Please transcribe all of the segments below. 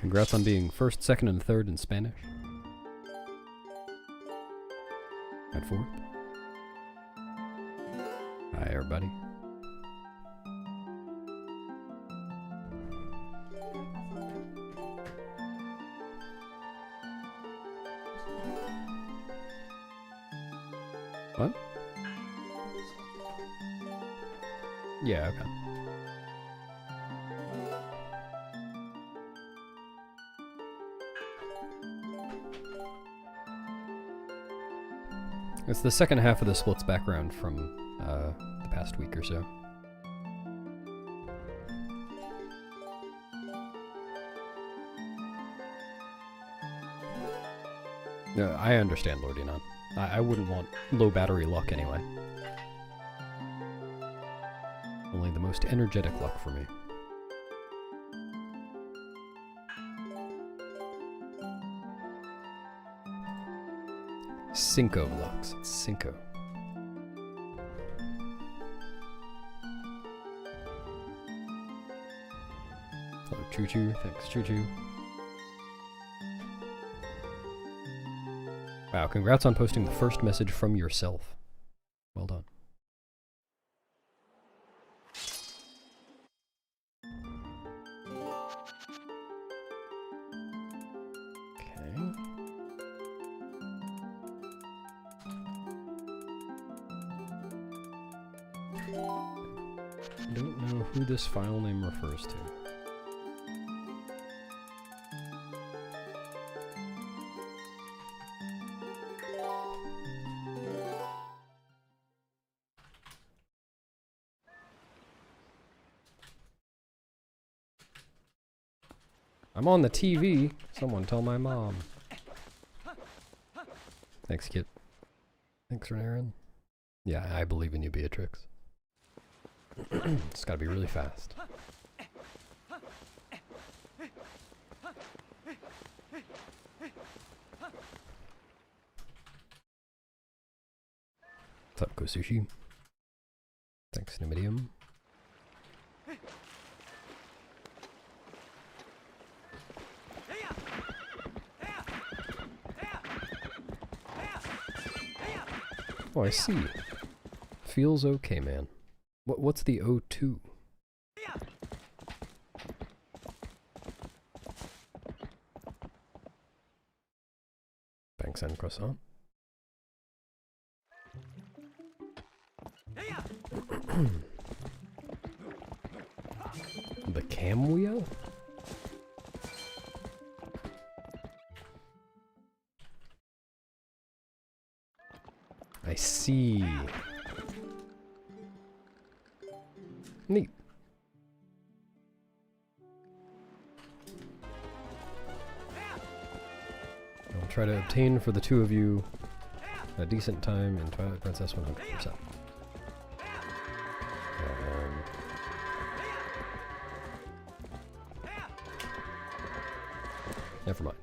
Congrats on being first, second, and third in Spanish. And fourth. Hi, everybody. What? Yeah, okay. It's the second half of the splits background from the past week or so. No, I understand, Lord Enon. I wouldn't want low battery luck anyway. Only the most energetic luck for me. Cinco Lux. It's Cinco. Hello, Choo Choo. Thanks, Choo Choo. Wow, congrats on posting the first message from yourself. Well done. I don't know who this file name refers to. I'm on the TV. Someone tell my mom. Thanks, Kit. Thanks, Renarin. Yeah, I believe in you, Beatrix. It's gotta be really fast. What's up, Go Sushi? Thanks, Numidium. Oh, I see. Feels okay, man. What's the O2? Thanks, and croissant. The cam wheel? I see. Neat. I'll try to obtain for the two of you a decent time in Twilight Princess 100%. Never mind.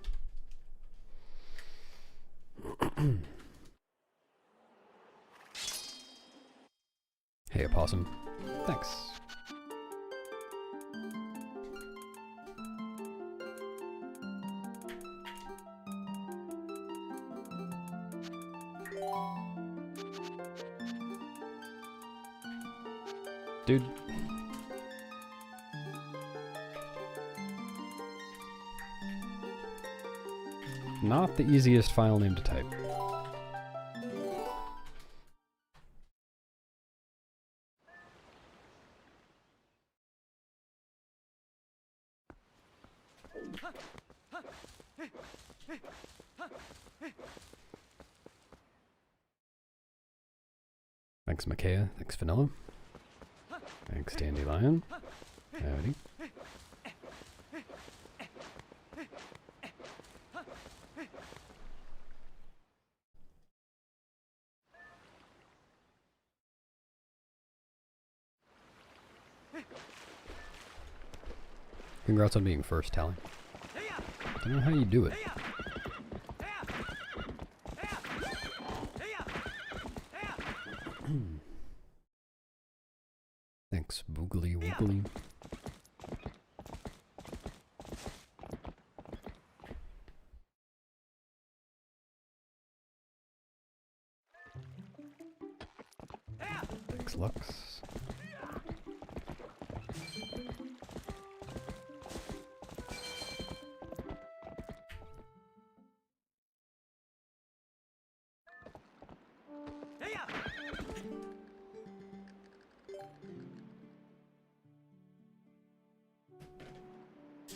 Hey, Opossum. Thanks. Dude. Not the easiest file name to type. Thanks, Makea. Thanks, Vanilla. Thanks, Dandelion. Howdy. Congrats on being first, Tally. I don't know how you do it. Thanks, Boogly Woogly. Thanks, Lux.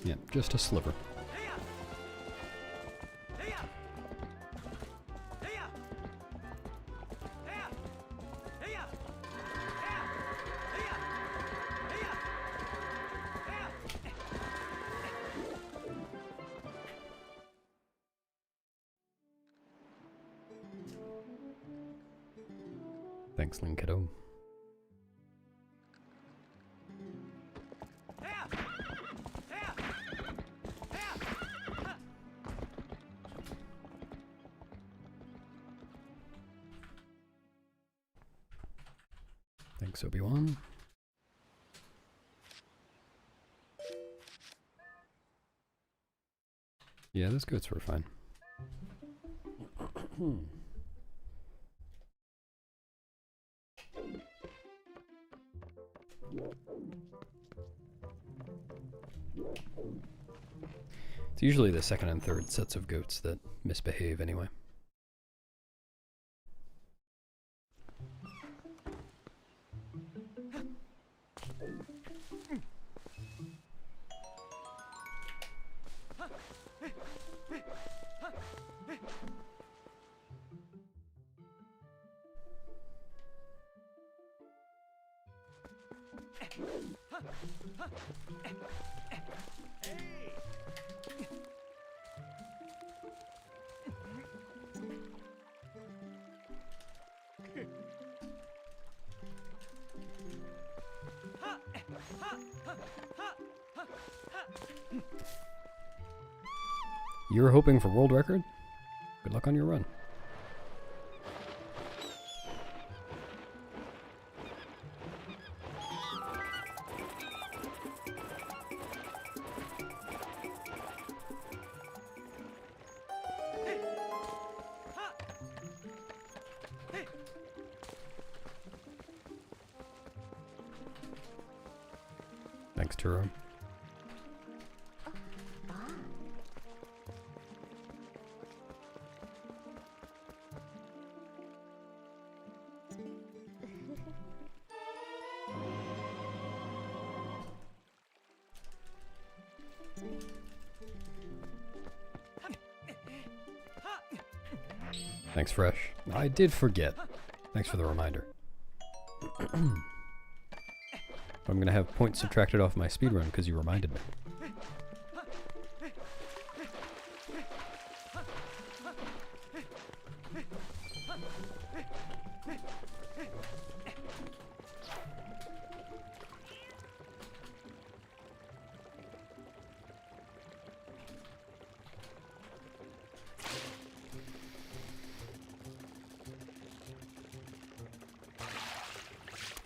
Yeah, just a sliver. Thanks, Linkito. Thanks, Obi-Wan. Yeah, those goats were fine. It's usually the second and third sets of goats that misbehave anyway. You were hoping for world record? Good luck on your run. Thanks, Turo. Thanks, Fresh. I did forget. Thanks for the reminder. I'm gonna have points subtracted off my speedrun because you reminded me.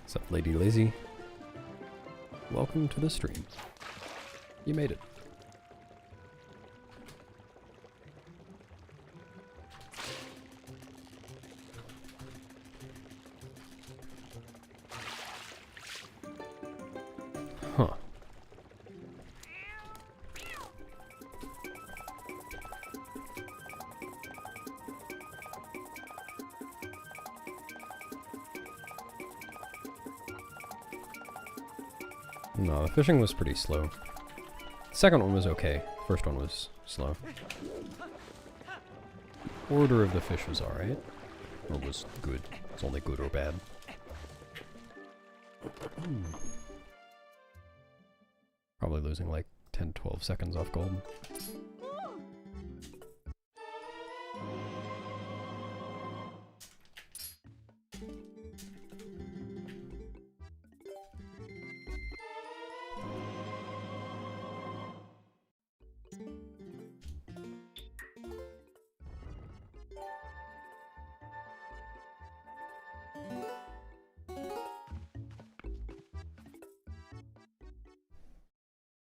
What's up, Lady Lazy? Welcome to the stream. You made it. Huh. No, the fishing was pretty slow. The second one was okay. First one was slow. Order of the fish was alright. Or was good. It's only good or bad. Probably losing like 10-12 seconds off gold.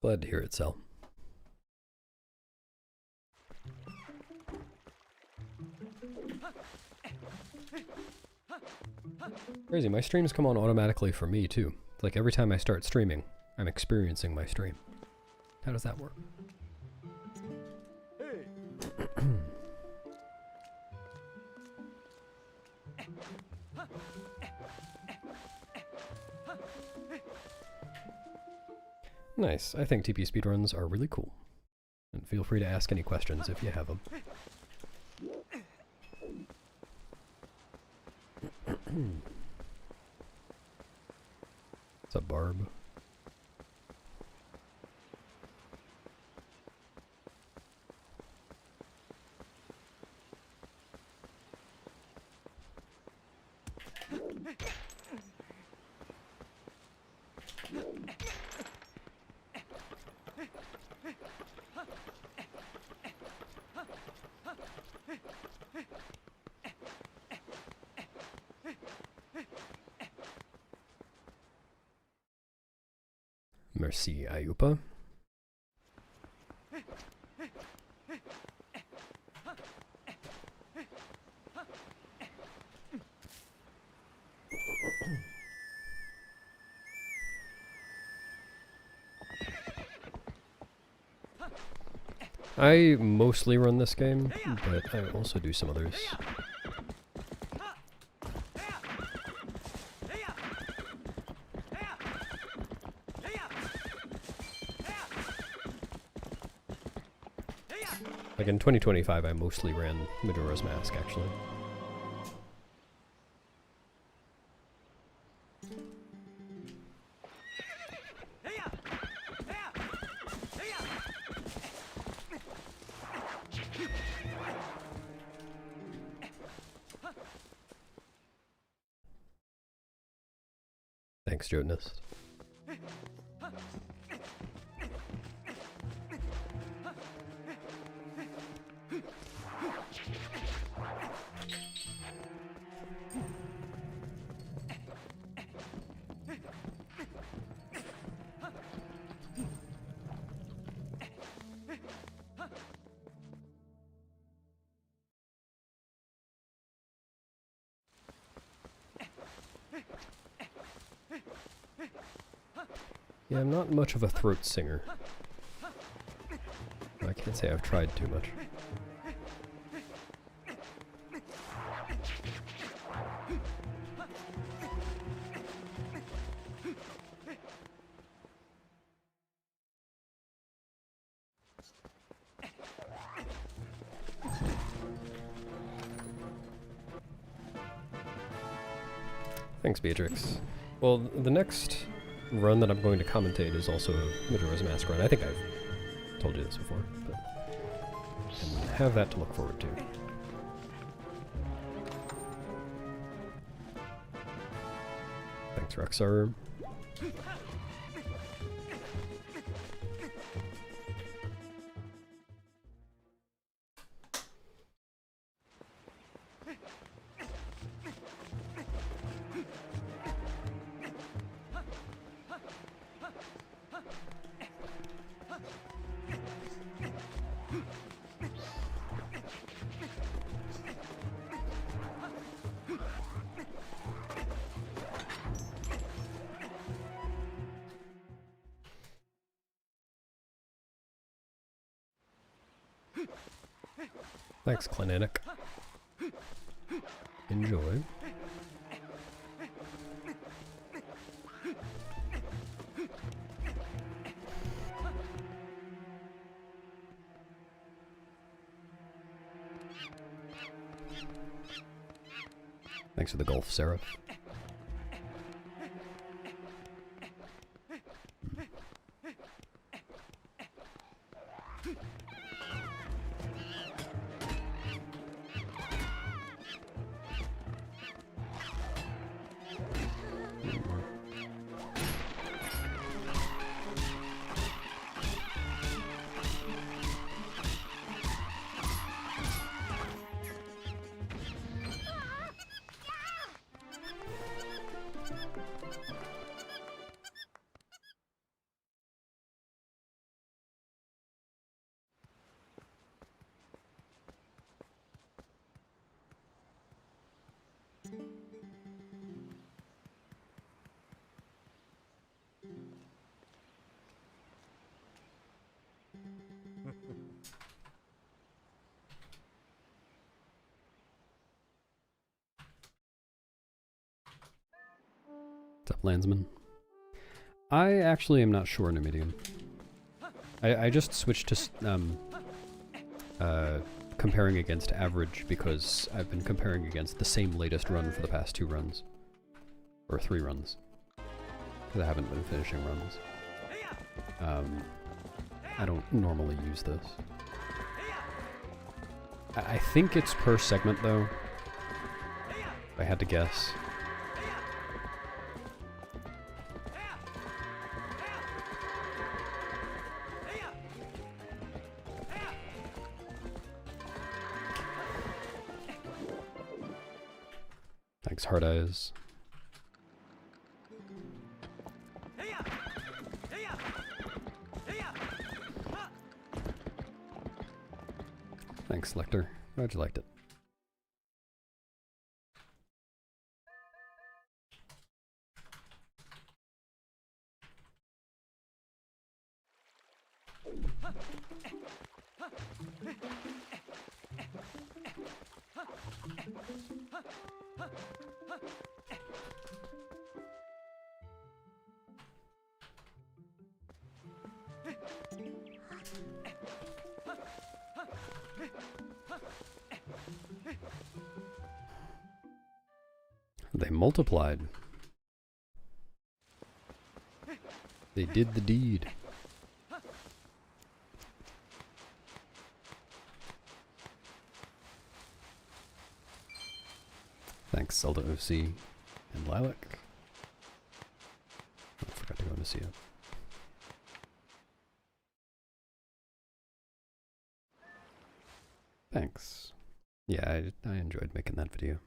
Glad to hear it sell. Crazy, my streams come on automatically for me too. It's like every time I start streaming, I'm experiencing my stream. How does that work? Nice. I think TP speedruns are really cool. And feel free to ask any questions if you have them. What's up, Barb? Merci, Ayupa. I mostly run this game, but I also do some others. Like in 2025, I mostly ran Majora's Mask, actually. Thanks, Jonas. Yeah, I'm not much of a throat singer. I can't say I've tried too much. Thanks, Beatrix. Well, the next run that I'm going to commentate is also a Majora's Mask run. I think I've told you this before, but and have that to look forward to. Thanks, Rexar. Thanks, Clinic. Enjoy. Thanks for the golf, Seraph. What's up, Landsman? I actually am not sure in a medium. I just switched to comparing against average because I've been comparing against the same latest run for the past 2 runs. Or 3 runs. Because I haven't been finishing runs. I don't normally use this. I think it's per segment though, if I had to guess. Thanks, Hard Eyes. Thanks, Lecter. Glad you liked it. They multiplied. They did the deed. Thanks, Zelda OC and Lilac. Oh, I forgot to go into see it. Thanks. Yeah, I enjoyed making that video.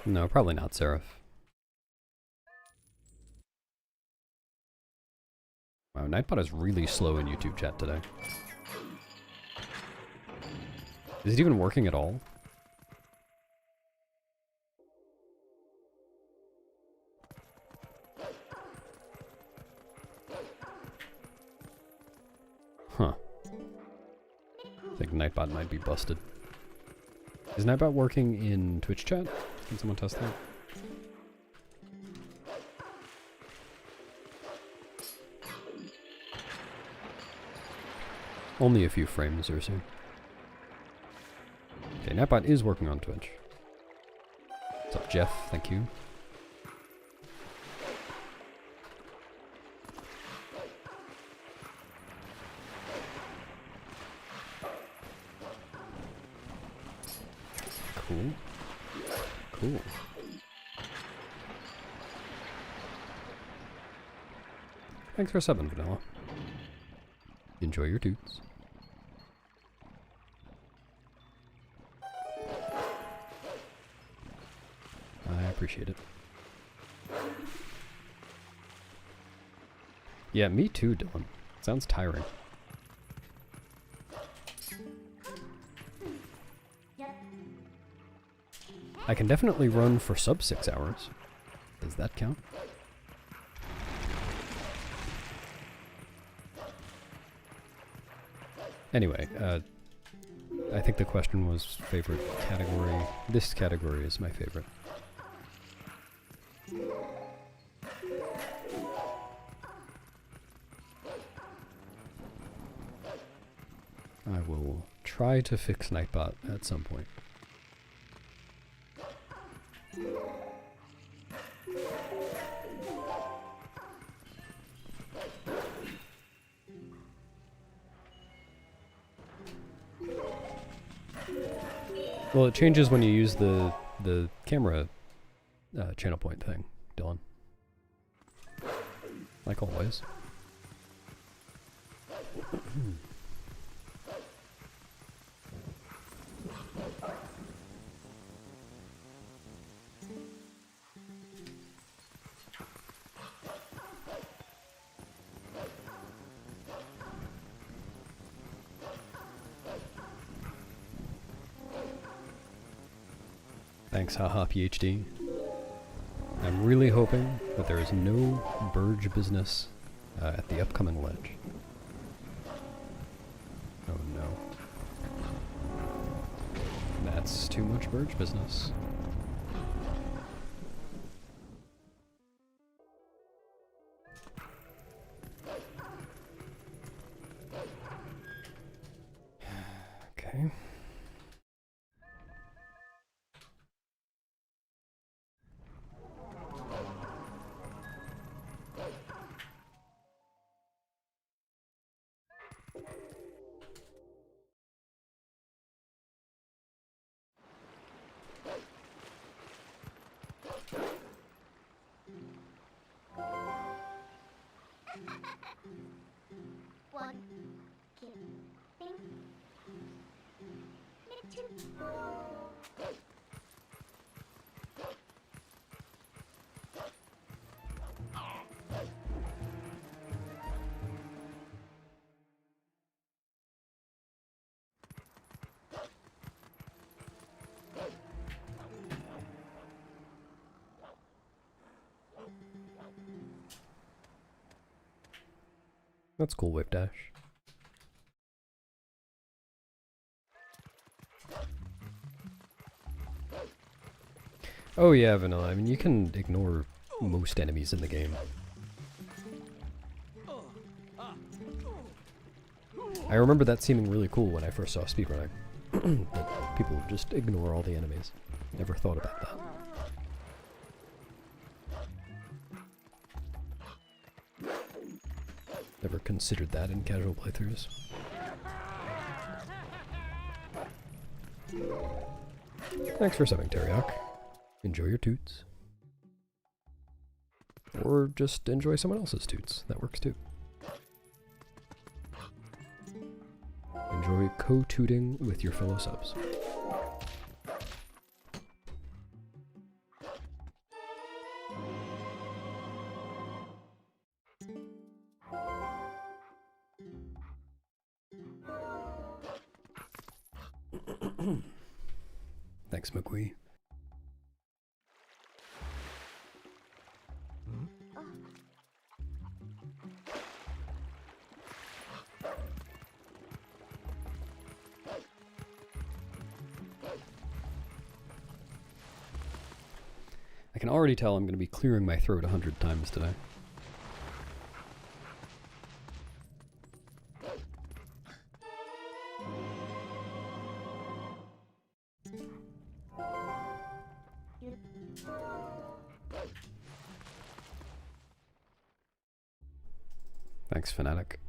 No, probably not, Seraph. Wow, Nightbot is really slow in YouTube chat today. Is it even working at all? Huh. I think Nightbot might be busted. Is Nightbot working in Twitch chat? Can someone test that? Only a few frames or so. Okay, Nightbot is working on Twitch. What's up, Jeff? Thank you. Cool. Cool. Thanks for subbing, Vanilla. Enjoy your toots. I appreciate it. Yeah, me too, Dylan. Sounds tiring. I can definitely run for sub 6 hours. Does that count? Anyway, I think the question was favorite category. This category is my favorite. I will try to fix Nightbot at some point. Well, it changes when you use the camera channel point thing, Dylan. Like always. Thanks, haha PhD. I'm really hoping that there is no Burge business at the upcoming ledge. Oh no. That's too much Burge business. Okay. One, two, three. Two. That's cool, whip dash. Oh yeah, Vanilla, I mean you can ignore most enemies in the game. I remember that seeming really cool when I first saw speedrunning. That people just ignore all the enemies. Never thought about that. Never considered that in casual playthroughs. Thanks for subbing, Teriak. Enjoy your toots. Or just enjoy someone else's toots. That works too. Enjoy co-tooting with your fellow subs. Thanks, McQuee. I can already tell I'm going to be clearing my throat 100 times today. Thanks, Fanatic.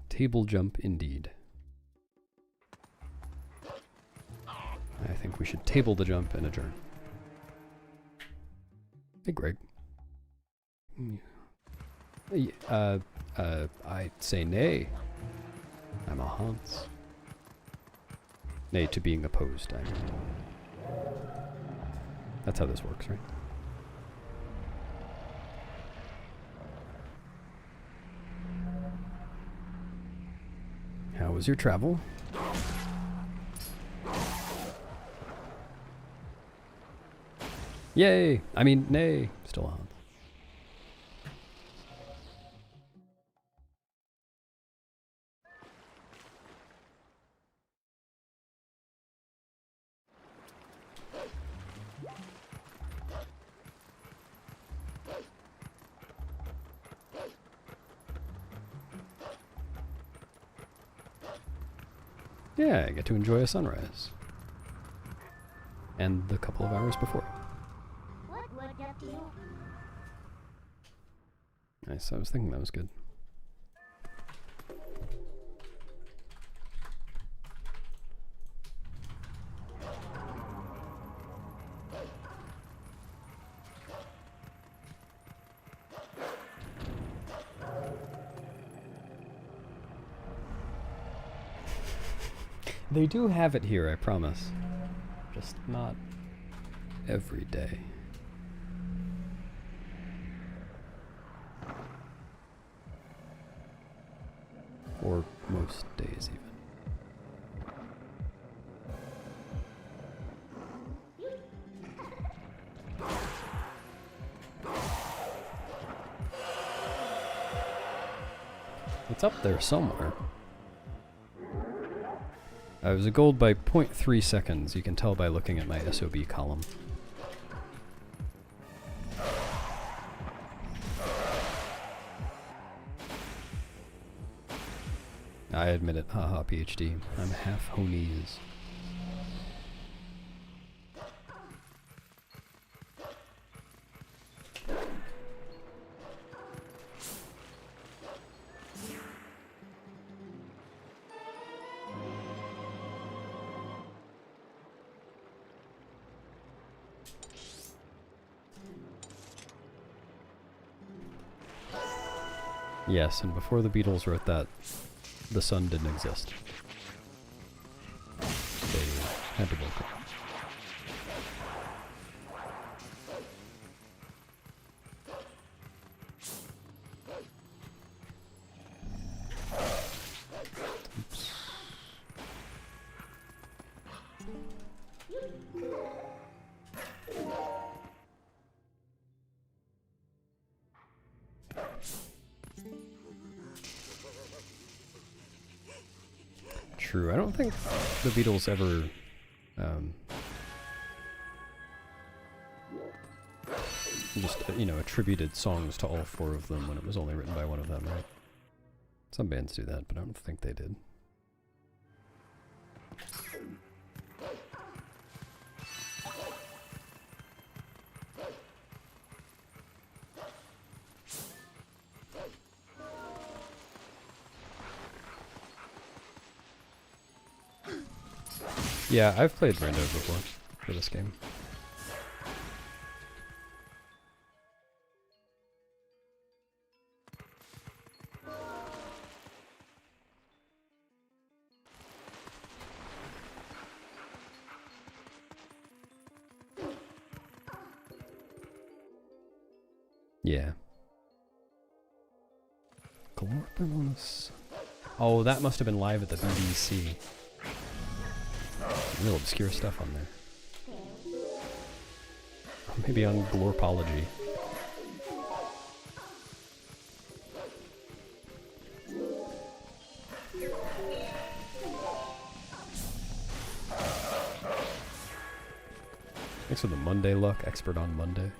Table jump indeed. I think we should table the jump and adjourn. Hey, Greg. I'd say nay. I'm a Hans. Nay to being opposed, I mean. That's how this works, right? How was your travel? Yay! I mean, nay. Still a Hans. Yeah, I get to enjoy a sunrise. And the couple of hours before. What would that do? Nice, I was thinking that was good. They do have it here, I promise. Just not every day. most days even. It's up there somewhere. I was a gold by 0.3 seconds. You can tell by looking at my SOB column. I admit it. Haha, PhD. I'm half Honese. Yes, and before the Beatles wrote that, the sun didn't exist. They had to work it. Oops. True. I don't think the Beatles ever just, you know, attributed songs to all four of them when it was only written by one of them, right? Some bands do that, but I don't think they did. Yeah, I've played Rando before for this game. Yeah. Glorpinus. Oh, that must have been live at the BBC. Real obscure stuff on there. Or maybe on Glorpology. Thanks for the Monday luck, expert on Monday.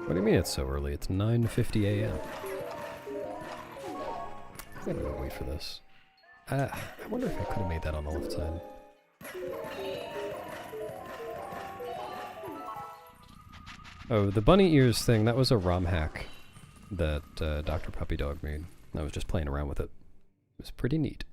What do you mean it's so early? It's 9:50 a.m. I'm gonna wait for this. I wonder if I could have made that on the left side. Oh, the bunny ears thing, that was a ROM hack that Dr. Puppy Dog made. I was just playing around with it. It was pretty neat.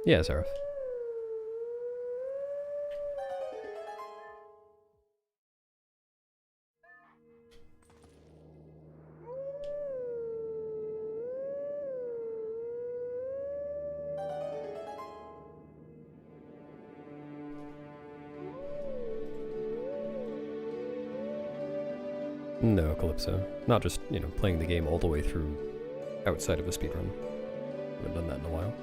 Yeah, Seraph. No, Calypso. Not just, you know, playing the game all the way through outside of a speedrun. Haven't done that in a while.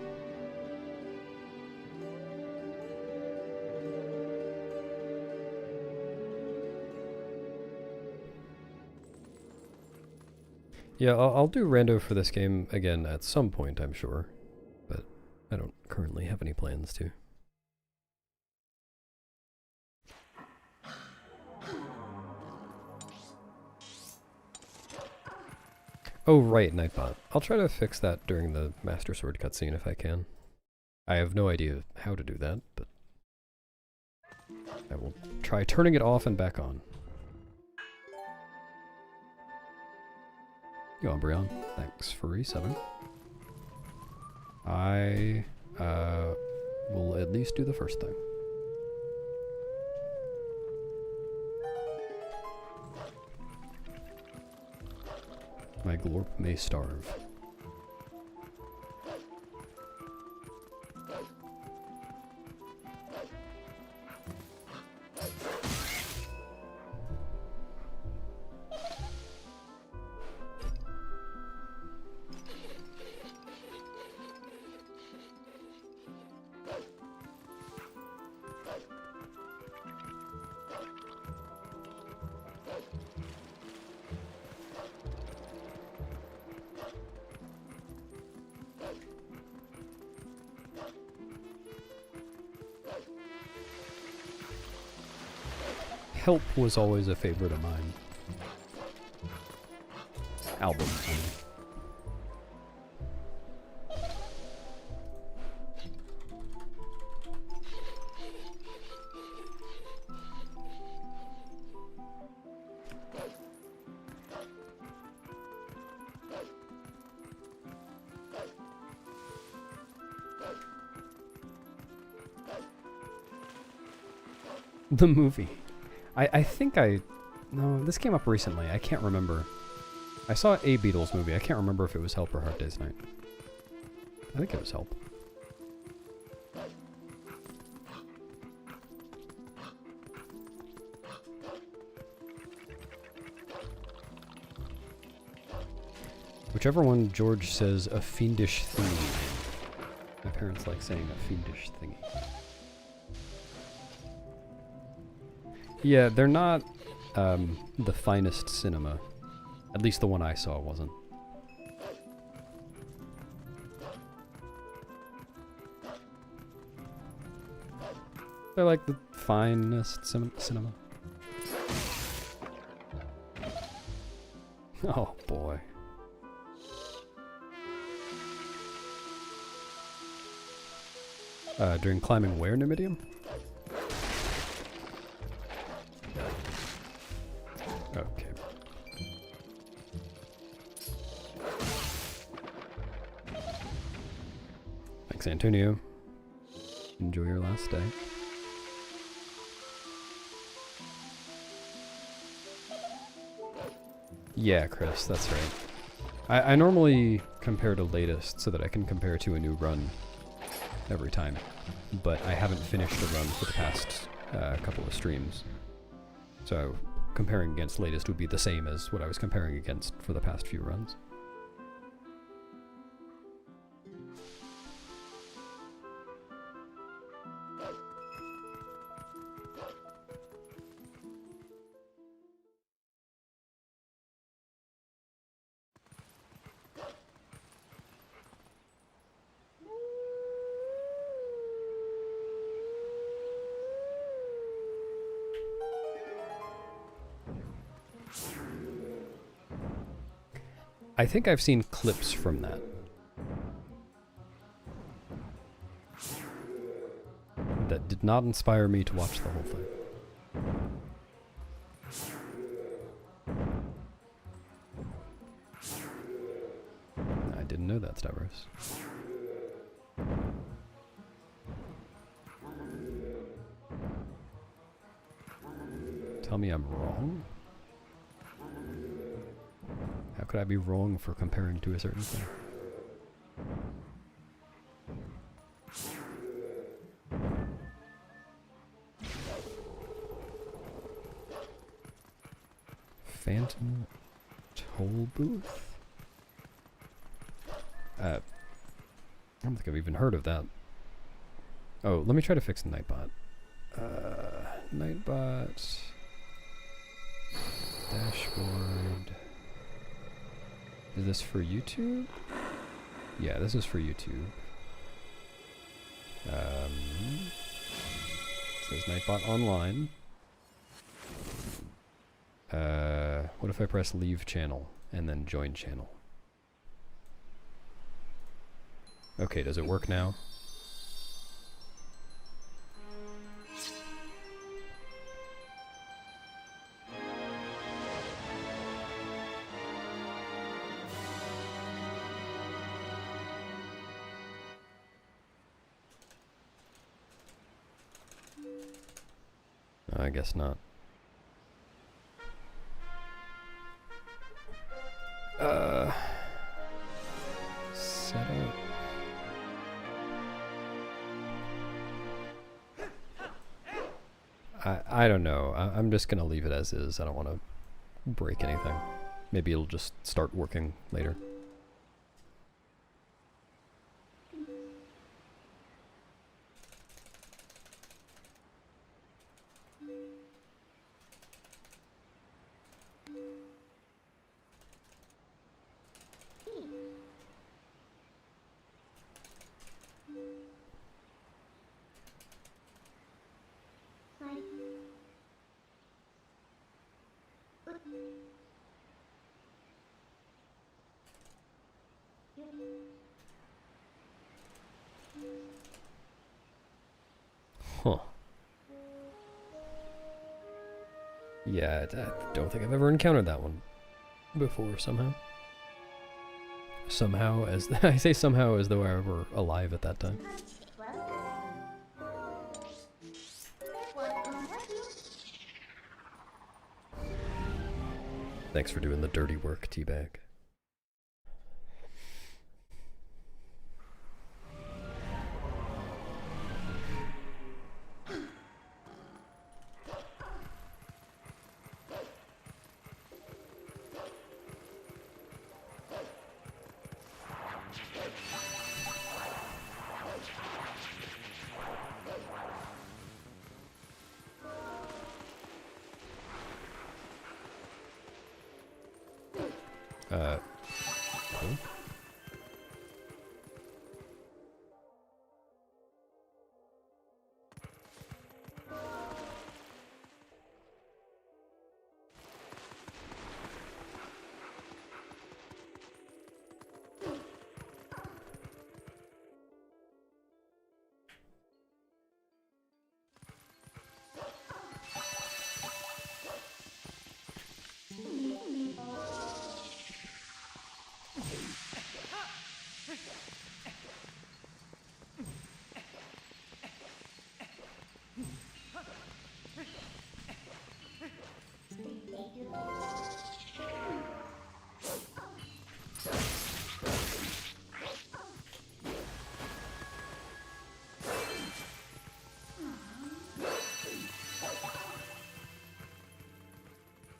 Yeah, I'll do rando for this game again at some point, I'm sure, but I don't currently have any plans to. Oh, right, Nightbot. I'll try to fix that during the Master Sword cutscene if I can. I have no idea how to do that, but I will try turning it off and back on. Yo, Umbreon, thanks for resetting. I will at least do the first thing. My Glorp may starve. Help was always a favorite of mine. Album. I mean. The movie. I think no, this came up recently. I can't remember. I saw a Beatles movie. I can't remember if it was Help or Hard Day's Night. I think it was Help. Whichever one George says a fiendish thingy. My parents like saying a fiendish thingy. Yeah, they're not the finest cinema. At least the one I saw wasn't. They're like the finest cinema. Oh boy. During climbing where, Numidium? Okay. Thanks, Antonio. Enjoy your last day. Yeah, Chris, that's right. I normally compare to latest so that I can compare to a new run every time, but I haven't finished a run for the past couple of streams. So comparing against latest would be the same as what I was comparing against for the past few runs. I think I've seen clips from that. That did not inspire me to watch the whole thing. I didn't know that, Stavros. Tell me I'm wrong? How could I be wrong for comparing to a certain thing? Phantom Toll Booth? I don't think I've even heard of that. Oh, let me try to fix Nightbot. Nightbot... Dashboard... Is this for YouTube? Yeah, this is for YouTube. It says Nightbot online. What if I press leave channel and then join channel? Okay, does it work now? I guess not. Set up. I don't know. I'm just gonna leave it as is. I don't want to break anything. Maybe it'll just start working later. Huh. Yeah, I don't think I've ever encountered that one before somehow. Somehow, as I say somehow as though I were alive at that time. Thanks for doing the dirty work, Teabag. Cool.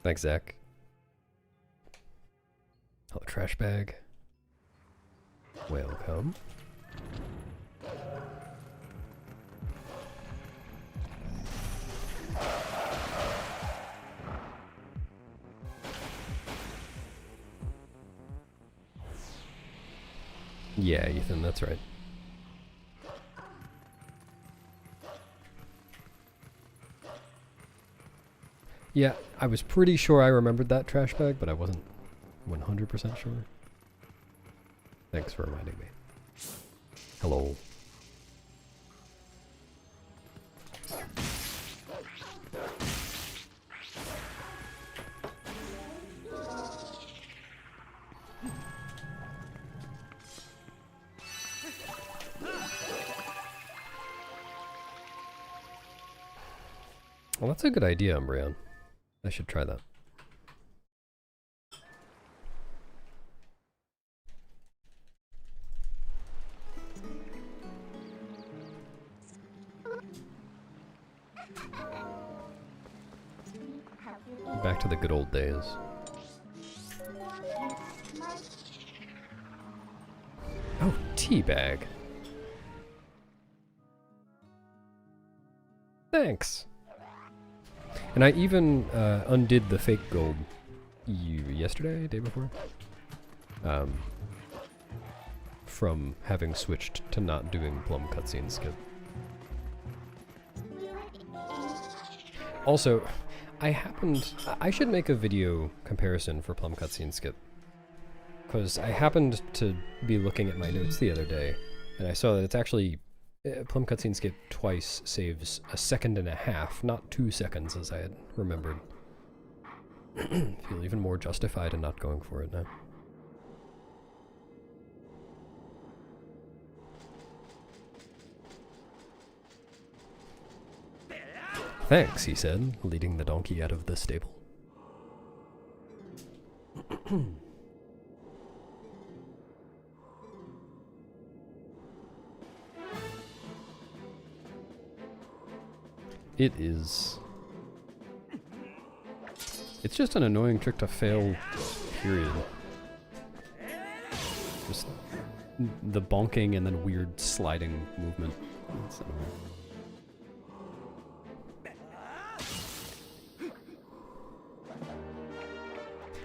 Thanks, Zach. Hello, trash bag. Welcome. Yeah, Ethan, that's right. Yeah, I was pretty sure I remembered that trash bag, but I wasn't 100% sure. Thanks for reminding me. Hello. Well, that's a good idea, Umbreon. I should try that. Back to the good old days. Oh, teabag. Thanks. And I even undid the fake gold yesterday, day before, from having switched to not doing Plum cutscene skip. Also, I should make a video comparison for Plum cutscene skip, because I happened to be looking at my notes the other day, and I saw that it's actually Plum cutscene skip twice saves 1.5 seconds, not 2 seconds as I had remembered. Feel even more justified in not going for it now. Thanks, he said, leading the donkey out of the stable. It is... It's just an annoying trick to fail, period. Just the bonking and then weird sliding movement. It's annoying.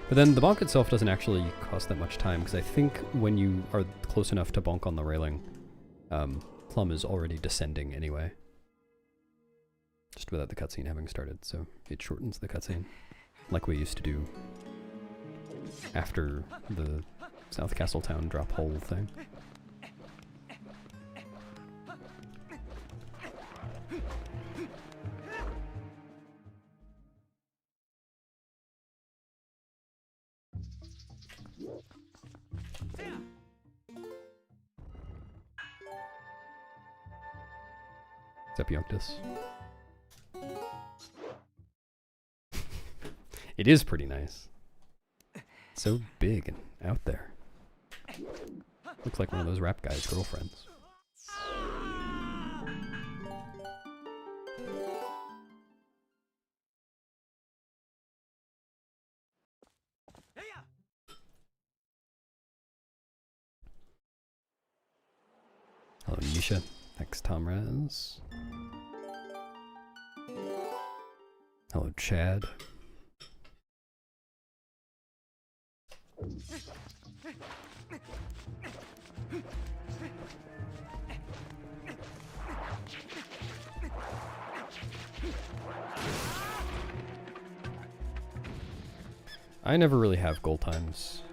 But then the bonk itself doesn't actually cost that much time, because I think when you are close enough to bonk on the railing, Plum is already descending anyway. Just without the cutscene having started, so it shortens the cutscene, like we used to do after the South Castletown drop hole thing. Zepiunctus. It is pretty nice. So big and out there. Looks like one of those rap guys' girlfriends. Hello, Nisha. Thanks, Tomraz. Hello, Chad. I never really have goal times.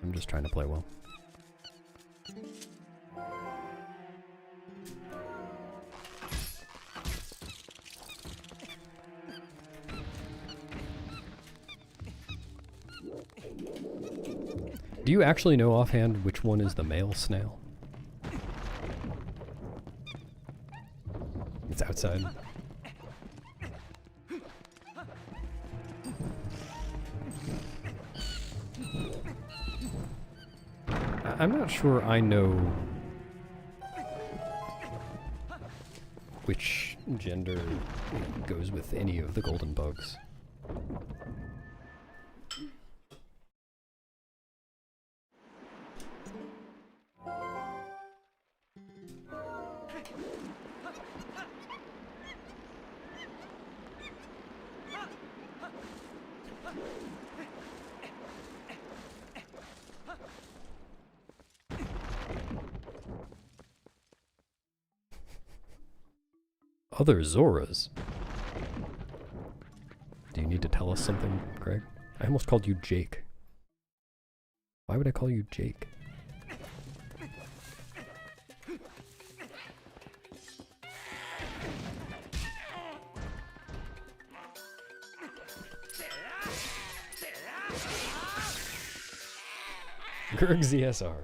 I'm just trying to play well. Do you actually know offhand which one is the male snail? It's outside. I'm not sure I know which gender goes with any of the golden bugs. Other Zoras? Do you need to tell us something, Greg? I almost called you Jake. Why would I call you Jake? Greg ZSR.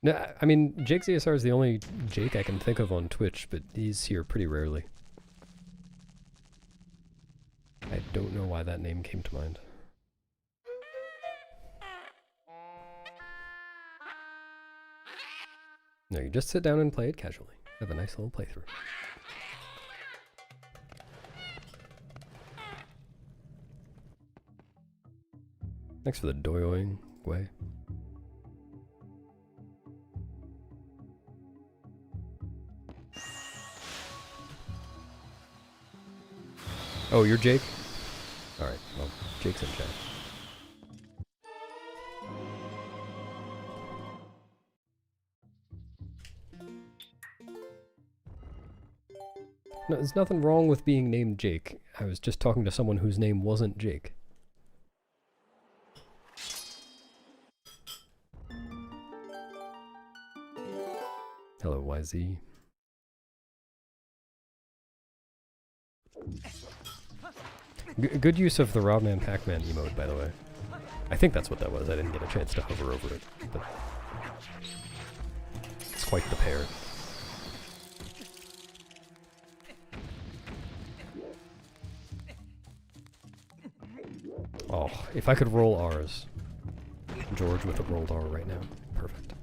No, I mean, Jake ZSR is the only Jake I can think of on Twitch, but he's here pretty rarely. I don't know why that name came to mind. No, you just sit down and play it casually. Have a nice little playthrough. Thanks for the doyoing way. Oh, you're Jake? Alright, well, Jake's in chat. No, there's nothing wrong with being named Jake. I was just talking to someone whose name wasn't Jake. Hello, YZ. Good use of the Rodman Pac-Man emote, by the way. I think that's what that was. I didn't get a chance to hover over it, but it's quite the pair. Oh, if I could roll R's. George with a rolled R right now. Perfect.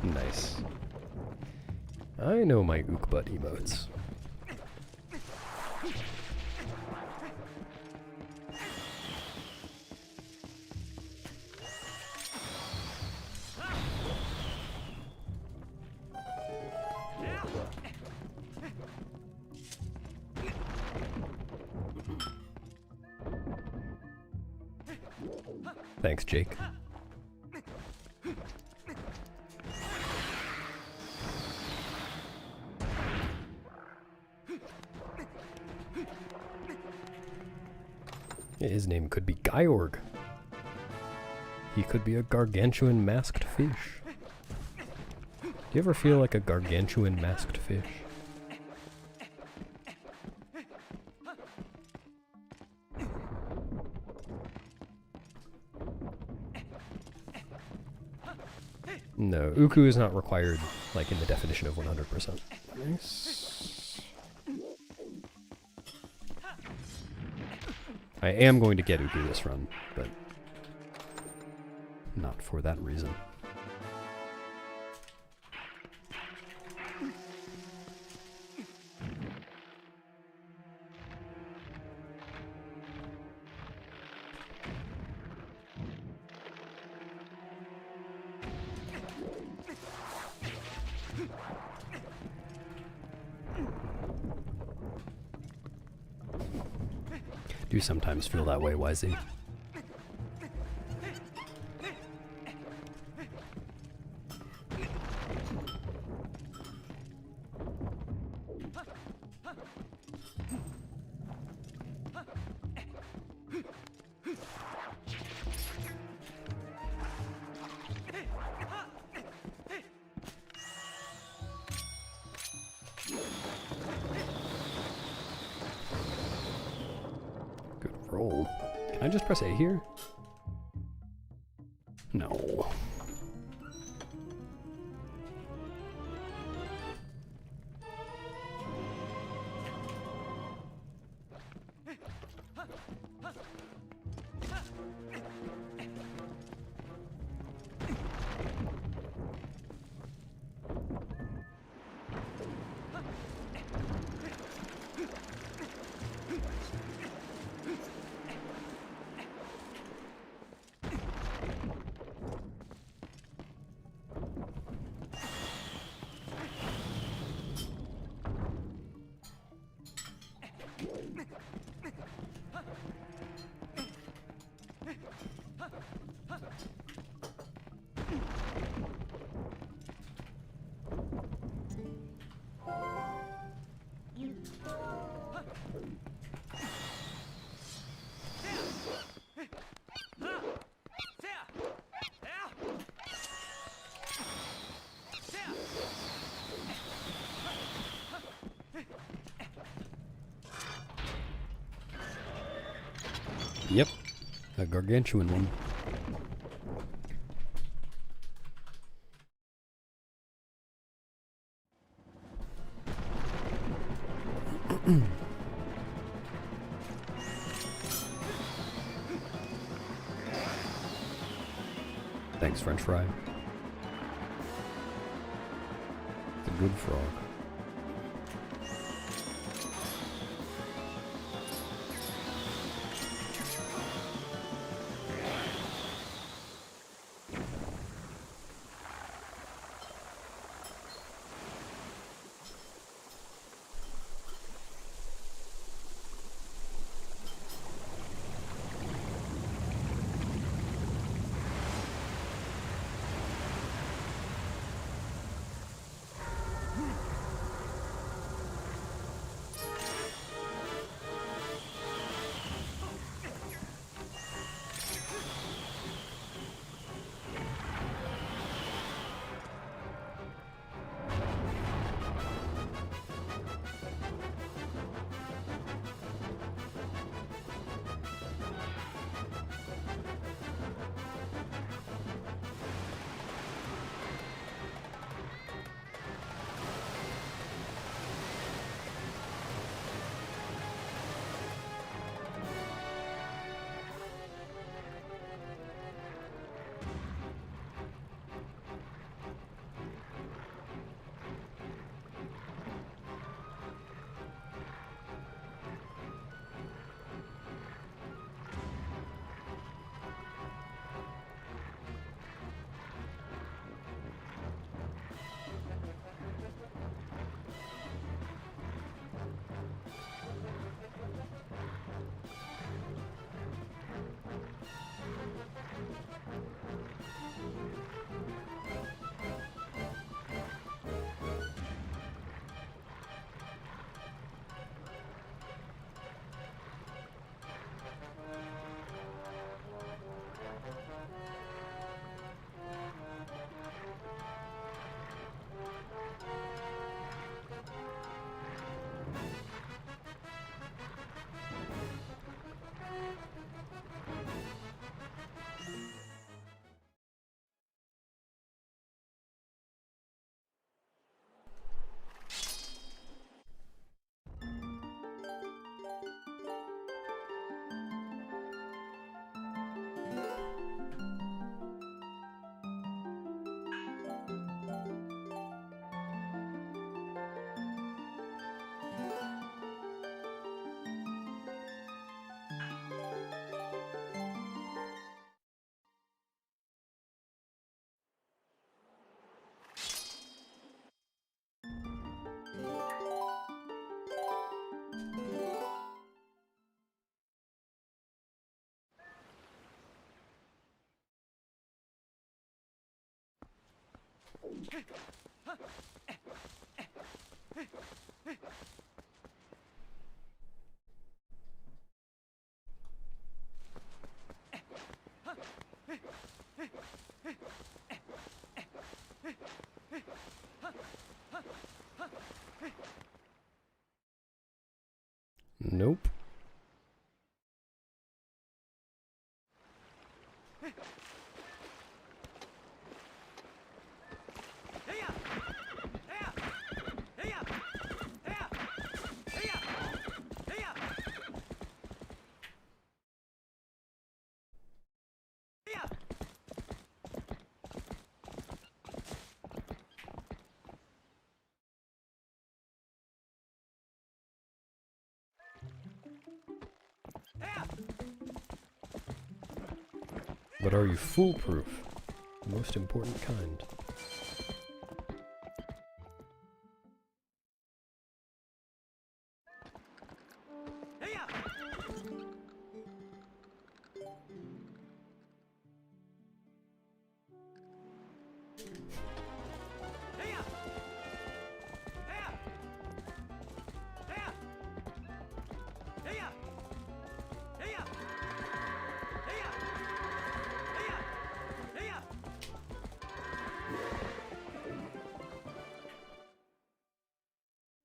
Nice. I know my ook butt emotes. Thanks, Jake. His name could be Georg. He could be a gargantuan masked fish. Do you ever feel like a gargantuan masked fish? No, Uku is not required, like, in the definition of 100%. Nice. I am going to get Uku this run, but not for that reason. Do you sometimes feel that way, YZ? Roll. Can I just press A here? No. Yep, a gargantuan one. Thanks, French fry. The good frog. Nope. But are you foolproof? The most important kind.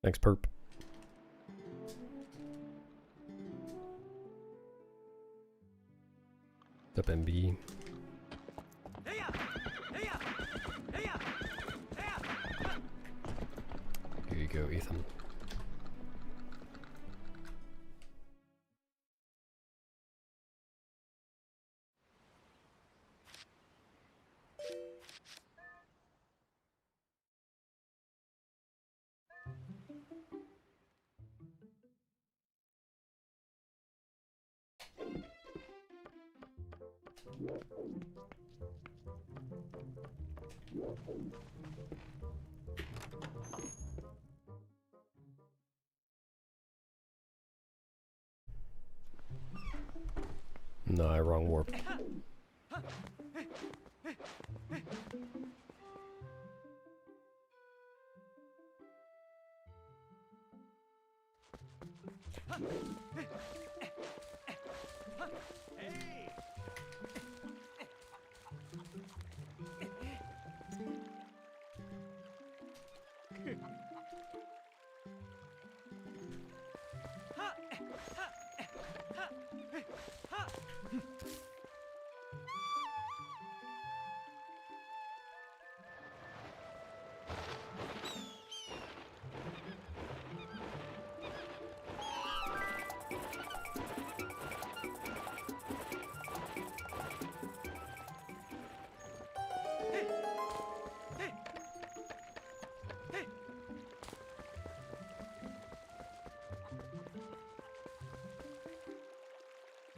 Thanks, perp. What's up, MB? Here you go, Ethan. No, wrong warp.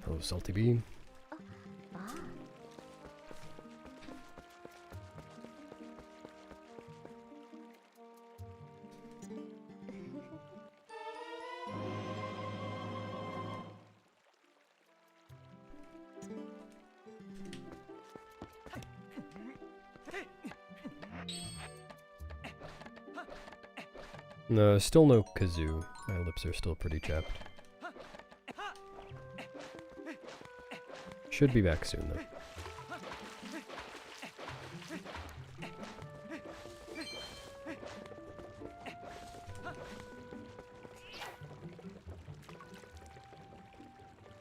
Oh, salty bee. No, still no kazoo. My lips are still pretty chapped. Should be back soon, though.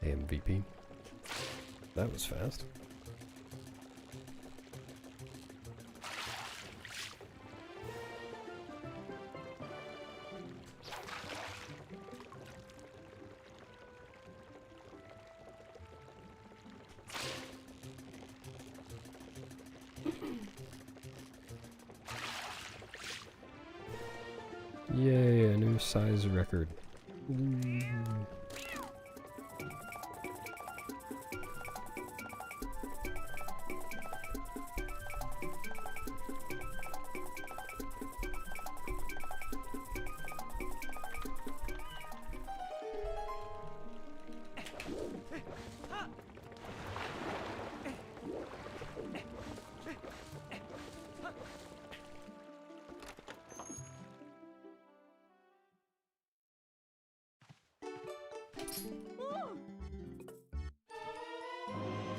MVP. That was fast. Yay, a new size record.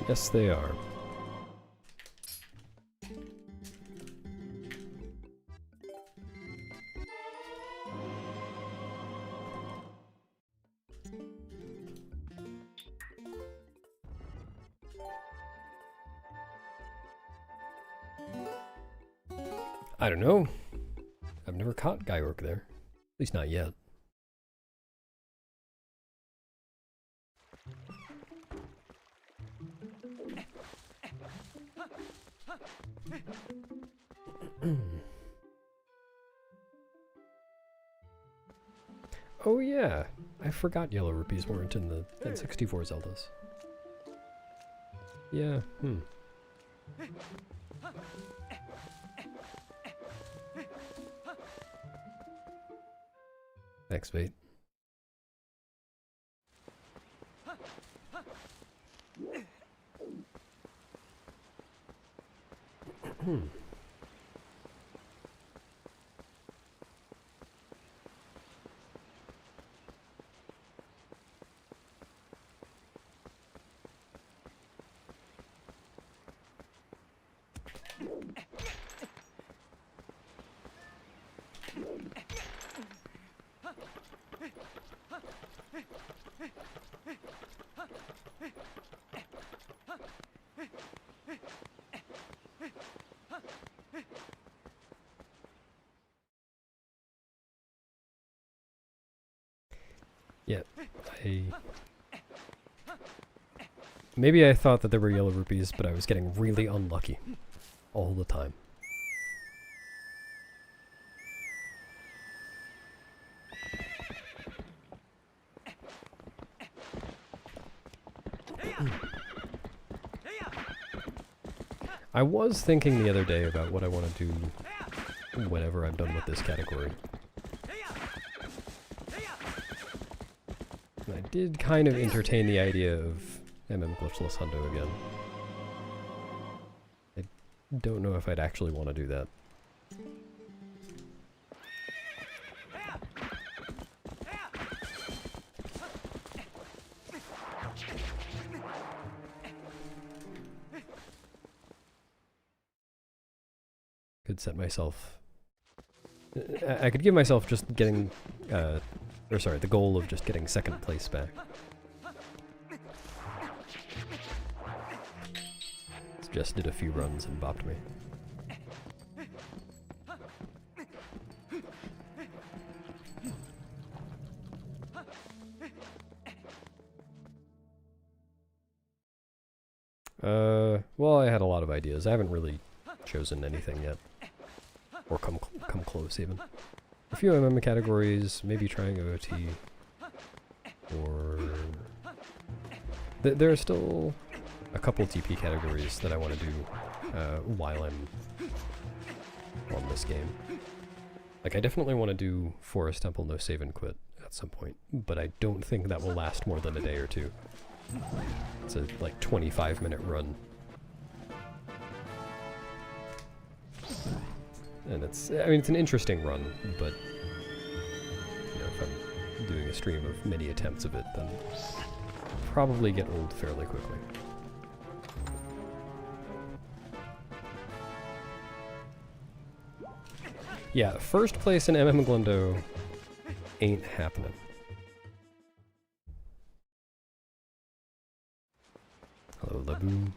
Yes, they are. I don't know. I've never caught Guy Orc there. At least not yet. Oh yeah, I forgot yellow rupees weren't in the N64 Zeldas. Yeah, Thanks, mate. Yeah, maybe I thought that there were yellow rupees, but I was getting really unlucky all the time. I was thinking the other day about what I want to do whenever I'm done with this category. And I did kind of entertain the idea of Glitchless Hundo again. I don't know if I'd actually want to do that. Could set myself... I could give myself just getting... or sorry, the goal of just getting second place back. Just did a few runs and bopped me. Well, I had a lot of ideas. I haven't really chosen anything yet. Or come close, even. A few MM categories, maybe trying OOT. Or... there are still a couple TP categories that I want to do while I'm on this game. Like, I definitely want to do Forest Temple No Save and Quit at some point, but I don't think that will last more than a day or two. It's a, like, 25-minute run. And it's, I mean, it's an interesting run, but, you know, if I'm doing a stream of many attempts of it, then I'll probably get old fairly quickly. Yeah, first place in MM Glundo ain't happening. Hello, Laboon.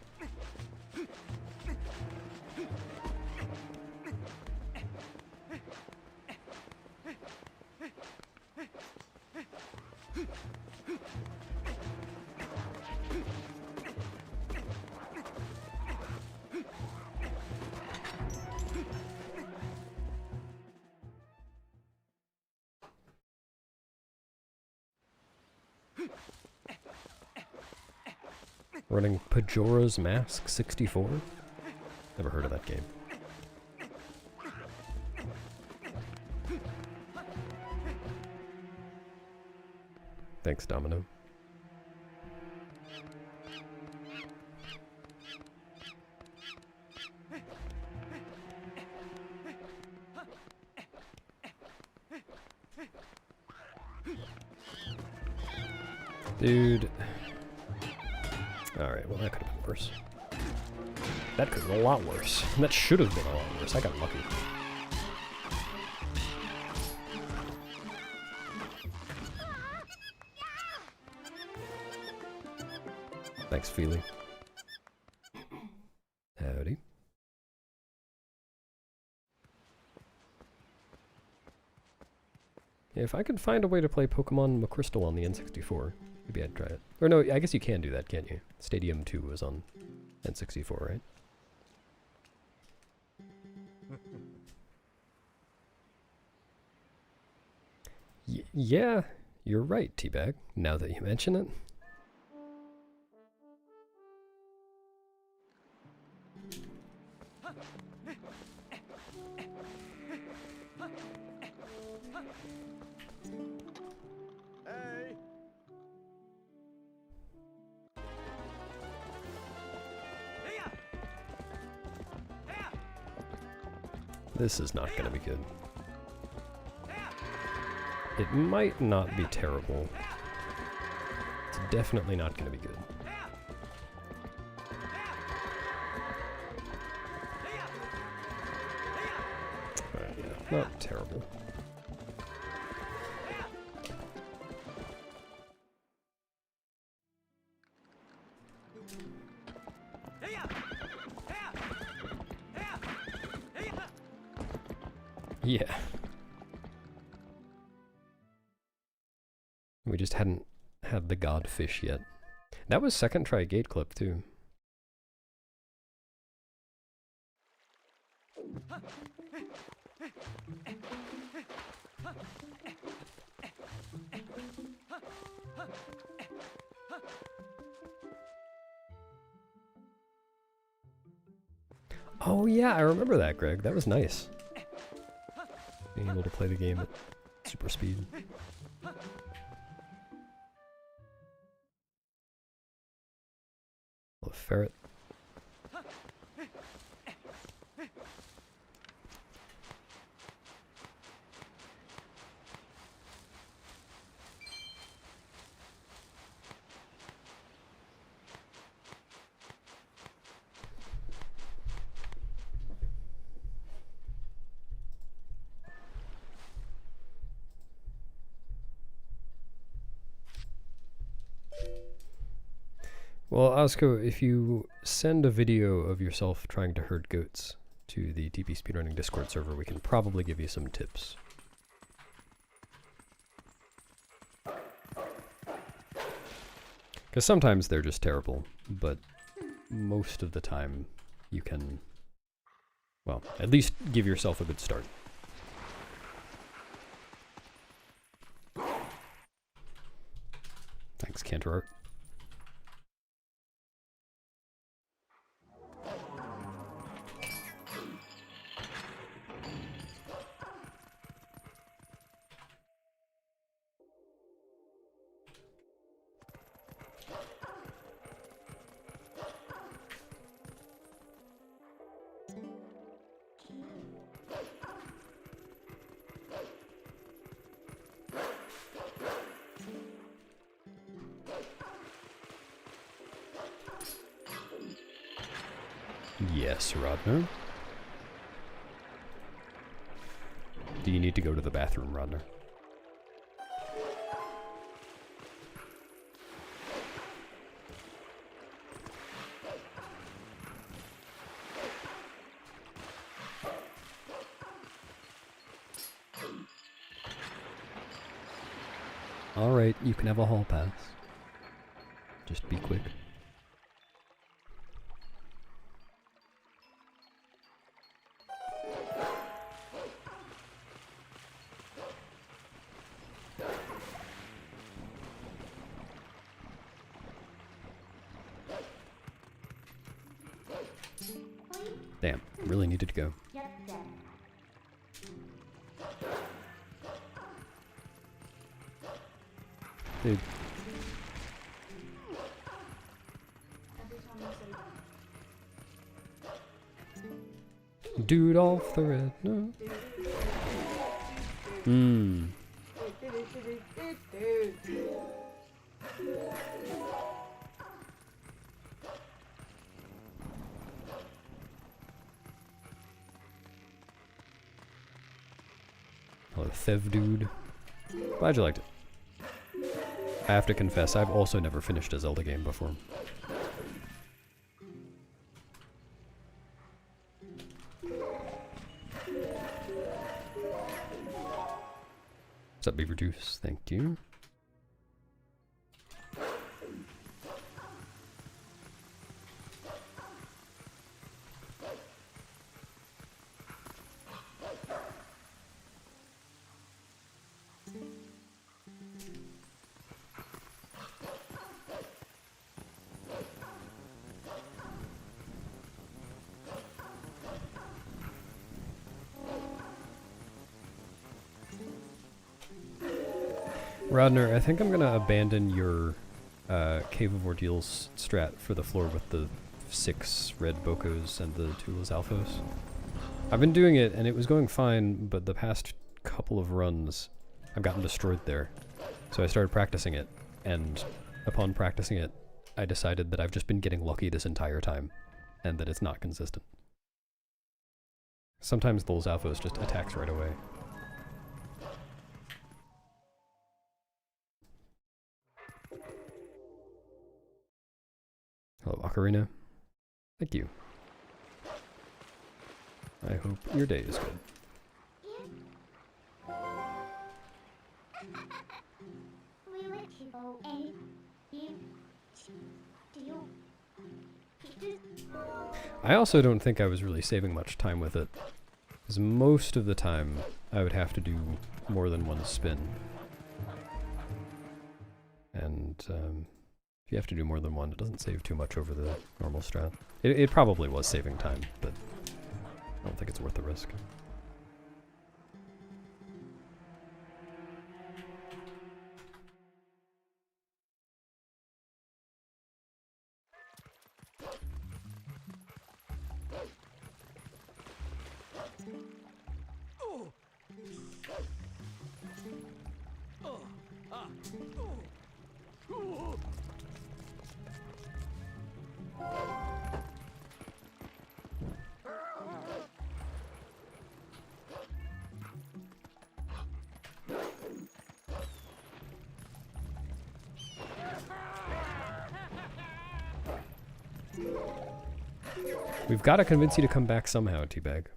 Running Pajora's Mask 64? Never heard of that game. Thanks, Domino. Dude. Alright, well that could have been worse. That could have been a lot worse. That should have been a lot worse. I got lucky. Thanks, Feely. Howdy. Yeah, if I could find a way to play Pokemon Crystal on the N64, maybe I'd try it. Or no, I guess you can do that, can't you? Stadium 2 was on N64, right? Yeah, you're right, Teabag, now that you mention it. This is not going to be good. It might not be terrible. It's definitely not going to be good. Yeah, not terrible. Yeah. We just hadn't had the godfish yet. That was second try gate clip too. Oh yeah, I remember that, Greg. That was nice. Being able to play the game at super speed. Oh, ferret. Well, Ozco, if you send a video of yourself trying to herd goats to the TP Speedrunning Discord server, we can probably give you some tips. Because sometimes they're just terrible, but most of the time you can, well, at least give yourself a good start. Thanks, Cantor. Yes, Rodner. Do you need to go to the bathroom, Rodner? Alright, you can have a hall pass. Just be quick. Damn, really needed to go. Dude. Dude off the red, no. Mmm. Thev dude. Glad you liked it. I have to confess, I've also never finished a Zelda game before. What's up, Beaver Juice? Thank you. Rodner, I think I'm gonna abandon your Cave of Ordeals strat for the floor with the 6 red Bokos and the 2 Lizalfos. I've been doing it and it was going fine, but the past couple of runs I've gotten destroyed there. So I started practicing it, and upon practicing it, I decided that I've just been getting lucky this entire time, and that it's not consistent. Sometimes the Lizalfos just attacks right away. Hello, Ocarina. Thank you. I hope your day is good. I also don't think I was really saving much time with it, because most of the time I would have to do more than one spin. And if you have to do more than one, it doesn't save too much over the normal strat. It probably was saving time, but I don't think it's worth the risk. We've got to convince you to come back somehow, Teabag.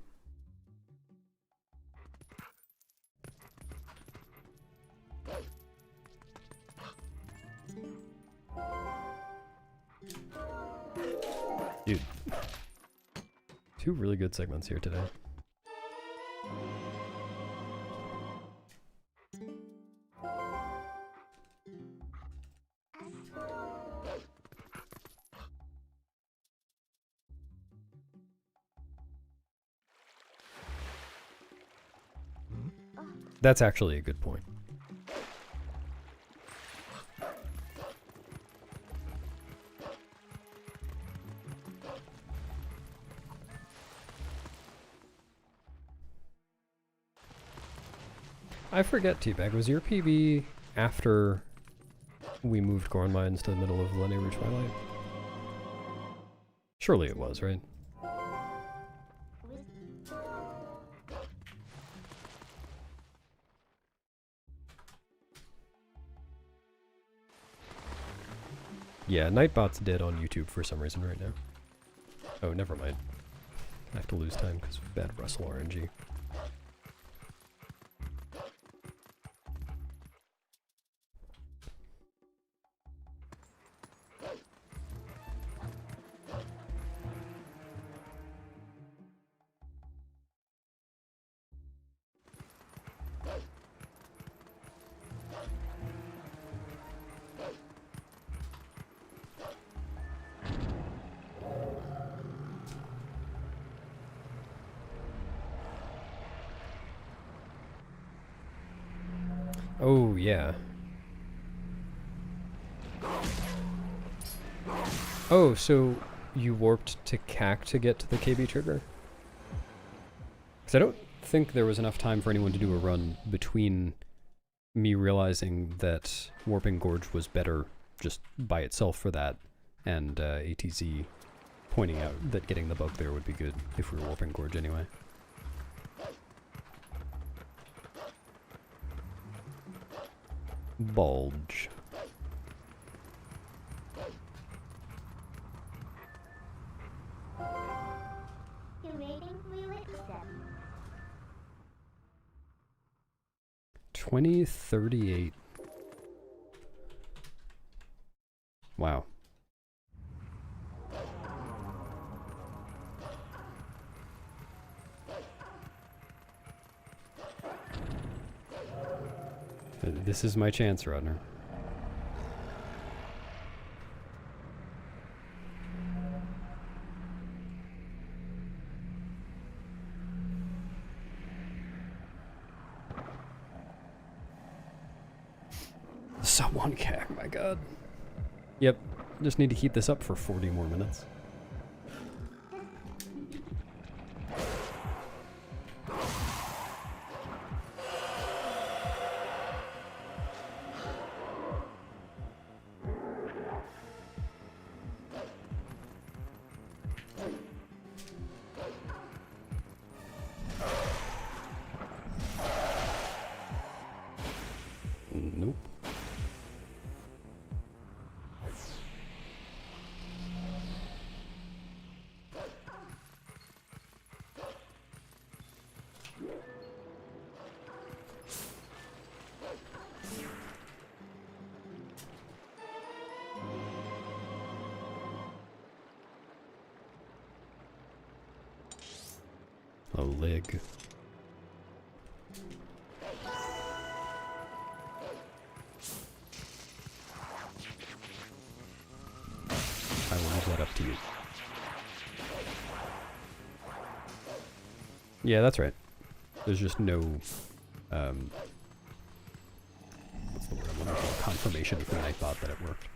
Dude. 2 really good segments here today. That's actually a good point. I forget, Teabag, was your PB after we moved Gorn Mines to the middle of Linear Twilight? Surely it was, right? Yeah, Nightbot's dead on YouTube for some reason right now. Oh, never mind. I have to lose time because of bad Russell RNG. Oh, yeah. Oh, so you warped to CAC to get to the KB trigger? Because I don't think there was enough time for anyone to do a run between me realizing that Warping Gorge was better just by itself for that, and ATZ pointing out that getting the bug there would be good if we were Warping Gorge anyway. bulge. The ratings we will accept. 2038. Wow. This is my chance, Rodner. Sub 1K, my god. Yep, just need to keep this up for 40 more minutes. Nope. Oh, leg. I will leave that up to you. Yeah, that's right. There's just no, what's the word I'm looking for? Confirmation from Nightbot that it worked.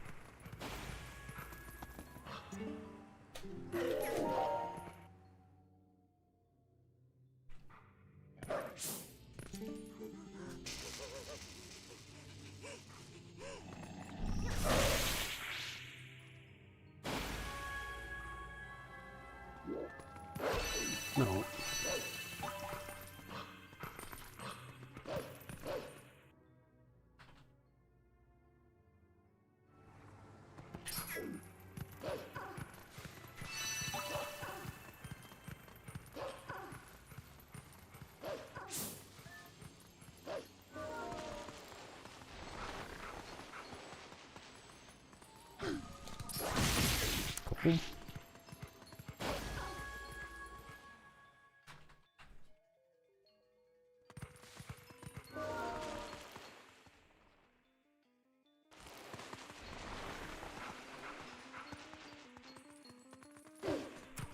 No. Cool.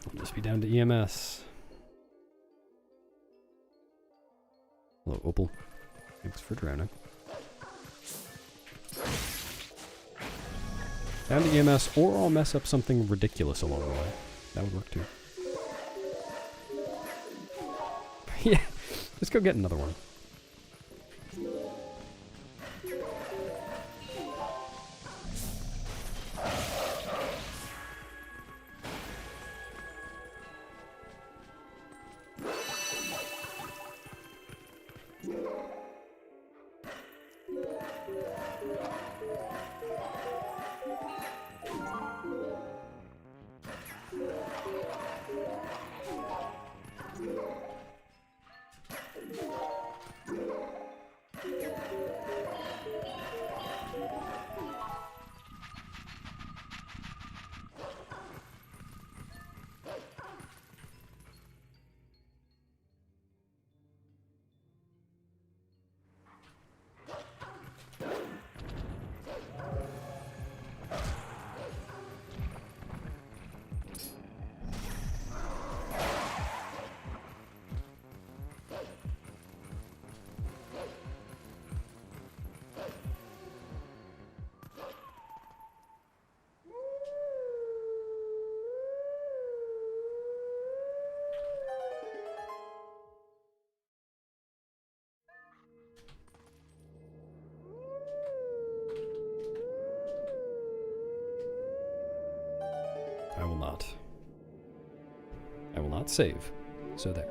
I'll just be down to EMS. Hello, Opal. Thanks for drowning. Down to EMS, or I'll mess up something ridiculous along the way. That would work too. Yeah, let's go get another one. I will not. I will not save. So there.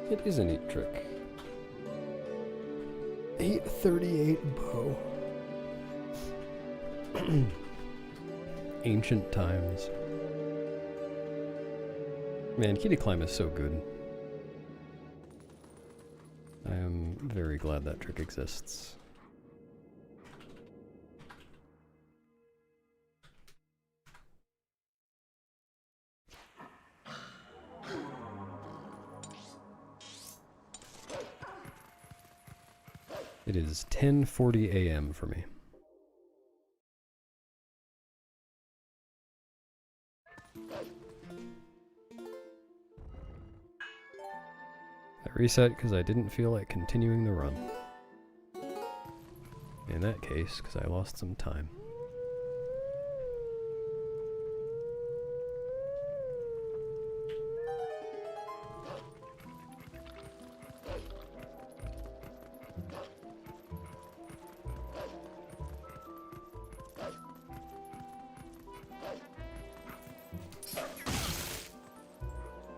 It is a neat trick. 838 bow. Ancient times. Man, Kitty Climb is so good. I am very glad that trick exists. It is 10:40 a.m. for me. I reset because I didn't feel like continuing the run. In that case, because I lost some time.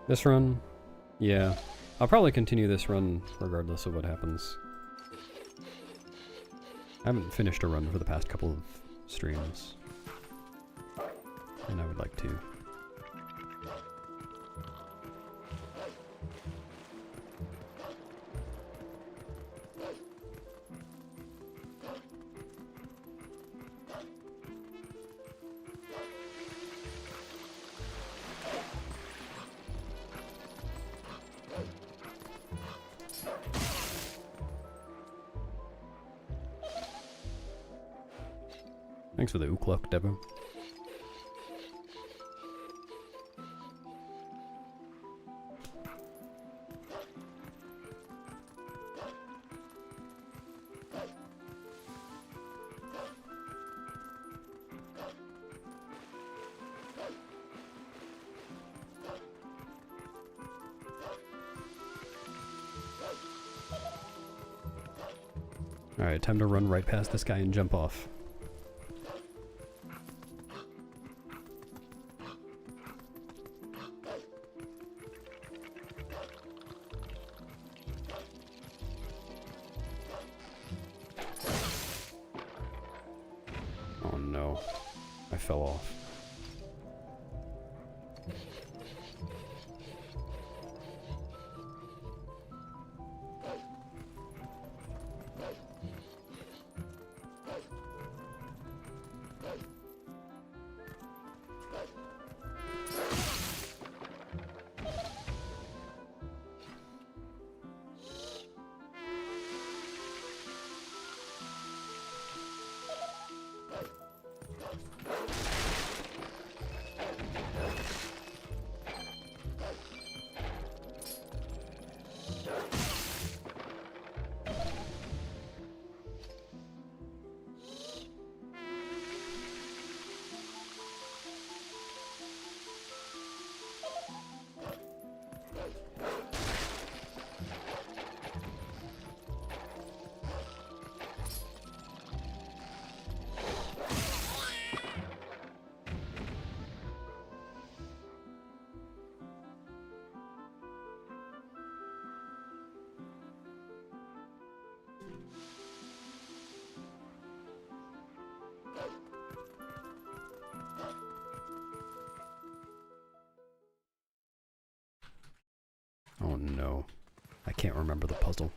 This run, yeah, I'll probably continue this run regardless of what happens. I haven't finished a run for the past couple of streams, and I would like to. Thanks for the Ukluk, Devo. Alright, time to run right past this guy and jump off. Oh no, I fell off. Oh no, I can't remember the puzzle.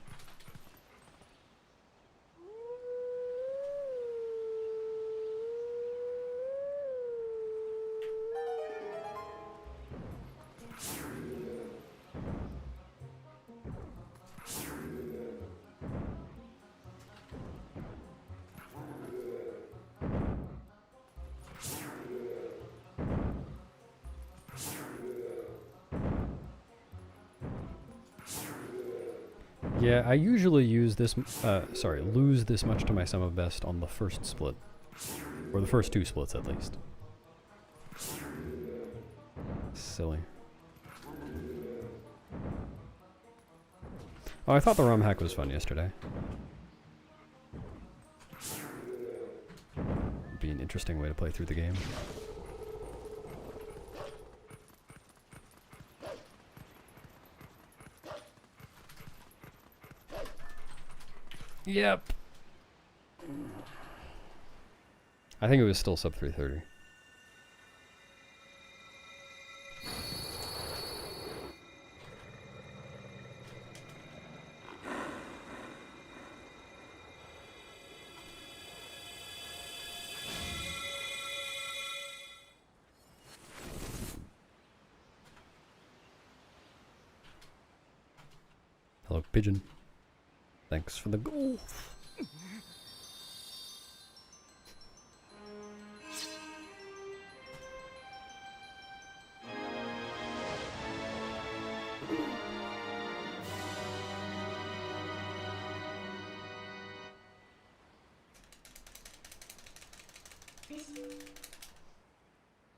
Yeah, I usually use this, lose this much to my sum of best on the first split. Or the first two splits, at least. Silly. Oh, I thought the ROM hack was fun yesterday. It'd be an interesting way to play through the game. Yep. I think it was still sub 330. Hello, pigeon. Thanks for the golf.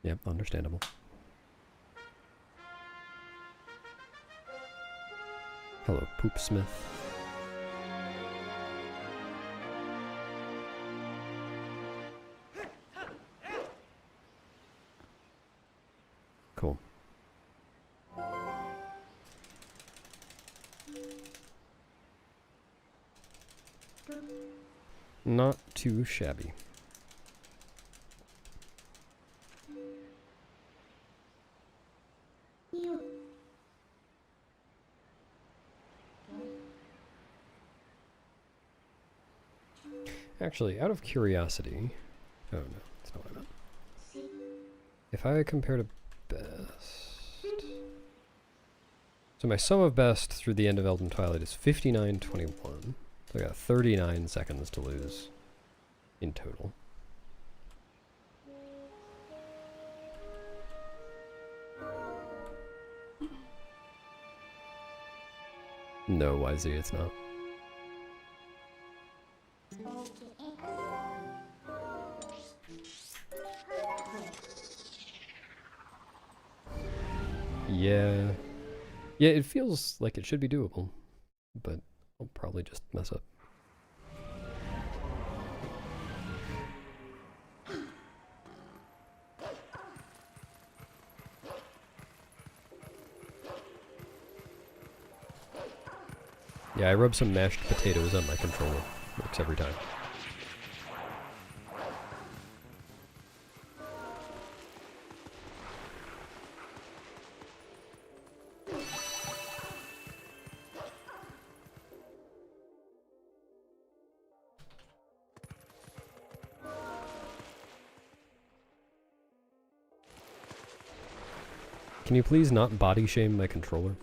Yep, understandable. Hello, Poopsmith. Cool. Not too shabby. Actually, out of curiosity... Oh no, that's not what I meant. If I compare to best... So my sum of best through the end of Elden Twilight is 59:21. So I got 39 seconds to lose in total. No, YZ, it's not. Yeah. Yeah, it feels like it should be doable, but I'll probably just mess up. Yeah, I rub some mashed potatoes on my controller. Works every time. Can you please not body shame my controller?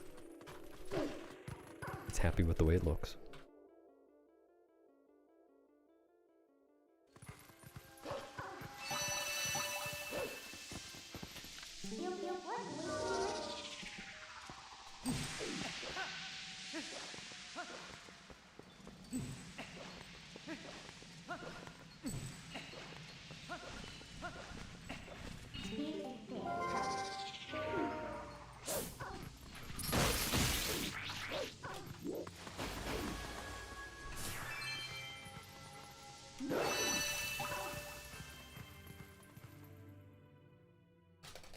It's happy with the way it looks.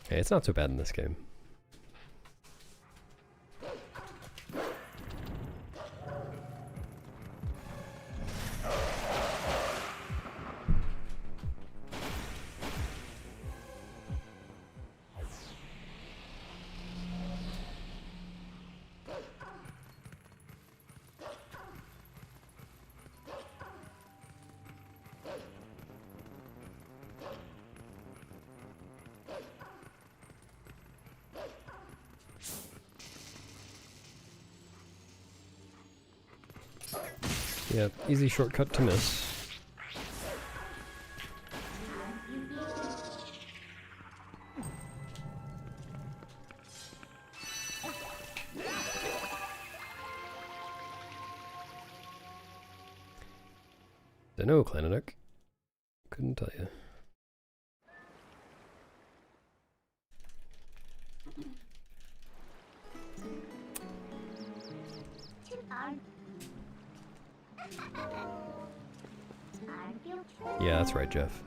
Hey, it's not so bad in this game. Yeah, easy shortcut to miss. Dunno, Clanaduk. Couldn't tell you. Yeah, that's right, Jeff.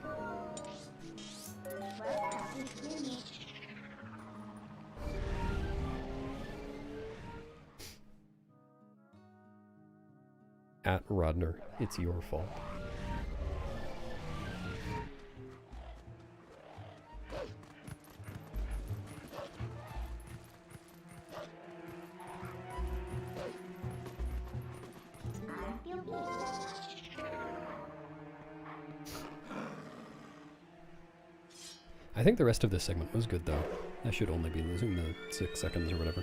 At Rodner, it's your fault. I feel peace. I think the rest of this segment was good, though. I should only be losing the 6 seconds or whatever.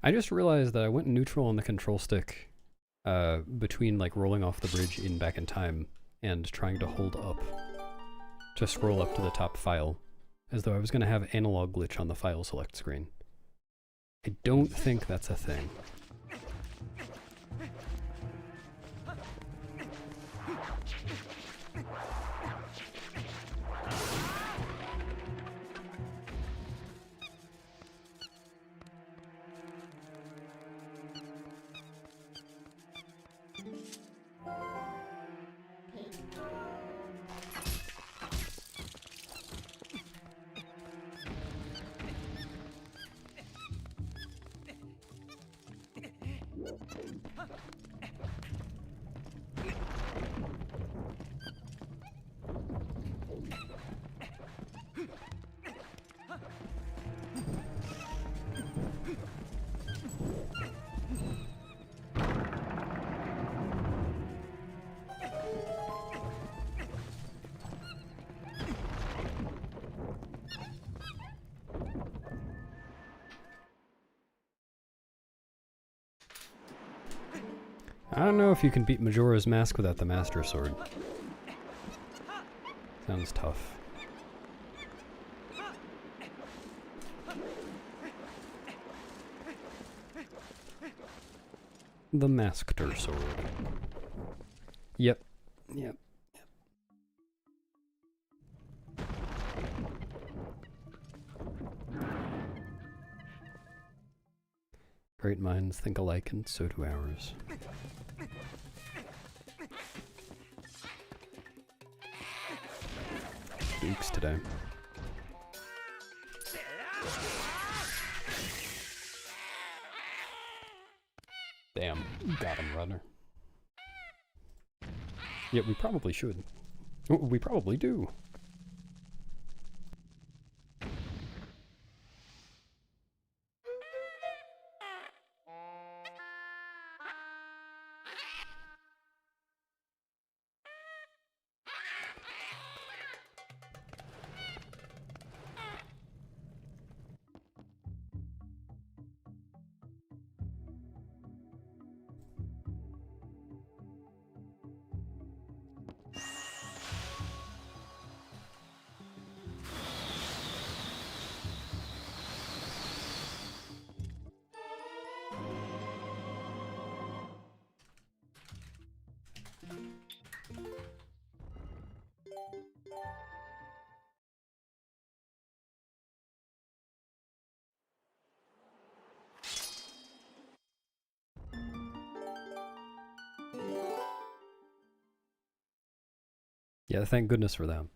I just realized that I went neutral on the control stick between like rolling off the bridge in Back in Time and trying to hold up to scroll up to the top file, as though I was going to have analog glitch on the file select screen. I don't think that's a thing. I don't know if you can beat Majora's Mask without the Master Sword. Sounds tough. The Master Sword. Yep. Yep. Great minds think alike, and so do ours. Dukes today. Damn, got him, runner. Yeah, we probably should. We probably do. Yeah, thank goodness for them.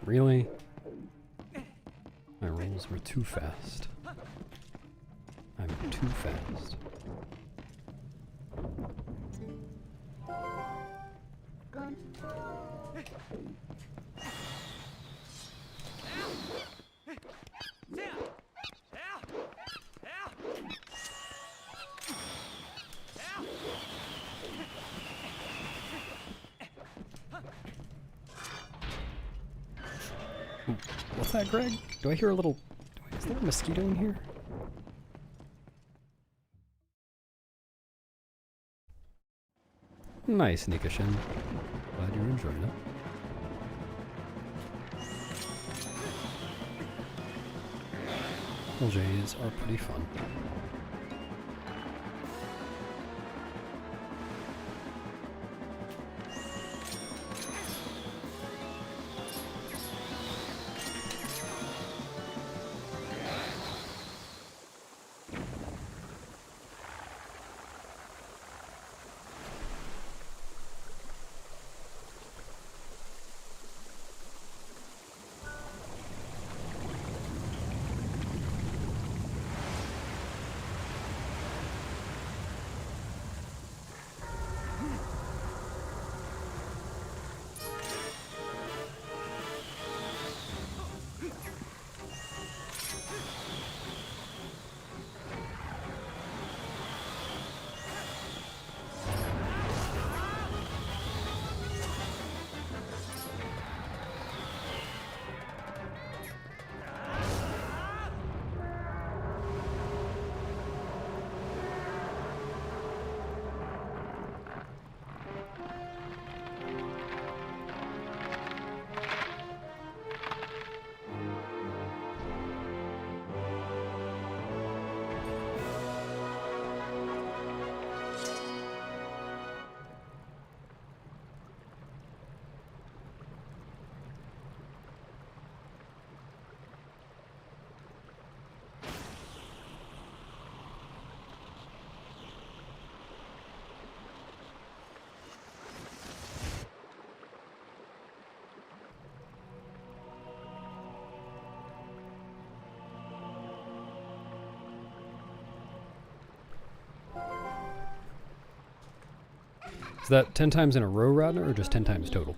Really? My rolls were too fast. I'm too fast. What's that, Greg? Do I hear a little... Is there a mosquito in here? Nice, Nikashin. Glad you're enjoying it. LJs are pretty fun. Is that 10 times in a row, Rodner, or just 10 times total?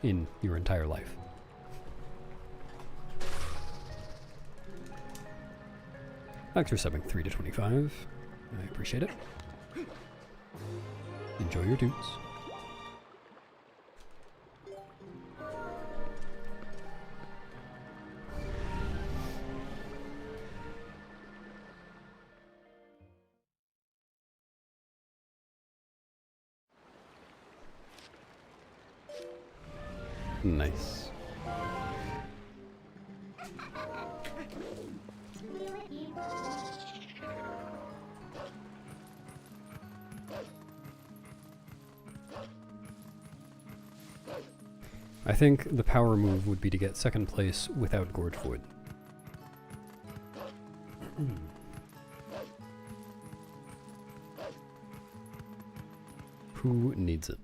In your entire life? Thanks for subbing 3 to 25. I appreciate it. Enjoy your dudes. Nice. I think the power move would be to get second place without Gorge Void. Who needs it?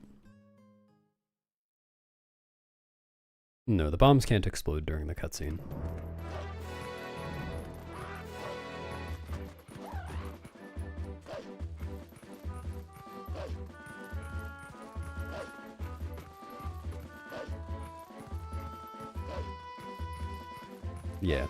No, the bombs can't explode during the cutscene. Yeah.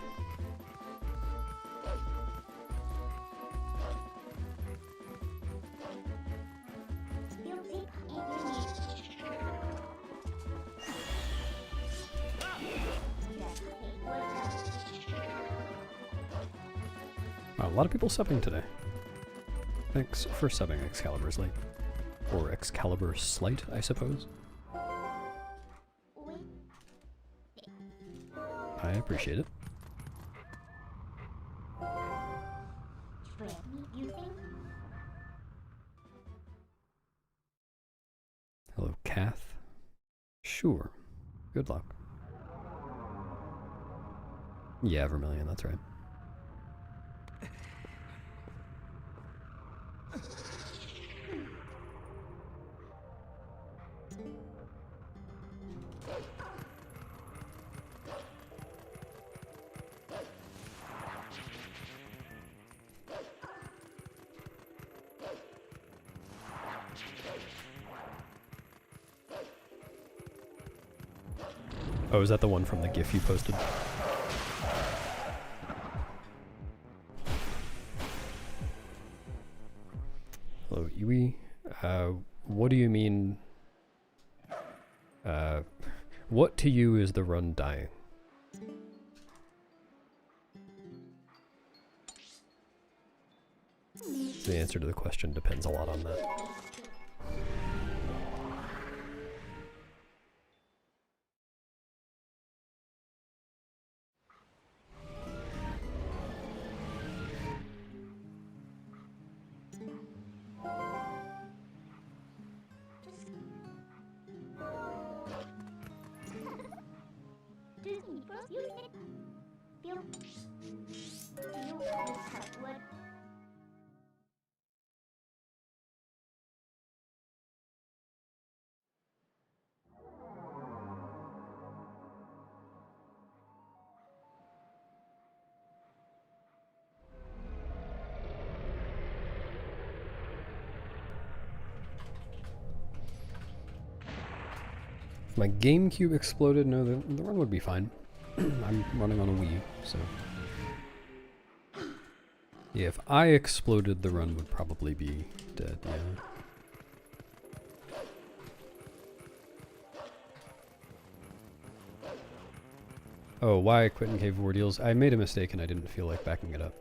Wow, a lot of people subbing today. Thanks for subbing, Excalibur's Light. Or Excalibur Slight, I suppose. I appreciate it. Hello, Kath. Sure. Good luck. Yeah, Vermilion, that's right. Oh, is that the one from the GIF you posted? Hello, Iwi. What do you mean? What to you is the run dying? The answer to the question depends a lot on that. If my GameCube exploded, no, the run would be fine. I'm running on a Wii, so... Yeah, if I exploded, the run would probably be dead, yeah. Oh, why I quit in Cave of Ordeals? I made a mistake and I didn't feel like backing it up.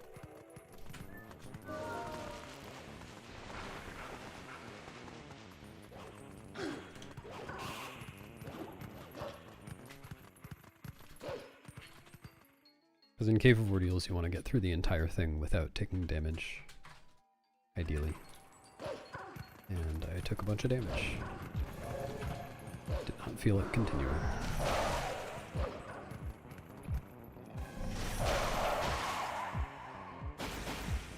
Because in Cave of Ordeals, you want to get through the entire thing without taking damage, ideally. And I took a bunch of damage. Did not feel like continuing.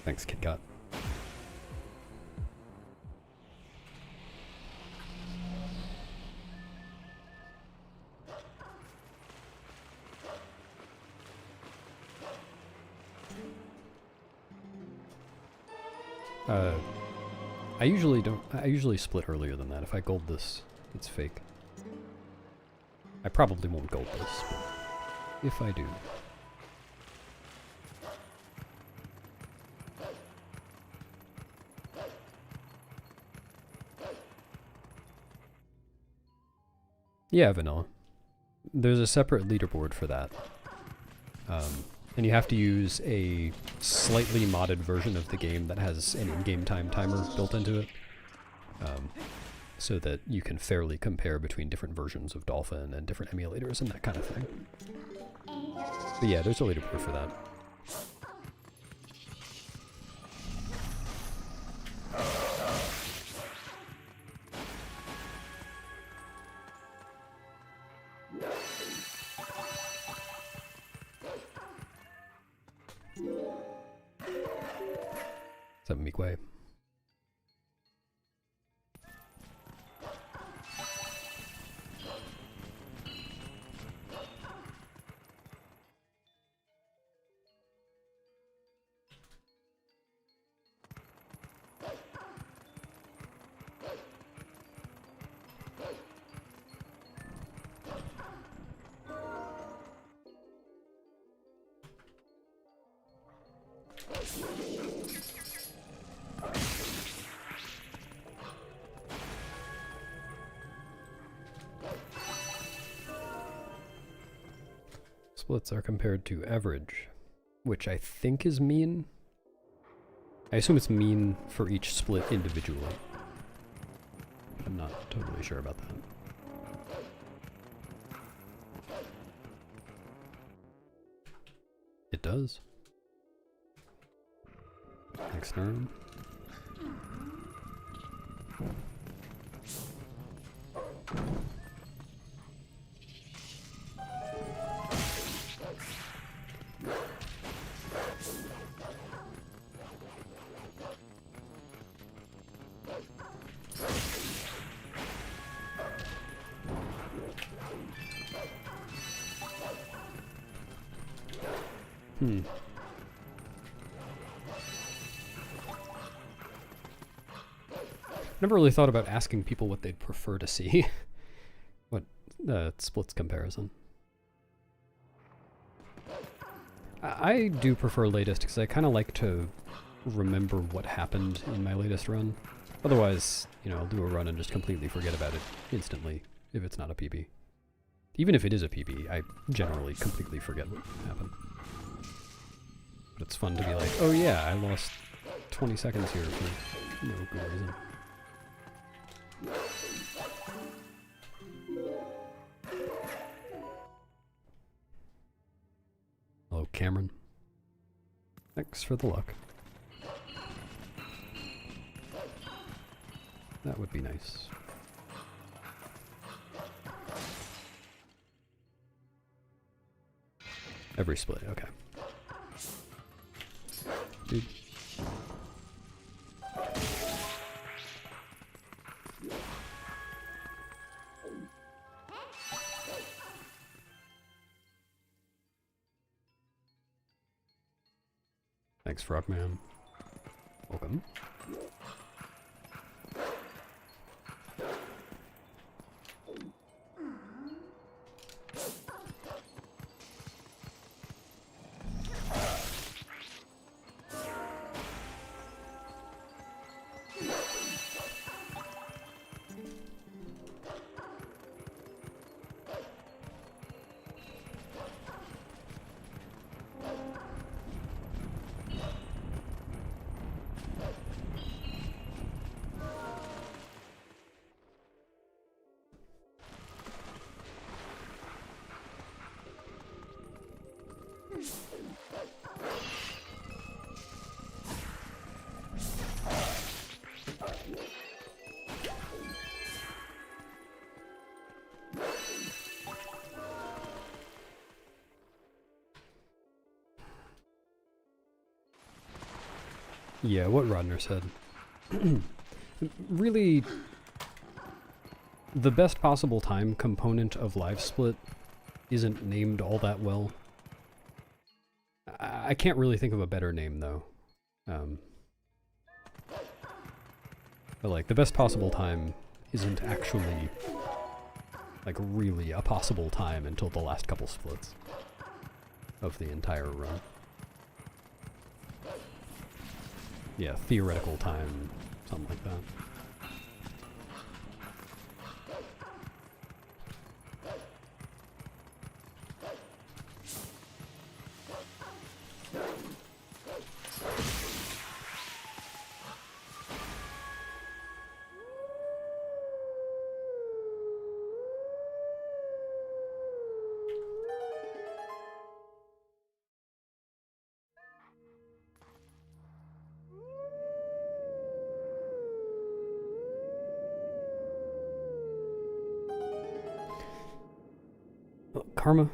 Thanks, KitKat. I usually don't. I usually split earlier than that. If I gold this, it's fake. I probably won't gold this, but if I do. Yeah, vanilla. There's a separate leaderboard for that. And you have to use a slightly modded version of the game that has an in-game time timer built into it. So that you can fairly compare between different versions of Dolphin and different emulators and that kind of thing. But yeah, there's a leaderboard for that. Is that Mikwe? Splits are compared to average, which I think is mean. I assume it's mean for each split individually. I'm not totally sure about that. It does. Next turn. Never really thought about asking people what they'd prefer to see. What splits comparison. I do prefer latest because I kind of like to remember what happened in my latest run. Otherwise, you know, I'll do a run and just completely forget about it instantly if it's not a PB. Even if it is a PB, I generally completely forget what happened. But it's fun to be like, oh yeah, I lost 20 seconds here for no good reason. Hello, Cameron. Thanks for the luck. That would be nice. Every split, okay. Dude. Thanks, Frogman. Welcome. Yeah, what Rodner said. Really, the best possible time component of Live Split isn't named all that well. I can't really think of a better name, though. But like, the best possible time isn't actually, like, really a possible time until the last couple splits of the entire run. Yeah, theoretical time, something like that. Karma.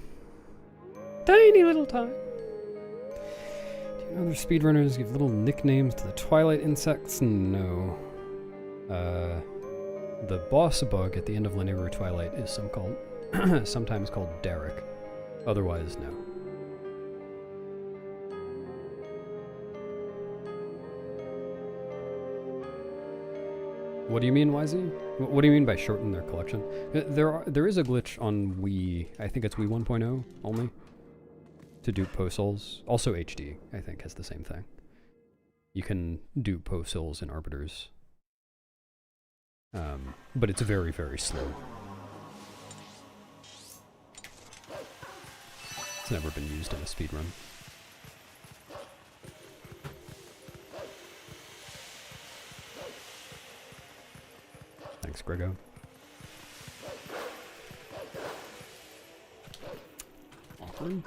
Tiny little time. Do you know other speedrunners give little nicknames to the Twilight insects? No. The boss bug at the end of Linear Twilight is sometimes called Derek. Otherwise, no. What do you mean, YZ? What do you mean by shorten their collection? There is a glitch on Wii, I think it's Wii 1.0 only, to dupe post-souls. Also HD, I think, has the same thing. You can dupe post-souls and arbiters. But it's very, very slow. It's never been used in a speedrun. Thanks, Grego. Awkward.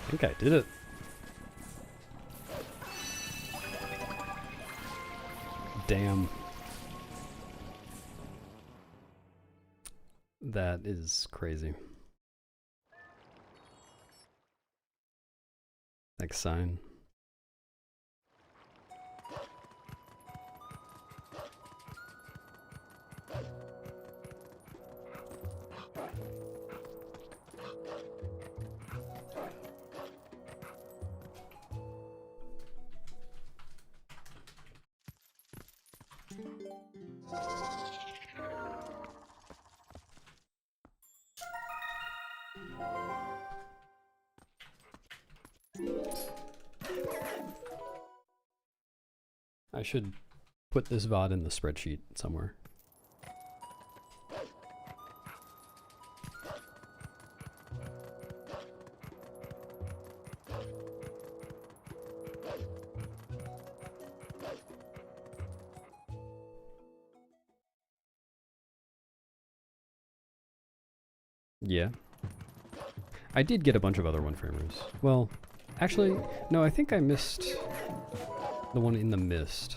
I think I did it. Damn. That is crazy. Next sign. I should put this VOD in the spreadsheet somewhere. Yeah. I did get a bunch of other one-framers. Well, actually, no, I think I missed the one in the mist.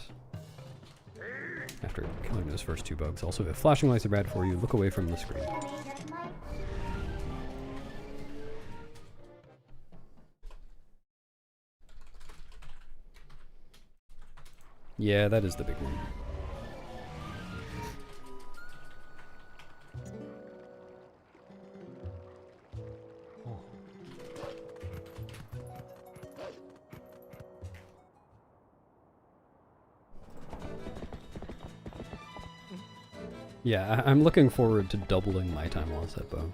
After killing those first two bugs. Also, if flashing lights are bad for you, look away from the screen. Yeah, that is the big one. Yeah, I'm looking forward to doubling my time while at bow.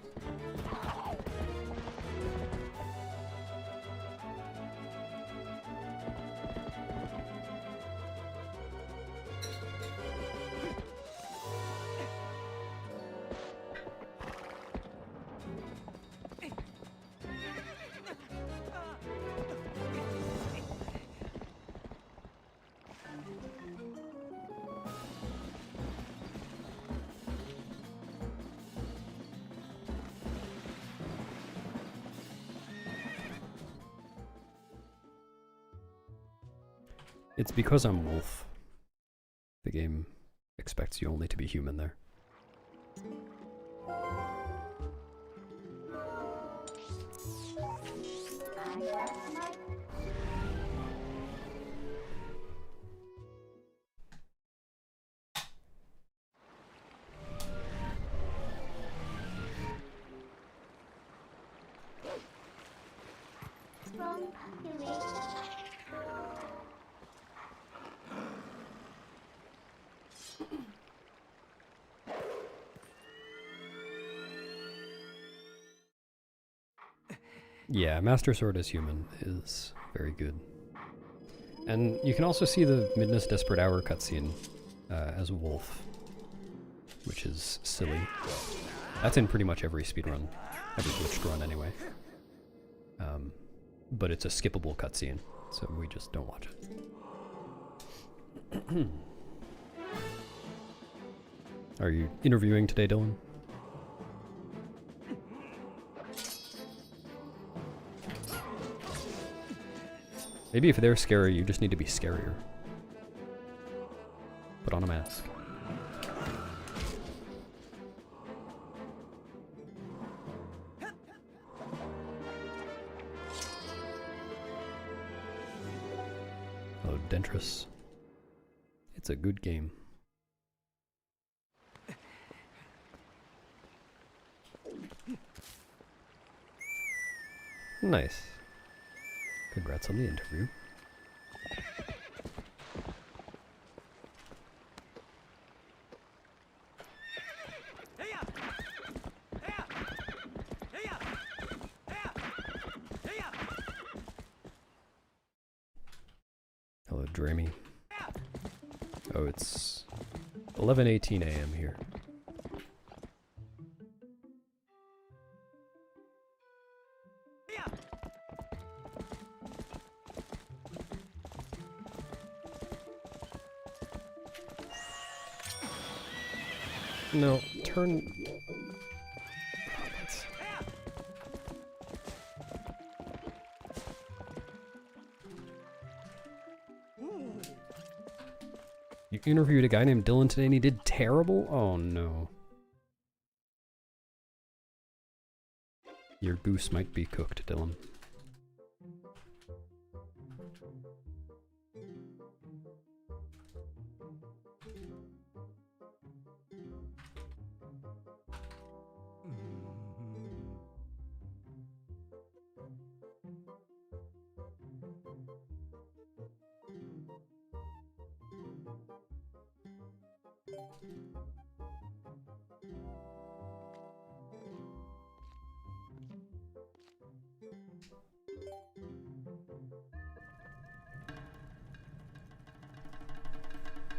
It's because I'm Wolf. The game expects you only to be human there. Strong population. Yeah, Master Sword as human is very good. And you can also see the Midna's Desperate Hour cutscene as Wolf, which is silly. That's in pretty much every speedrun, every glitched run anyway. But it's a skippable cutscene, so we just don't watch it. Are you interviewing today, Dylan? Maybe if they're scary, you just need to be scarier. Put on a mask. Oh, Dentris. It's a good game. Nice. Congrats on the interview. Hello, Dreamy. Oh, it's 11:18 a.m. here. No, turn... That's... You interviewed a guy named Dylan today and he did terrible? Oh no. Your goose might be cooked, Dylan.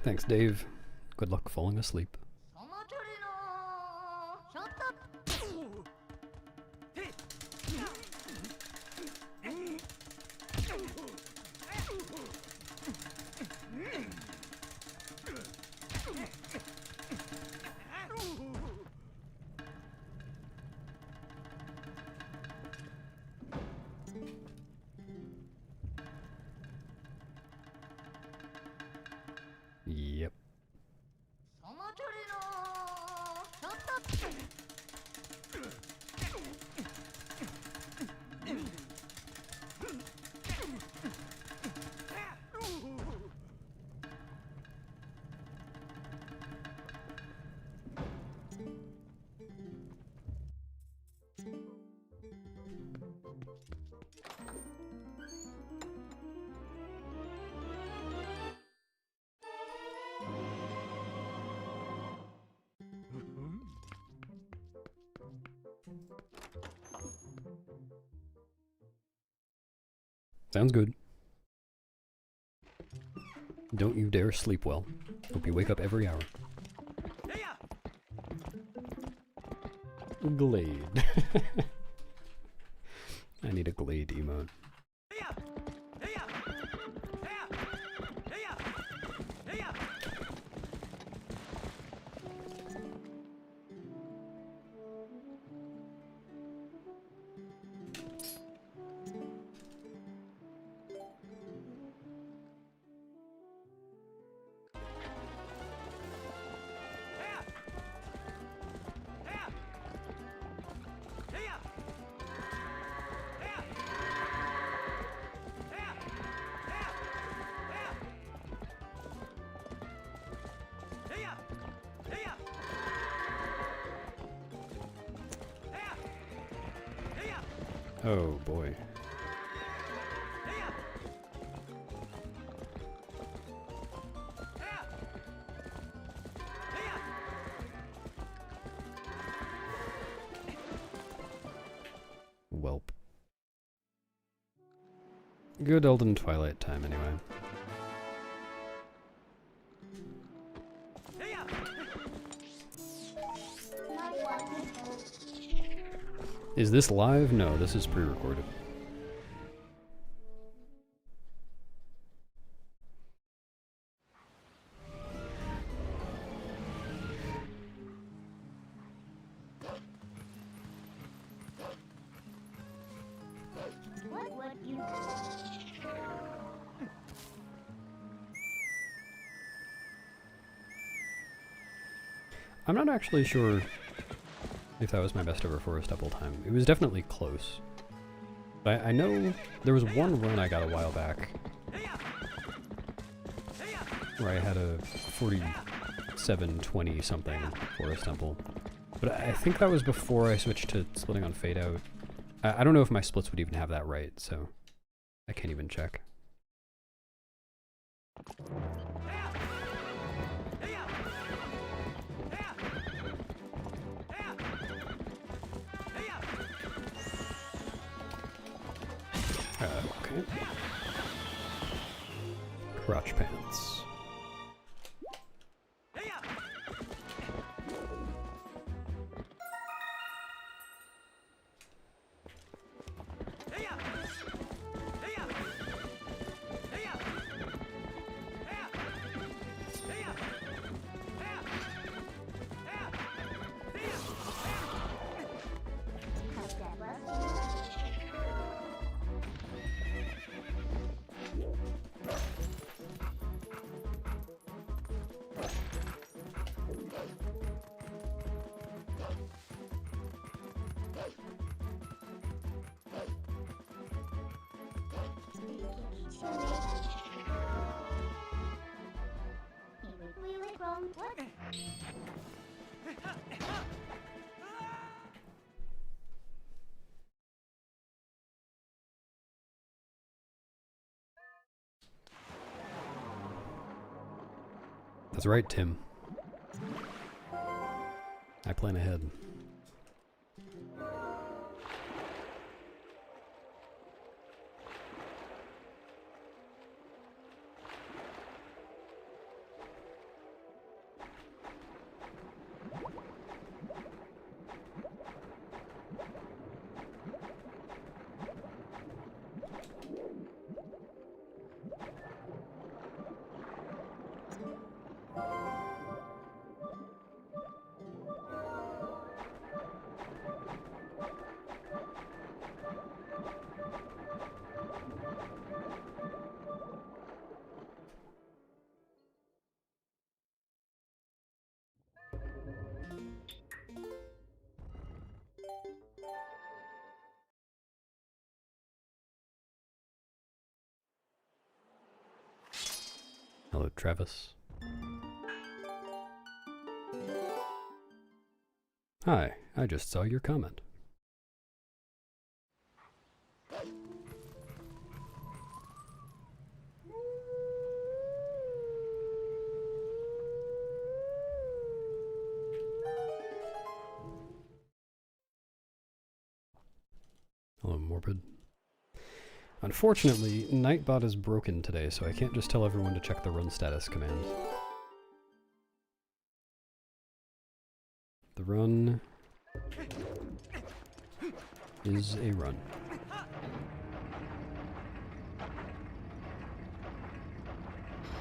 Thanks, Dave. Good luck falling asleep. Yep. Sounds good. Don't you dare sleep well. Hope you wake up every hour. Glade. I need a Glade emote. Oh boy. Welp. Good Elden Twilight time, anyway. Is this live? No, this is pre-recorded. What would you do? I'm not actually sure if that was my best ever Forest Apple time. It was definitely close. But I know there was one run I got a while back where I had a 47-20 something Forest Temple. But I think that was before I switched to splitting on Fade Out. I don't know if my splits would even have that right, so I can't even check. Okay. Crotch pants. Has that left What? That's right, Tim. I plan ahead. Hello, Travis. Hi, I just saw your comment. Hello, Morbid. Unfortunately, Nightbot is broken today, so I can't just tell everyone to check the run status command. The run is a run.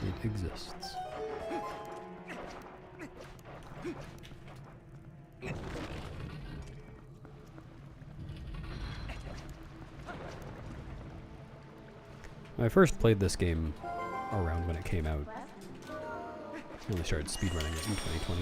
It exists. I first played this game around when it came out. I only started speedrunning it in 2020.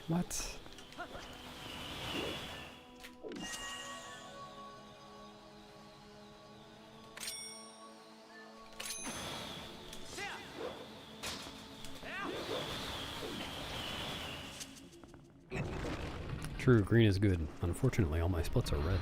What? True, green is good. Unfortunately, all my splits are red.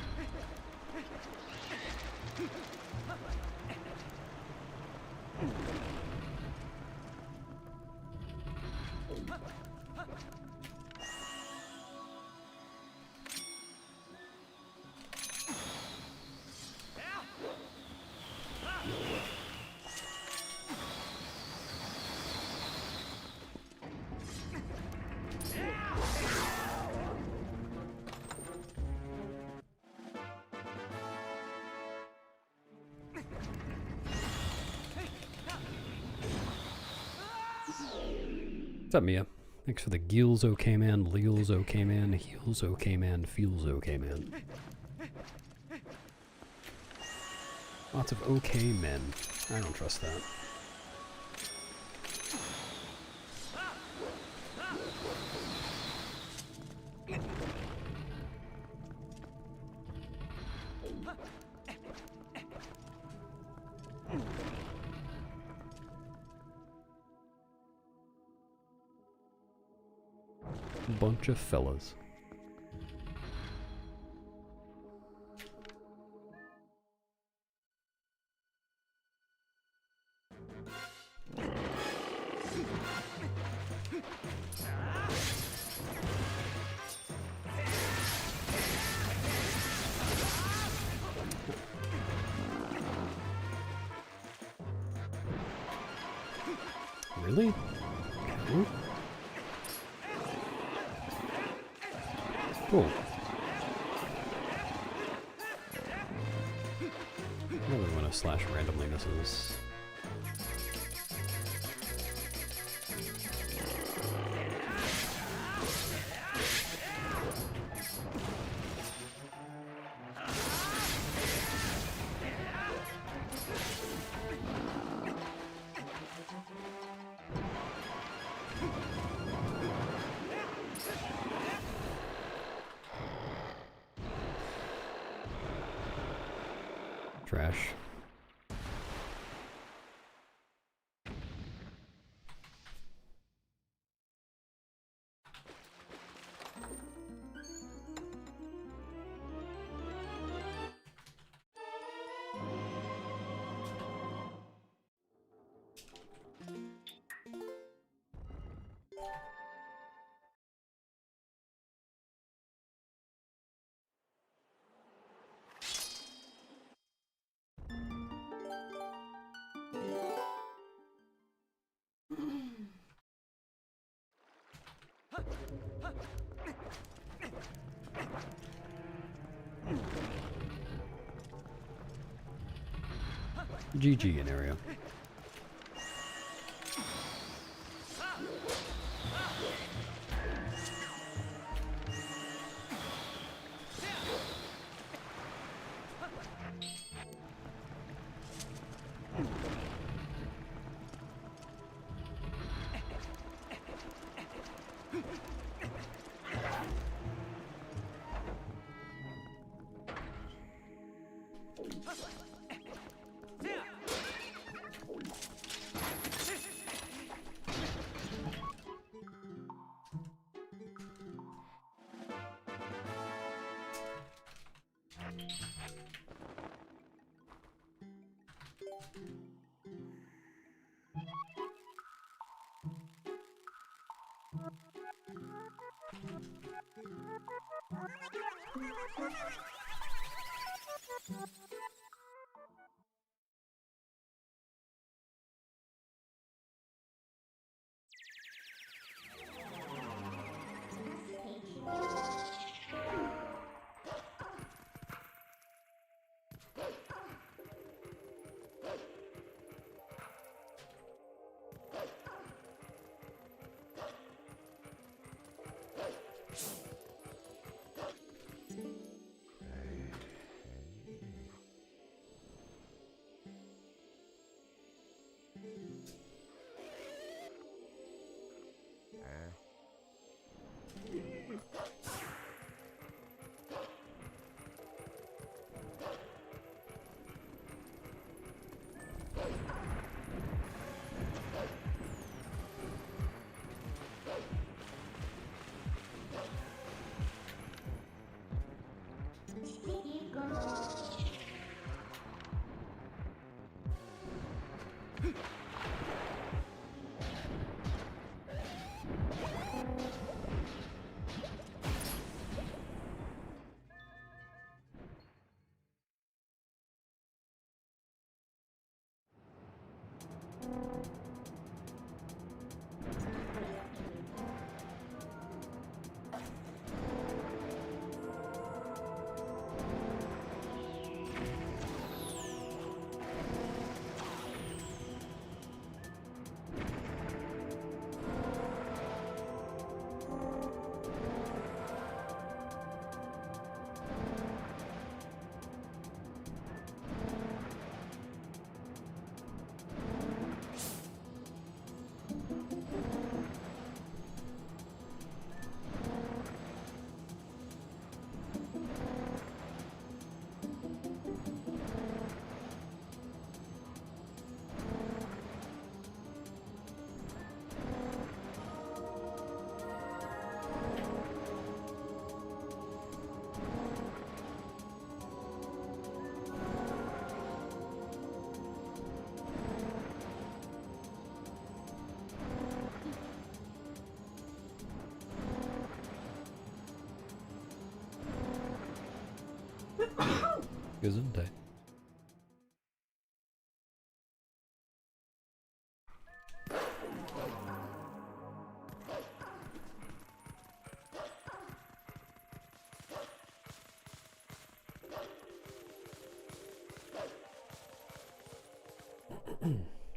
What's up, Mia? Thanks for the gills, okay man, leals, okay man, heals, okay man, feels, okay man. Lots of okay men. I don't trust that. Bunch of fellas. Really? Okay. Cool. I really want to slash randomly misses. Trash. GG in area. Gesundheit.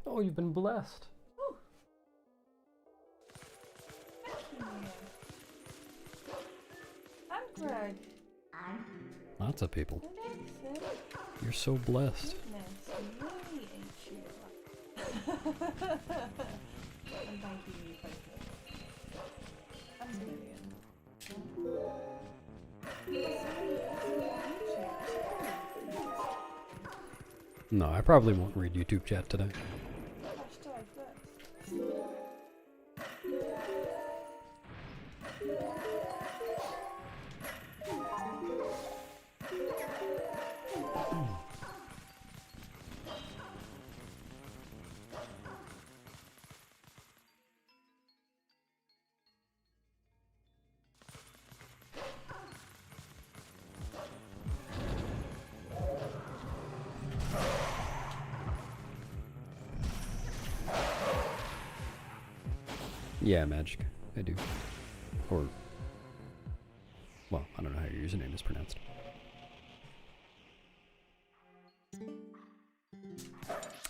Oh, you've been blessed. Ooh. I'm Greg. Lots of people. Nathan. You're so blessed. Goodness, really ain't you. And thank you, I'm Vivian. No, I probably won't read YouTube chat today. Hashtag this. Yeah, magic. I do. Or, well, I don't know how your username is pronounced.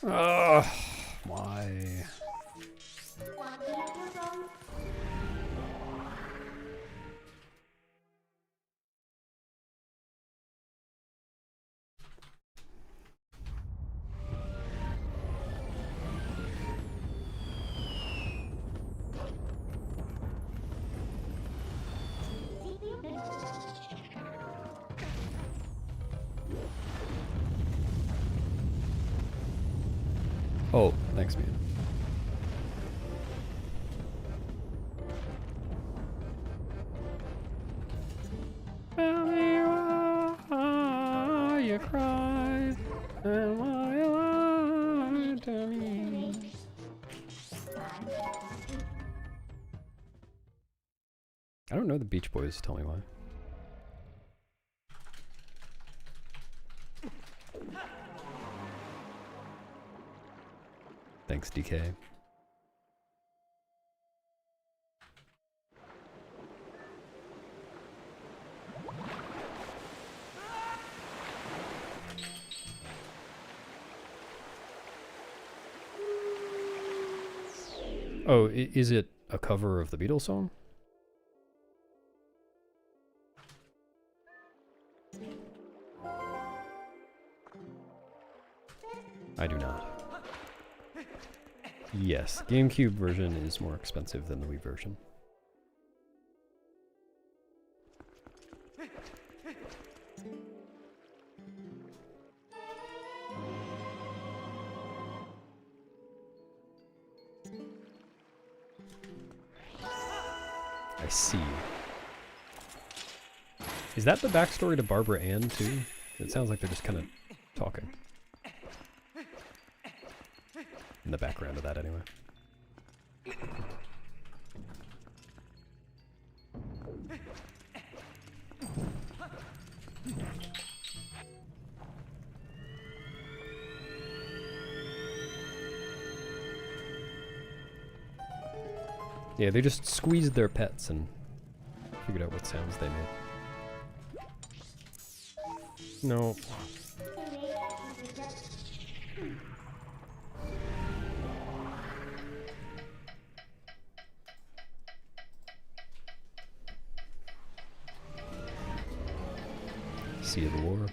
Ugh, why? Oh, thanks, man. You cry, and why you lie to me. I don't know the Beach Boys, tell me why. Thanks, DK. Oh, is it a cover of the Beatles song? I do not. Yes, GameCube version is more expensive than the Wii version. I see. Is that the backstory to Barbara Ann, too? It sounds like they're just kind of talking. In the background of that, anyway. Yeah, they just squeezed their pets and figured out what sounds they made. No. Sea of the War.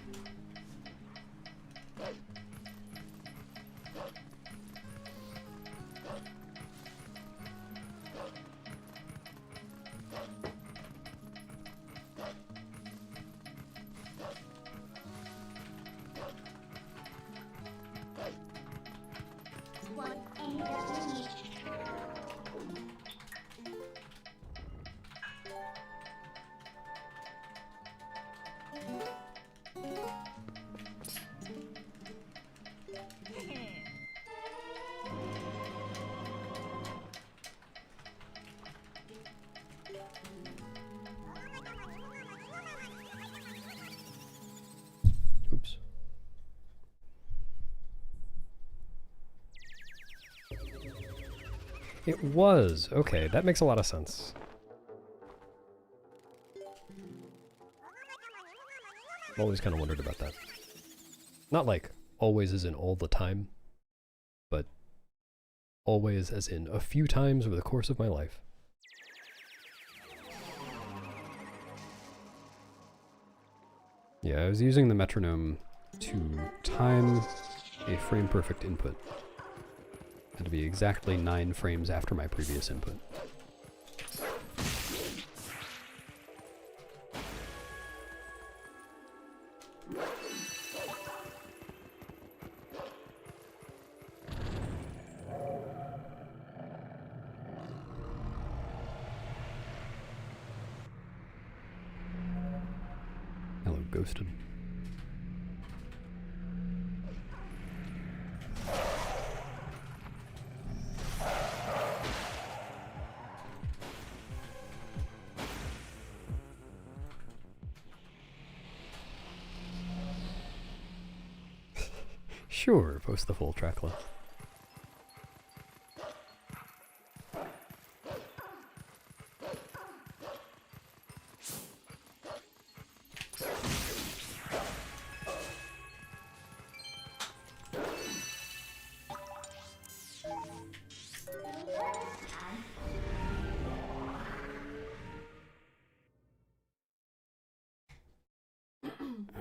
Oops. It was. Okay, that makes a lot of sense. I've always kind of wondered about that. Not like always as in all the time, but always as in a few times over the course of my life. Yeah, I was using the metronome to time a frame-perfect input. Had to be exactly 9 frames after my previous input. Hello, Ghosted. Sure, post the full track list.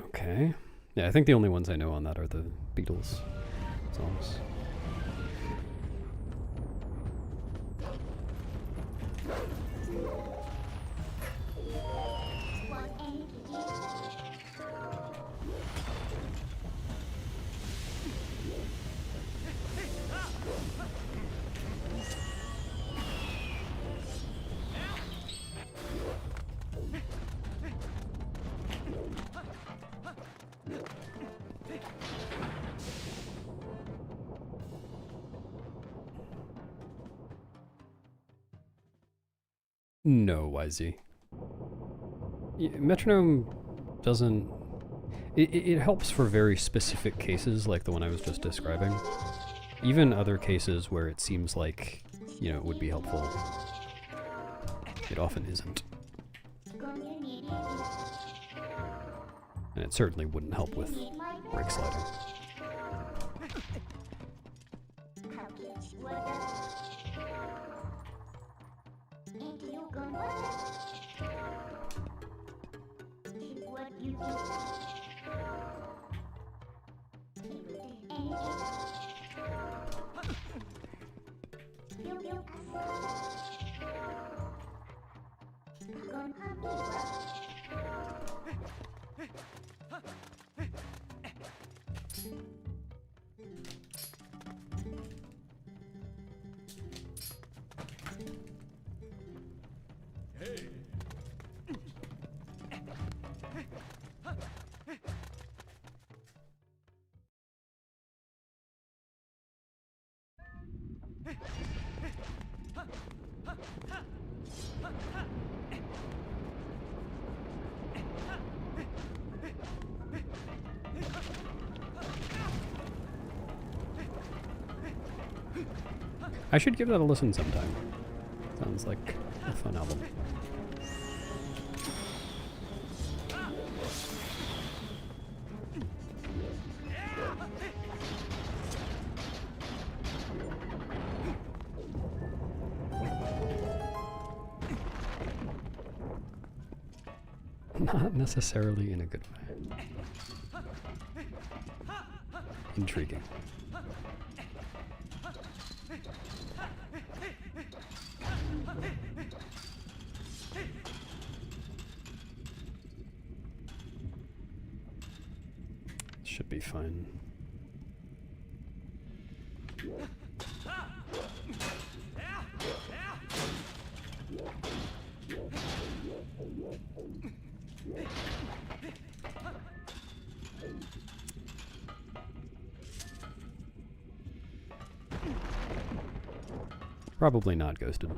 Okay. Yeah, I think the only ones I know on that are the Beatles songs. No, YZ. Metronome doesn't... It helps for very specific cases like the one I was just describing. Even other cases where it seems like, you know, it would be helpful, it often isn't. And it certainly wouldn't help with brake sliding. I should give that a listen sometime. Sounds like a fun album. Not necessarily in a good way. Intriguing. Should be fine. Probably not ghosted.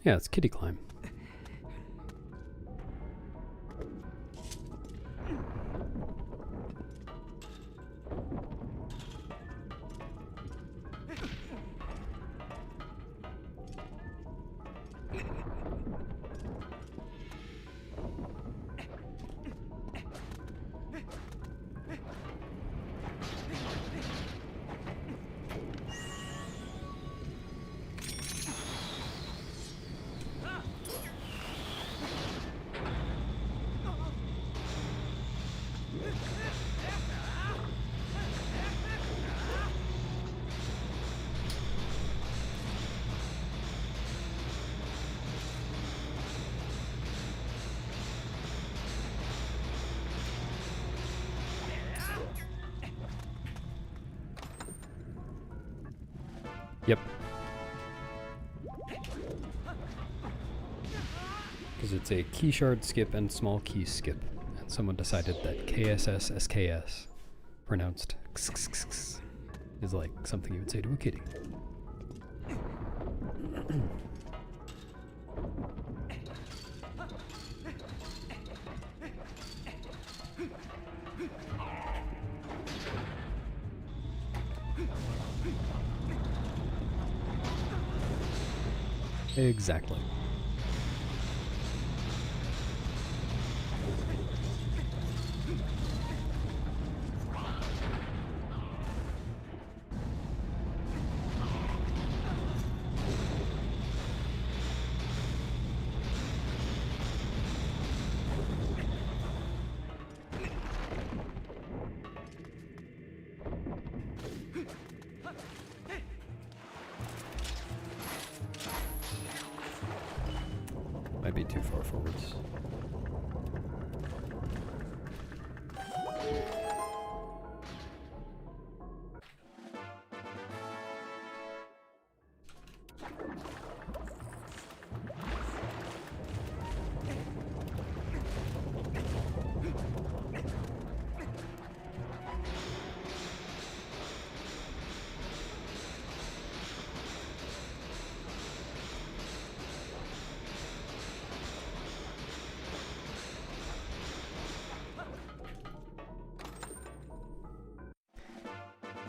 Yeah, it's kitty climb. Yep. Because it's a key shard skip and small key skip. And someone decided that KSS SKS, pronounced XXX, is like something you would say to a kitty. Exactly. Might be too far forwards.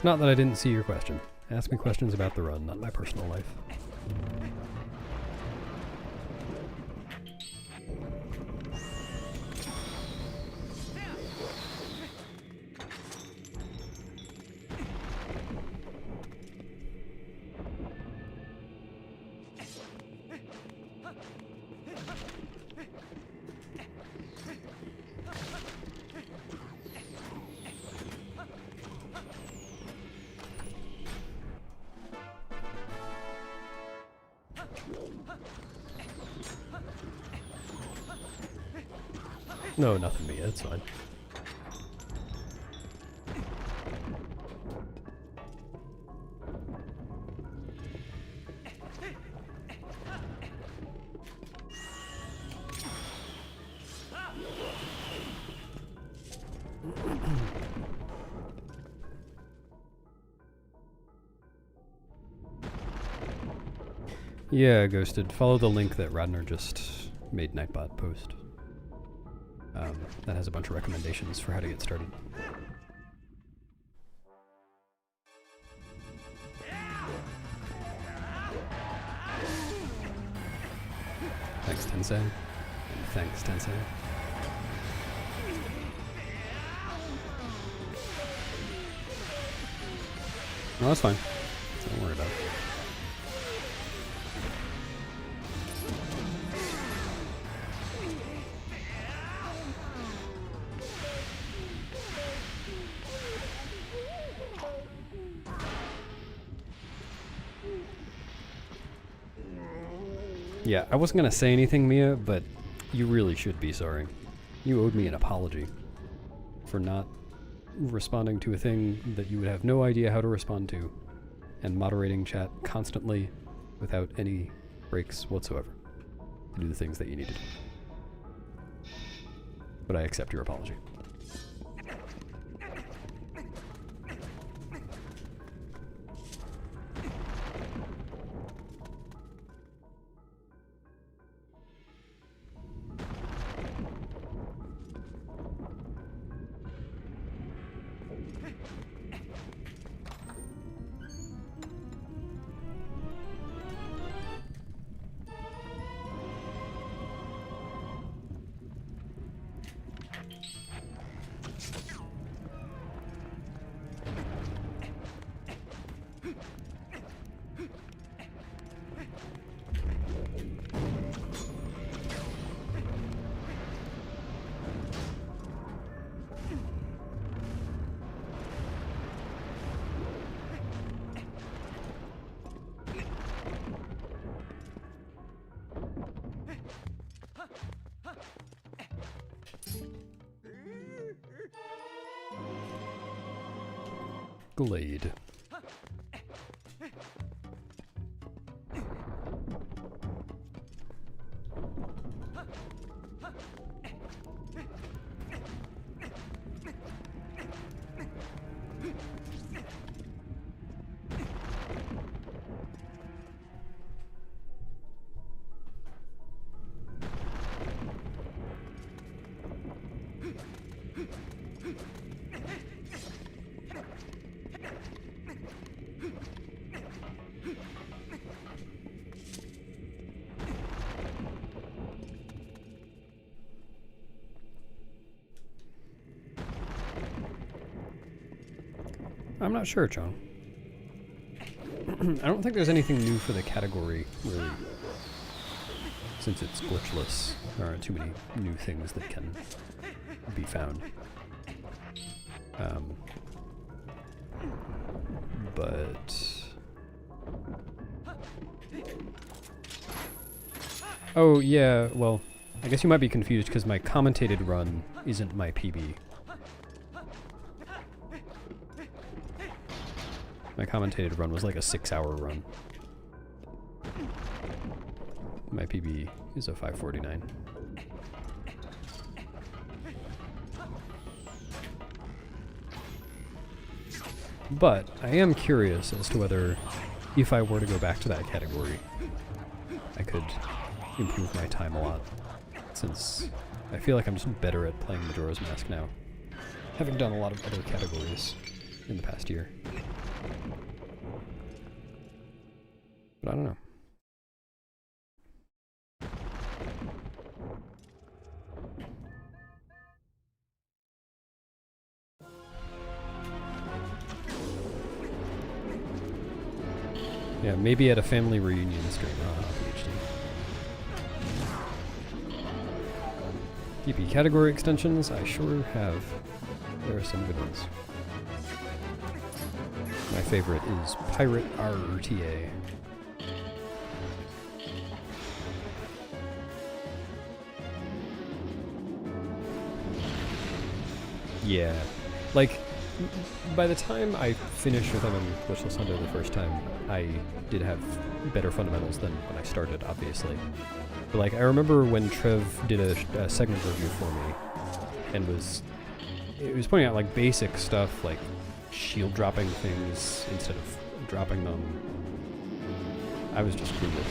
Not that I didn't see your question. Ask me questions about the run, not my personal life. No, nothing to me, it's fine. Yeah, Ghosted. Follow the link that Radner just made Nightbot post. That has a bunch of recommendations for how to get started. Thanks, Tensei. And thanks, Tensei. No, that's fine. Don't worry about it. Yeah, I wasn't gonna say anything, Mia, but you really should be sorry. You owed me an apology for not responding to a thing that you would have no idea how to respond to, and moderating chat constantly without any breaks whatsoever to do the things that you needed. But I accept your apology. Glade. I'm not sure, John. I don't think there's anything new for the category, really. Since it's glitchless, there aren't too many new things that can be found. But... Oh, yeah, well, I guess you might be confused because my commentated run isn't my PB. My commentated run was like a 6-hour run. My PB is a 5:49. But I am curious as to whether, if I were to go back to that category, I could improve my time a lot, since I feel like I'm just better at playing Majora's Mask now, having done a lot of other categories in the past year. But I don't know. Yeah, maybe at a family reunion stream on PhD. PP category extensions, I sure have. There are some good ones. My favorite is Pirate RTA. Yeah, like, by the time I finished with them in Glitchless Hunter the first time, I did have better fundamentals than when I started, obviously. But like, I remember when Trev did a segment review for me, and it was pointing out like basic stuff, like shield dropping things instead of dropping them. I was just clueless.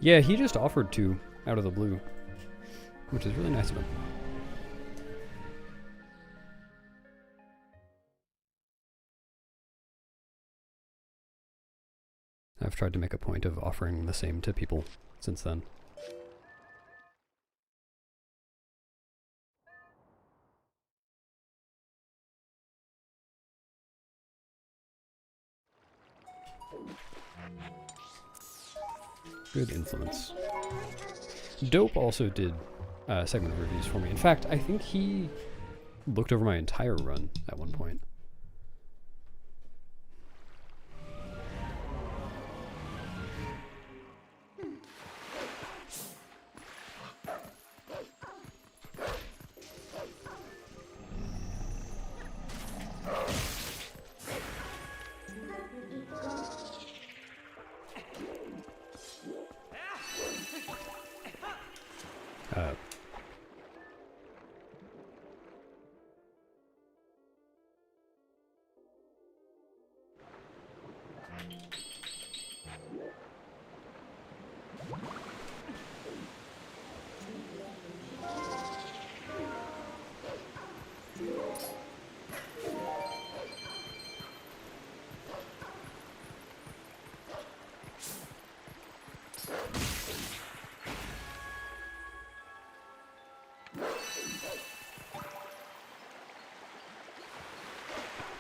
Yeah, he just offered to out of the blue, which is really nice of him. I've tried to make a point of offering the same to people since then. Good influence. Dope also did segment reviews for me. In fact, I think he looked over my entire run at one point.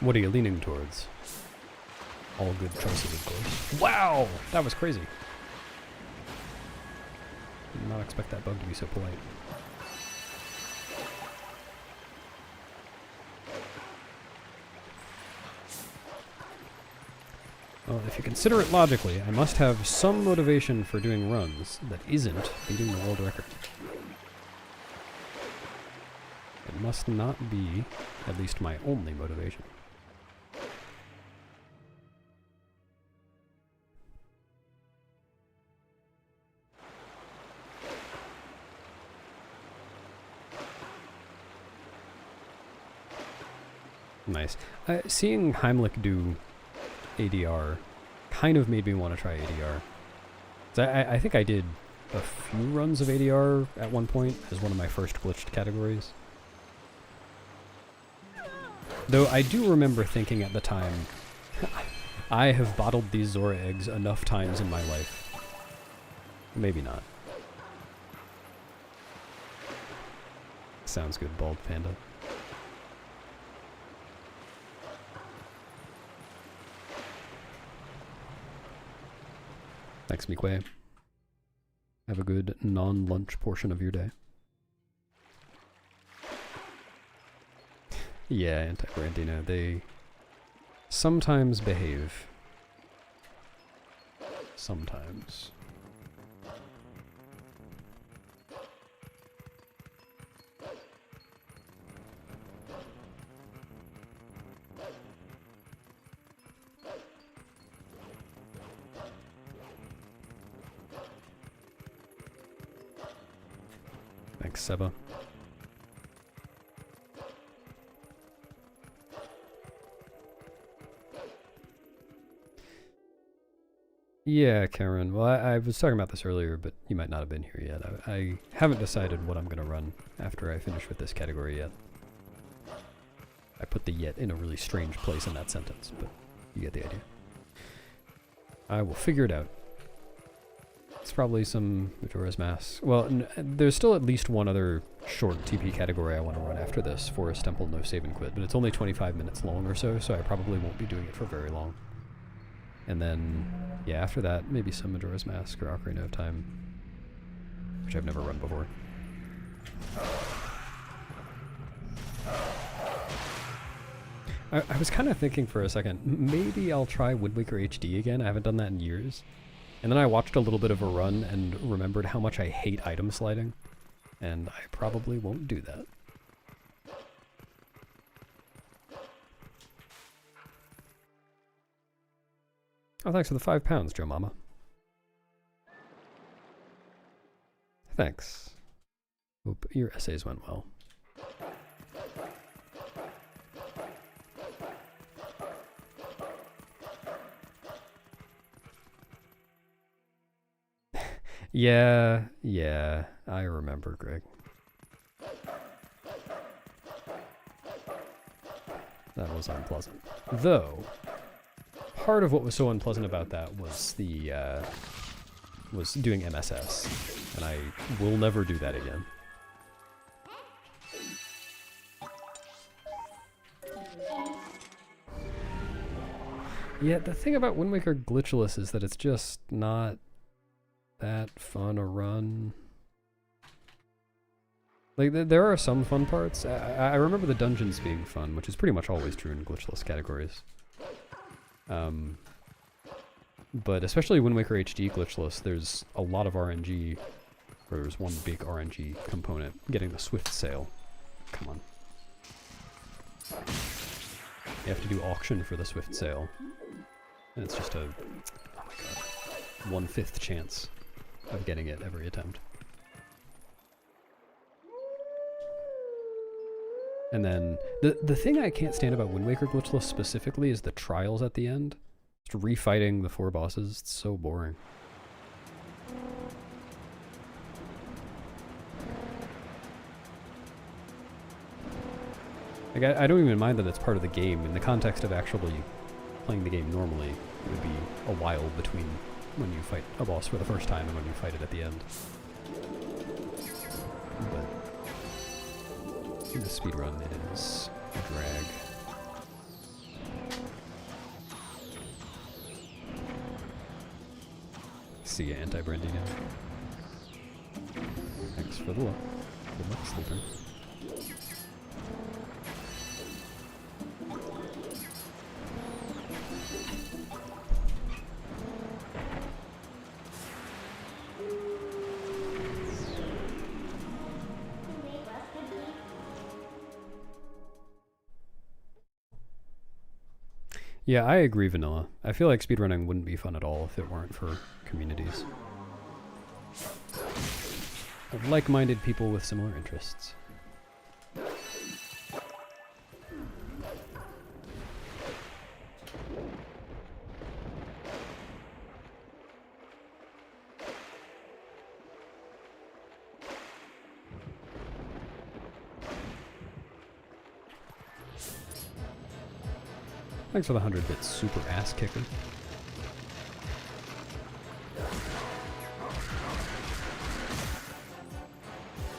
What are you leaning towards? All good choices, of course. Wow! That was crazy. Did not expect that bug to be so polite. Well, if you consider it logically, I must have some motivation for doing runs that isn't beating the world record. It must not be at least my only motivation. Nice. Seeing Heimlich do ADR kind of made me want to try ADR. So I think I did a few runs of ADR at one point as one of my first glitched categories. Though I do remember thinking at the time, I have bottled these Zora eggs enough times in my life. Maybe not. Sounds good, Bald Panda. Thanks, Mikwe. Have a good non-lunch portion of your day. Yeah, Anti-Brandino, they sometimes behave. Sometimes. Thanks, Seba. Yeah, Karen. Well, I was talking about this earlier, but you might not have been here yet. I haven't decided what I'm going to run after I finish with this category yet. I put the yet in a really strange place in that sentence, but you get the idea. I will figure it out. It's probably some Majora's Mask. Well, there's still at least one other short TP category I want to run after this, Forest Temple No Save and Quit, but it's only 25 minutes long or so, so I probably won't be doing it for very long. And then, yeah, after that, maybe some Majora's Mask or Ocarina of Time, which I've never run before. I was kind of thinking for a second, maybe I'll try Wind Waker HD again. I haven't done that in years. And then I watched a little bit of a run and remembered how much I hate item sliding. And I probably won't do that. Oh, thanks for the £5, Joe Mama. Thanks. Hope your essays went well. Yeah, I remember, Greg. That was unpleasant. Though, part of what was so unpleasant about that was the, was doing MSS. And I will never do that again. Yeah, the thing about Wind Waker glitchless is that it's just not that fun a run. Like, there are some fun parts. I remember the dungeons being fun, which is pretty much always true in glitchless categories. But especially Wind Waker HD glitchless, there's a lot of RNG, or there's one big RNG component, getting the Swift Sale. Come on. You have to do auction for the Swift Sale. And it's just a, oh my god, 1/5 chance of getting it every attempt. And then, the thing I can't stand about Wind Waker glitchless specifically is the trials at the end. Just refighting the 4 bosses, it's so boring. Like, I don't even mind that it's part of the game. In the context of actually playing the game normally, it would be a while between when you fight a boss for the first time and when you fight it at the end. But in the speedrun, it is a drag. See ya, anti-brandy now. Thanks for the luck. Good luck, Sleeper. Yeah, I agree, Vanilla. I feel like speedrunning wouldn't be fun at all if it weren't for communities of like-minded people with similar interests. Thanks for the 100-bit super ass kicker.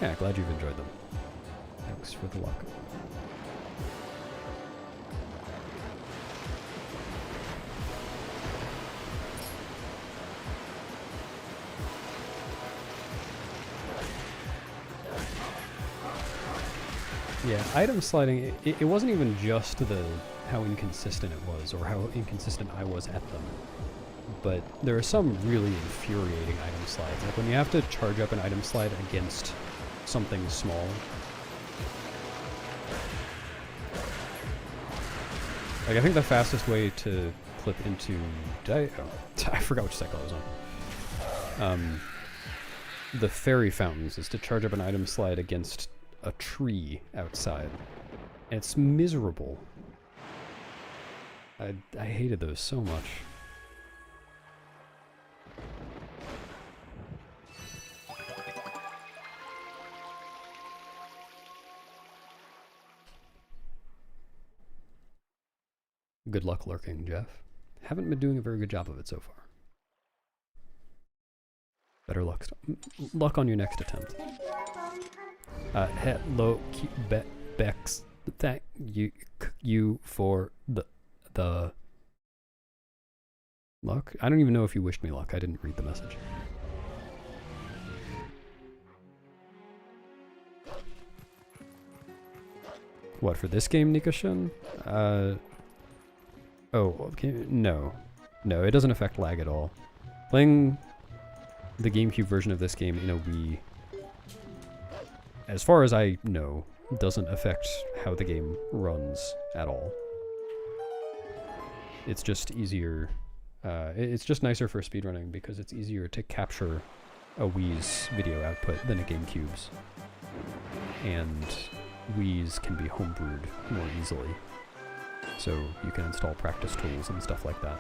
Yeah, glad you've enjoyed them. Thanks for the luck. Yeah, item sliding, it wasn't even just how inconsistent it was, or how inconsistent I was at them. But there are some really infuriating item slides. Like when you have to charge up an item slide against something small. Like, I think the fastest way to clip into... I forgot which cycle I was on. The fairy fountains is to charge up an item slide against a tree outside. And it's miserable. I hated those so much. Good luck lurking, Jeff. Haven't been doing a very good job of it so far. Better luck. Luck on your next attempt. Hello, Bex. Thank you for the luck. I don't even know if you wished me luck. I didn't read the message. What, for this game, Nikoshin? Oh, okay, no. No, it doesn't affect lag at all. Playing the GameCube version of this game in a Wii, as far as I know, doesn't affect how the game runs at all. It's just easier, it's just nicer for speedrunning because it's easier to capture a Wii's video output than a GameCube's. And Wii's can be homebrewed more easily. So you can install practice tools and stuff like that.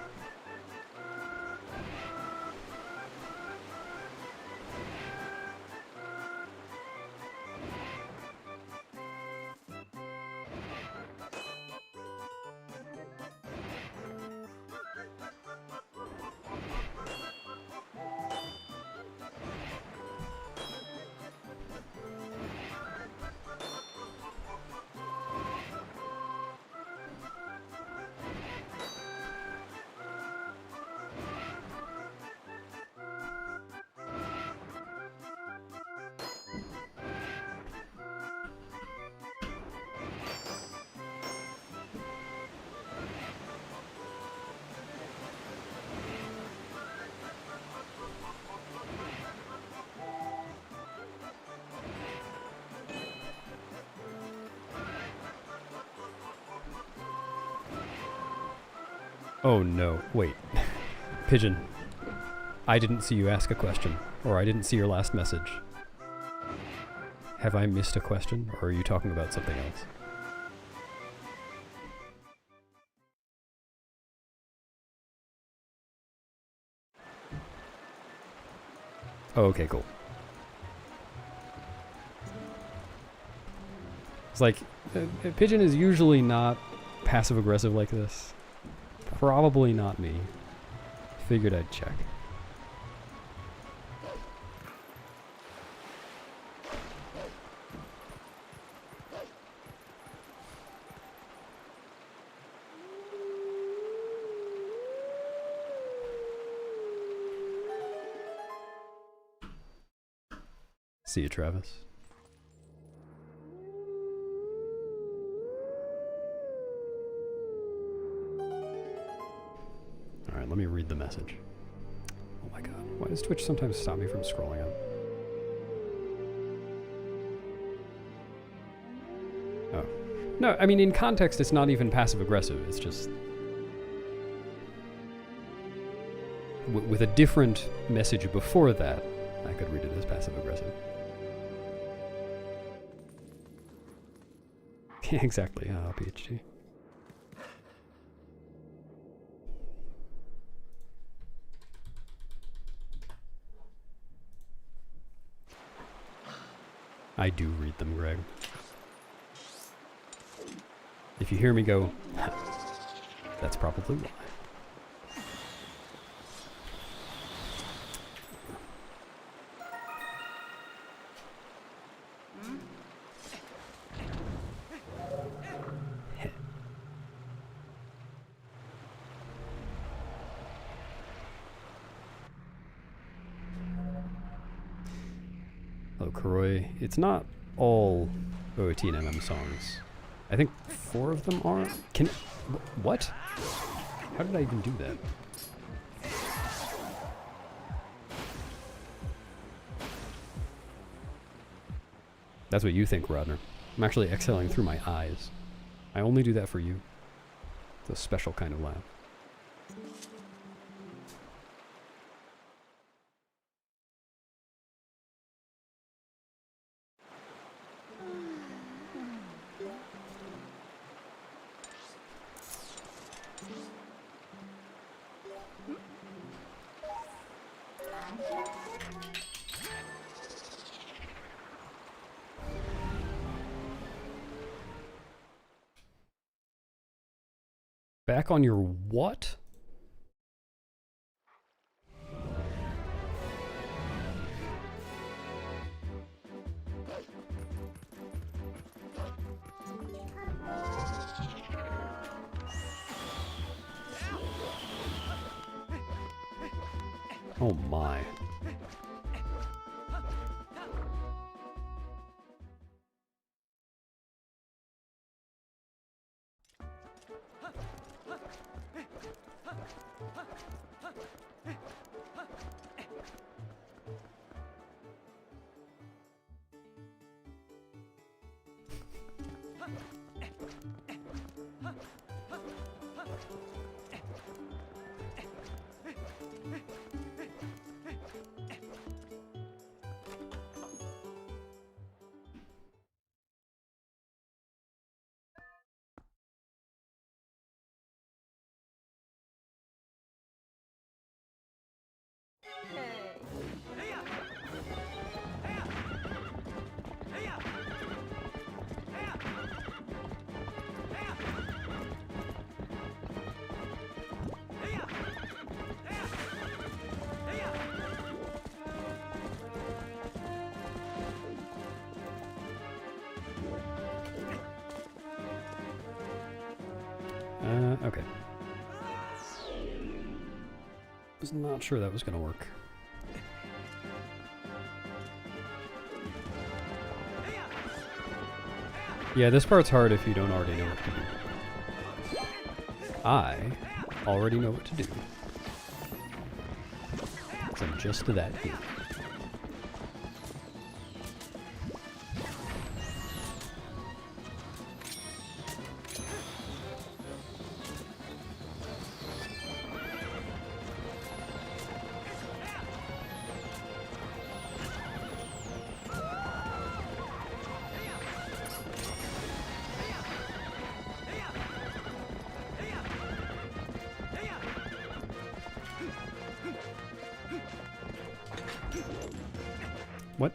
Oh no, wait. Pigeon. I didn't see you ask a question, or I didn't see your last message. Have I missed a question, or are you talking about something else? Oh, okay, cool. It's like, Pigeon is usually not passive-aggressive like this. Probably not me. Figured I'd check. See you, Travis. Alright, let me read the message. Oh my god, why does Twitch sometimes stop me from scrolling up? Oh. No, I mean, in context, it's not even passive-aggressive, it's just... with a different message before that, I could read it as passive-aggressive. Exactly, PhD. I do read them, Greg. If you hear me go, that's probably why. Hello, Kuroi. It's not all OOT and MM songs. I think 4 of them are. What? How did I even do that? That's what you think, Rodner. I'm actually exhaling through my eyes. I only do that for you. It's a special kind of laugh. Back on your what? Oh my. Okay. Was not sure that was gonna work. Yeah, this part's hard if you don't already know what to do. I already know what to do. So I'm just that good. What?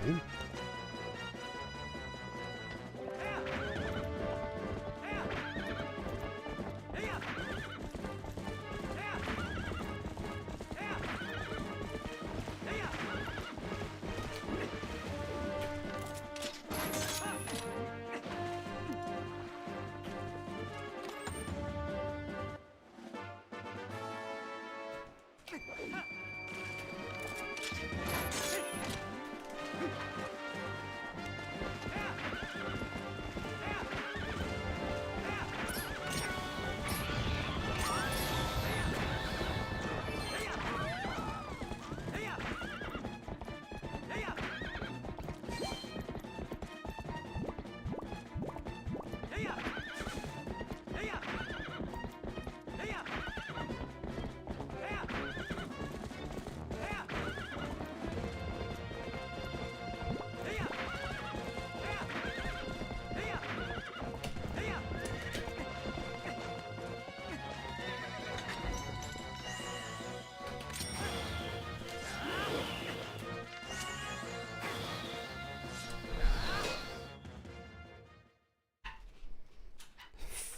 Okay.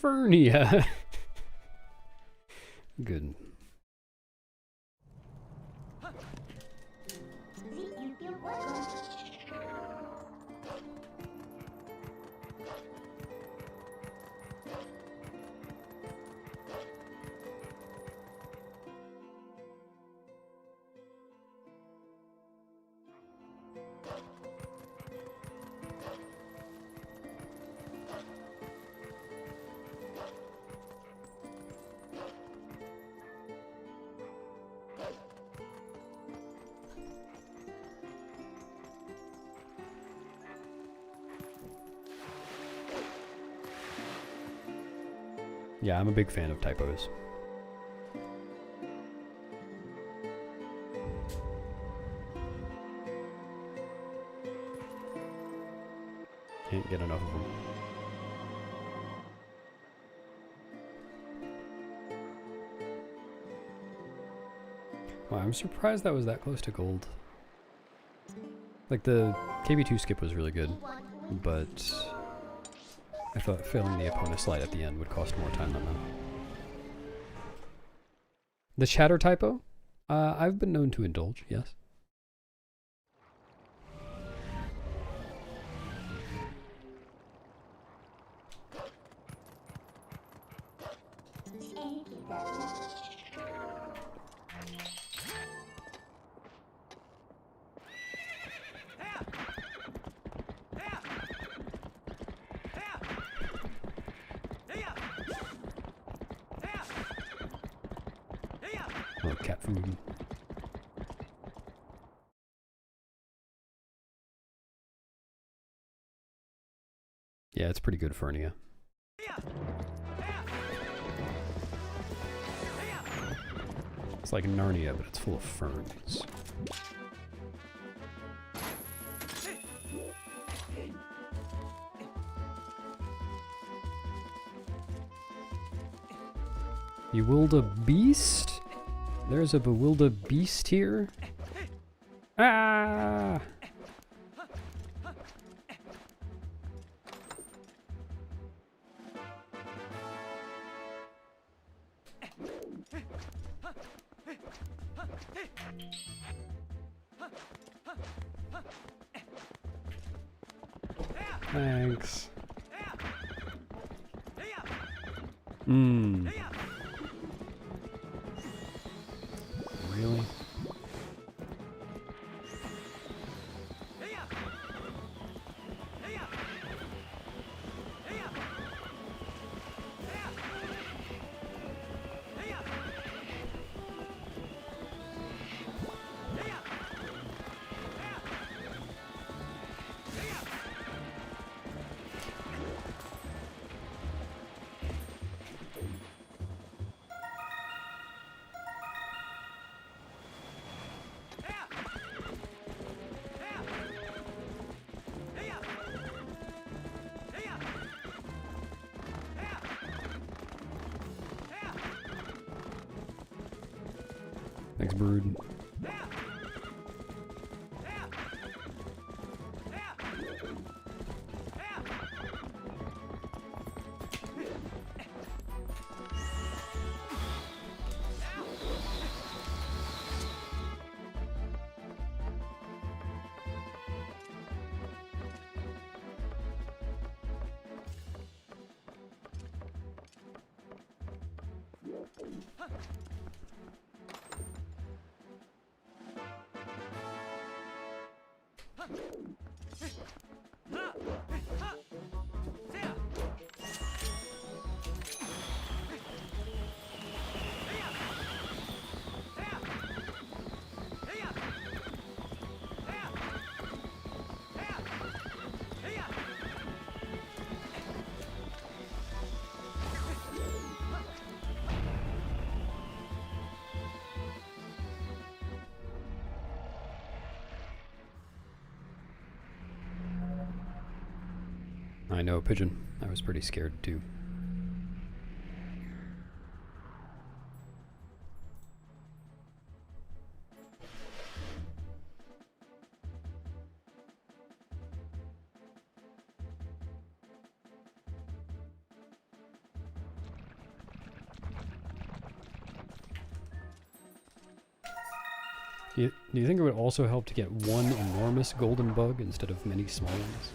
Fernia. Good. See, you feel welcome. Yeah, I'm a big fan of typos. Can't get enough of them. Wow, I'm surprised that was that close to gold. Like, the KB2 skip was really good, but I thought failing the opponent's slide at the end would cost more time than that. The chatter typo? I've been known to indulge, yes. Thank you, Daddy. Oh, cat food. Yeah, it's pretty good, Fernia. It's like Narnia, but it's full of ferns. Bewildebeast? There's a Bewildebeast here? Ah! Thanks. Mmm. Really? Thanks, Brood. I know, Pigeon. I was pretty scared too. Do you think it would also help to get one enormous golden bug instead of many small ones?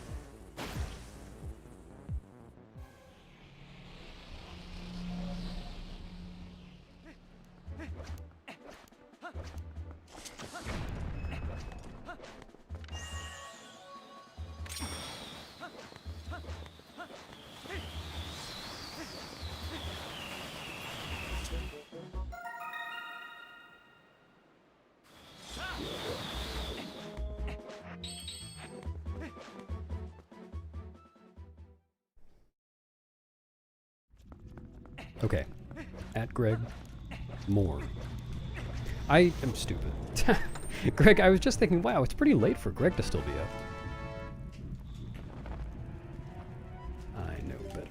Okay. At Greg. More. I am stupid. Greg, I was just thinking, wow, it's pretty late for Greg to still be up. I know better.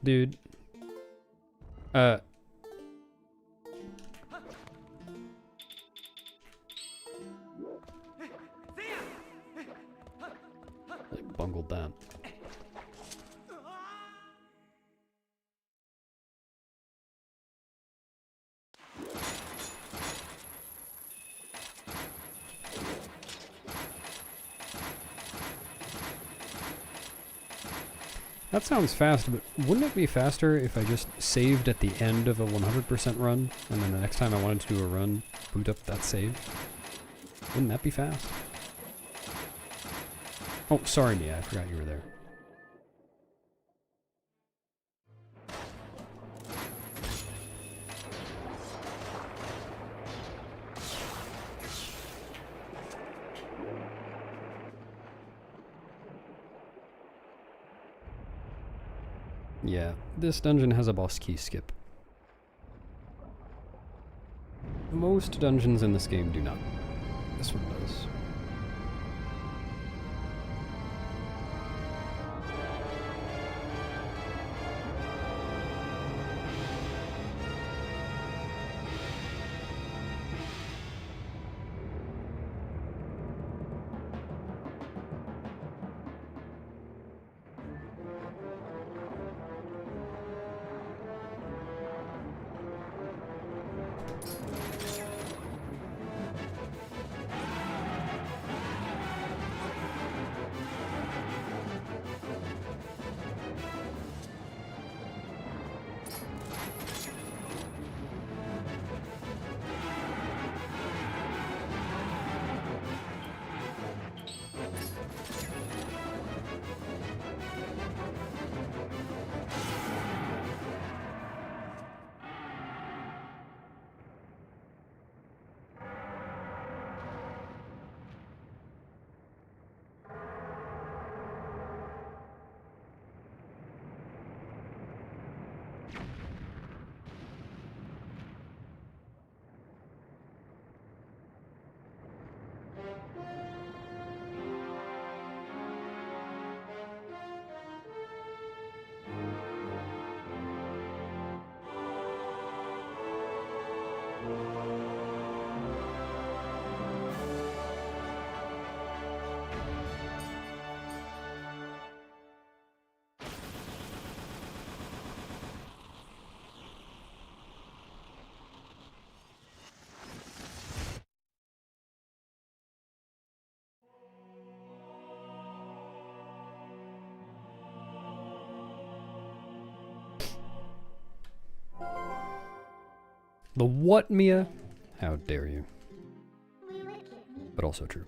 Dude. Like bungled that. That sounds fast, but wouldn't it be faster if I just saved at the end of a 100% run, and then the next time I wanted to do a run, boot up that save? Wouldn't that be fast? Oh, sorry Mia, I forgot you were there. Yeah, this dungeon has a boss key skip. Most dungeons in this game do not. This one does. The what, Mia? How dare you? But also true.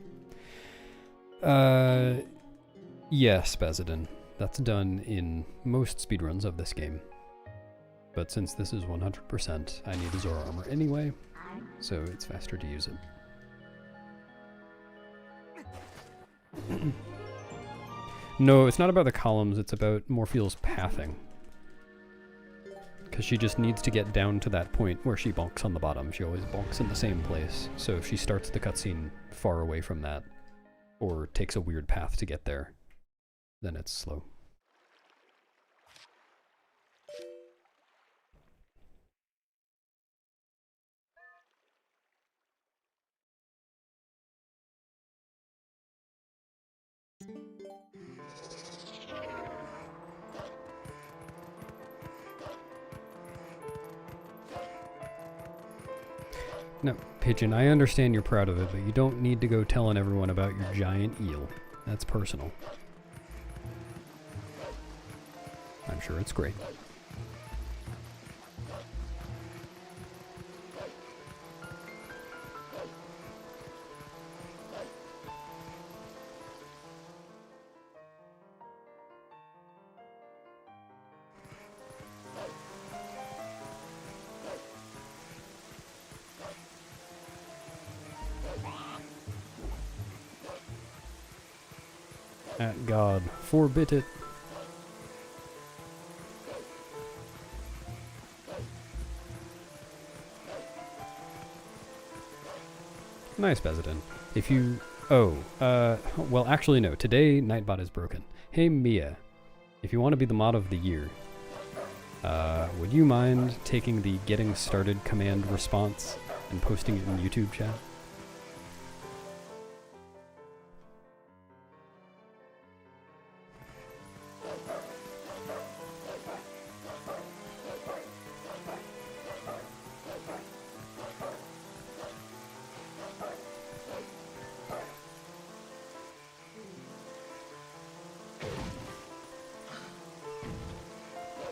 Yes, Bazadin. That's done in most speedruns of this game. But since this is 100%, I need the Zora armor anyway, so it's faster to use it. No, it's not about the columns, it's about Morpheal's pathing. Because she just needs to get down to that point where she bonks on the bottom. She always bonks in the same place. So if she starts the cutscene far away from that, or takes a weird path to get there, then it's slow. No, Pigeon, I understand you're proud of it, but you don't need to go telling everyone about your giant eel. That's personal. I'm sure it's great. At God, forbid it. Nice, Bazadin. If you... Oh, well actually no, today Nightbot is broken. Hey Mia, if you want to be the mod of the year, would you mind taking the getting started command response and posting it in YouTube chat?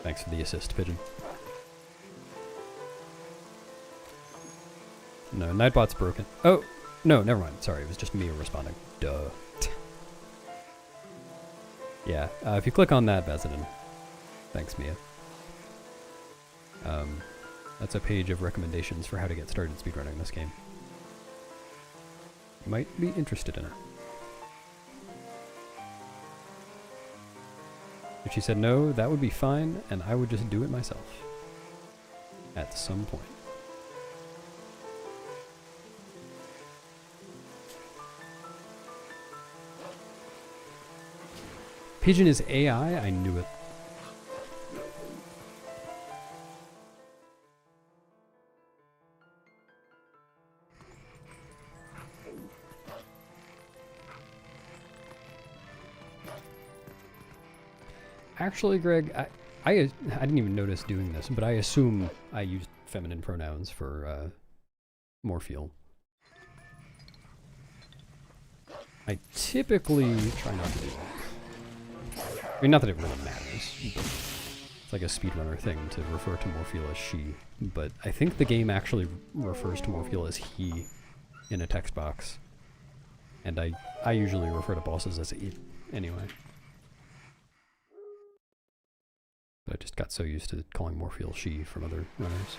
Thanks for the assist, Pigeon. No, Nightbot's broken. Oh, no, never mind. Sorry, it was just Mia responding. Duh. Yeah, if you click on that, Bazadin. Thanks, Mia. That's a page of recommendations for how to get started speedrunning this game. You might be interested in it. If she said no, that would be fine, and I would just do it myself. At some point. Pigeon is AI? I knew it. Actually, Greg, I didn't even notice doing this, but I assume I used feminine pronouns for Morpheal. I typically try not to do that. I mean, not that it really matters, but it's like a speedrunner thing to refer to Morpheal as she, but I think the game actually refers to Morpheal as he in a text box, and I usually refer to bosses as it anyway. But I just got so used to calling Morpheal she from other runners.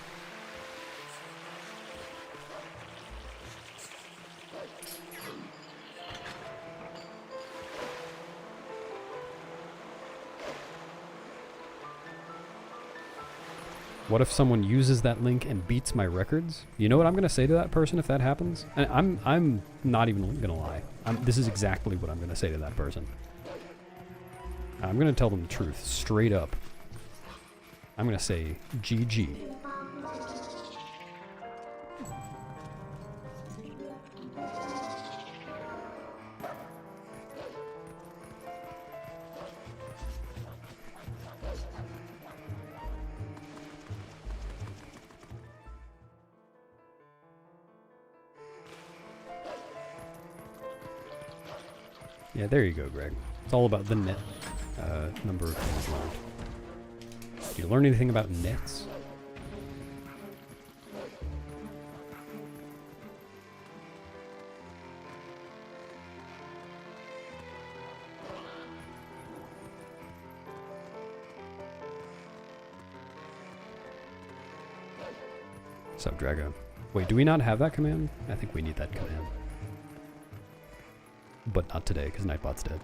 What if someone uses that link and beats my records? You know what I'm gonna say to that person if that happens? And I'm not even gonna lie. This is exactly what I'm gonna say to that person. I'm gonna tell them the truth, straight up. I'm gonna say GG. Yeah, there you go, Greg. It's all about the net number of things learned. Did you learn anything about nets? Sup, Drago? Wait, do we not have that command? I think we need that command. But not today, because Nightbot's dead.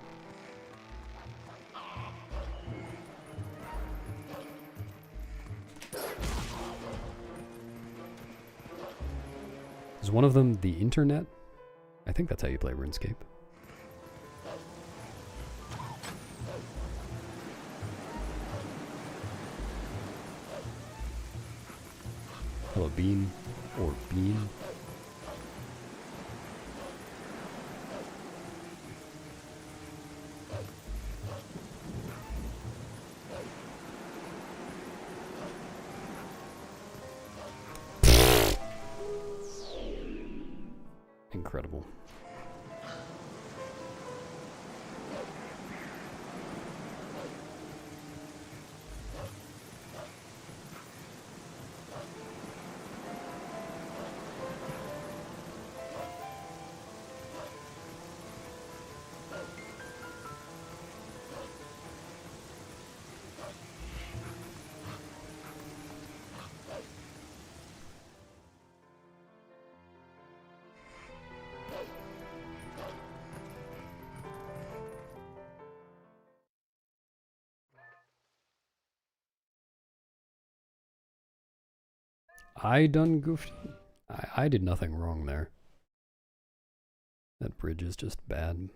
Is one of them the internet? I think that's how you play RuneScape. Hello, Bean. Or Bean. Incredible. I done goofed? I did nothing wrong there. That bridge is just bad.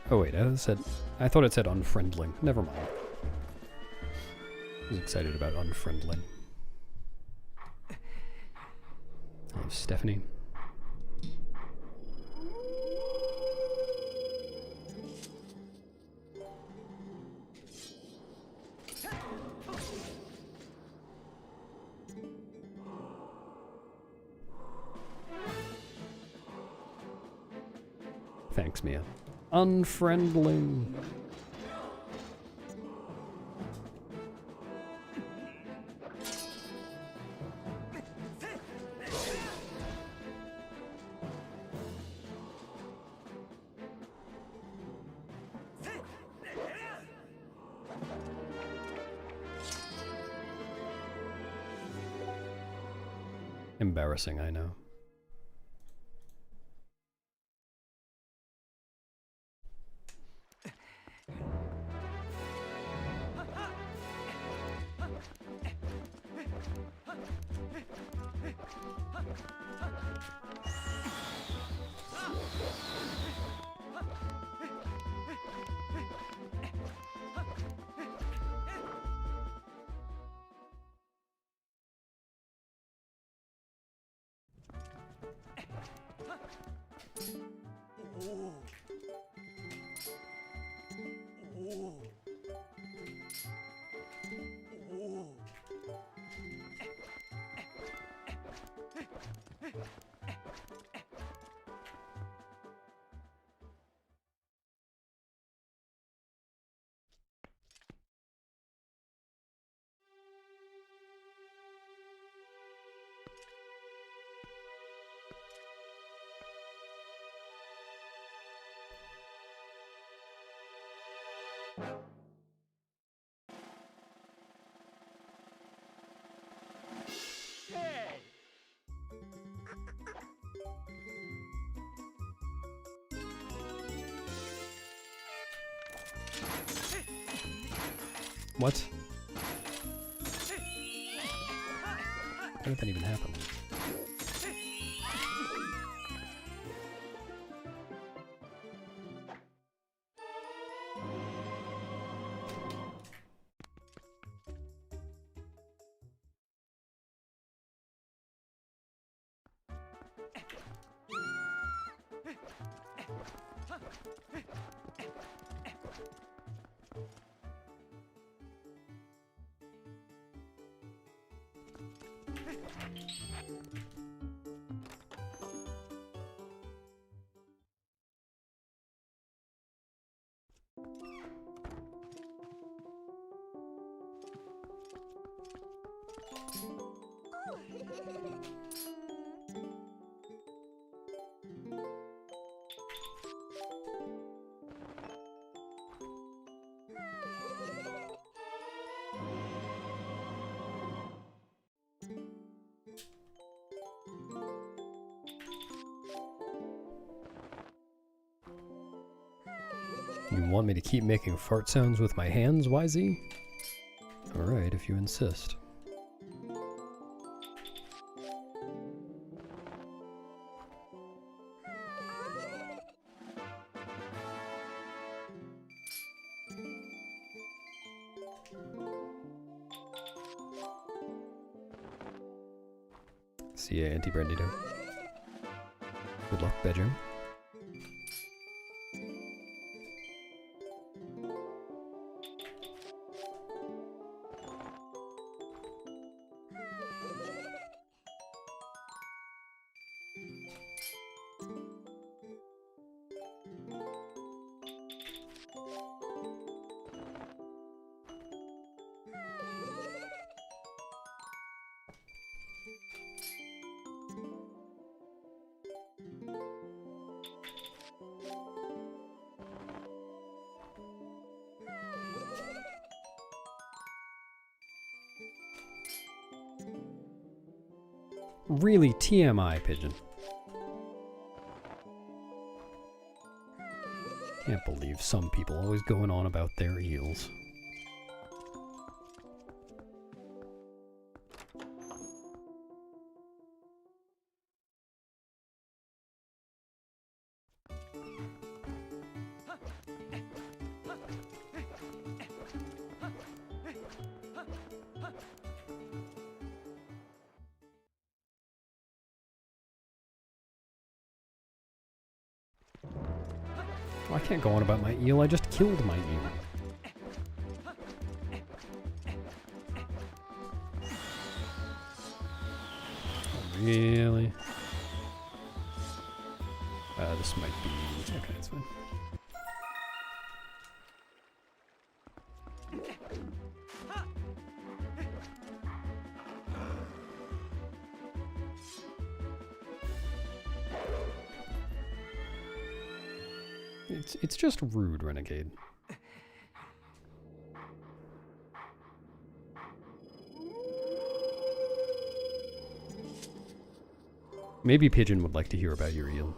Oh wait, I thought it said unfriendling. Never mind. I was excited about unfriendling. Hello, Stephanie. Thanks, Mia. Unfriendling. Embarrassing, I know. What? How did that even happen? You want me to keep making fart sounds with my hands, YZ? Alright, if you insist. See ya, Auntie Brandito. Good luck, bedroom. Really TMI, Pigeon. Can't believe some people always going on about their eels. I can't go on about my eel, I just killed my eel. Really? This might be... okay, it's fine. It's just rude, Renegade. Maybe Pigeon would like to hear about your eel.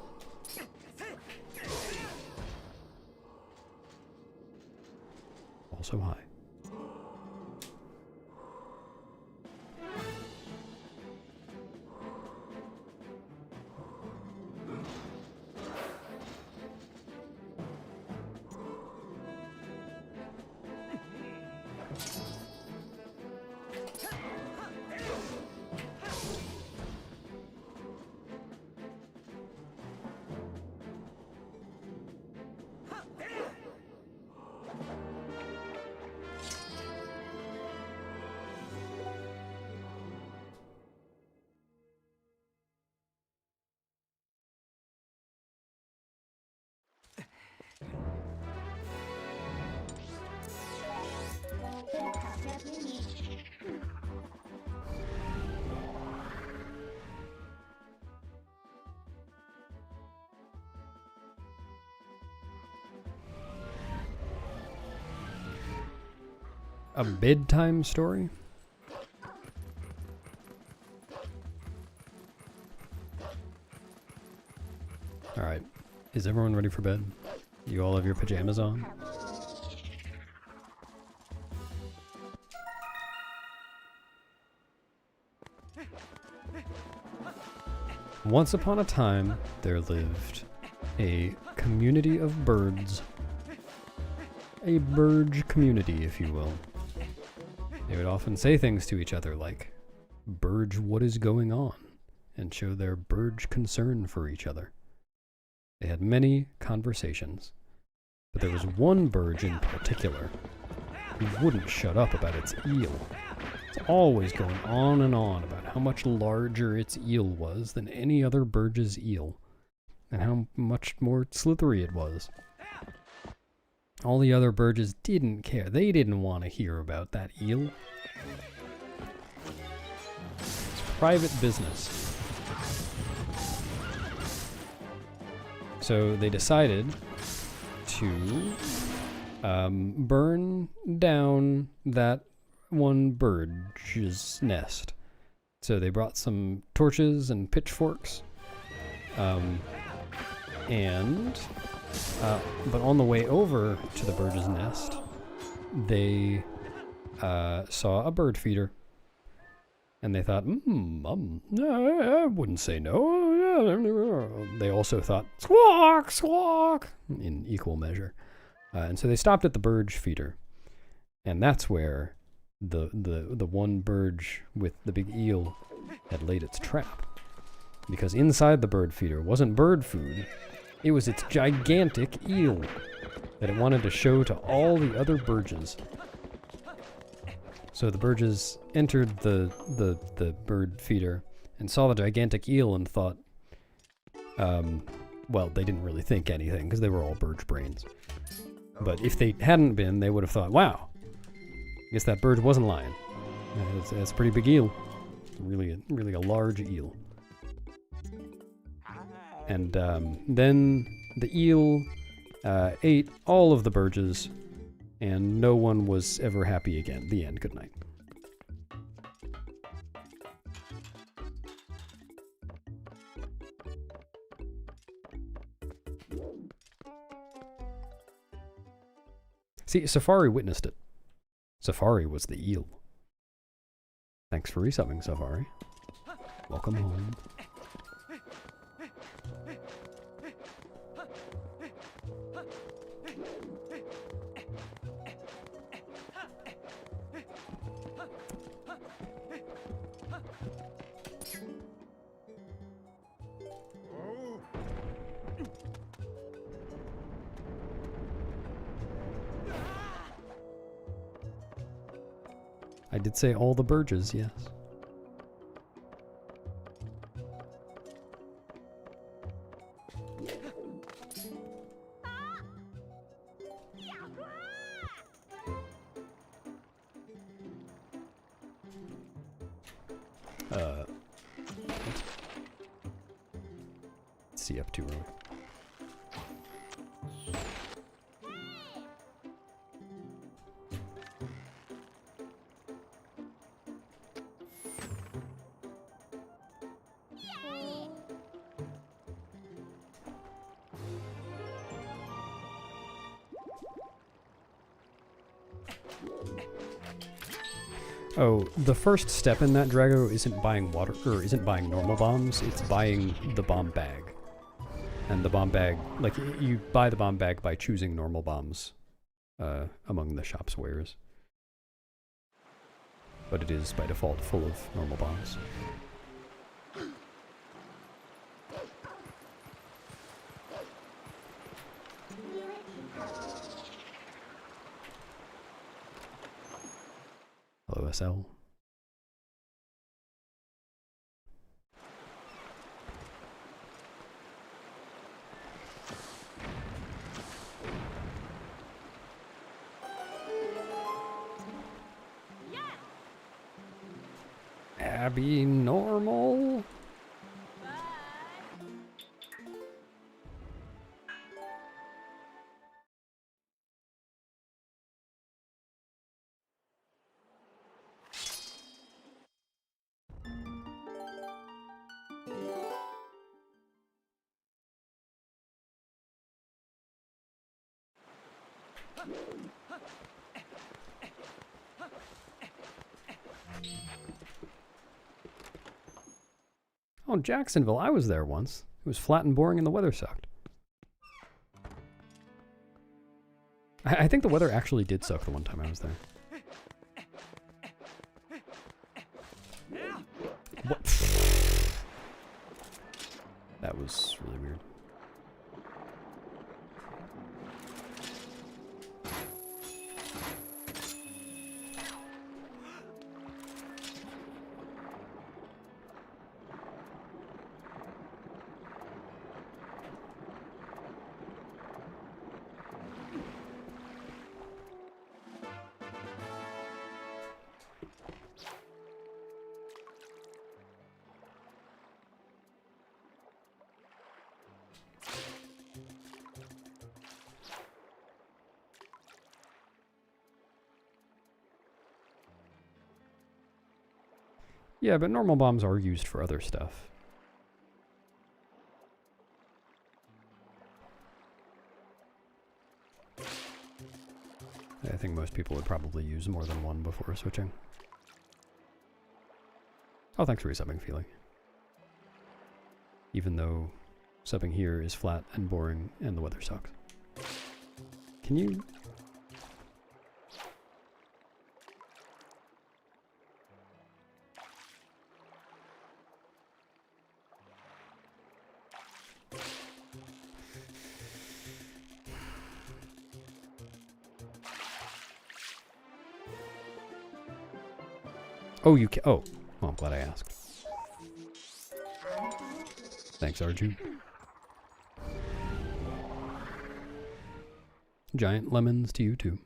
Also hi. A bedtime story? Alright. Is everyone ready for bed? You all have your pajamas on? Once upon a time, there lived a community of birds. A bird community, if you will. They would often say things to each other like, "Burge, what is going on?" and show their bird concern for each other. They had many conversations, but there was one bird in particular who wouldn't shut up about its eel. It's always going on and on about how much larger its eel was than any other bird's eel, and how much more slithery it was. All the other birds didn't care. They didn't want to hear about that eel. It's private business. So they decided to burn down that one bird's nest. So they brought some torches and pitchforks, but on the way over to the bird's nest, they saw a bird feeder. And they thought, I wouldn't say no. They also thought, squawk, squawk, in equal measure. And so they stopped at the bird feeder. And that's where the one bird with the big eel had laid its trap. Because inside the bird feeder wasn't bird food. It was its gigantic eel that it wanted to show to all the other birds. So the birds entered the bird feeder and saw the gigantic eel and thought, well, they didn't really think anything because they were all bird brains. But if they hadn't been, they would have thought, wow, I guess that bird wasn't lying. That's a pretty big eel. Really a large eel. And then the eel ate all of the birds, and no one was ever happy again. The end. Good night. See, Safari witnessed it. Safari was the eel. Thanks for resubbing, Safari. Welcome home. I did say all the birds, yes. Let's see up to row. Oh, the first step in that Drago isn't buying water, or isn't buying normal bombs, it's buying the bomb bag. And the bomb bag, like, you buy the bomb bag by choosing normal bombs among the shop's wares. But it is by default full of normal bombs. Hello, SL. Abby normal. Oh, Jacksonville, I was there once. It was flat and boring and the weather sucked. I think the weather actually did suck the one time I was there. What? That was really weird. Yeah, but normal bombs are used for other stuff. I think most people would probably use more than one before switching. Oh, thanks for resubbing, Feeling. Even though subbing here is flat and boring and the weather sucks. Can you... Oh, you can. Oh, well, I'm glad I asked. Thanks, Arju. Giant lemons to you, too.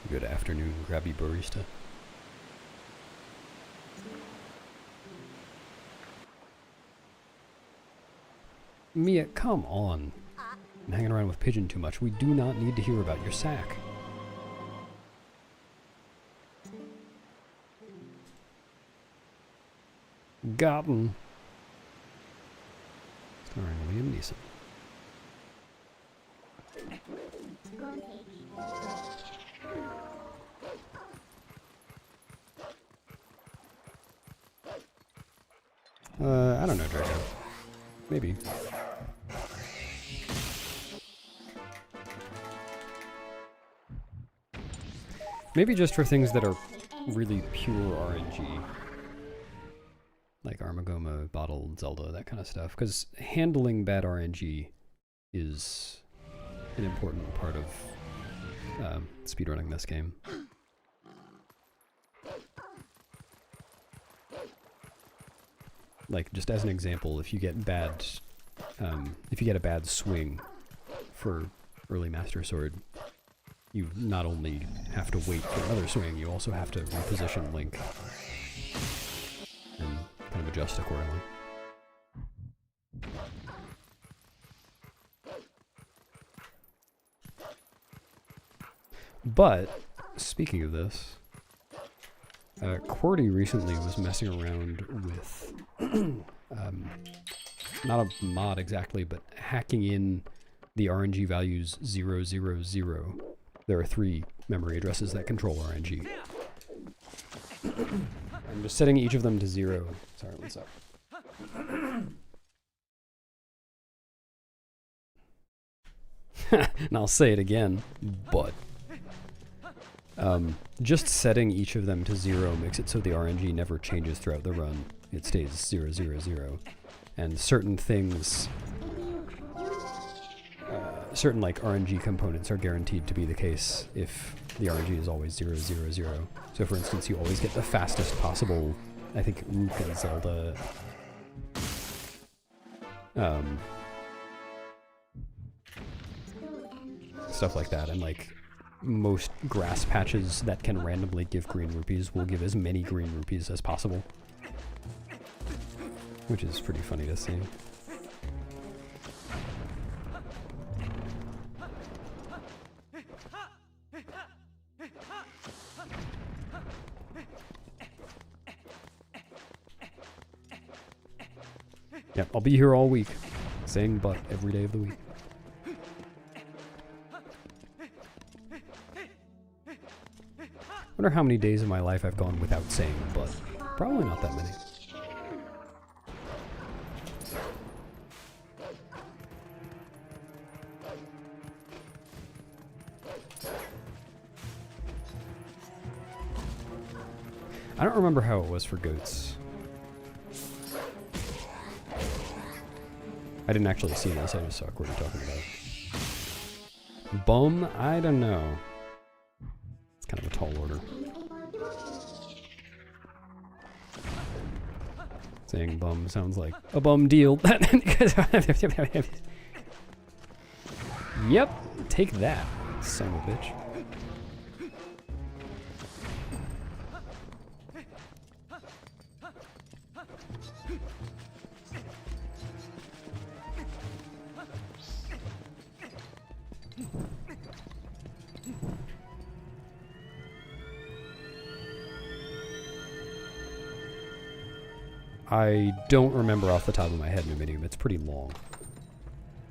Good afternoon, grabby barista. Mia, come on. I'm hanging around with Pigeon too much. We do not need to hear about your sack. Gotten. Starring Liam Neeson. I don't know, Draco. Maybe. Maybe just for things that are really pure RNG. Like Armagoma, Bottled, Zelda, that kind of stuff. Because handling bad RNG is an important part of speedrunning this game. Like, just as an example, if you get bad, if you get a bad swing for early Master Sword, you not only have to wait for another swing, you also have to reposition Link and kind of adjust accordingly. But, speaking of this, Qwerty recently was messing around with, not a mod exactly, but hacking in the RNG values 000. There are 3 memory addresses that control RNG. I'm just setting each of them to 0. Sorry, one sec. And I'll say it again, but Just setting each of them to 0 makes it so the RNG never changes throughout the run. It stays 0, 0, 0. And certain things, certain like RNG components are guaranteed to be the case if the RNG is always 0, 0, 0. So for instance, you always get the fastest possible, I think, Rook and Zelda. Stuff like that, and like most grass patches that can randomly give green rupees will give as many green rupees as possible, which is pretty funny to see. Yep, I'll be here all week, saying butt every day of the week. Wonder how many days of my life I've gone without saying but. Probably not that many. I don't remember how it was for goats. I didn't actually see this, I just saw what you're talking about. Bum? I don't know. It's kind of a tall order. Saying bum sounds like a bum deal. Yep, take that, son of a bitch. I don't remember off the top of my head, Numinium. It's pretty long.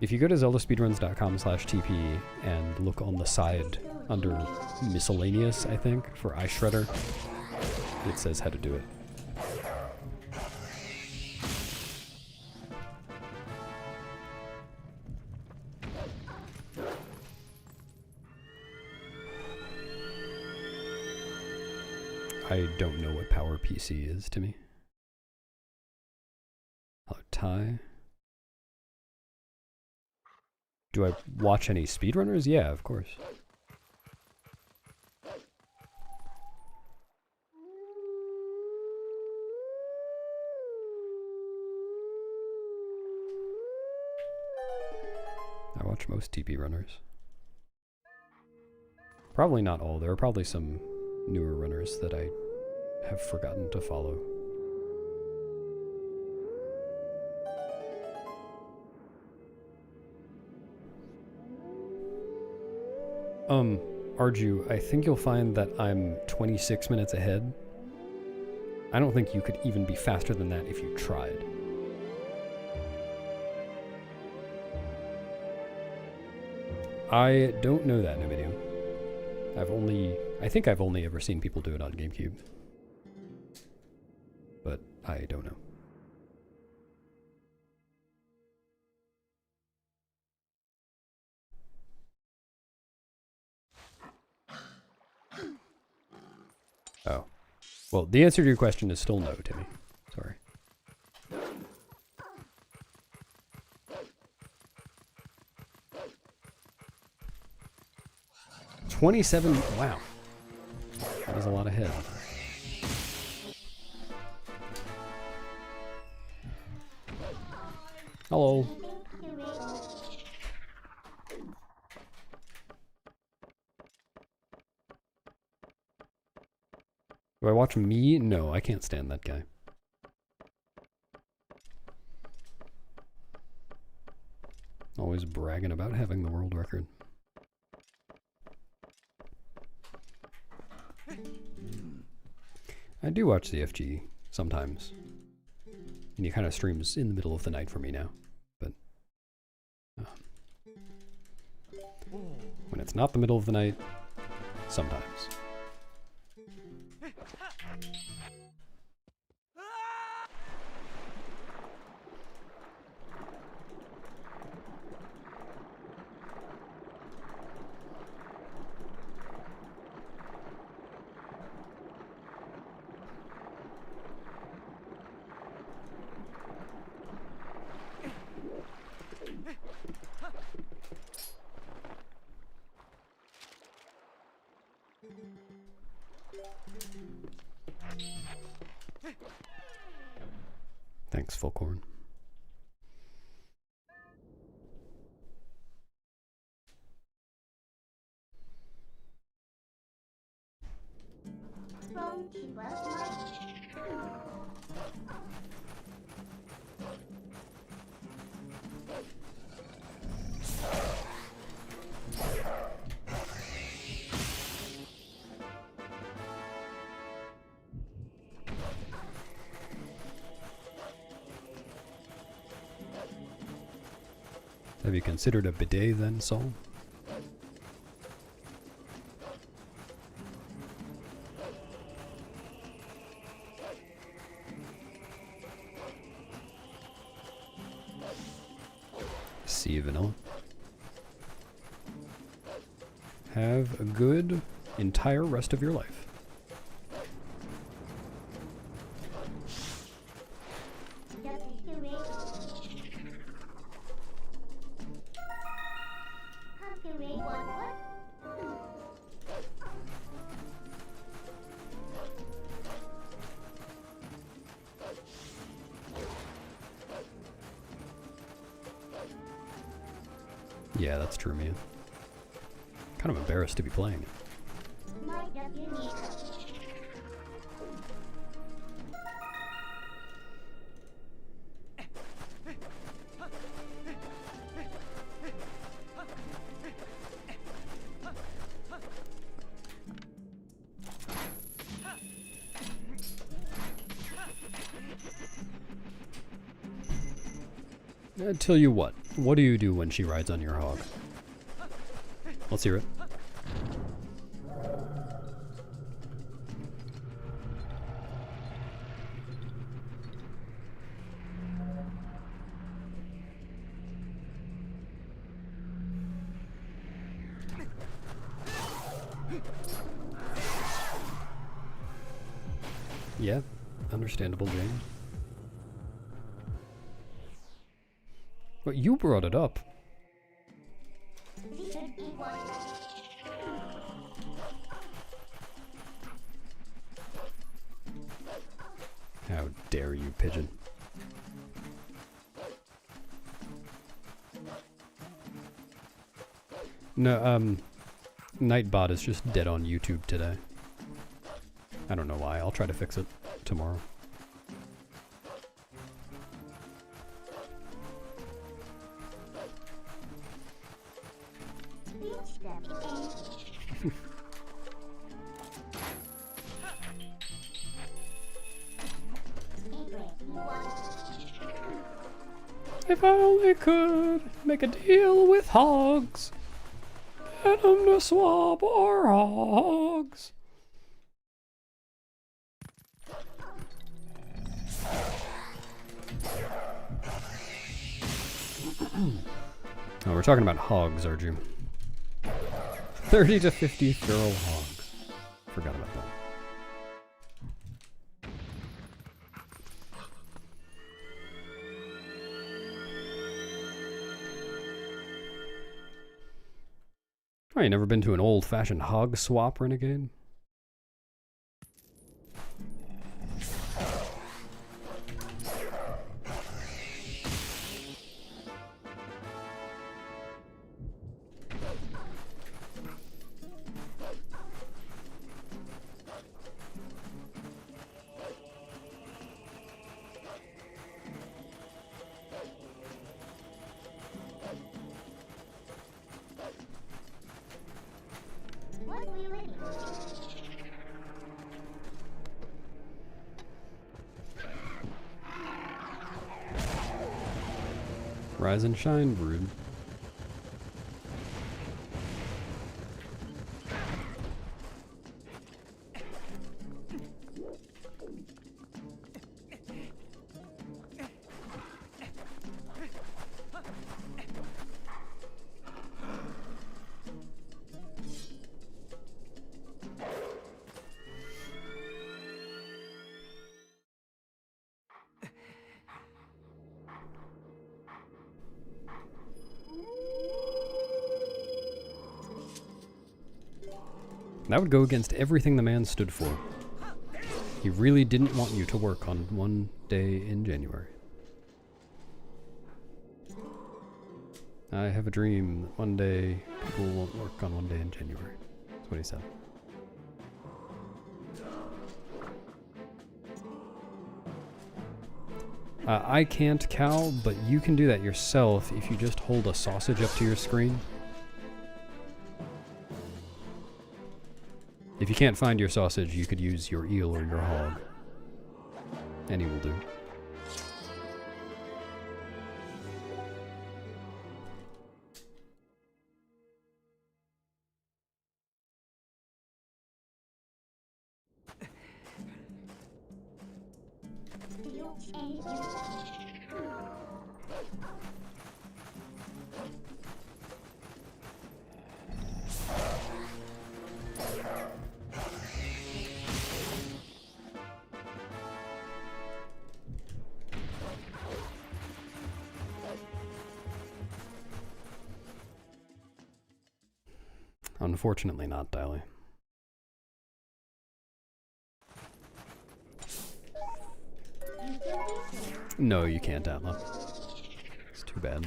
If you go to zeldaspeedruns.com/TP and look on the side under miscellaneous, I think, for Ice Shredder, it says how to do it. I don't know what Power PC is to me. Hello, Ty. Do I watch any speedrunners? Yeah, of course. I watch most TP runners. Probably not all. There are probably some newer runners that I have forgotten to follow. Arju, I think you'll find that I'm 26 minutes ahead. I don't think you could even be faster than that if you tried. I don't know that in a video. I think I've only ever seen people do it on GameCube. But I don't know. Oh. Well, the answer to your question is still no, Timmy. Sorry. $27. Wow. That was a lot ahead. Hello. Do I watch me? No, I can't stand that guy. Always bragging about having the world record. I do watch CFG sometimes. And he kind of streams in the middle of the night for me now. But when it's not the middle of the night, sometimes. Thanks, Fulcorn. From she was my Have you considered a bidet then, Saul? See, Vanilla. Have a good entire rest of your life. Yeah, that's true, Mia. Kind of embarrassed to be playing it. Tell you what do you do when she rides on your hog? Let's hear it. Yeah, understandable, Jane. But you brought it up. How dare you, pigeon. No, Nightbot is just dead on YouTube today. I don't know why. I'll try to fix it tomorrow. If I only could make a deal with hogs, get 'em to swap our hogs. Oh, we're talking about hogs, aren't you? 30 to 50 feral hogs. Forgot about that. Oh, you never been to an old-fashioned hog swap, Renegade? Rise and shine, Brood. That would go against everything the man stood for. He really didn't want you to work on one day in January. I have a dream that one day people won't work on one day in January. That's what he said. I can't, Cal, but you can do that yourself if you just hold a sausage up to your screen. If you can't find your sausage, you could use your eel or your hog. Any will do. Unfortunately not, Diley. No, you can't, Atla. It's too bad.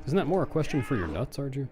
Isn't that more a question for your nuts, Arju?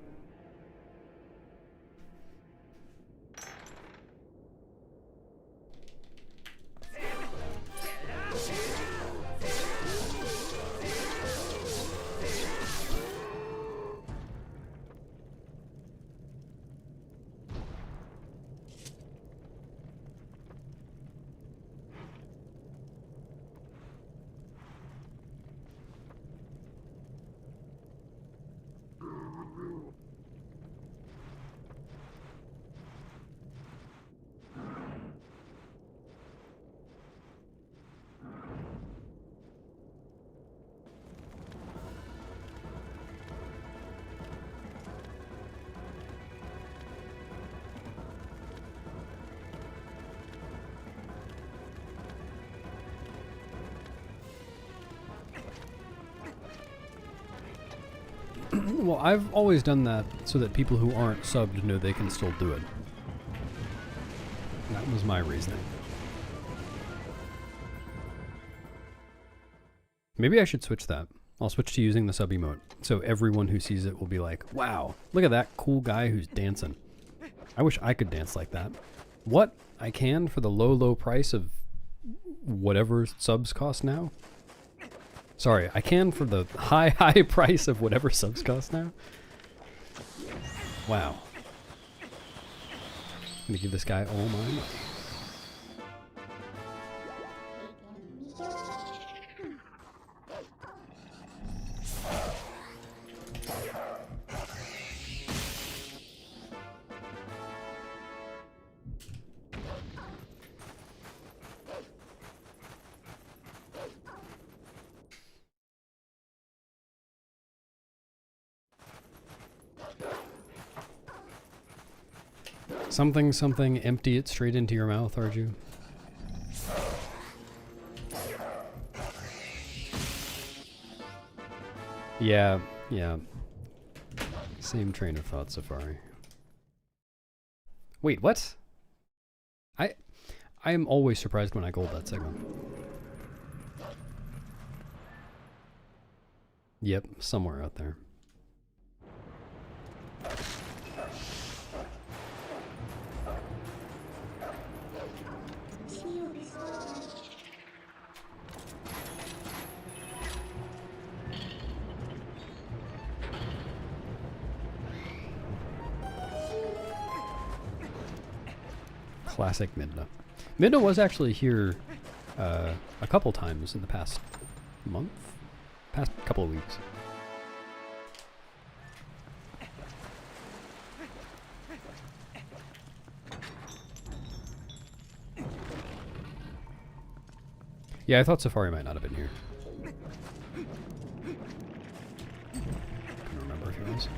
Well, I've always done that so that people who aren't subbed know they can still do it. That was my reasoning. Maybe I should switch that. I'll switch to using the sub emote, so everyone who sees it will be like, wow, look at that cool guy who's dancing. I wish I could dance like that. What? I can for the low, low price of whatever subs cost now? Sorry, I can for the high, high price of whatever subs cost now? Wow. I'm gonna give this guy all my money. Something, something, empty it straight into your mouth, Arju. Yeah, yeah. Same train of thought, Safari. Wait, what? I am always surprised when I gold that segment. Yep, somewhere out there. Classic Midna. Midna was actually here a couple times in the past month? Past couple of weeks. Yeah, I thought Safari might not have been here. Couldn't remember if he was.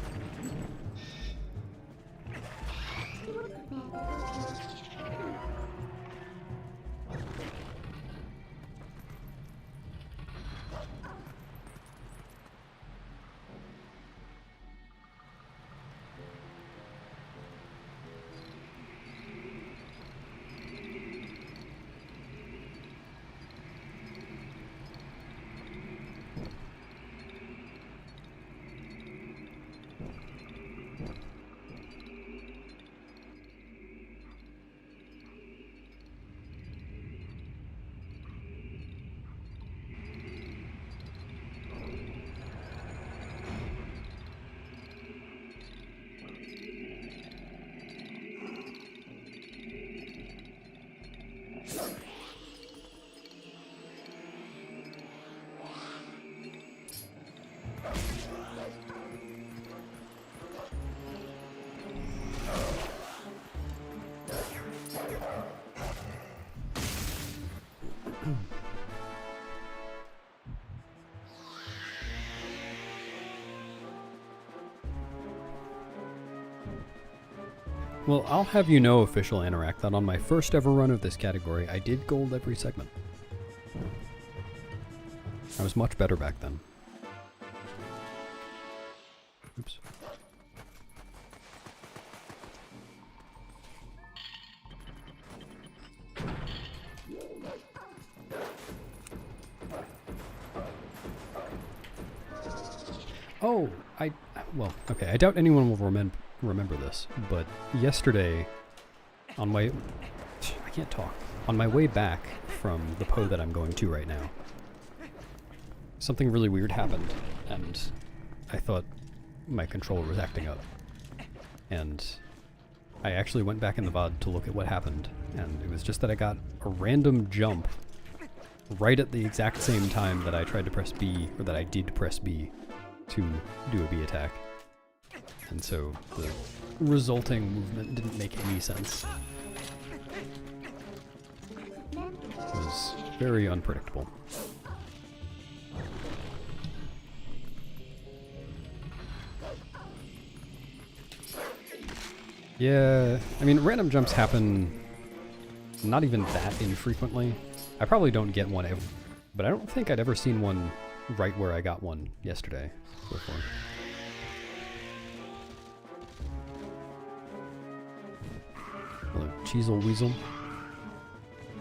Well, I'll have you know, official Anorak, that on my first ever run of this category, I did gold every segment. I was much better back then. Oops. Oh, well, okay, I doubt anyone will remember this, but yesterday, on my... I can't talk. On my way back from the PO that I'm going to right now, something really weird happened, and I thought my controller was acting up. And I actually went back in the VOD to look at what happened, and it was just that I got a random jump right at the exact same time that I tried to press B, or that I did press B, to do a B attack. And so the resulting movement didn't make any sense. It was very unpredictable. Yeah, I mean, random jumps happen not even that infrequently. I probably don't get one ever, but I don't think I'd ever seen one right where I got one yesterday before. Hello, Cheezel Weasel.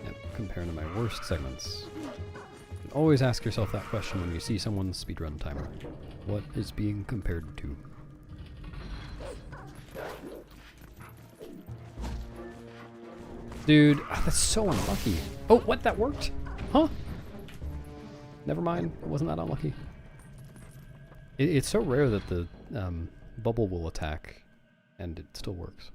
Yep, comparing to my worst segments. You always ask yourself that question when you see someone's speedrun timer. What is being compared to? Dude, that's so unlucky. Oh, what? That worked? Huh? Never mind. It wasn't that unlucky. It's so rare that the bubble will attack and it still works.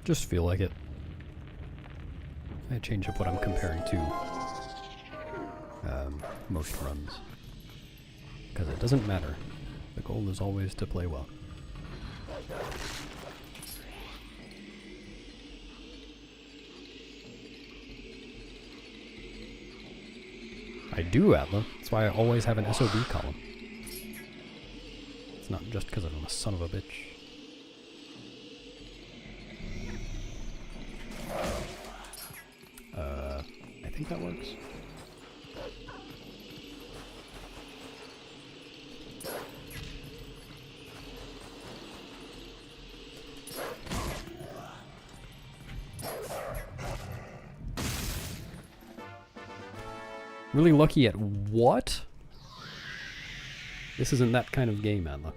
Just feel like it. I change up what I'm comparing to most runs. Because it doesn't matter. The goal is always to play well. I do, Atla. That's why I always have an SOB column. It's not just because I'm a son of a bitch. I think that works. Really lucky at what? This isn't that kind of game, Adla.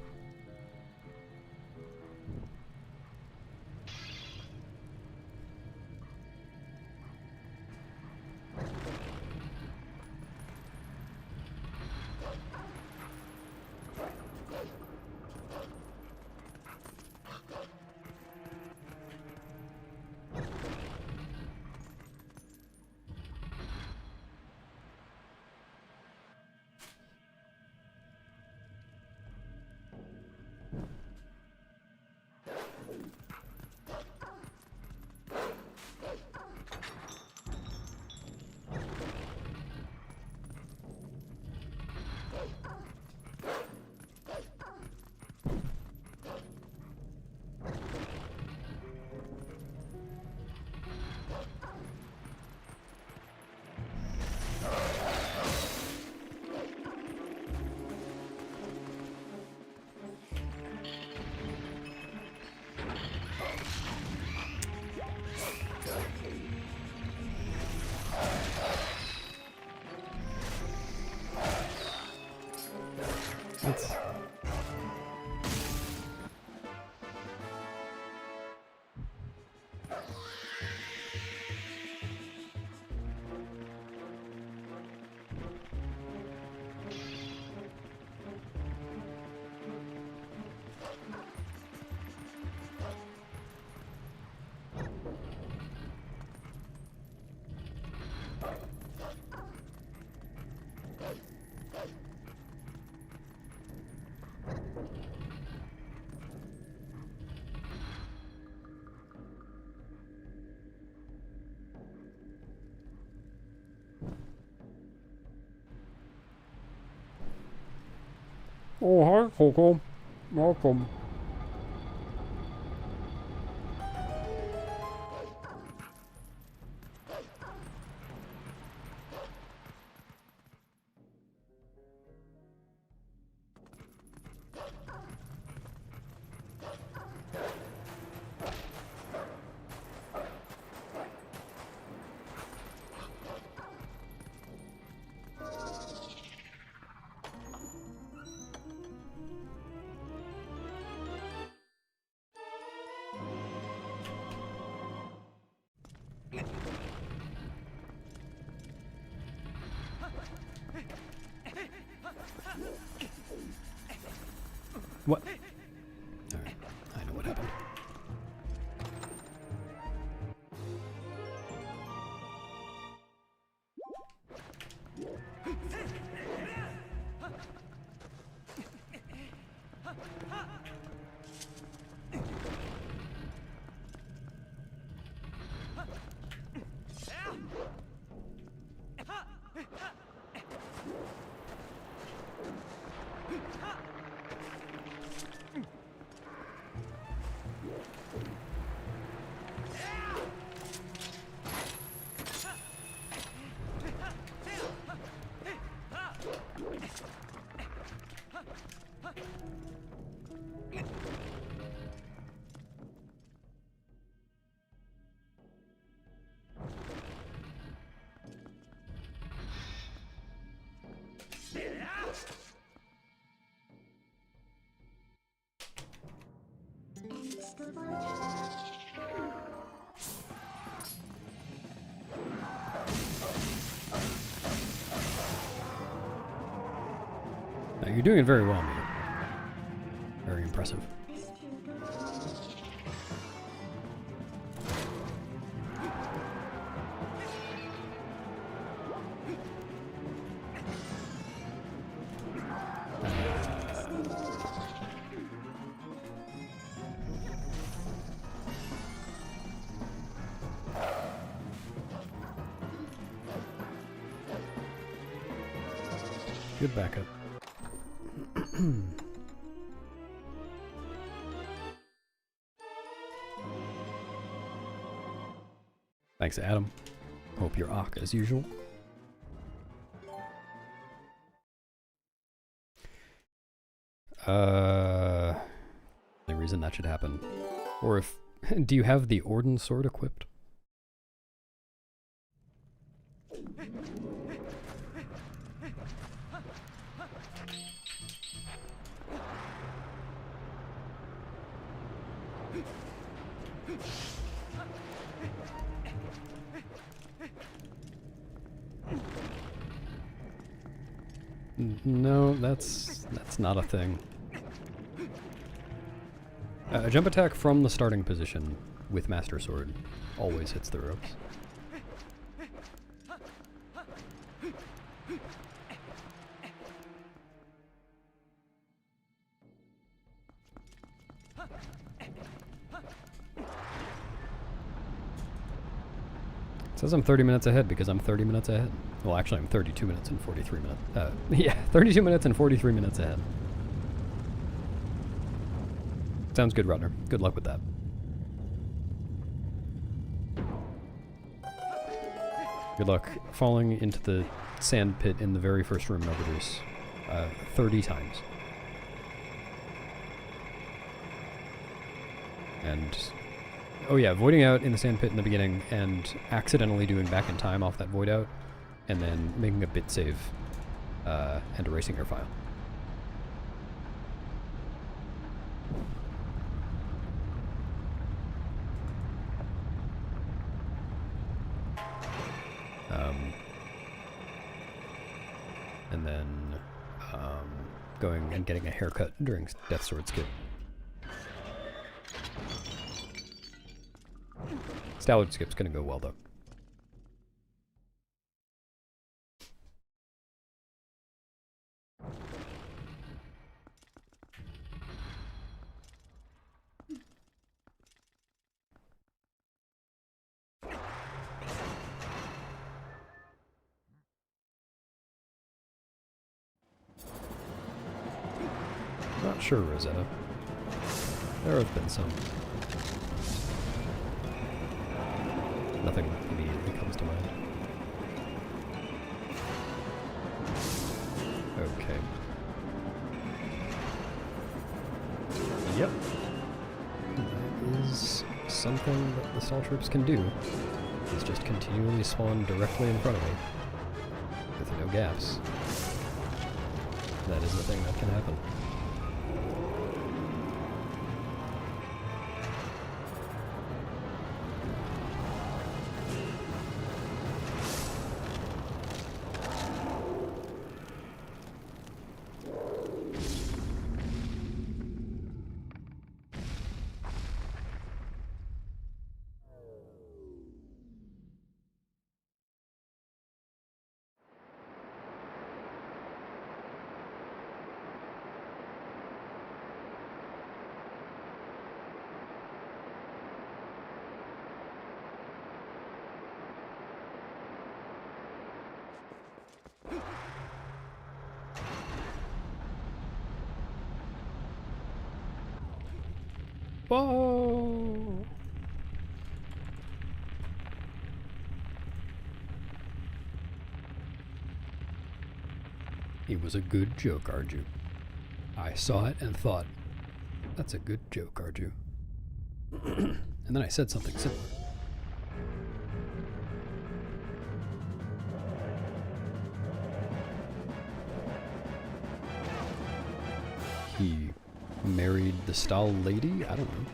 That's... Oh, hi, Coco. Welcome. What? Alright, I know what happened. Now, you're doing it very well, Mia. Very impressive. Good backup. Thanks, Adam. Hope you're Ak as usual. The reason that should happen. Or if... do you have the Orden sword equipped? No, that's not a thing. A jump attack from the starting position with Master Sword always hits the ropes. It says I'm 30 minutes ahead because I'm 30 minutes ahead. Well, actually, I'm 32 minutes and 43 minutes. Yeah, 32 minutes and 43 minutes ahead. Sounds good, Rutner. Good luck with that. Good luck falling into the sand pit in the very first room in Overworld 30 times. And... oh yeah, voiding out in the sand pit in the beginning and accidentally doing back in time off that void out, and then making a bit save and erasing your file. going and getting a haircut during Death Sword Skip. Stallard Skip's gonna go well though. Not sure, Rosetta. There have been some. Nothing immediately comes to mind. Okay. Yep. That is something that the Stall Troops can do. Is just continually spawn directly in front of me. With no gaps. That is the thing that can happen. Whoa! It was a good joke, Arju. I saw it and thought, that's a good joke, Arju. And then I said something similar. He married the Stall lady? I don't know.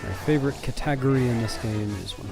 My favorite category in this game is 100%.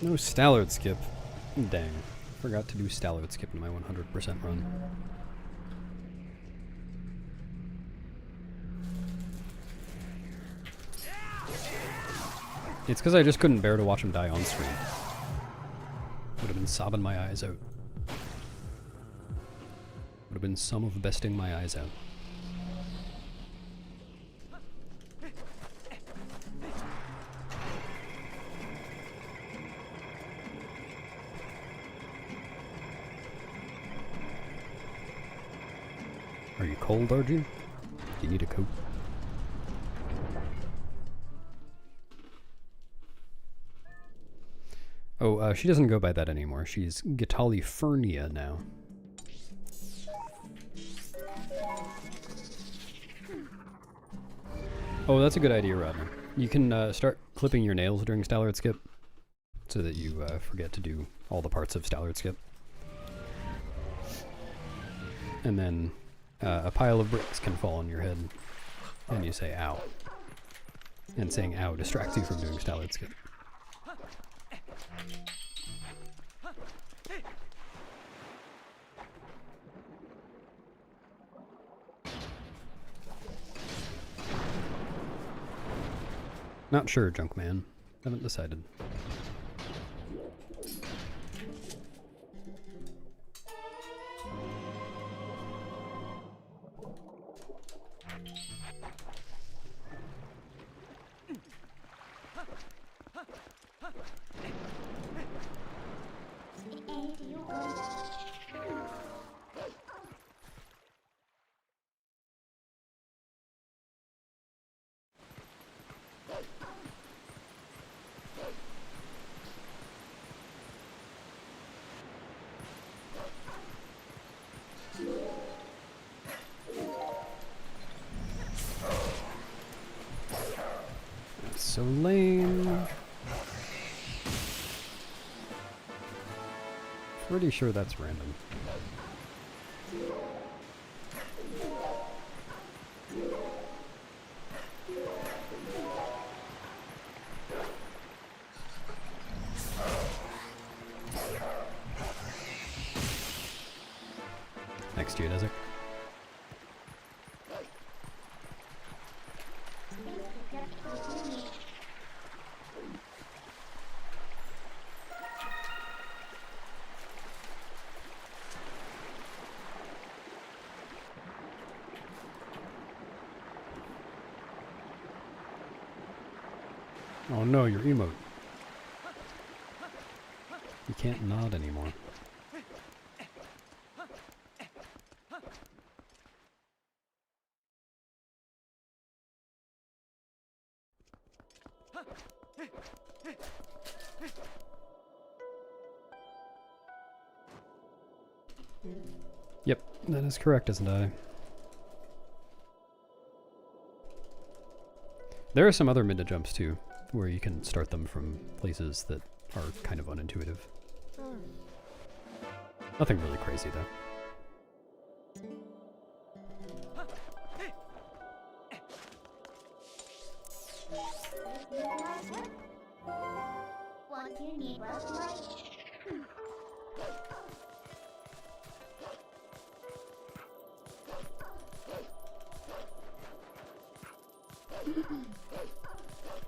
No Stallard Skip. Dang. Forgot to do Stallard Skip in my 100% run. It's because I just couldn't bear to watch him die on screen. Would have been sobbing my eyes out. Would have been some of besting my eyes out. Are you cold, Arju? Do you need a coat? Oh, she doesn't go by that anymore. She's Gitalifernia now. Oh, that's a good idea, Rodney. You can start clipping your nails during Stallard Skip so that you forget to do all the parts of Stallard Skip. And then a pile of bricks can fall on your head and you say ow. And saying ow distracts you from doing Stallard Skip. Not sure, Junkman. Haven't decided. And you want That's so lame. Pretty sure that's random. Next to you, Desert. Oh no, your emote. You can't nod anymore. Yep, that is correct, isn't I? There are some other mid jumps too, where you can start them from places that are kind of unintuitive. Nothing really crazy though. what you need, well, like.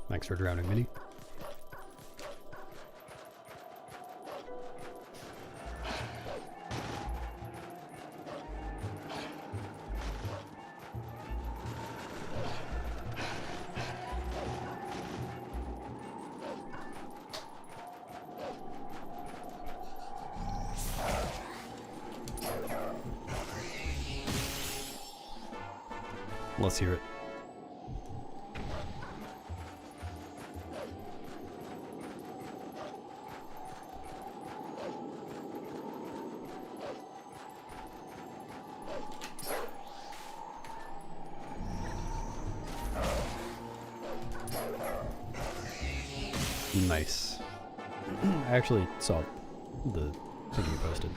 Thanks for drowning, Minnie. Let's hear it. Nice. I actually saw the thing you posted.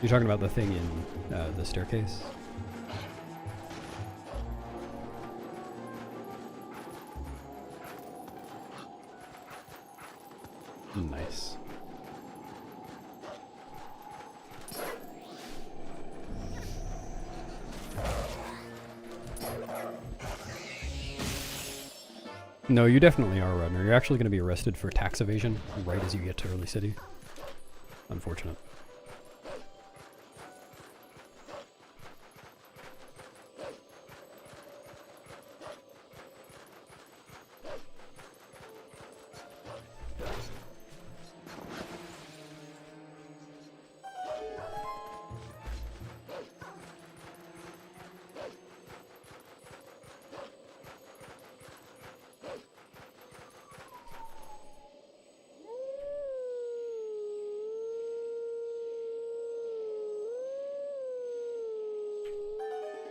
You're talking about the thing in the staircase? Nice. No, you definitely are a runner. You're actually going to be arrested for tax evasion right as you get to Early City. Unfortunate.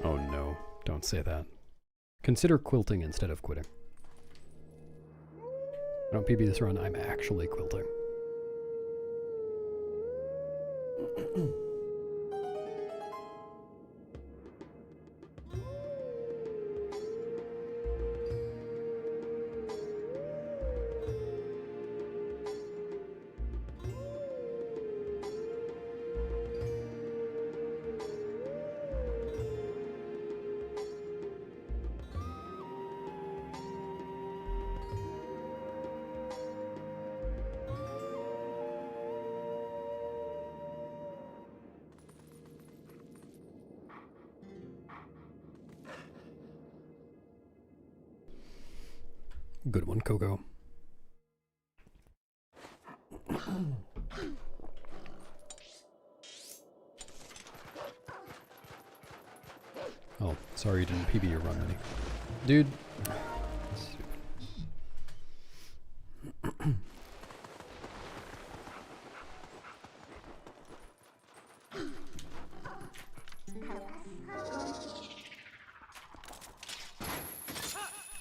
Oh no, don't say that. Consider quilting instead of quitting. I don't PB this run, I'm actually quilting. Good one, Coco. Oh, sorry you didn't PB your run, Minnie. Dude.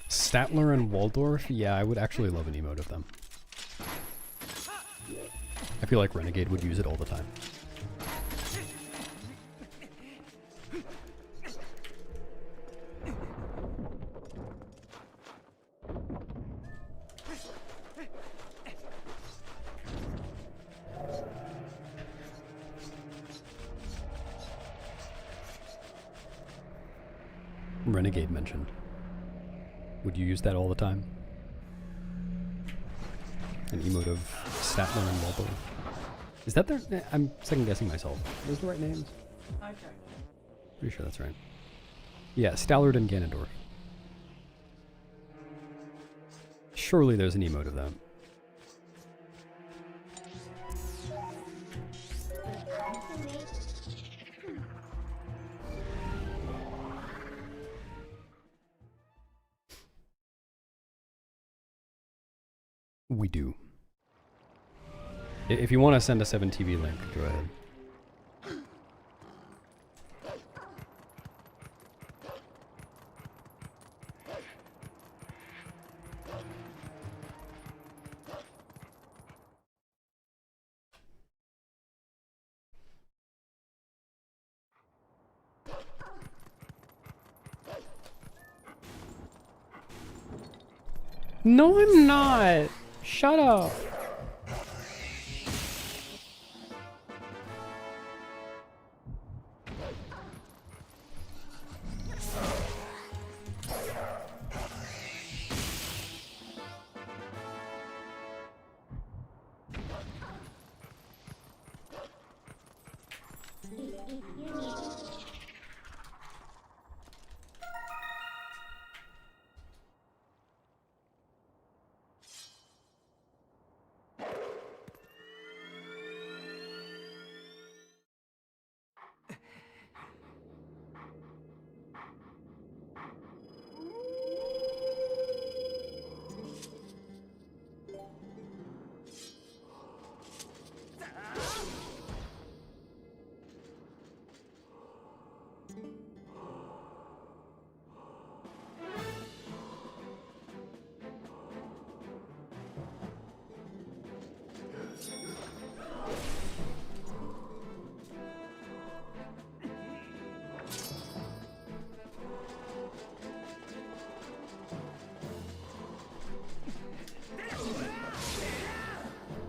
Statler and Waldorf? Yeah, I would actually love an emote of them. I feel like Renegade would use it all the time. Renegade mentioned. Would you use that all the time? An emote of Statler and Waldorf. Is that their... I'm second guessing myself. Are those the right names? I don't know. Pretty sure that's right. Yeah, Stallard and Ganondorf. Surely there's an emote of them. We do. If you want to send a 7TV link, go ahead. No, I'm not! Shut up!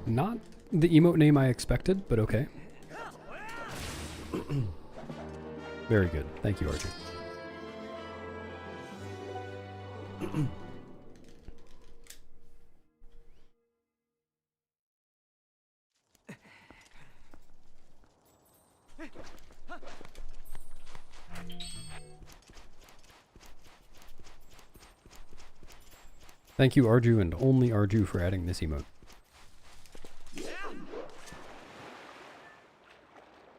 Not the emote name I expected, but okay. Very good. Thank you, Archie. Thank you, Arju, and only Arju, for adding this emote.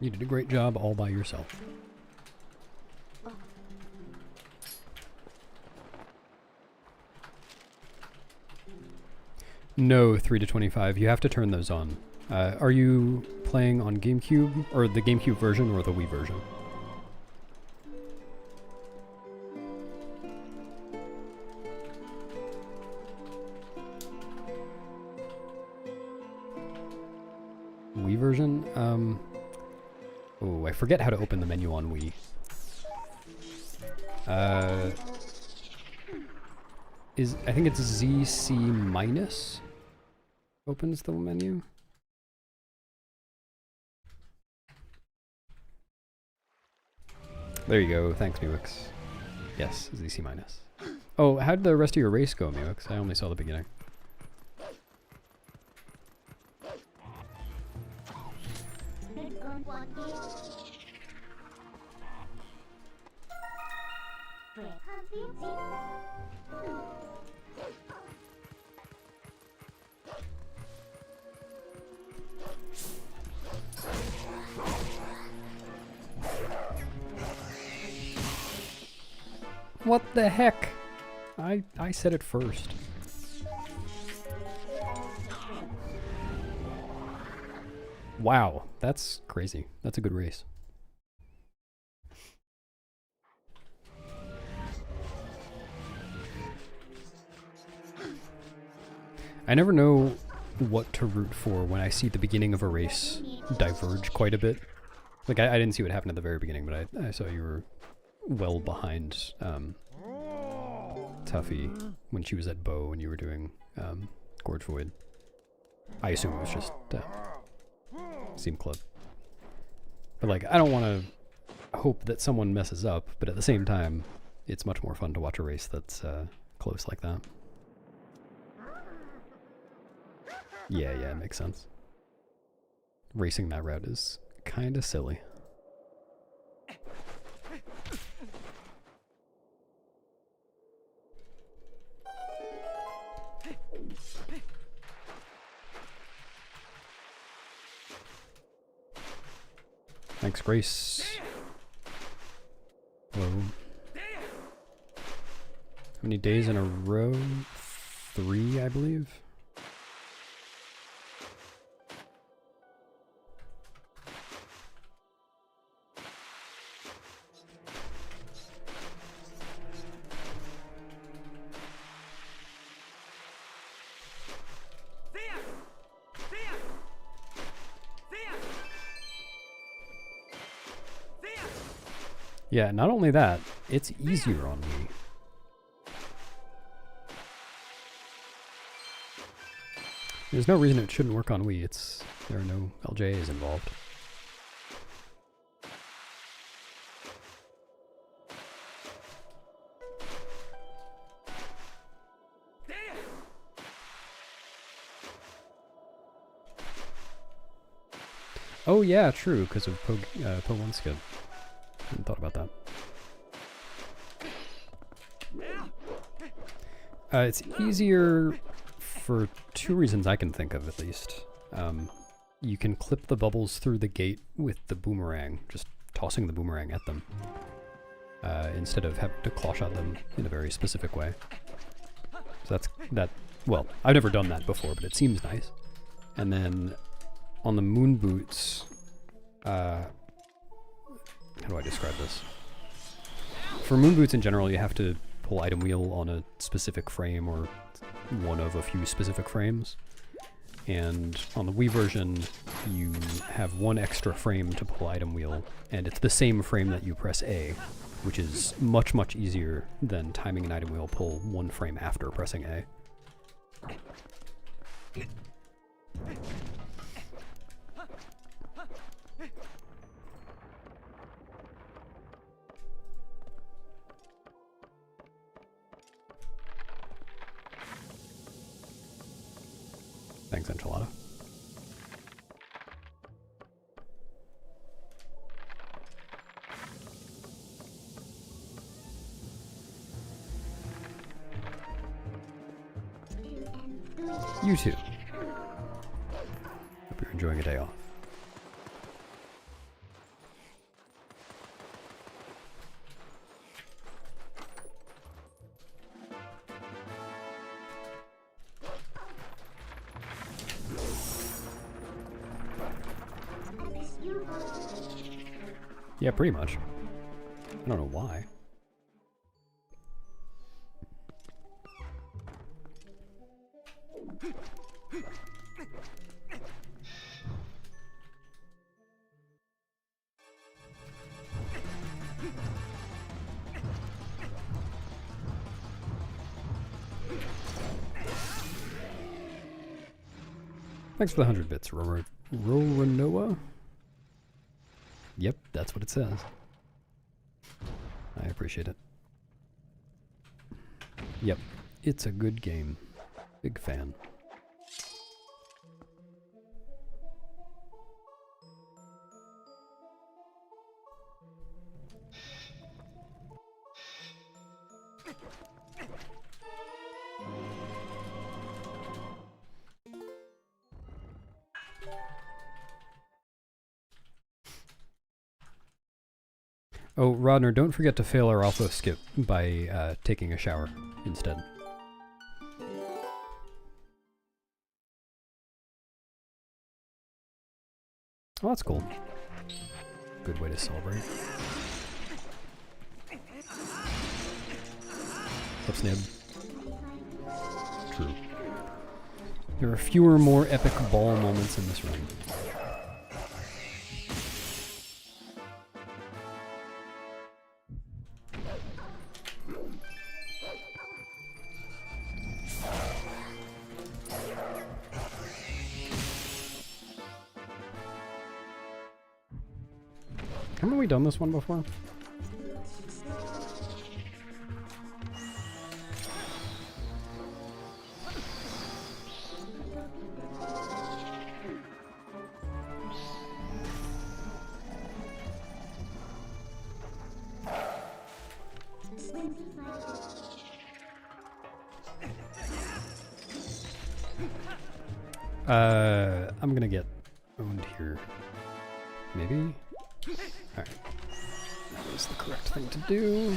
You did a great job all by yourself. No, 3 to 25. You have to turn those on. Are you playing on GameCube, or the GameCube version, or the Wii version? Wii version? Oh, I forget how to open the menu on Wii. I think it's ZC minus opens the menu. There you go. Thanks, Muix. Yes, ZC minus. Oh, how did the rest of your race go, Muix? I only saw the beginning. What the heck? I said it first. Wow, that's crazy. That's a good race. I never know what to root for when I see the beginning of a race diverge quite a bit. Like, I didn't see what happened at the very beginning, but I saw you were well behind Tuffy when she was at Bow and you were doing Gorge Void. I assume it was just Seam Club. But, like, I don't want to hope that someone messes up, but at the same time, it's much more fun to watch a race that's close like that. Yeah, it makes sense. Racing that route is kind of silly. Thanks, Grace. Hello. How many days in a row? 3, I believe. Yeah, not only that, it's easier on me. There's no reason it shouldn't work on Wii. There are no LJAs involved. Oh yeah, true, because of Po1 skip. Hadn't thought about that. It's easier for 2 reasons I can think of, at least. You can clip the bubbles through the gate with the boomerang, just tossing the boomerang at them, instead of having to claw shot them in a very specific way. So well, I've never done that before, but it seems nice. And then on the moon boots, how do I describe this? For moon boots in general, you have to pull item wheel on a specific frame or one of a few specific frames. And on the Wii version, you have 1 extra frame to pull item wheel, and it's the same frame that you press A, which is much, much easier than timing an item wheel pull 1 frame after pressing A. Thanks, Enchilada. You too. Hope you're enjoying a day off. Yeah, pretty much. I don't know why. Thanks for the 100 bits, Roronoa. Yep, that's what it says. I appreciate it. Yep, it's a good game. Big fan. Oh, Rodner, don't forget to fail our alpha skip by taking a shower instead. Oh, that's cool. Good way to celebrate. What's Nib? True. There are fewer, more epic ball moments in this run. Haven't we done this one before? I'm gonna get owned here. Maybe? Alright. That was the correct thing to do.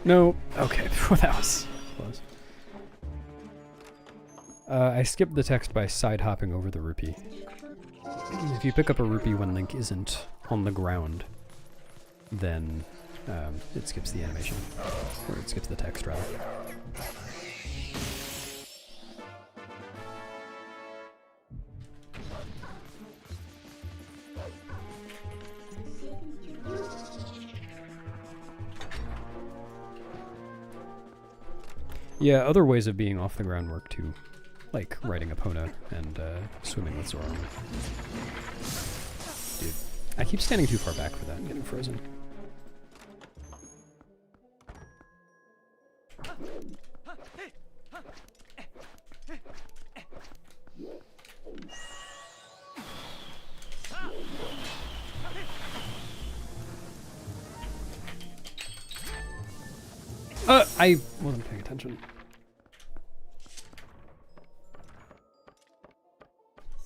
No. Okay, that was close. I skipped the text by side hopping over the rupee. If you pick up a rupee when Link isn't on the ground, then it skips the animation. Or it skips the text, rather. Yeah, other ways of being off the ground work too. Like riding Epona and swimming with Zora. Dude, I keep standing too far back for that and getting frozen. I wasn't paying attention.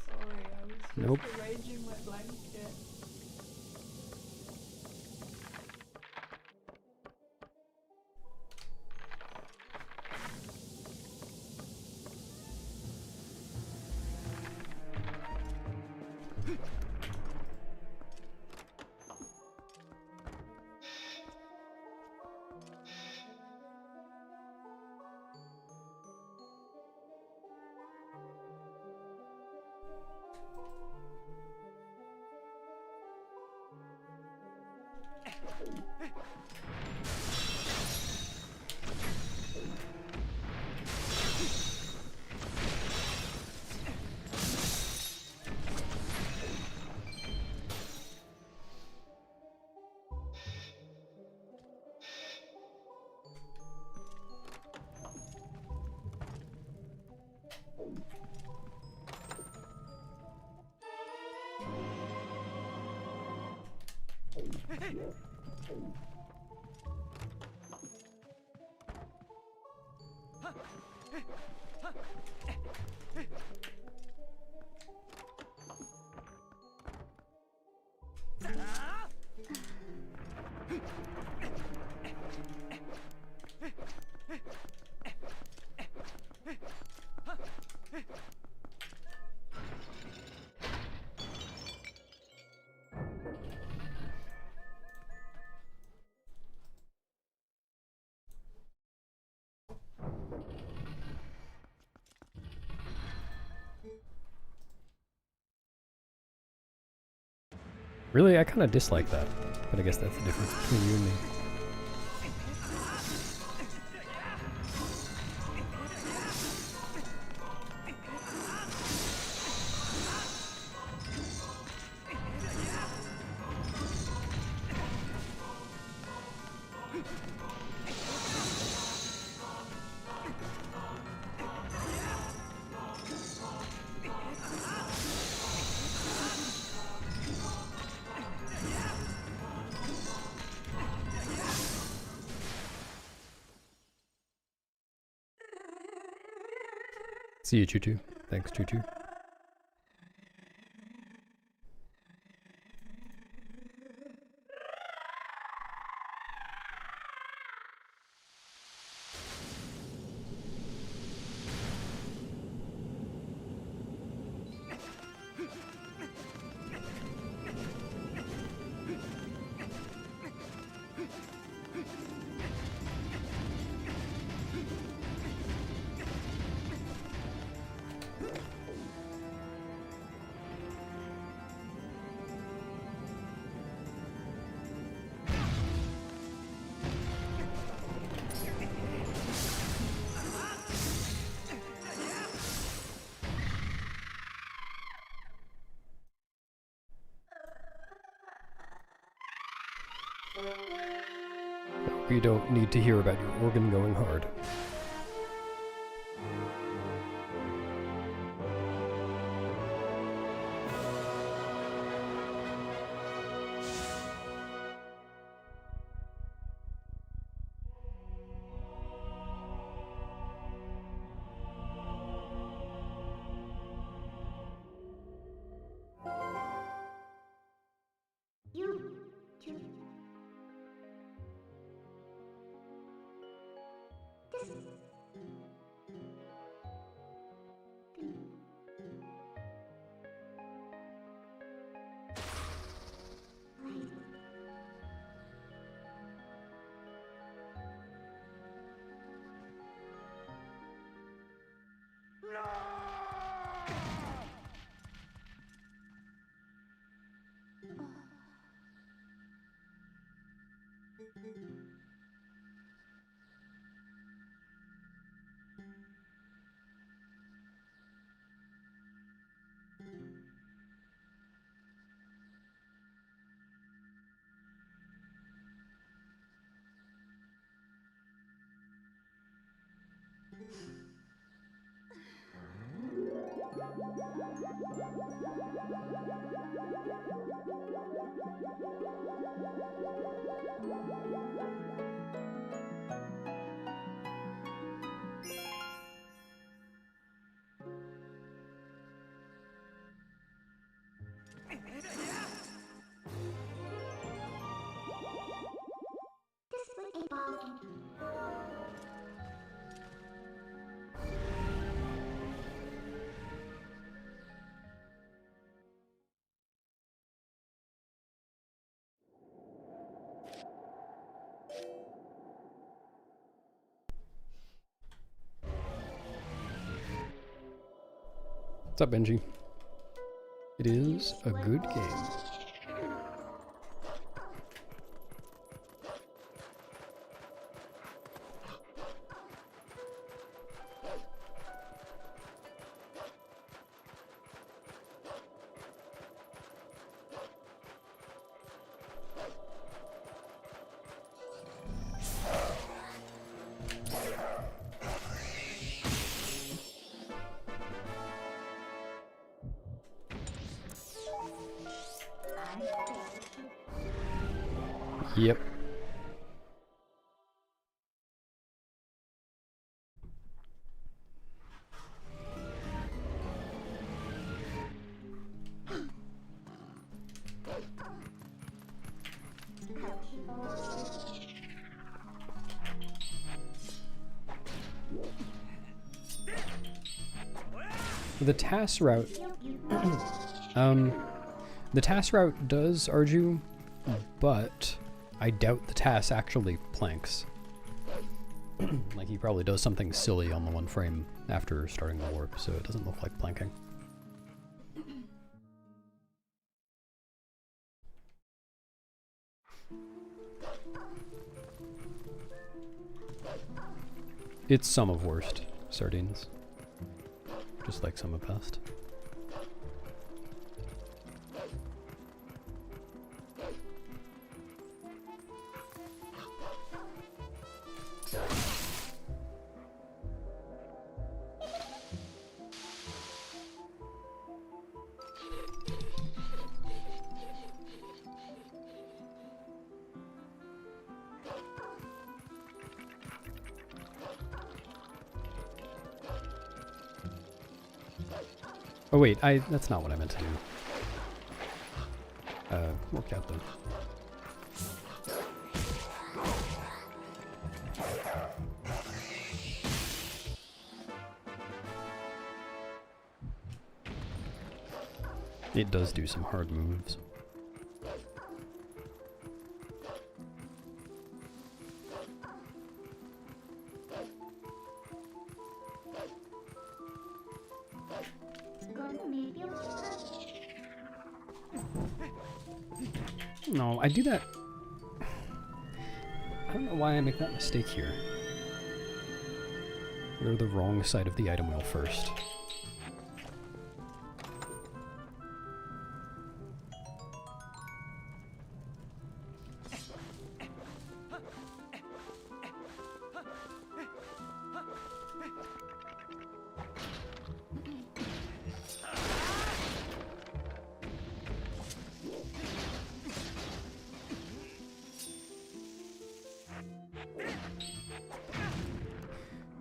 Sorry, I was just Nope. arranging my blanket. Really, I kind of dislike that, but I guess that's the difference between you and me. See you, Choo Choo. Thanks, Choo Choo. We don't need to hear about your organ going hard. You two. This. This would involve What's up, Benji? It is a good game. Yep. The TAS route, the TAS route does argue, but I doubt the TAS actually planks. Like, he probably does something silly on the one frame after starting the warp, so it doesn't look like planking. It's some of worst sardines. Just like some of best. Oh wait, that's not what I meant to do. Worked out though. It does do some hard moves. No, I do that. I don't know why I make that mistake here. Go to the wrong side of the item wheel first.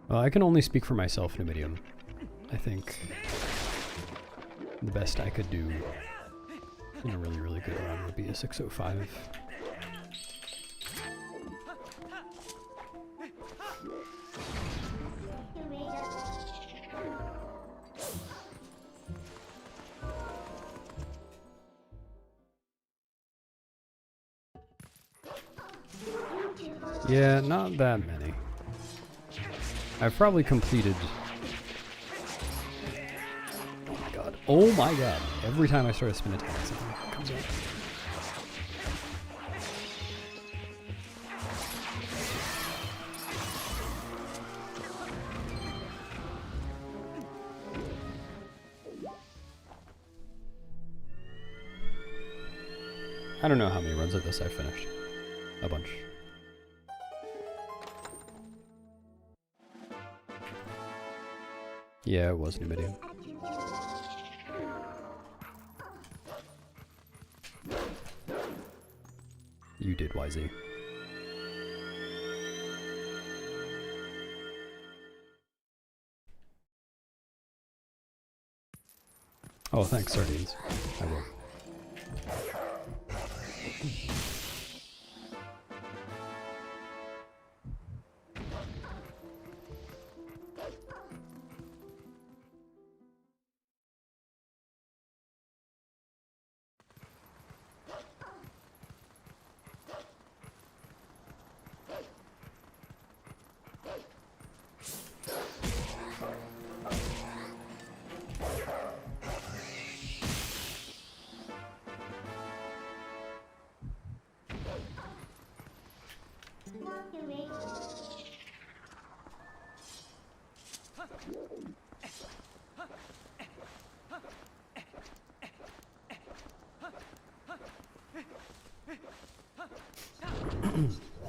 Well, I can only speak for myself, Numidium. I think the best I could do in a really, really good run would be a 605. Yeah, not that many. I've probably completed... Oh my god. Oh my god. Every time I start a spin attack, something comes up. I don't know how many runs of this I've finished. A bunch. Yeah, it was Numidium. You did, YZ. Oh, thanks, Sardines. I will.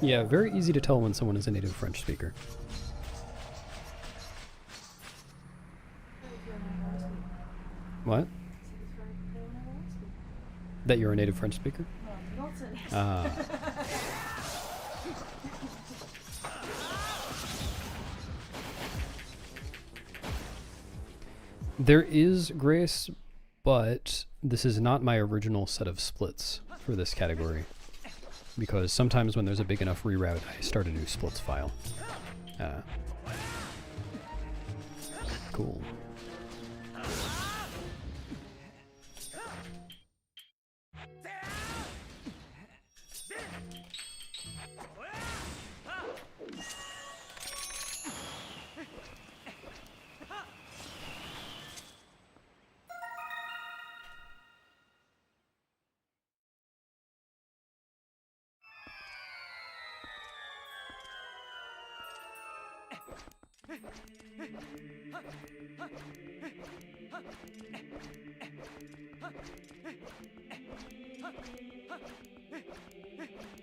Yeah, very easy to tell when someone is a native French speaker. What? That you're a native French speaker? Ah. There is grace, but this is not my original set of splits for this category. Because sometimes when there's a big enough reroute, I start a new splits file. Cool.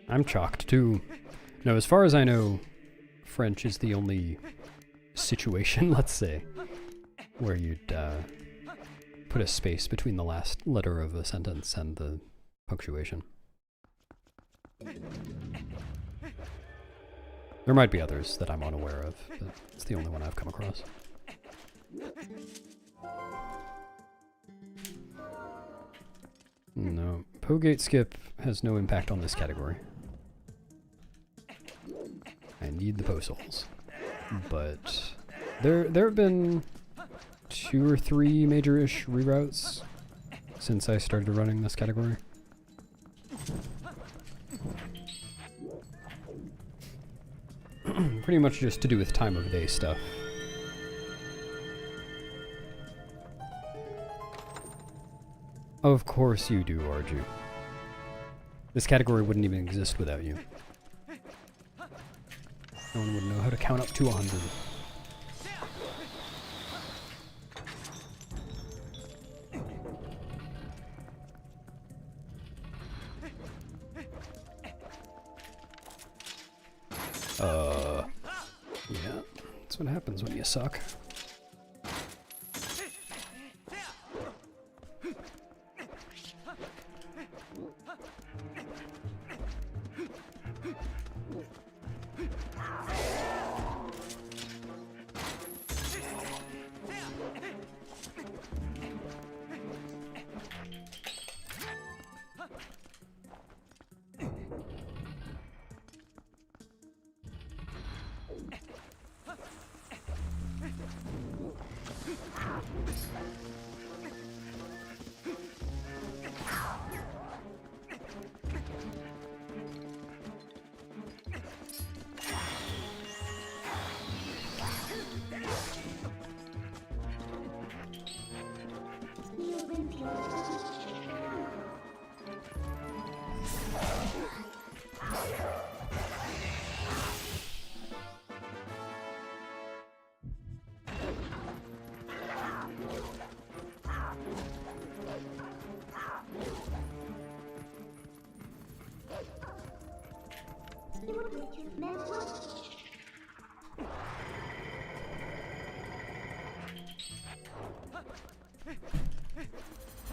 I'm shocked too. No, as far as I know, French is the only situation, let's say, where you'd put a space between the last letter of a sentence and the punctuation. There might be others that I'm unaware of, but it's the only one I've come across. No, Pogate skip has no impact on this category. I need the Posols. But there have been 2 or 3 major-ish reroutes since I started running this category. Pretty much just to do with time of day stuff. Of course you do, Arju. This category wouldn't even exist without you. No one would know how to count up to 100. Yeah, that's what happens when you suck.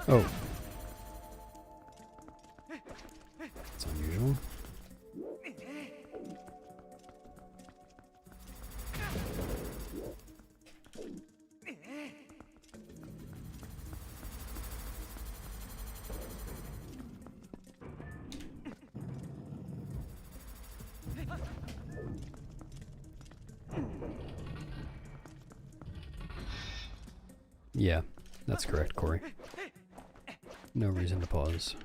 Oh. That's unusual. Yeah, that's correct, Corey. No reason to pause.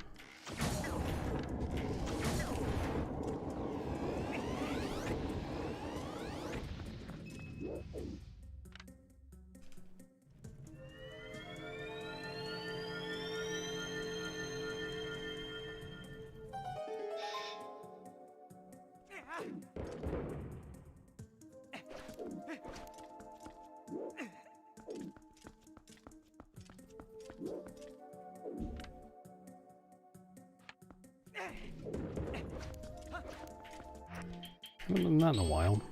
Not in a while.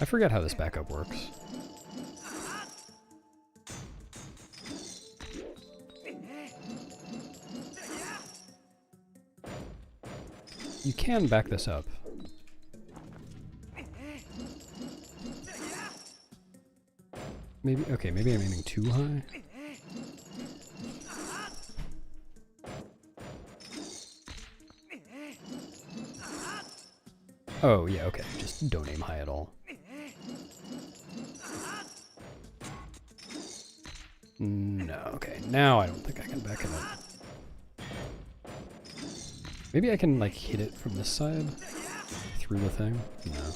I forget how this backup works. You can back this up. Maybe, okay, maybe I'm aiming too high. Oh, yeah, okay. Just don't aim high at all. No, okay. Now I don't think I can back it up. Maybe I can, like, hit it from this side? Through the thing? No.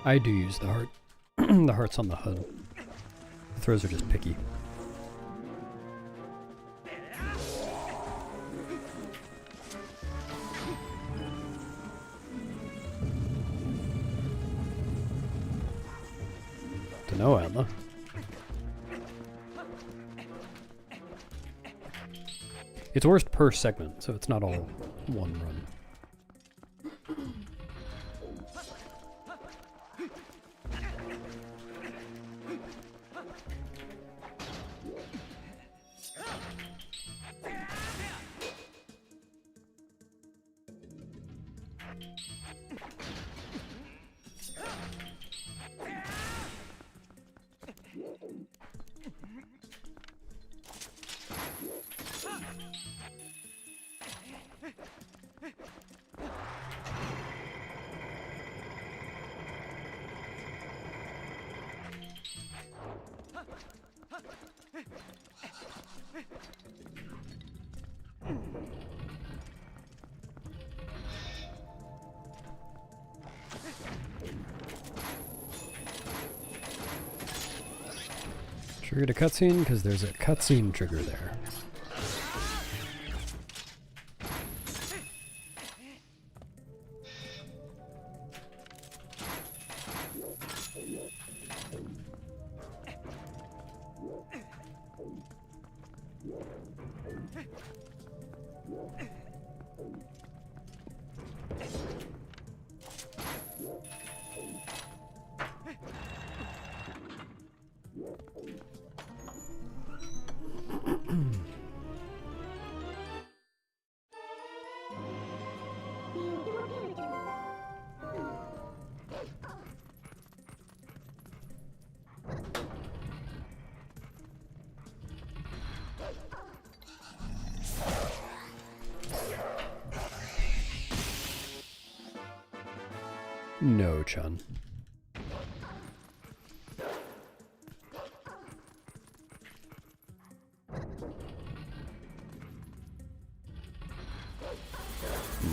I do use the heart. The hearts on the HUD. The throws are just picky. Dunno, Atla. It's worst per segment, so it's not all one run. Triggered a cutscene because there's a cutscene trigger there. No, Chun.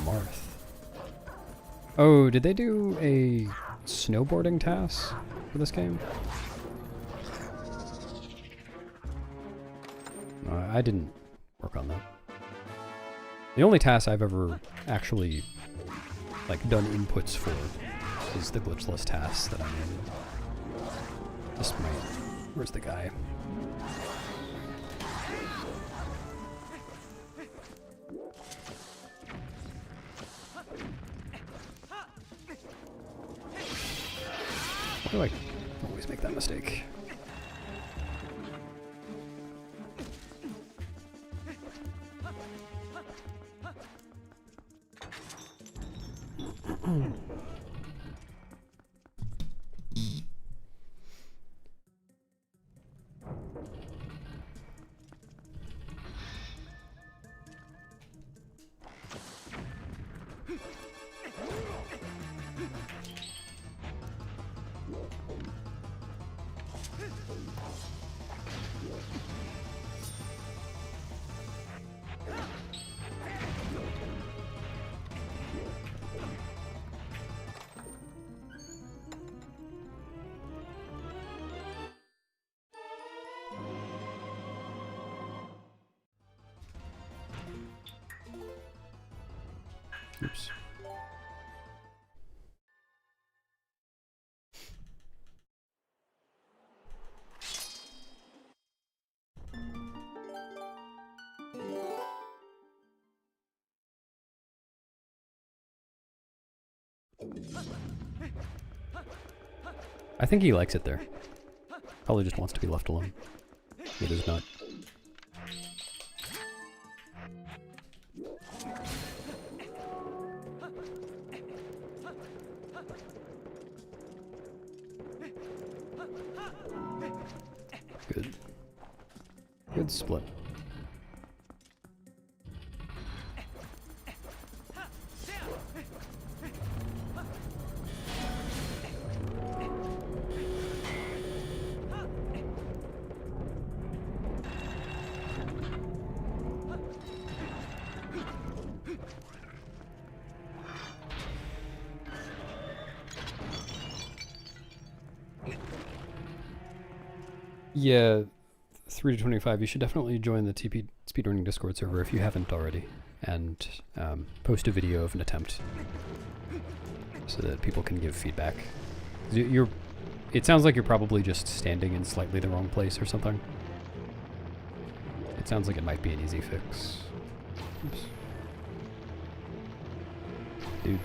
Marth. Oh, did they do a snowboarding task for this game? I didn't work on that. The only task I've ever actually done inputs for is the glitchless tasks that I'm in. This might... Where's the guy? Why do I always make that mistake? Oops. I think he likes it there. Probably just wants to be left alone. It is not. Good. Good split. Yeah, 3 to 25, you should definitely join the TP speedrunning Discord server if you haven't already, and post a video of an attempt so that people can give feedback. It sounds like you're probably just standing in slightly the wrong place or something. It sounds like it might be an easy fix. Oops. Dude.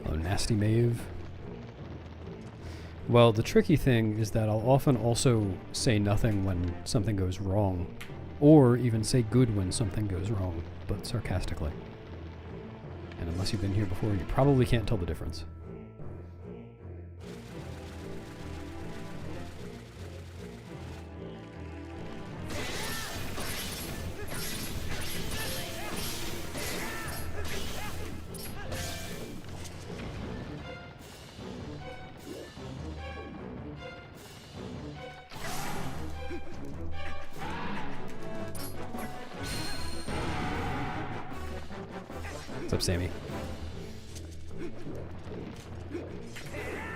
Oh, nasty Maeve. Well, the tricky thing is that I'll often also say nothing when something goes wrong, or even say good when something goes wrong, but sarcastically. And unless you've been here before, you probably can't tell the difference. What's up, Sammy?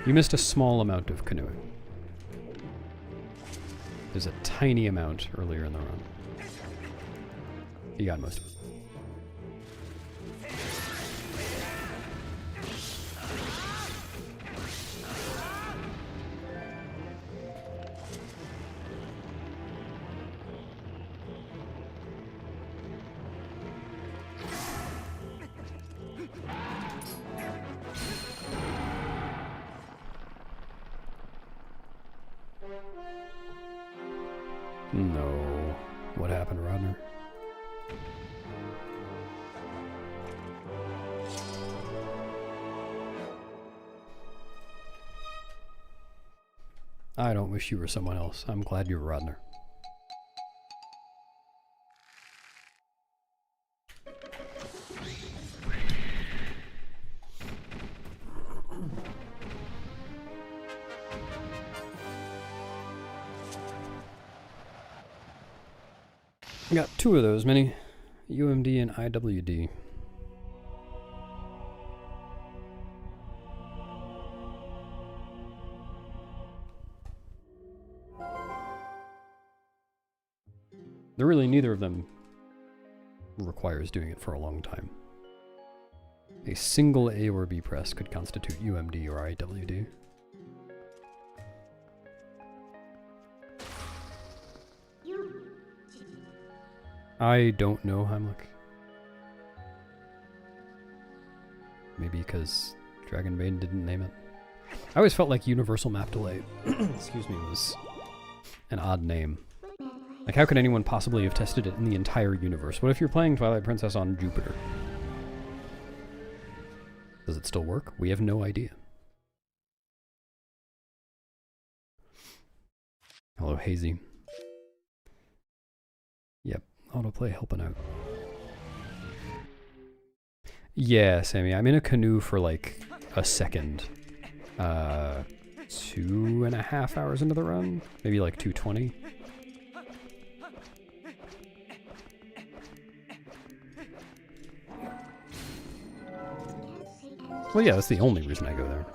You missed a small amount of canoeing. There's a tiny amount earlier in the run. You got most of it. No. What happened, Rodner? I don't wish you were someone else. I'm glad you're Rodner. I got two of those, Minnie. UMD and IWD. They're really neither of them requires doing it for a long time. A single A or B press could constitute UMD or IWD. I don't know, Heimlich. Maybe because Dragonbane didn't name it. I always felt like Universal Map Delay, excuse me, was an odd name. Like, how could anyone possibly have tested it in the entire universe? What if you're playing Twilight Princess on Jupiter? Does it still work? We have no idea. Hello, Hazy. Yep. Autoplay helping out. Yeah, Sammy, I'm in a canoe for like a second. 2.5 hours into the run? Maybe like 2:20. Well, yeah, that's the only reason I go there.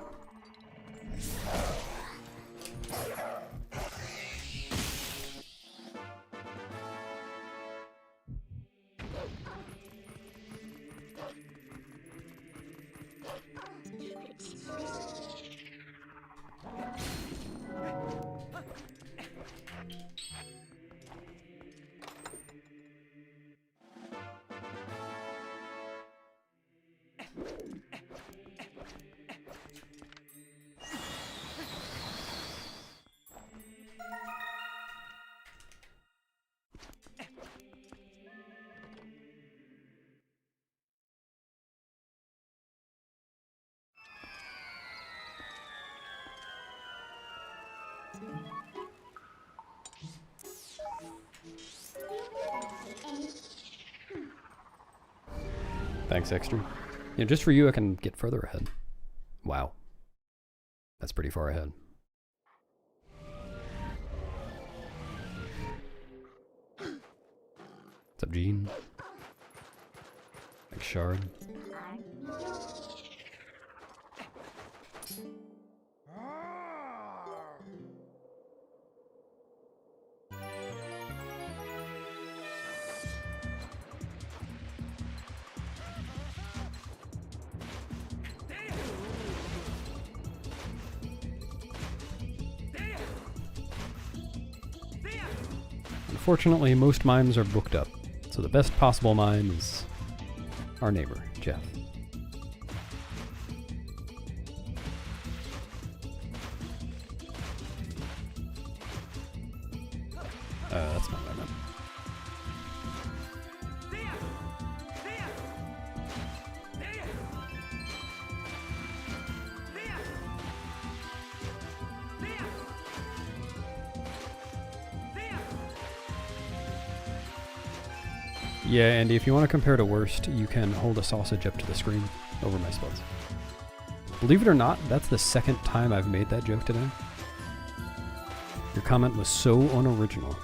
Thanks, Extra. Yeah, just for you, I can get further ahead. Wow. That's pretty far ahead. What's up, Gene? Thanks, Shard. Unfortunately, most mimes are booked up, so the best possible mime is our neighbor, Jeff. That's not what I meant. Yeah, Andy, if you want to compare to worst, you can hold a sausage up to the screen over my spots. Believe it or not, that's the second time I've made that joke today. Your comment was so unoriginal.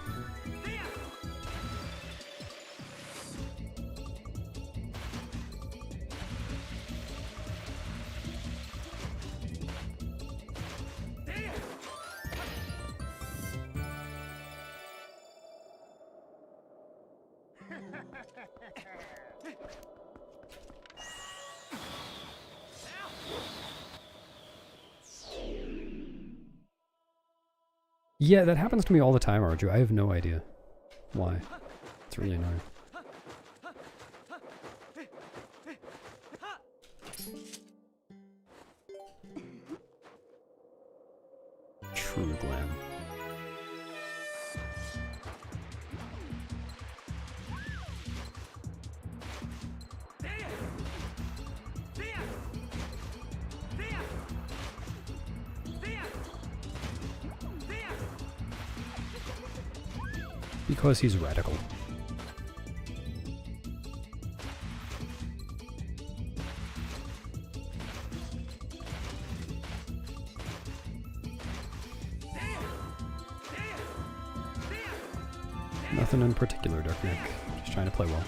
Yeah, that happens to me all the time, Arju. I have no idea why. It's really annoying. True glam. Because he's radical. Nothing in particular, Dark Nick. Just trying to play well.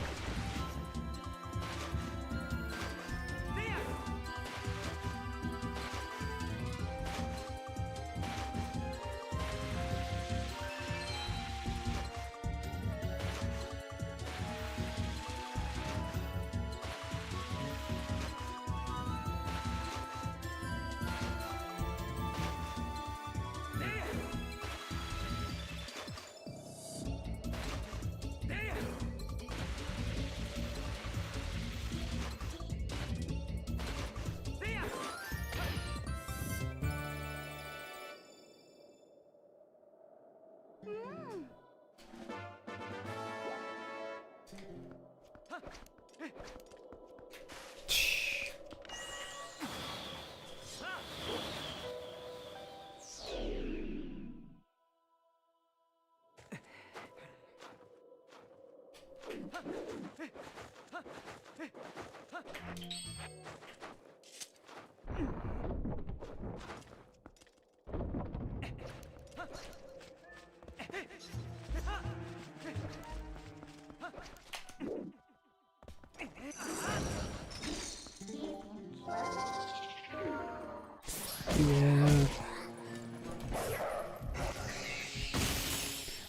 Yeah.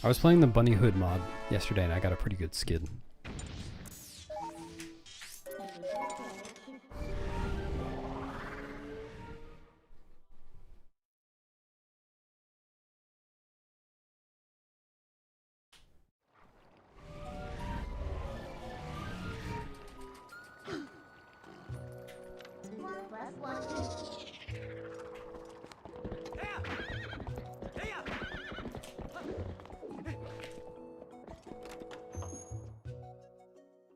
I was playing the Bunny Hood mod yesterday and I got a pretty good skid.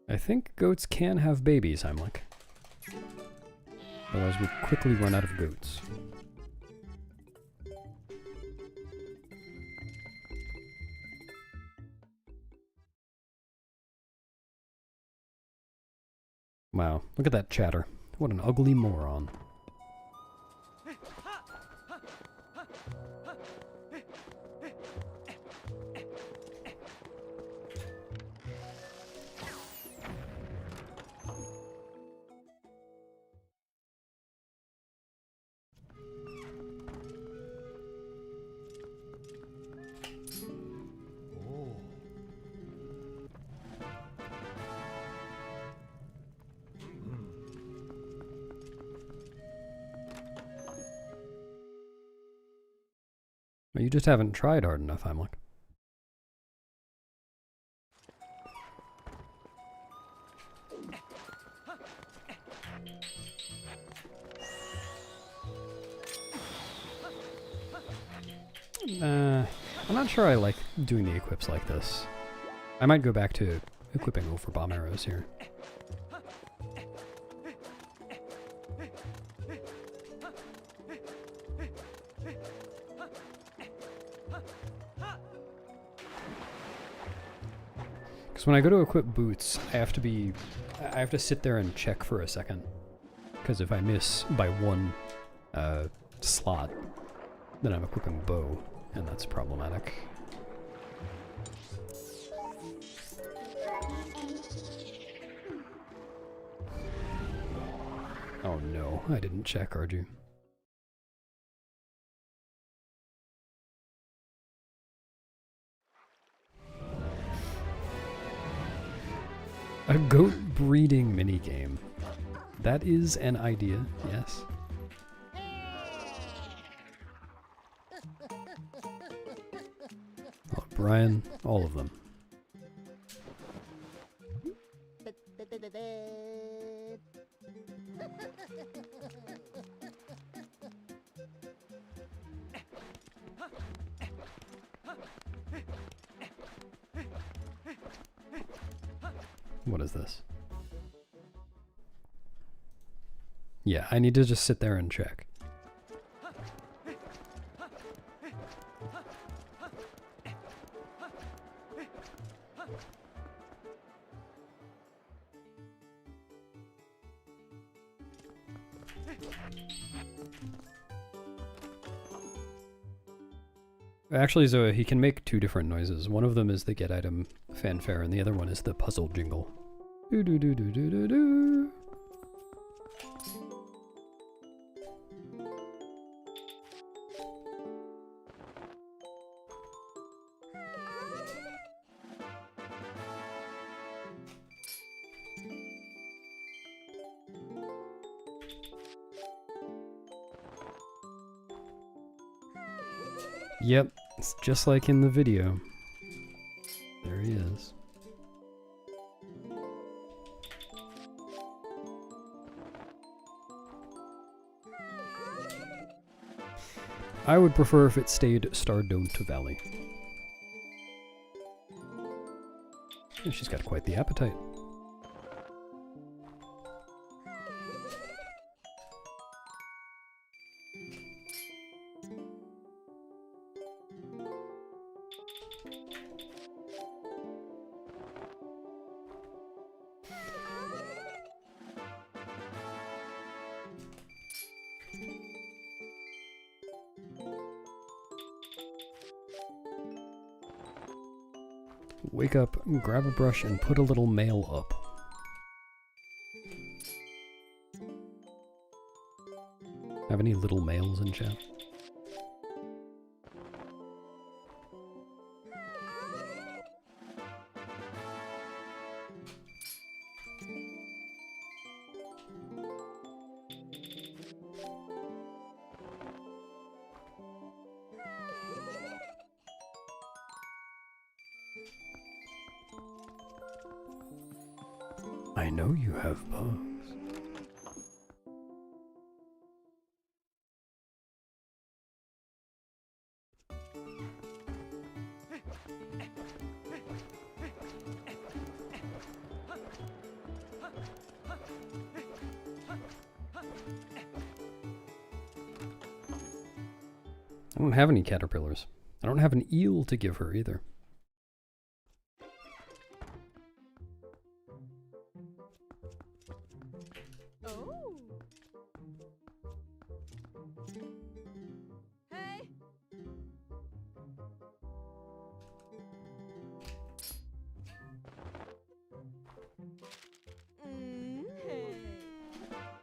I think goats can have babies, Heimlich. Otherwise we'd quickly run out of goats. Wow, look at that chatter. What an ugly moron. Well, you just haven't tried hard enough, Heimlich. I'm not sure I like doing the equips like this. I might go back to equipping over bomb arrows here. Because when I go to equip boots, I have to sit there and check for a second. Because if I miss by one slot, then I'm equipping bow, and that's problematic. Oh no, I didn't check, Arju. A goat breeding minigame. That is an idea, yes. Oh, Brian, all of them. What is this? Yeah, I need to just sit there and check. Actually, Zoa, he can make two different noises. One of them is the get item fanfare, and the other one is the puzzle jingle. Do do do do do do do. Yep, it's just like in the video. There he is. I would prefer if it stayed Stardon't Valley. And she's got quite the appetite. Wake up, grab a brush, and put a little mail up. Have any little males in chat? I know you have bugs. I don't have any caterpillars. I don't have an eel to give her either.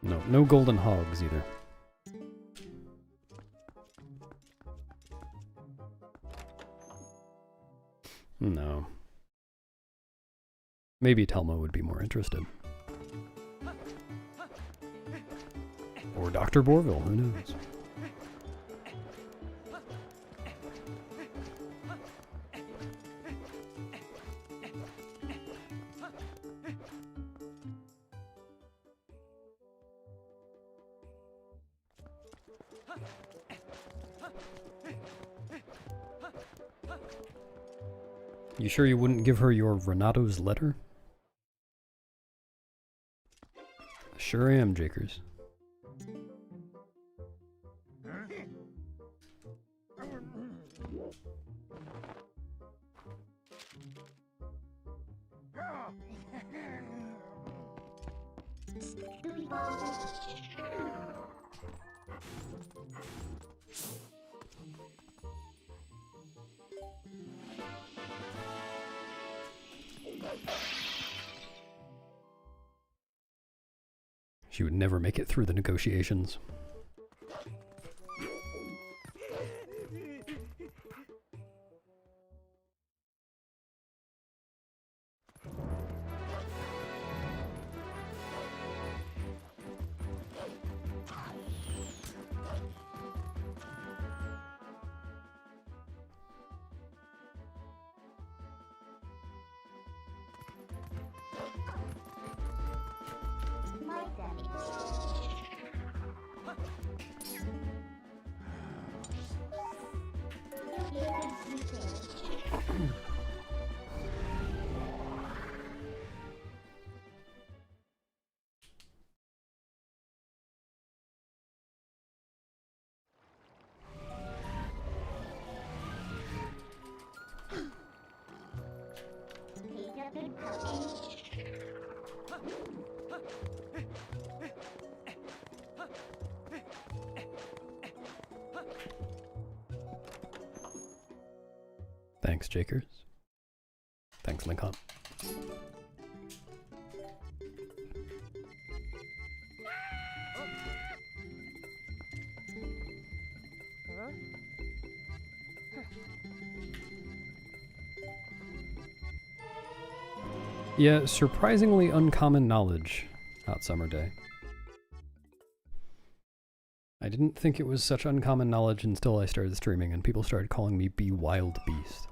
No, no golden hogs either. No. Maybe Telma would be more interested. Or Dr. Borville, who knows? You sure you wouldn't give her your Renato's letter? Sure am, Jakers. She would never make it through the negotiations. Thanks, Jakers. Thanks, Lincoln. Yeah, surprisingly uncommon knowledge, Hot Summer Day. I didn't think it was such uncommon knowledge until I started streaming and people started calling me Be Wild Beast.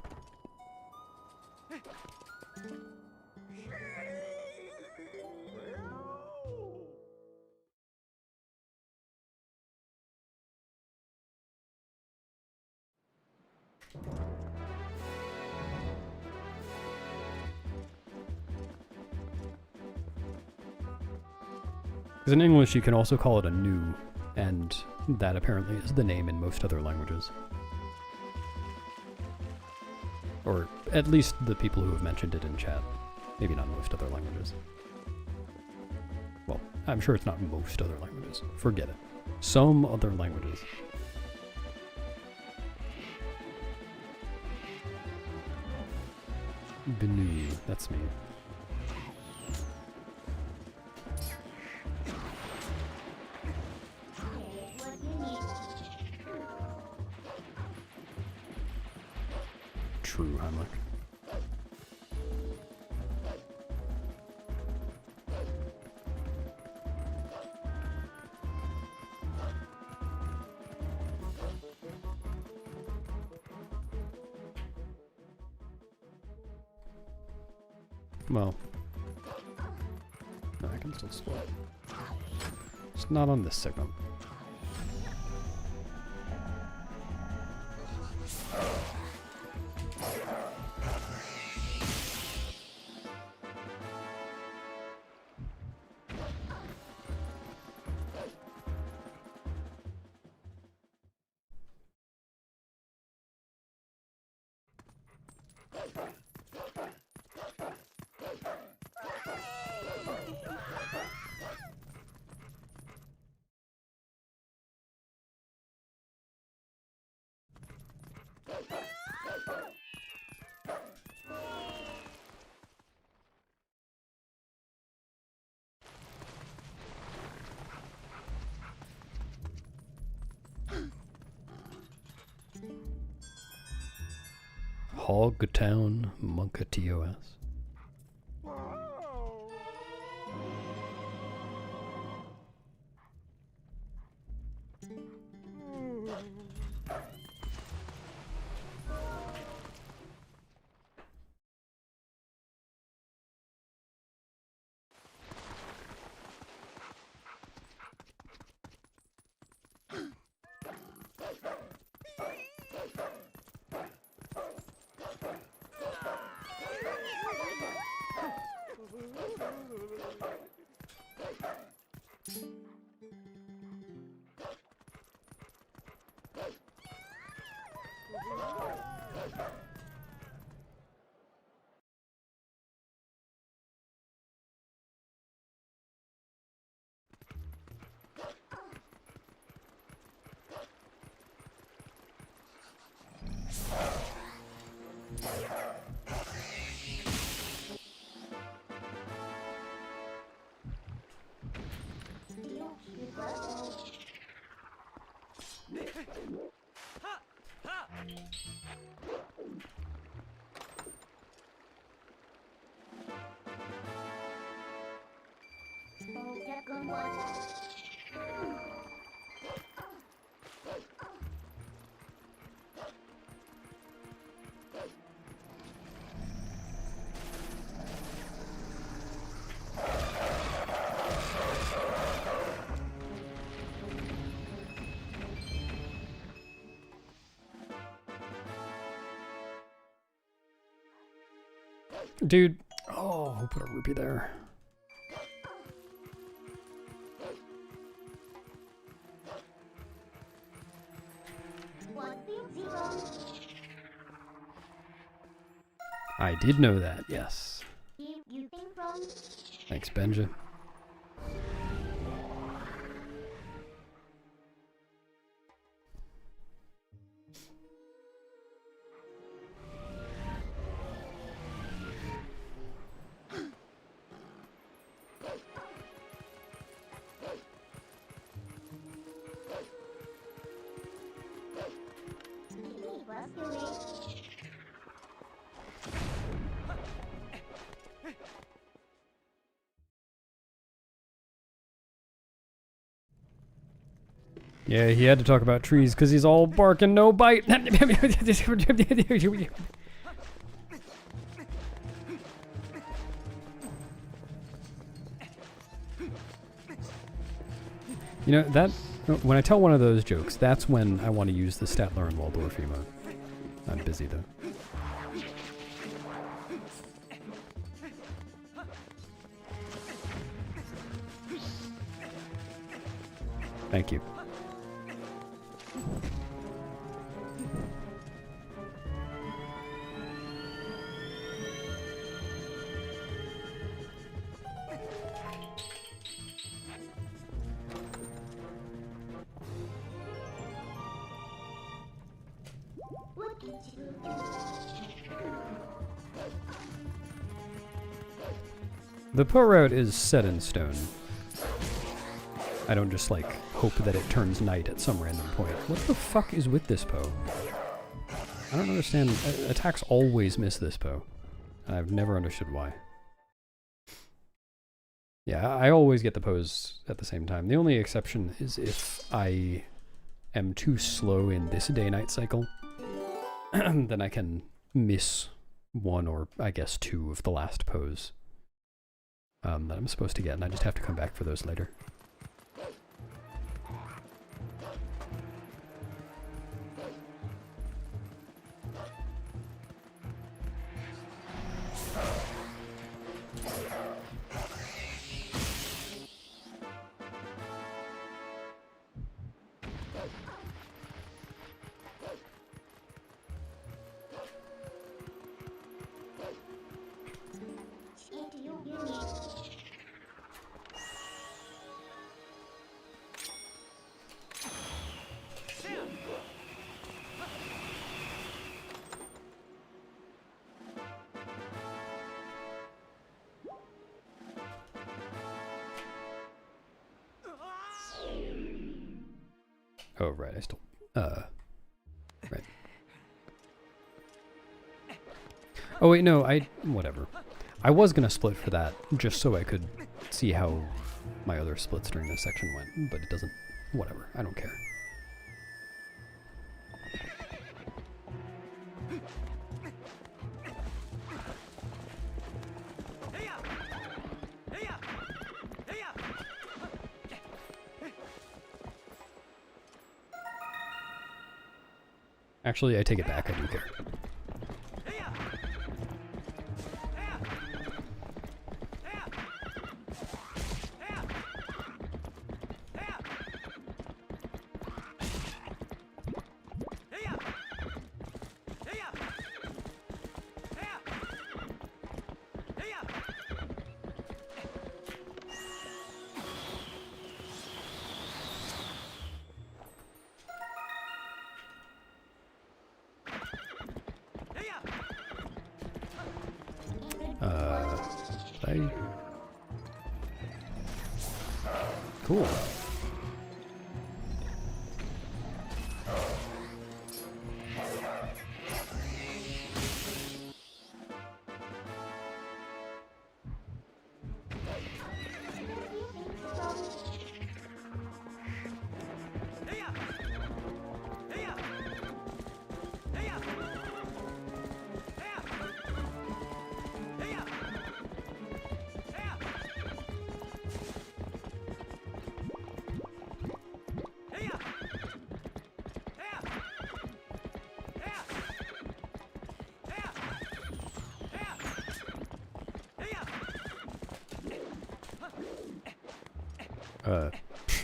Because in English you can also call it a new, and that apparently is the name in most other languages. Or at least the people who have mentioned it in chat. Maybe not most other languages. Well, I'm sure it's not most other languages. Forget it. Some other languages. Benu, that's me. True, Heimlich. Well, no, I can still split. It's not on this segment. Hogtown Monka TOS. Dude, oh, who put a rupee there? I did know that, yes. Thanks, Benja. Yeah, he had to talk about trees because he's all bark and no bite. You know, that when I tell one of those jokes, that's when I want to use the Statler and Waldorf emote. I'm busy though. Thank you. The Poe route is set in stone. I don't just, like, hope that it turns night at some random point. What the fuck is with this Poe? I don't understand. Attacks always miss this Poe. And I've never understood why. Yeah, I always get the Poes at the same time. The only exception is if I am too slow in this day-night cycle, then I can miss one or, I guess, two of the last Poes that I'm supposed to get, and I just have to come back for those later. Oh, right, I still... right. Oh wait, no, whatever. I was gonna split for that, just so I could see how my other splits during this section went, but it doesn't, whatever, I don't care. Actually, I take it back, I do care. Cool.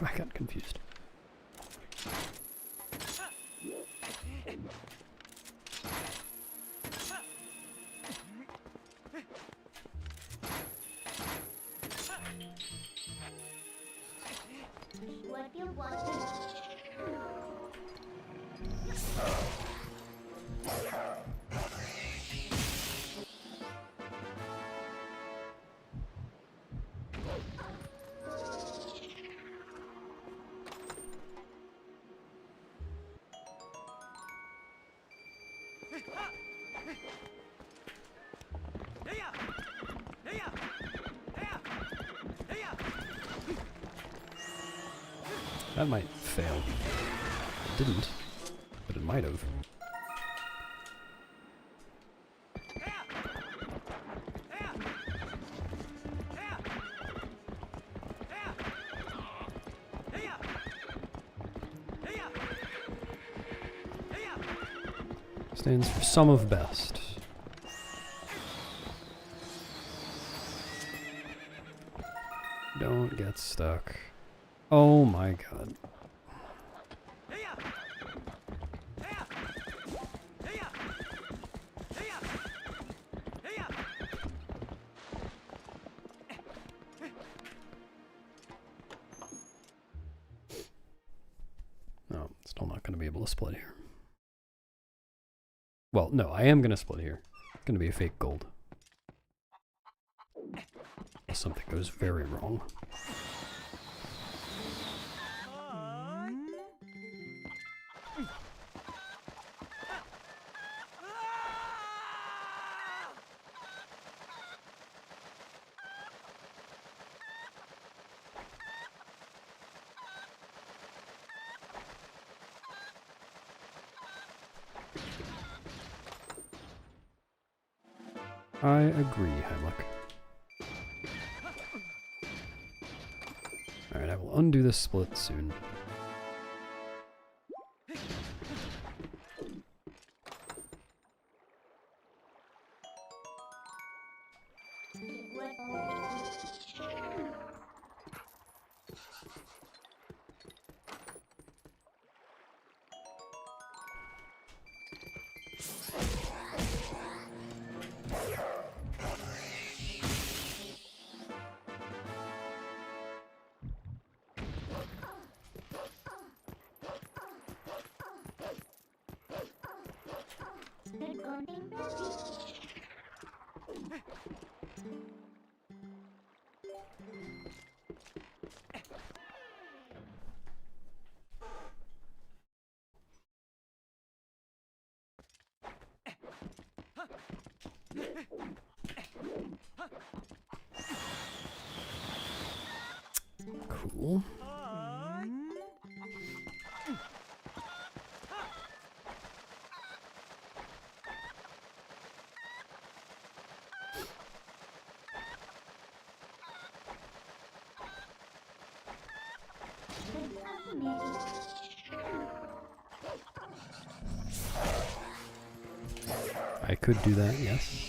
I got confused. What you want? That might fail. It didn't, but it might have. Stands for some of best. Don't get stuck. Oh my god. No, still not going to be able to split here. Well, no, I am going to split here. It's going to be a fake gold. Unless something goes very wrong. I agree, Heimlich. Alright, I will undo this split soon. Cool. I could do that, yes.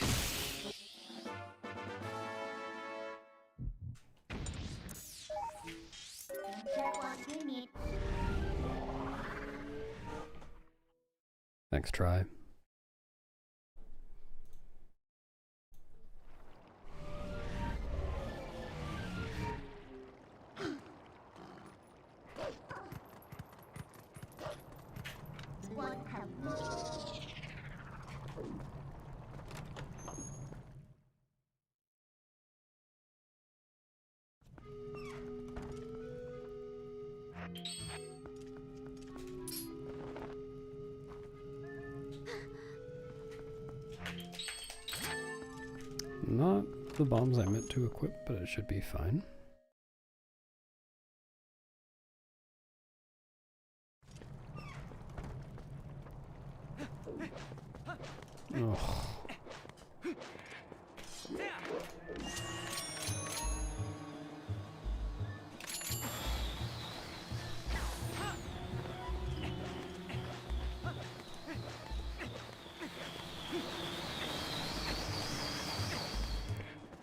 Thanks, try. Not the bombs I meant to equip, but it should be fine. Ugh.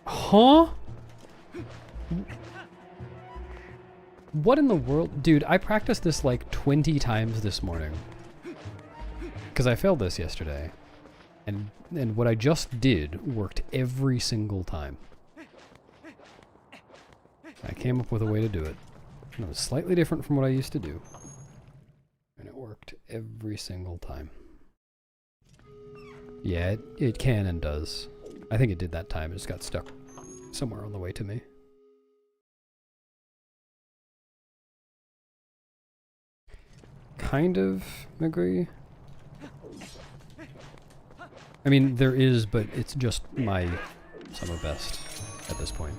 Huh? What in the world? Dude, I practiced this like 20 times this morning. Because I failed this yesterday. And what I just did worked every single time. I came up with a way to do it. And it was slightly different from what I used to do. And it worked every single time. Yeah, it can and does. I think it did that time. It just got stuck somewhere on the way to me. Kind of agree. I mean, there is, but it's just my summer best at this point.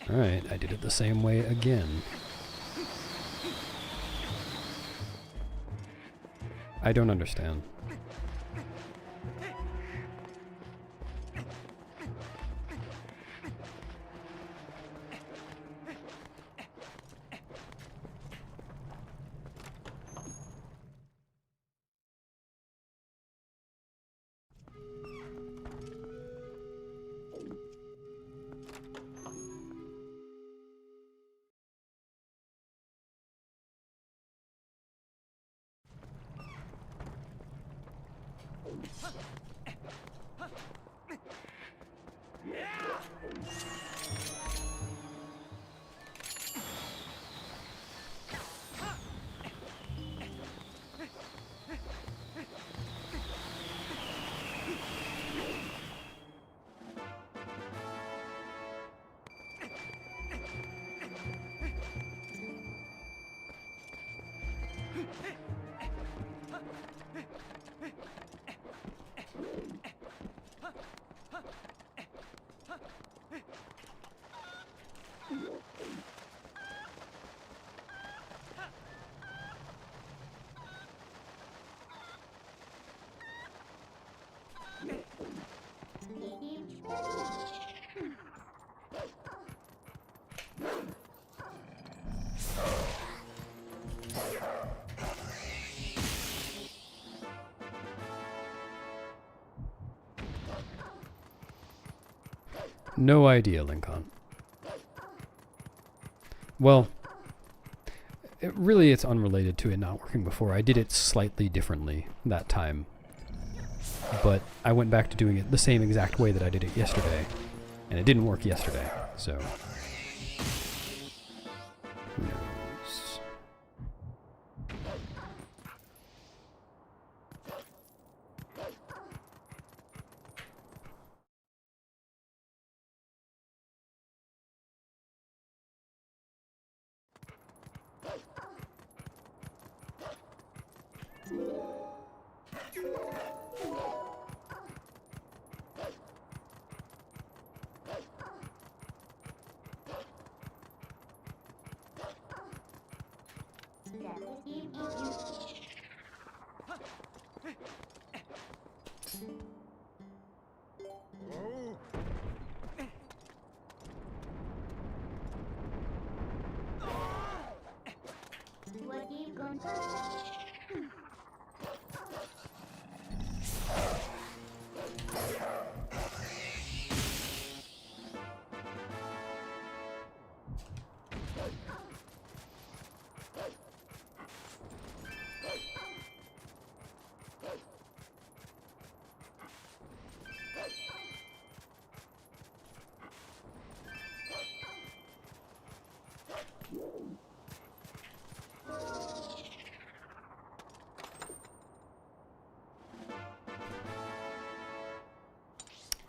Alright, I did it the same way again. I don't understand. No idea, Lincoln. Well, it's unrelated to it not working before. I did it slightly differently that time. But I went back to doing it the same exact way that I did it yesterday. And it didn't work yesterday, so... who knows?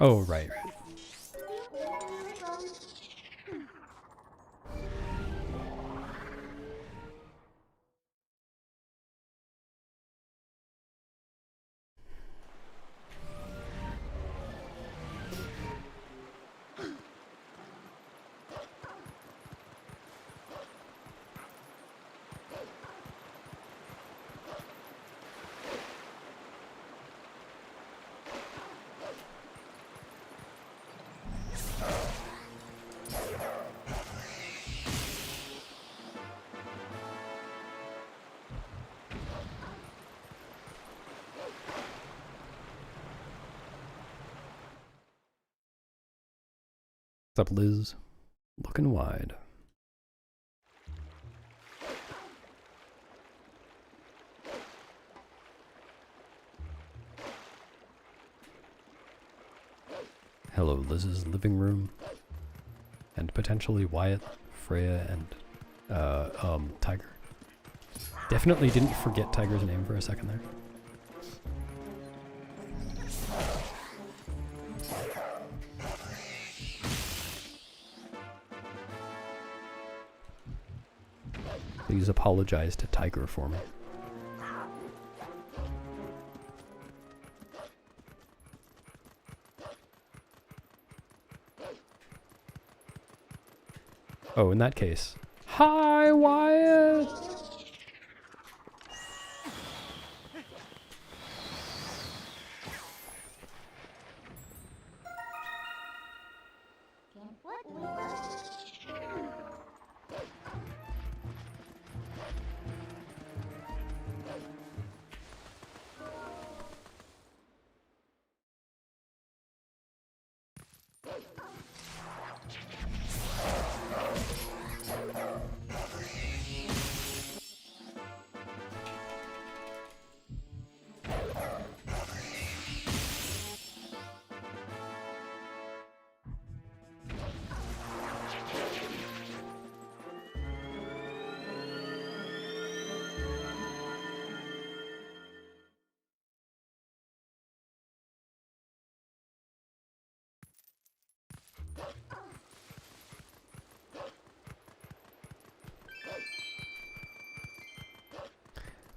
Oh, right, right. What's up, Liz? Looking wide. Hello, Liz's living room. And potentially Wyatt, Freya, and Tiger. Definitely didn't forget Tiger's name for a second there. Please apologize to Tiger for me. Oh, in that case. Hi, Wyatt!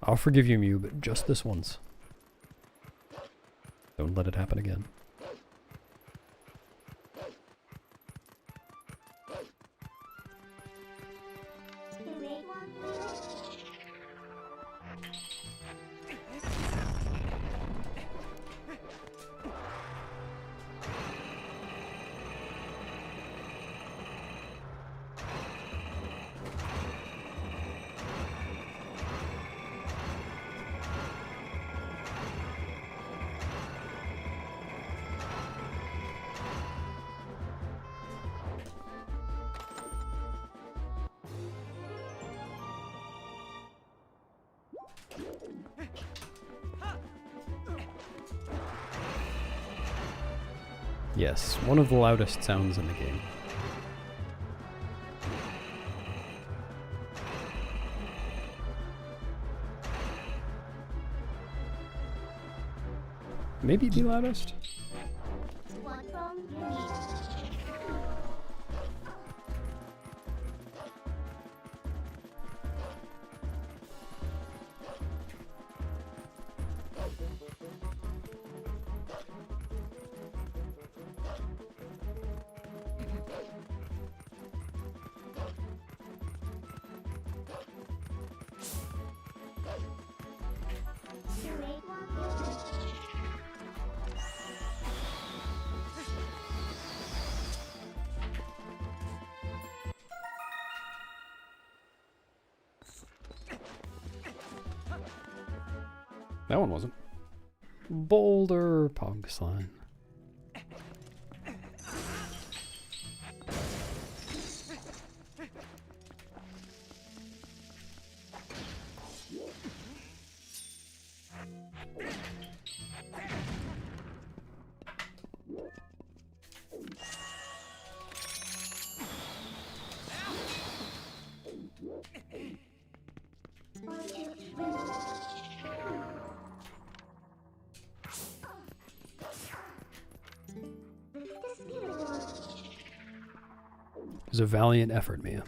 I'll forgive you, Mew, but just this once. Don't let it happen again. Yes, one of the loudest sounds in the game. Maybe the loudest? That one wasn't. Boulder Pog Slime. was a valiant effort, Mia.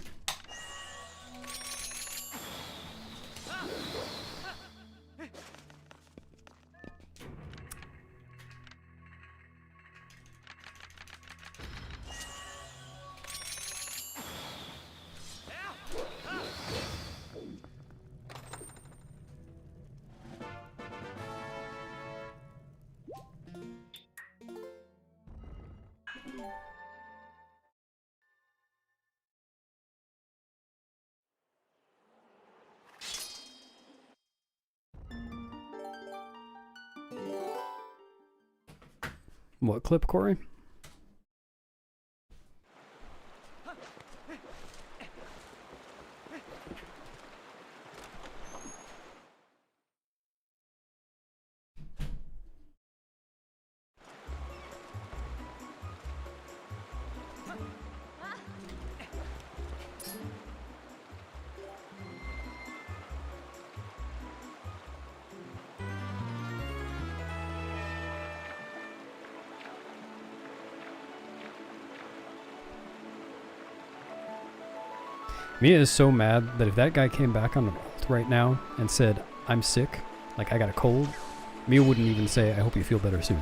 What clip, Corey? Mia is so mad that if that guy came back on the ult right now and said, I'm sick, like I got a cold, Mia wouldn't even say, I hope you feel better soon.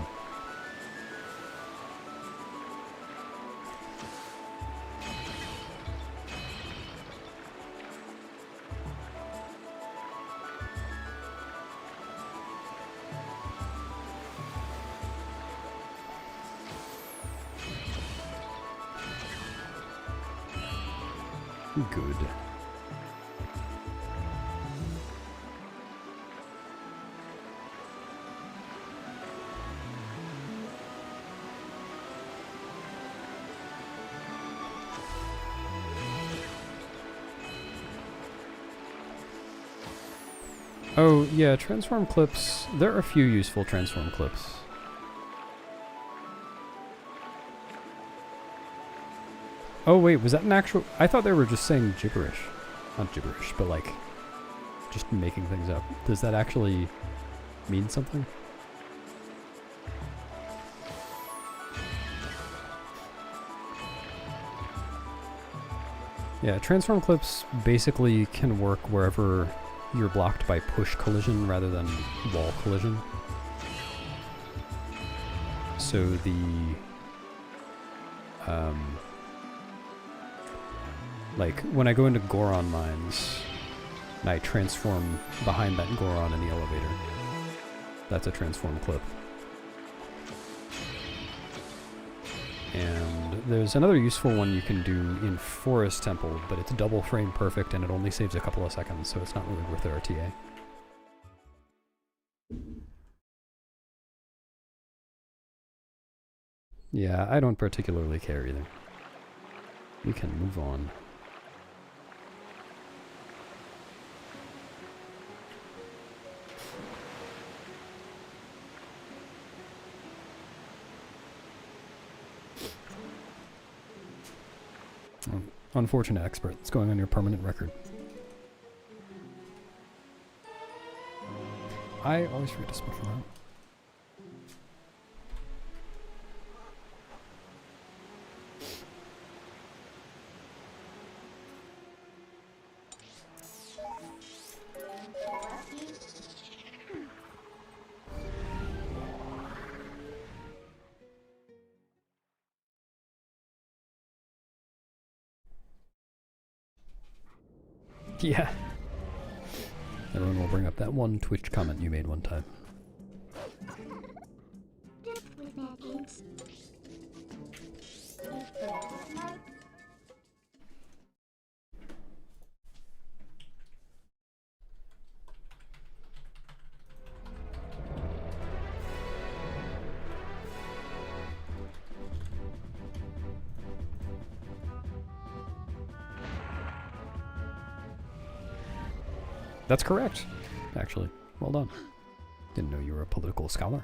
Good. Oh, yeah, transform clips. There are a few useful transform clips. Oh wait, was that an actual... I thought they were just saying gibberish. Not gibberish, but like, just making things up. Does that actually mean something? Yeah, transform clips basically can work wherever you're blocked by push collision rather than wall collision. So the... like, when I go into Goron mines, and I transform behind that Goron in the elevator. That's a transform clip. And there's another useful one you can do in Forest Temple, but it's double frame perfect and it only saves a couple of seconds, so it's not really worth the RTA. Yeah, I don't particularly care either. We can move on. Unfortunate expert. It's going on your permanent record. I always forget to spell for that. Yeah. Everyone will bring up that one Twitch comment you made one time. With bad games. That's correct, actually. Well done. Didn't know you were a political scholar.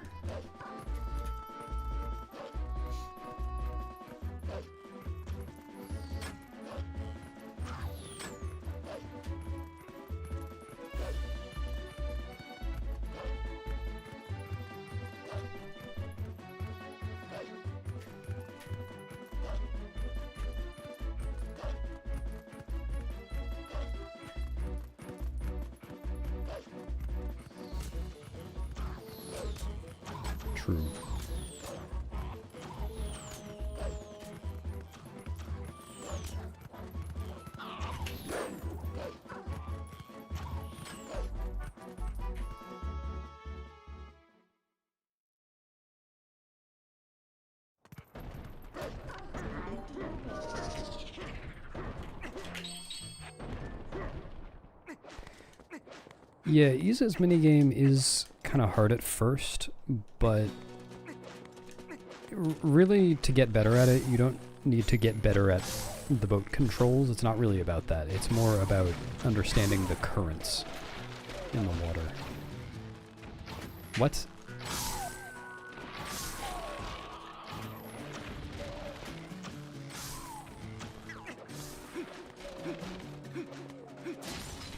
True. Yeah, Isa's minigame is kind of hard at first, but really to get better at it, you don't need to get better at the boat controls. It's not really about that. It's more about understanding the currents in the water. What?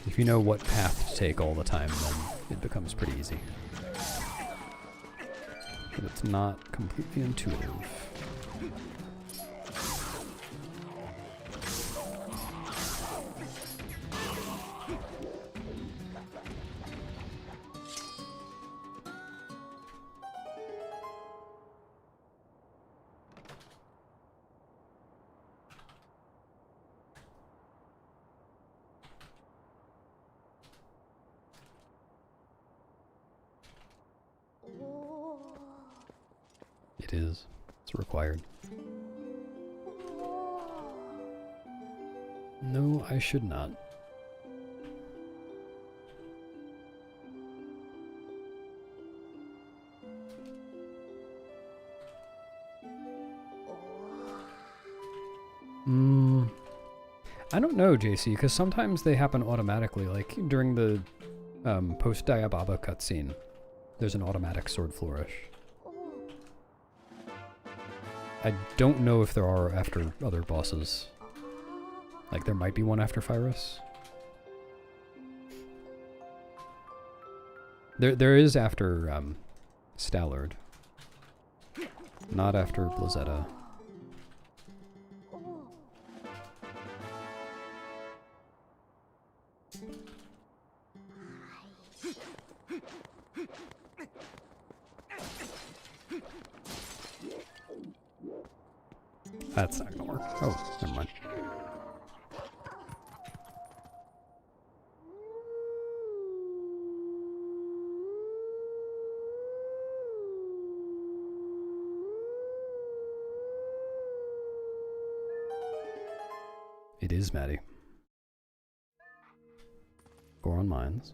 If you know what path to take all the time, then it becomes pretty easy. But it's not completely intuitive. It is. It's required. No, I should not. I don't know, JC, because sometimes they happen automatically, like during the post-Diababa cutscene. There's an automatic sword flourish. I don't know if there are after other bosses. Like, there might be one after Pyrus. There is after Stallard. Not after Blizzetta. That's not gonna work. Oh, never mind. It is Maddie. Goron Mines.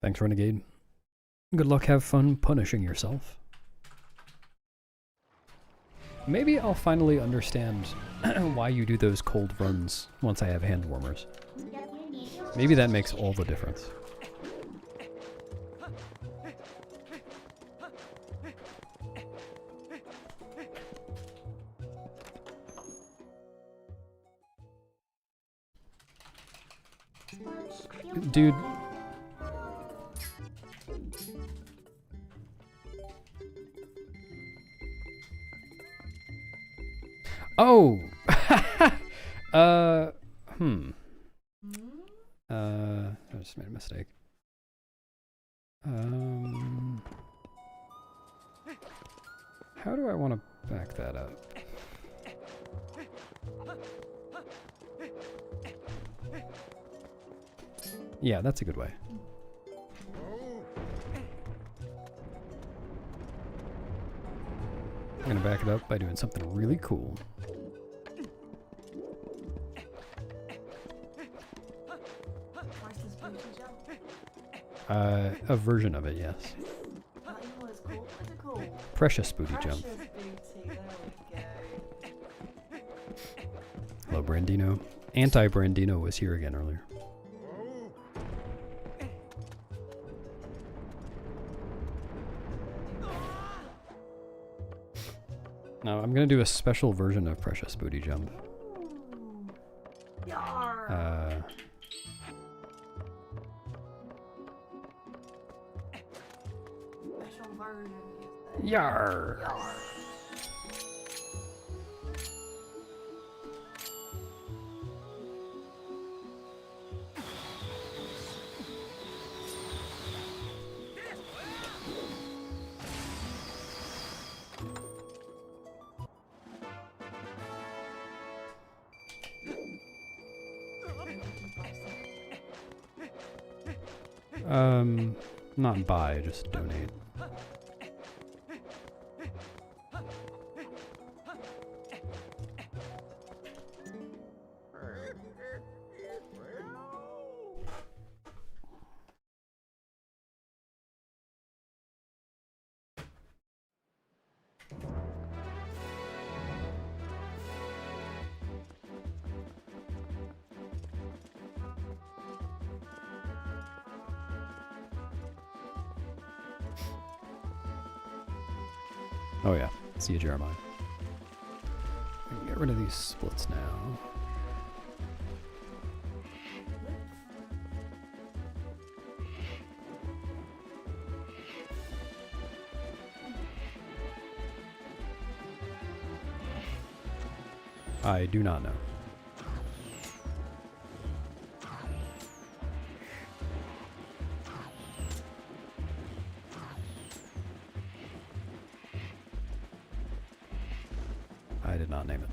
Thanks, Renegade. Good luck, have fun punishing yourself. Maybe I'll finally understand why you do those cold runs once I have hand warmers. Maybe that makes all the difference. Dude. Oh! I just made a mistake. How do I want to back that up? Yeah, that's a good way. I'm gonna back it up by doing something really cool. Where's this booty jump? A version of it, yes. Not even what it's called. What's it called? Precious booty jump. Precious booty. There we go. Hello, Brandino. Anti-Brandino was here again earlier. Now, I'm gonna do a special version of Precious Booty Jump. Ooh. Yar. Special version. You say. Yar! Yar. Not buy, just donate. Oh yeah, see you, Jeremiah. I can get rid of these splits now. I do not know. I did not name it.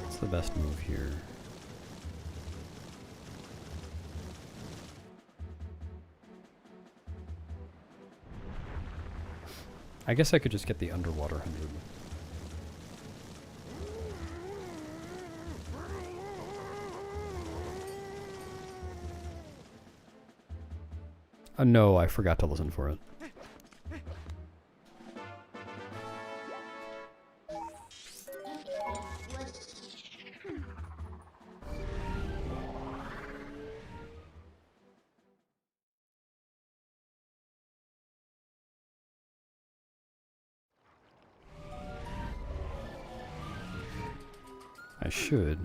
What's the best move here? I guess I could just get the underwater 100. No, I forgot to listen for it. I should.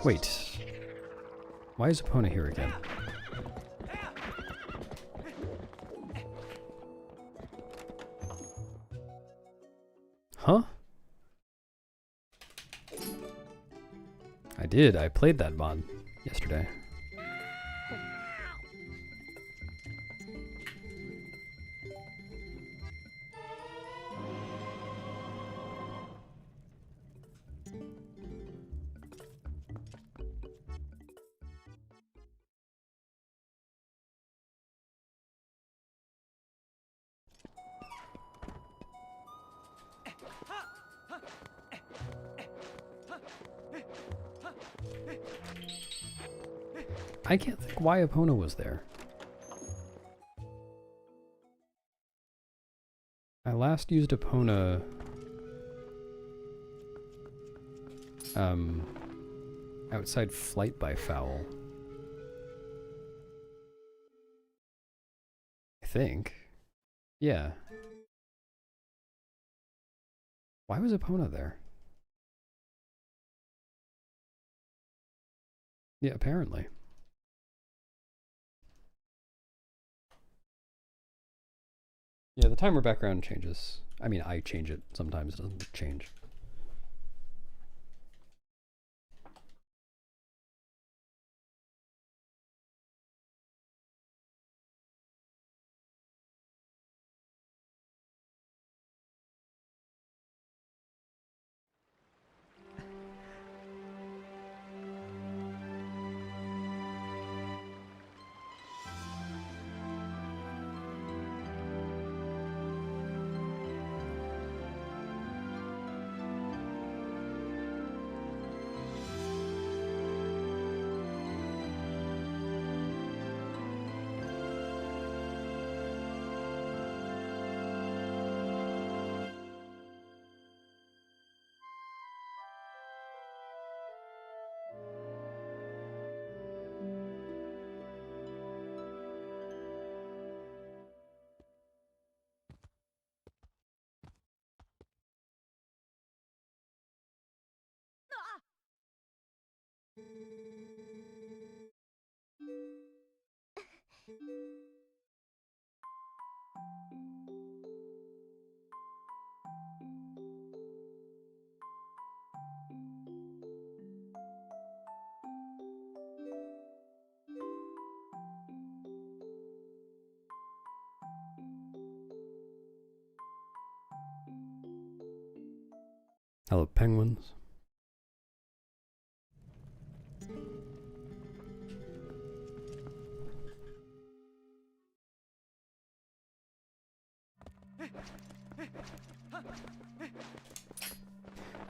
Wait. Why is Epona here again? Huh? I did. I played that mod yesterday. I can't think why Epona was there. I last used Epona outside Flight by Foul. I think. Yeah. Why was Epona there? Yeah, apparently. Yeah, the timer background changes. I mean, I change it. Sometimes it doesn't change. Hello, penguins.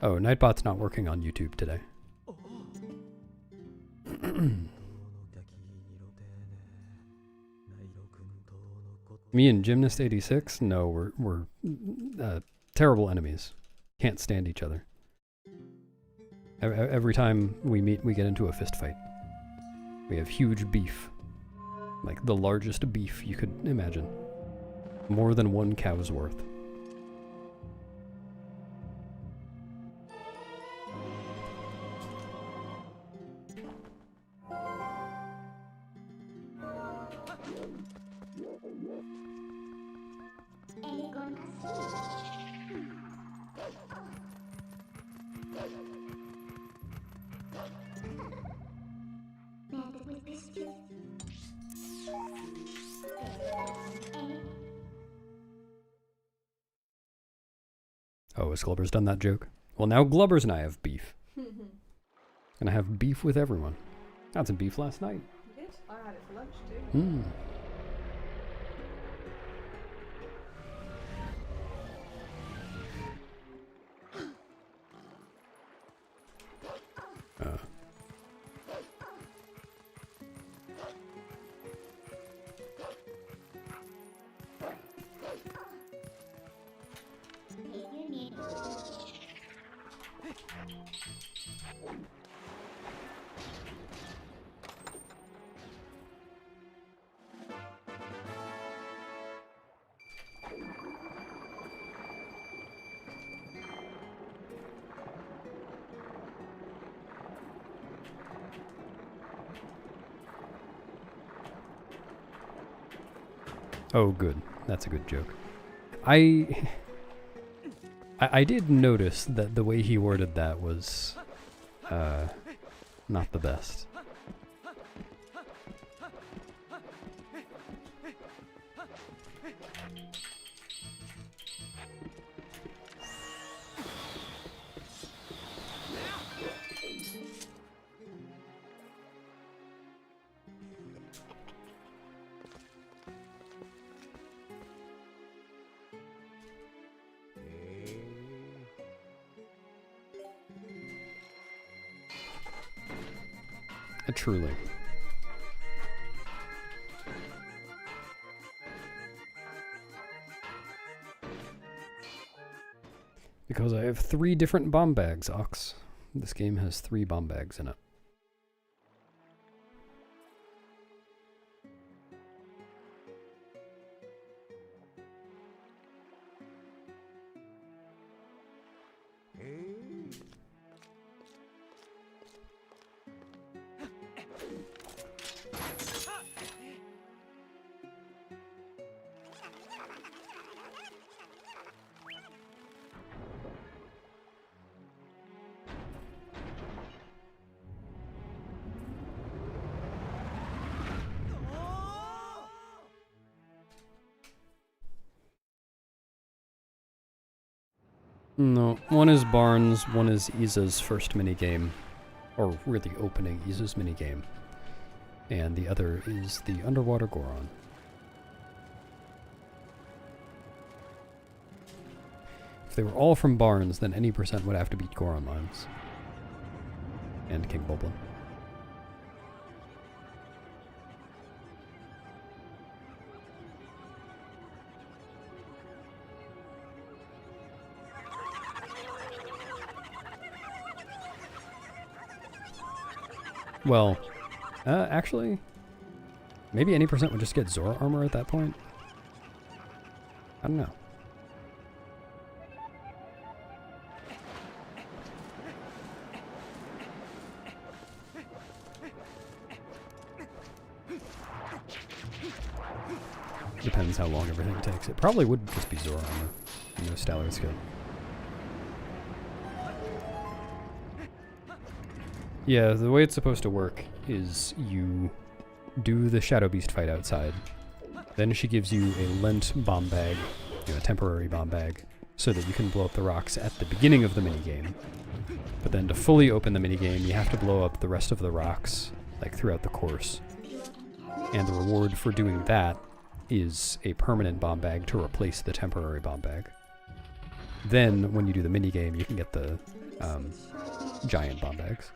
Oh, Nightbot's not working on YouTube today. Me and Gymnast86? No, we're terrible enemies. Can't stand each other. Every time we meet, we get into a fist fight. We have huge beef. Like the largest beef you could imagine. More than one cow's worth. Anyone mad with biscuit? Oh, has Glubber's done that joke? Well, now Glubbers and I have beef. And I have beef with everyone. I had some beef last night. You did? I had it for lunch too. Hmm. Oh, good. That's a good joke. I did notice that the way he worded that was, not the best. Truly. Because I have 3 different bomb bags, Ox. This game has 3 bomb bags in it. No, one is Barnes, one is Isa's first minigame, or really opening Isa's minigame, and the other is the Underwater Goron. If they were all from Barnes, then any percent would have to beat Goron Mines. And King Bulblin. Well, actually, maybe any percent would just get Zora armor at that point. I don't know. Depends how long everything takes. It probably would just be Zora armor. No Stallard skill. Yeah, the way it's supposed to work is you do the Shadow Beast fight outside. Then she gives you a Lent bomb bag, a temporary bomb bag, so that you can blow up the rocks at the beginning of the minigame. But then to fully open the minigame, you have to blow up the rest of the rocks, like throughout the course. And the reward for doing that is a permanent bomb bag to replace the temporary bomb bag. Then, when you do the minigame, you can get the giant bomb bags.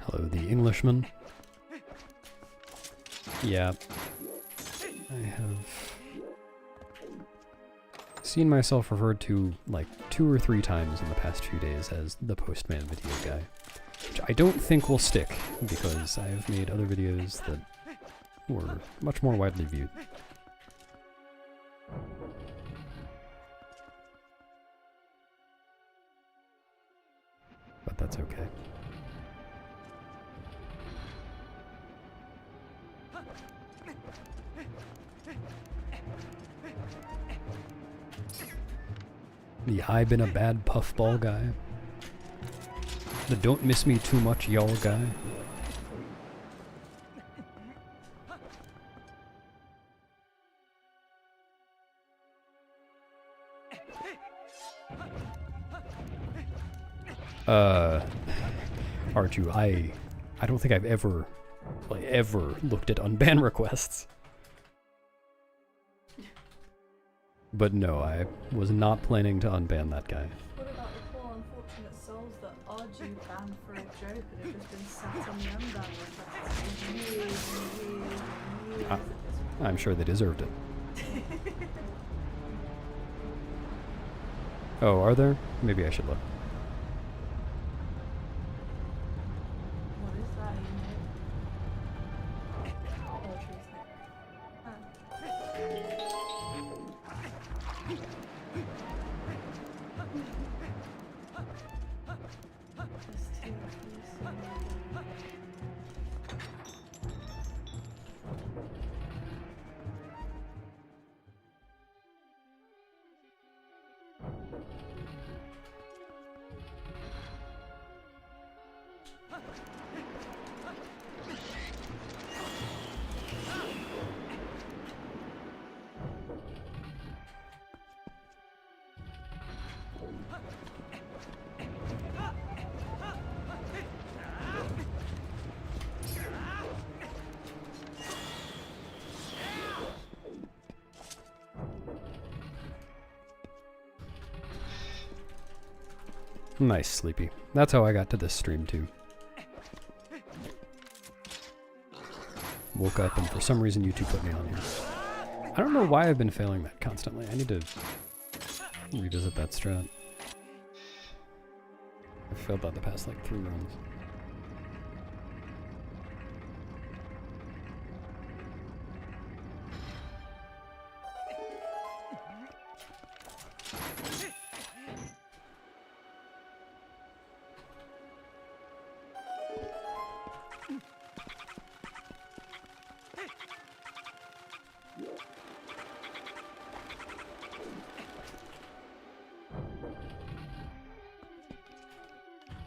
Hello, the Englishman. Yeah. I have seen myself referred to like 2 or 3 times in the past few days as the Postman video guy. Which I don't think will stick, because I have made other videos that were much more widely viewed. But that's okay. The I been a bad puffball guy. The don't miss me too much y'all guy. Arju, I don't think I've ever looked at unban requests. But no, I was not planning to unban that guy. What about the poor unfortunate souls that Arju banned for a joke and have just been sat on the unban request for years and years and years at this point? I'm sure they deserved it. Oh, are there? Maybe I should look. What is that, Ian? Oh, true Nice, Sleepy. That's how I got to this stream, too. woke up and for some reason you two put me on here. I don't know why I've been failing that constantly. I need to revisit that strat. I've failed that the past like 3 runs.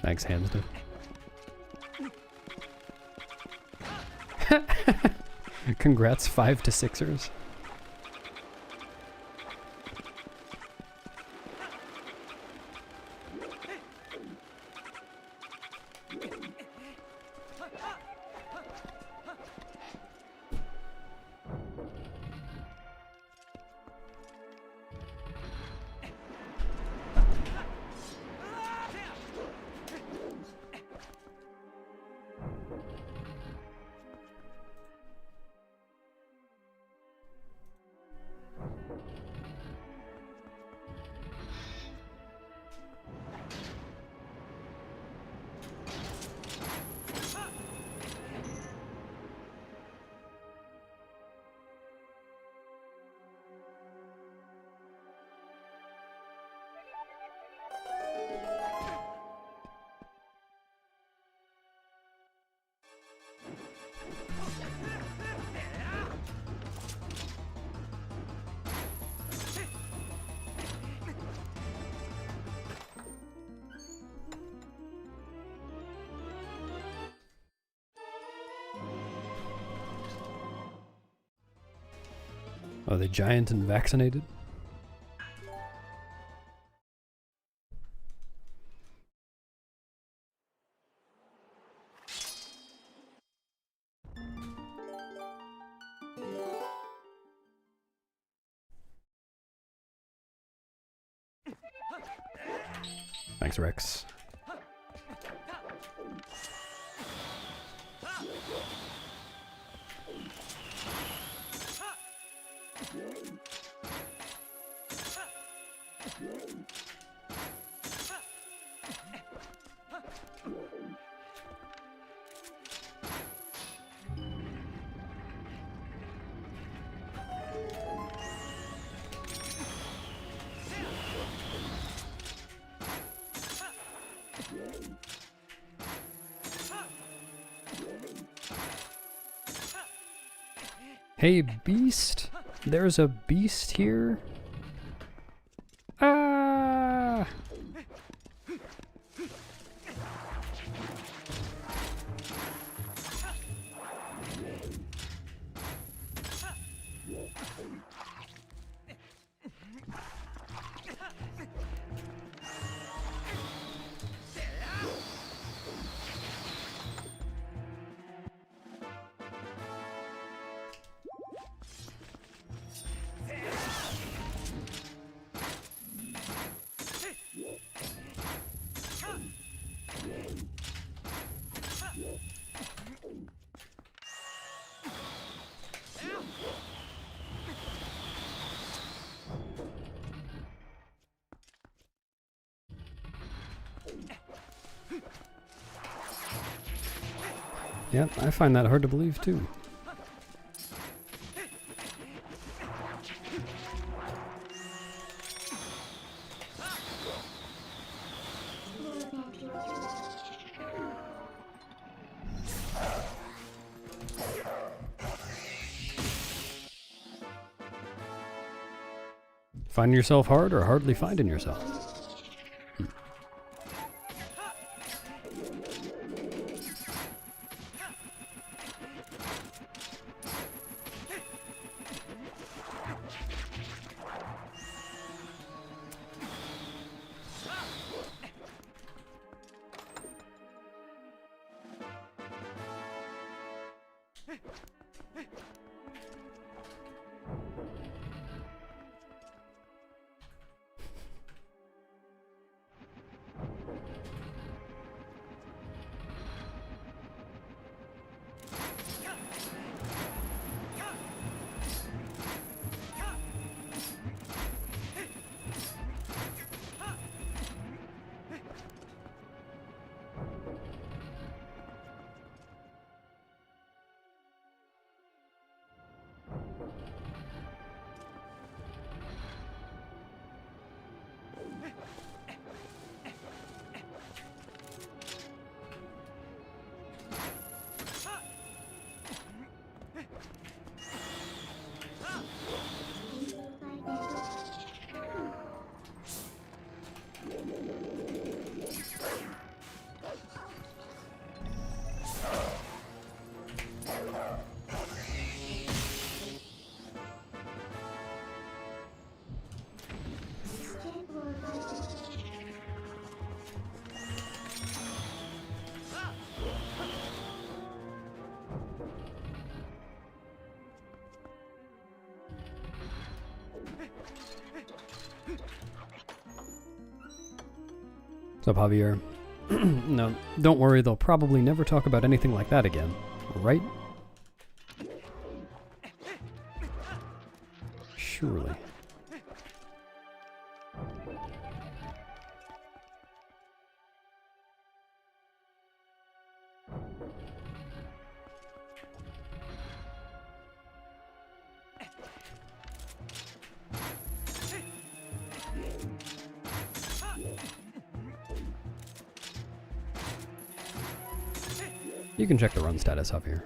Thanks, Hamster. Congrats, 5 to 6ers. Are they giant and vaccinated? Thanks, Rex. Hey, beast! There's a beast here? Ah! Yep, I find that hard to believe too. Finding yourself hard or hardly finding yourself? What's up, Javier? No, don't worry, they'll probably never talk about anything like that again, right? Surely. You can check the run status up here.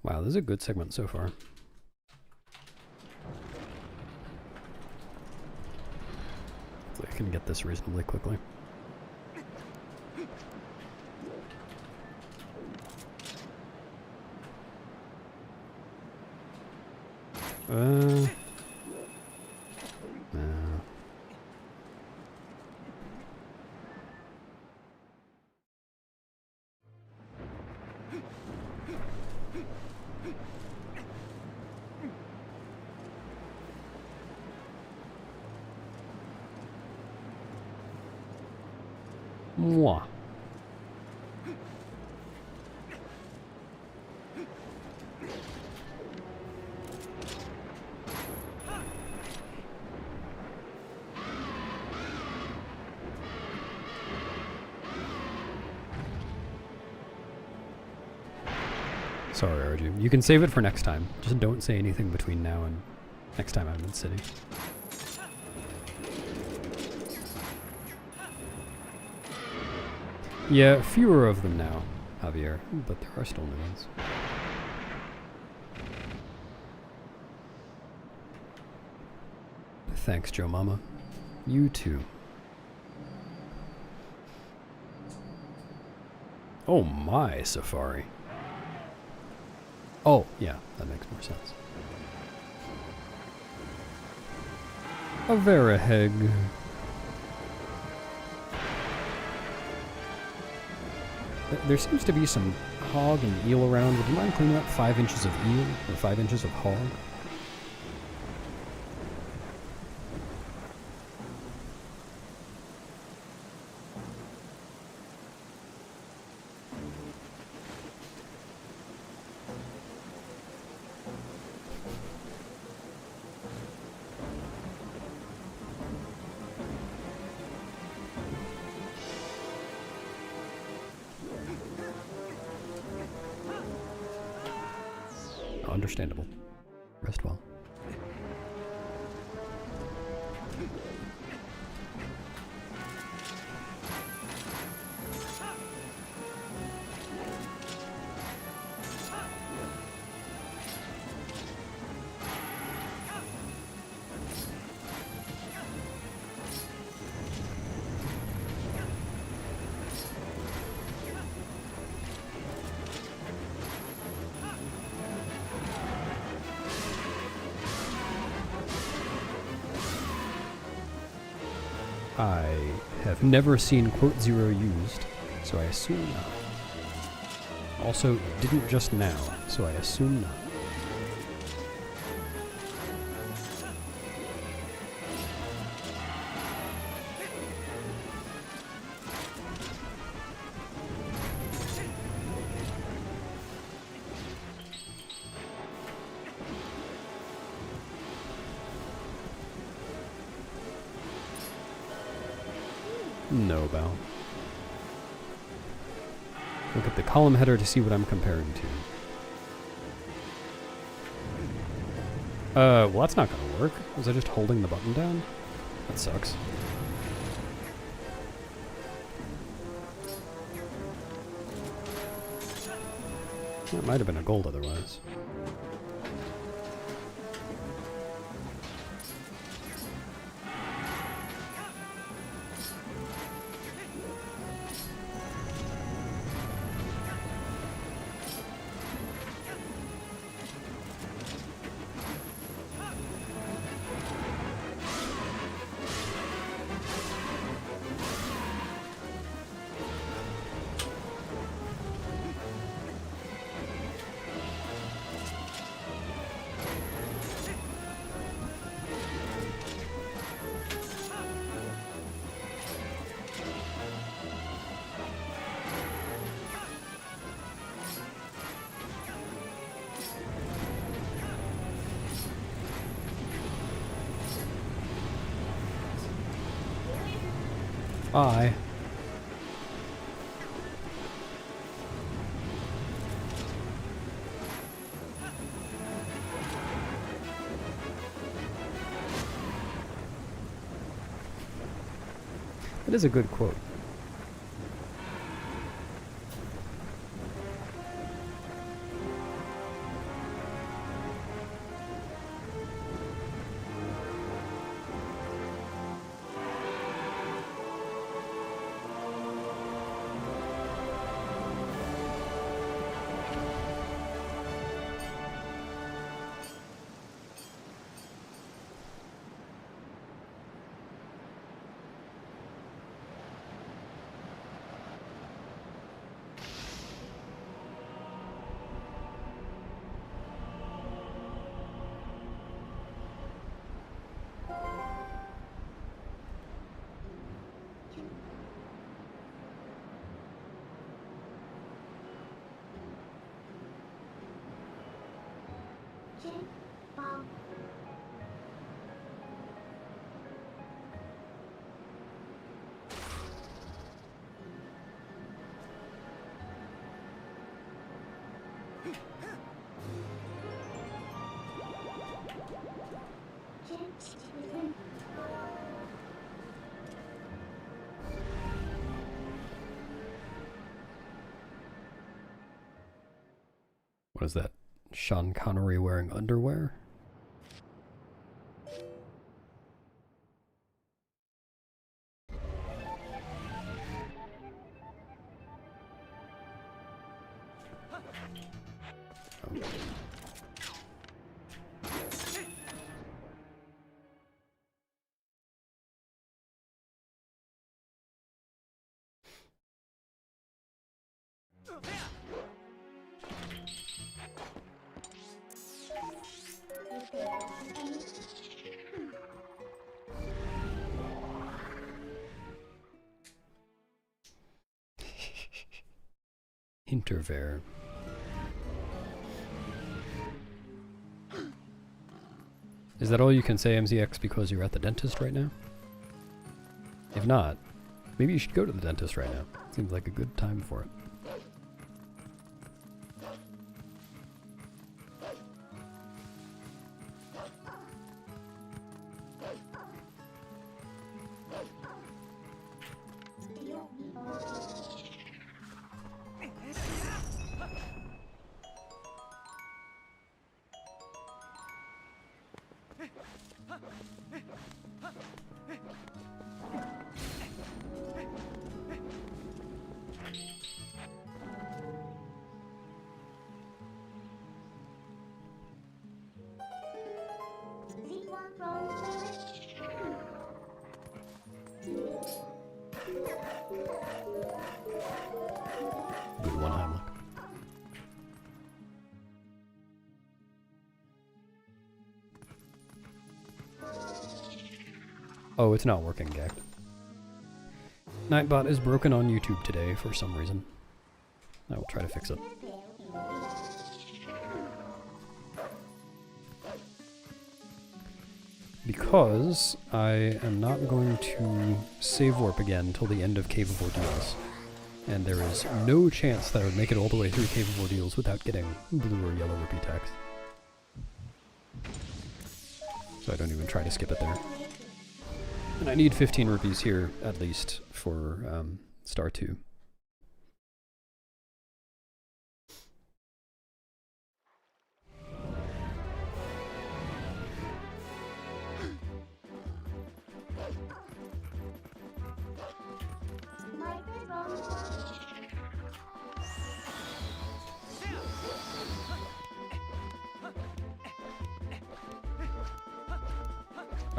Wow, this is a good segment so far. Hopefully I can get this reasonably quickly. No. Mwah. Sorry, Arju. You can save it for next time. Just don't say anything between now and next time I'm in the city. Yeah, fewer of them now, Javier, but there are still new ones. Thanks, Joe Mama. You too. Oh my, Safari. Oh, yeah, that makes more sense. A Veraheg. There seems to be some hog and eel around. Would you mind cleaning up 5 inches of eel or 5 inches of hog? Understandable. Rest well. I have never seen quote zero used, so I assume not. Also, it didn't just now, so I assume not. No, Val. Look at the column header to see what I'm comparing to. Well that's not gonna work. Was I just holding the button down? That sucks. That might have been a gold otherwise. Bye. That is a good quote. What is that? Sean Connery wearing underwear? Intervare. Is that all you can say, MZX, because you're at the dentist right now? If not, maybe you should go to the dentist right now. Seems like a good time for it. Good one, Heimlich. Oh, it's not working, Gak. Nightbot is broken on YouTube today for some reason. I will try to fix it. because I am not going to save warp again until the end of Cave of Ordeals. And there is no chance that I would make it all the way through Cave of Ordeals without getting blue or yellow rupee tax. So I don't even try to skip it there. And I need 15 rupees here, at least, for Star 2.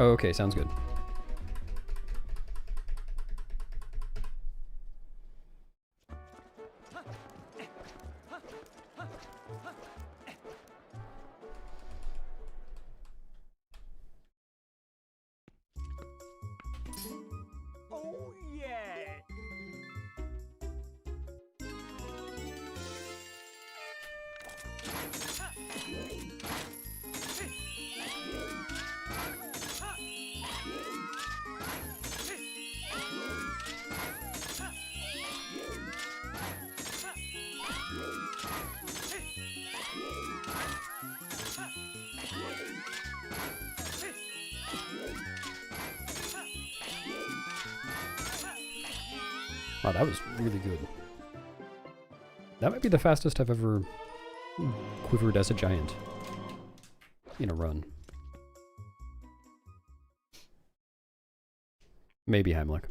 Oh, okay, sounds good. Oh yeah! Wow, that was really good. That might be the fastest I've ever quivered as a giant in a run. Maybe Heimlich.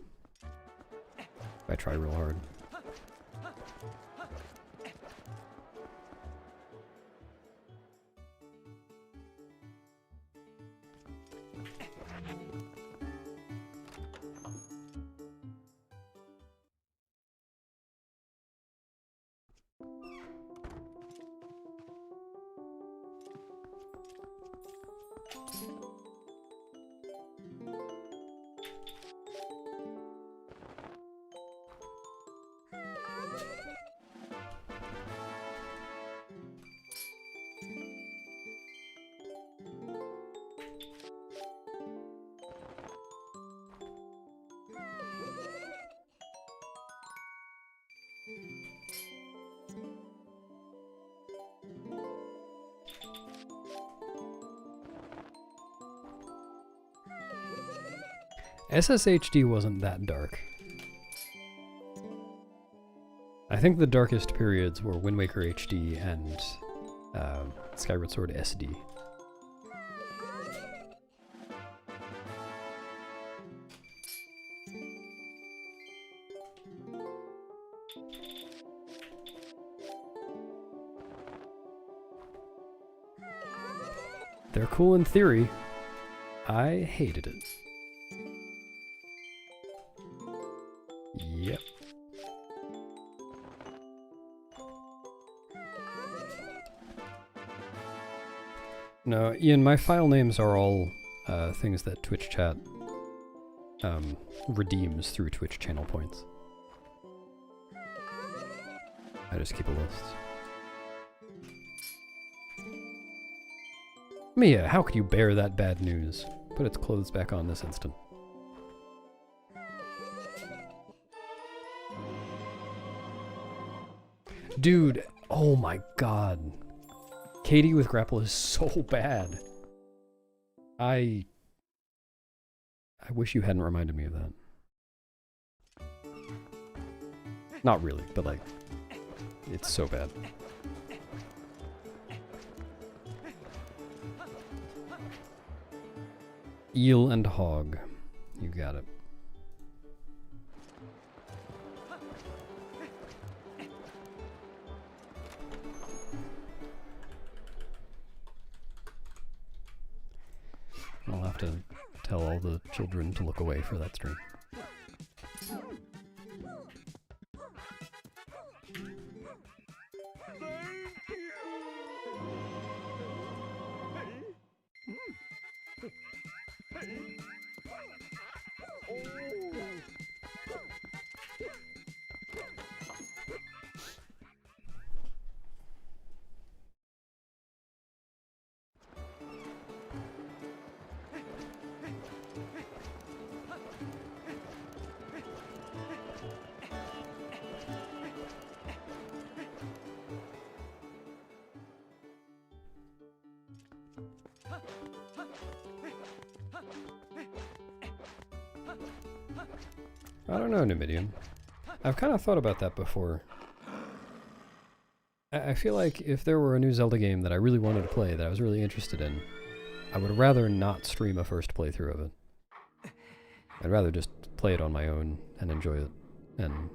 If I try real hard. SSHD wasn't that dark. I think the darkest periods were Wind Waker HD and Skyward Sword SD. They're cool in theory. I hated it. Yep. No, Ian, my file names are all things that Twitch chat redeems through Twitch channel points. I just keep a list. Mia, how could you bear that bad news? Put its clothes back on this instant. Dude, oh my god. Katie with grapple is so bad. I wish you hadn't reminded me of that. Not really, but like, it's so bad. Eel and hog. You got it. I'll have to tell all the children to look away for that stream. I don't know, Numidian. I've kind of thought about that before. I feel like if there were a new Zelda game that I really wanted to play, that I was really interested in, I would rather not stream a first playthrough of it. I'd rather just play it on my own and enjoy it, and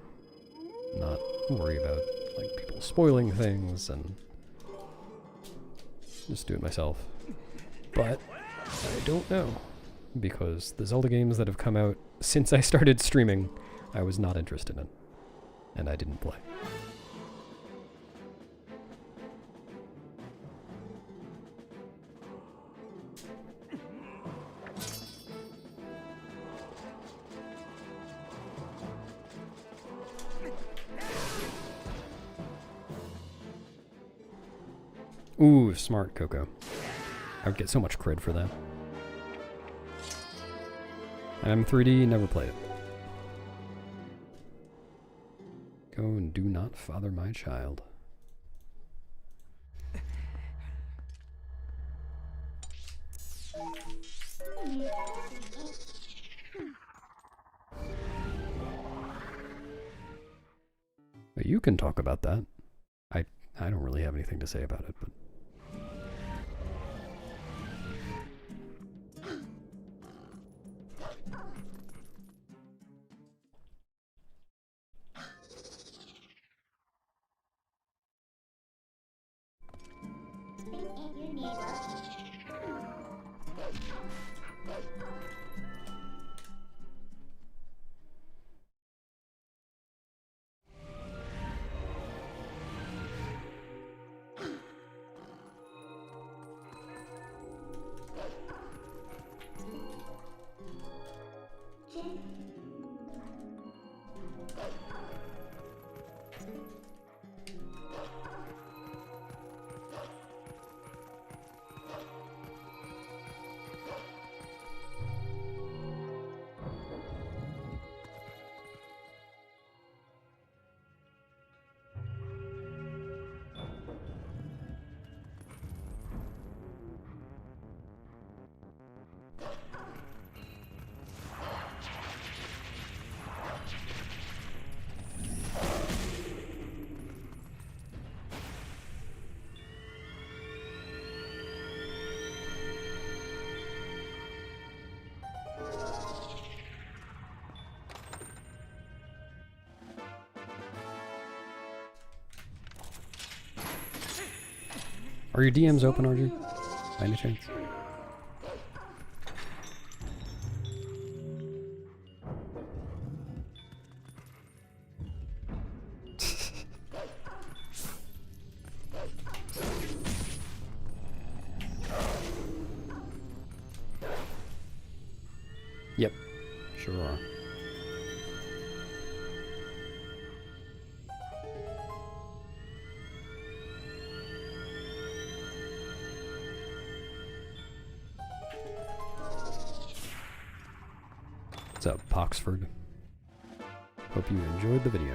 not worry about like people spoiling things, and just do it myself. But I don't know, because the Zelda games that have come out since I started streaming, I was not interested in, and I didn't play. Ooh, smart, Coco. I would get so much cred for that. I'm 3D, never played it. Go and do not father my child. But you can talk about that. I don't really have anything to say about it, but... Are your DMs open, RG? By any chance? Yep, sure are. What's up, Poxford? Hope you enjoyed the video.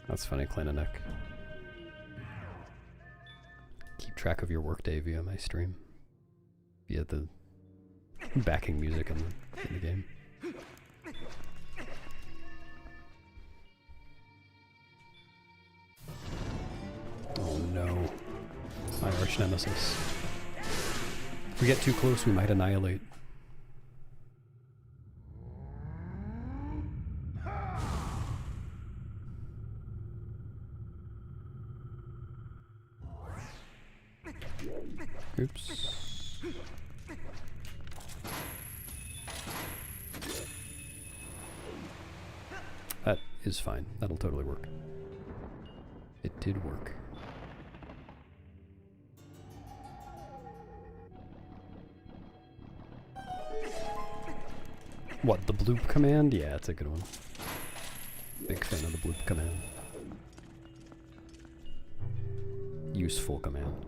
That's funny, Clananek. Keep track of your workday via my stream. Via the backing music in the game. Oh no. My arch nemesis. If we get too close, we might annihilate. Oops. That is fine. That'll totally work. It did work. What, the bloop command? Yeah, it's a good one. Big fan of the bloop command. Useful command.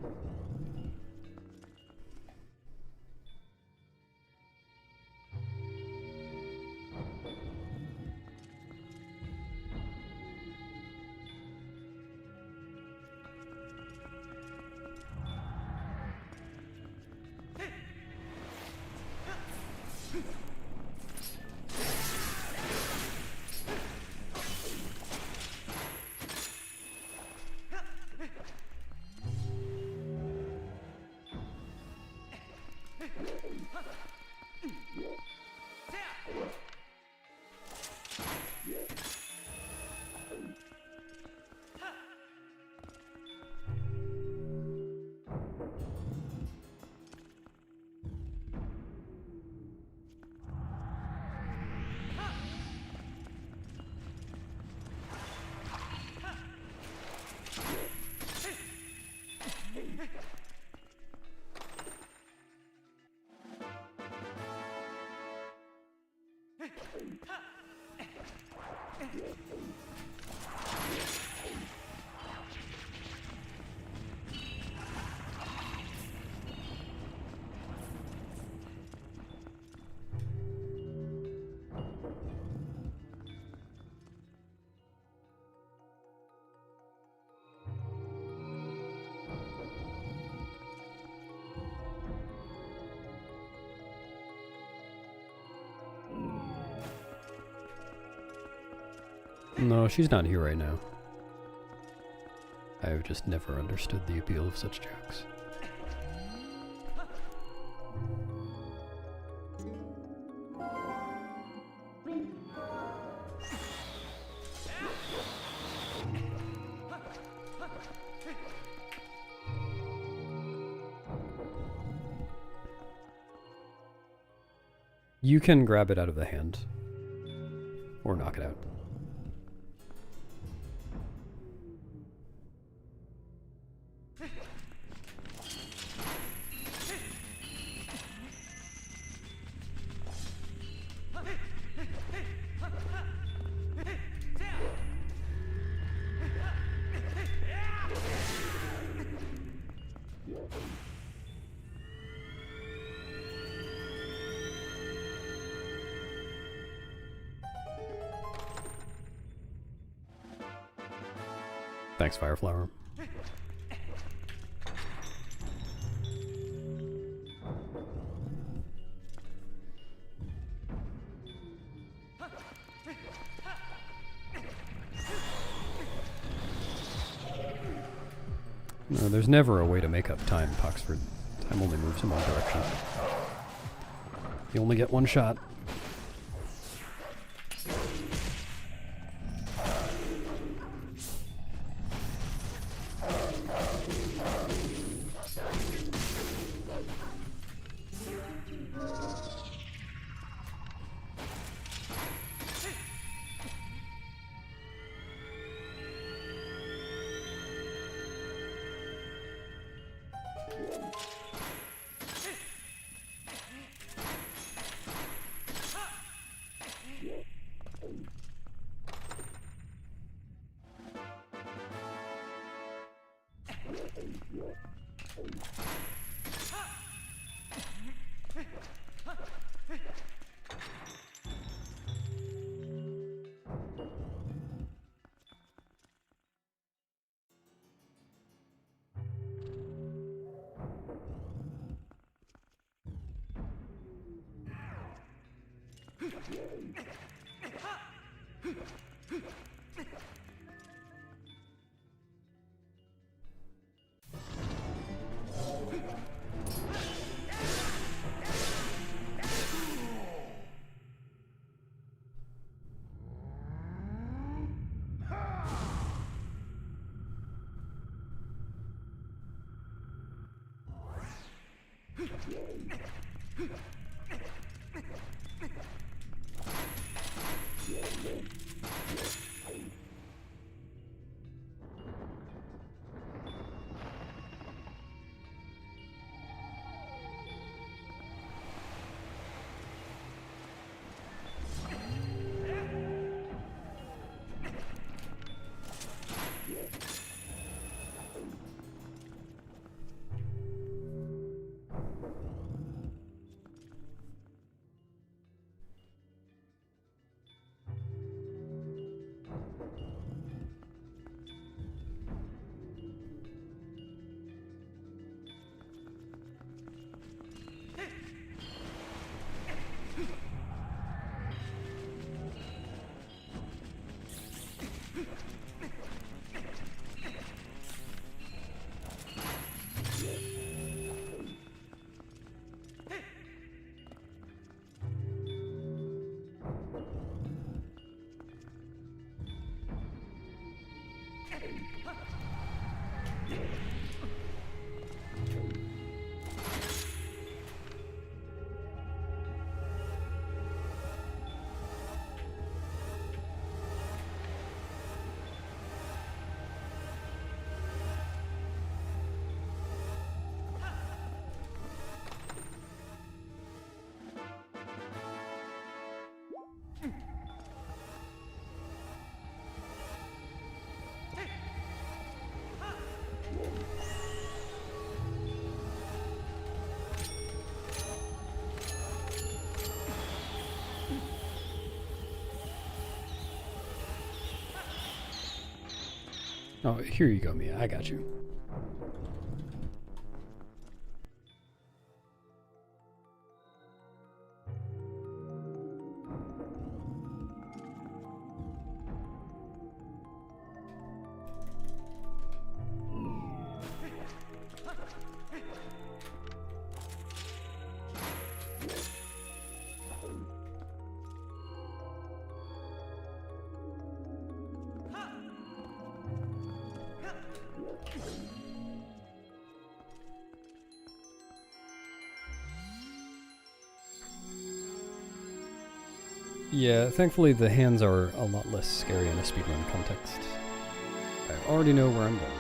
No, she's not here right now. I've just never understood the appeal of such jokes. You can grab it out of the hand. Or knock it out. Thanks, Fireflower. No, there's never a way to make up time, Poxford. Time only moves in one direction. You only get one shot. Oh, here you go, Mia. I got you. Yeah, thankfully the hands are a lot less scary in a speedrun context. I already know where I'm going.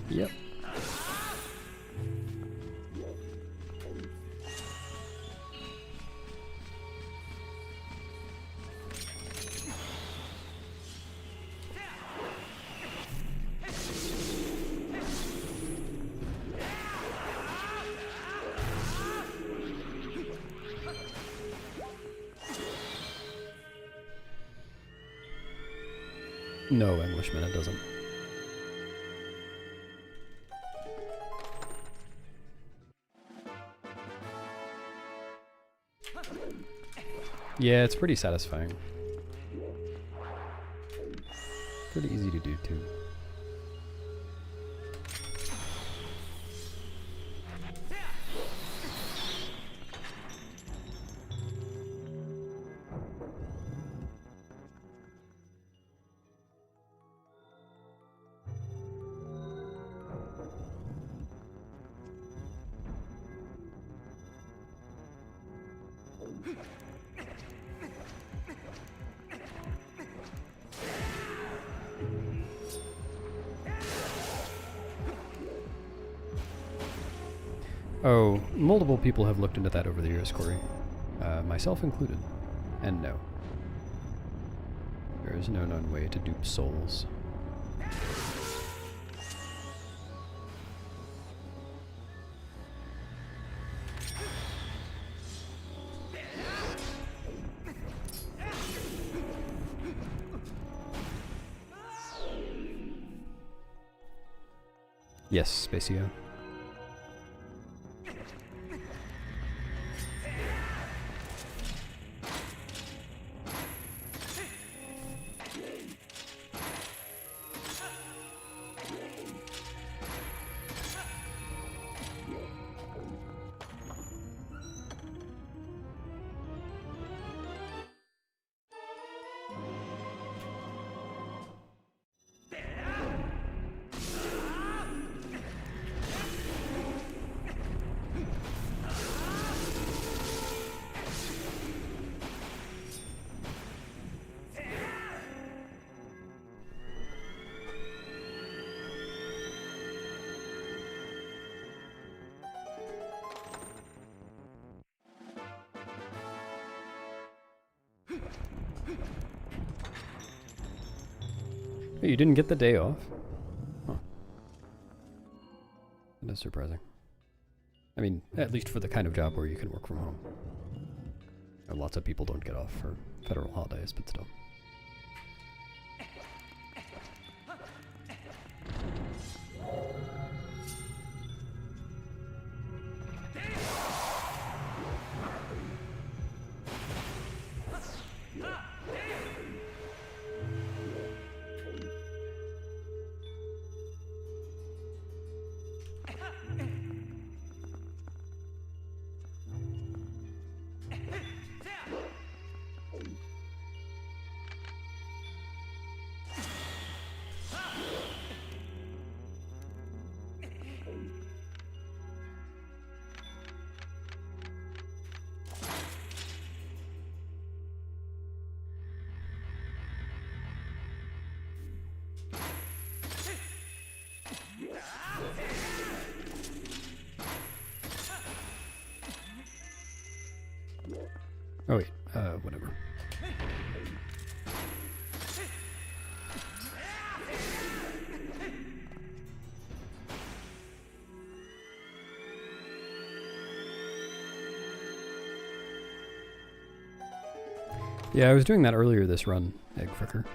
Yep. No, Englishman, it doesn't. Yeah, it's pretty satisfying. Pretty easy to do, too. Oh, multiple people have looked into that over the years, Corey. Myself included. And no. There is no known way to dupe souls. Yes, Spacio. Hey, you didn't get the day off? Huh. That is surprising. I mean, at least for the kind of job where you can work from home. Lots of people don't get off for federal holidays, but still. Oh wait, whatever. Yeah, I was doing that earlier this run, Egg Fricker.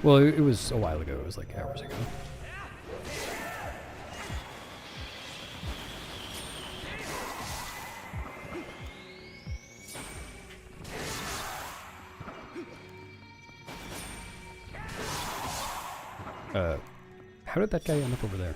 Well, it was a while ago. It was like hours ago. How did that guy end up over there?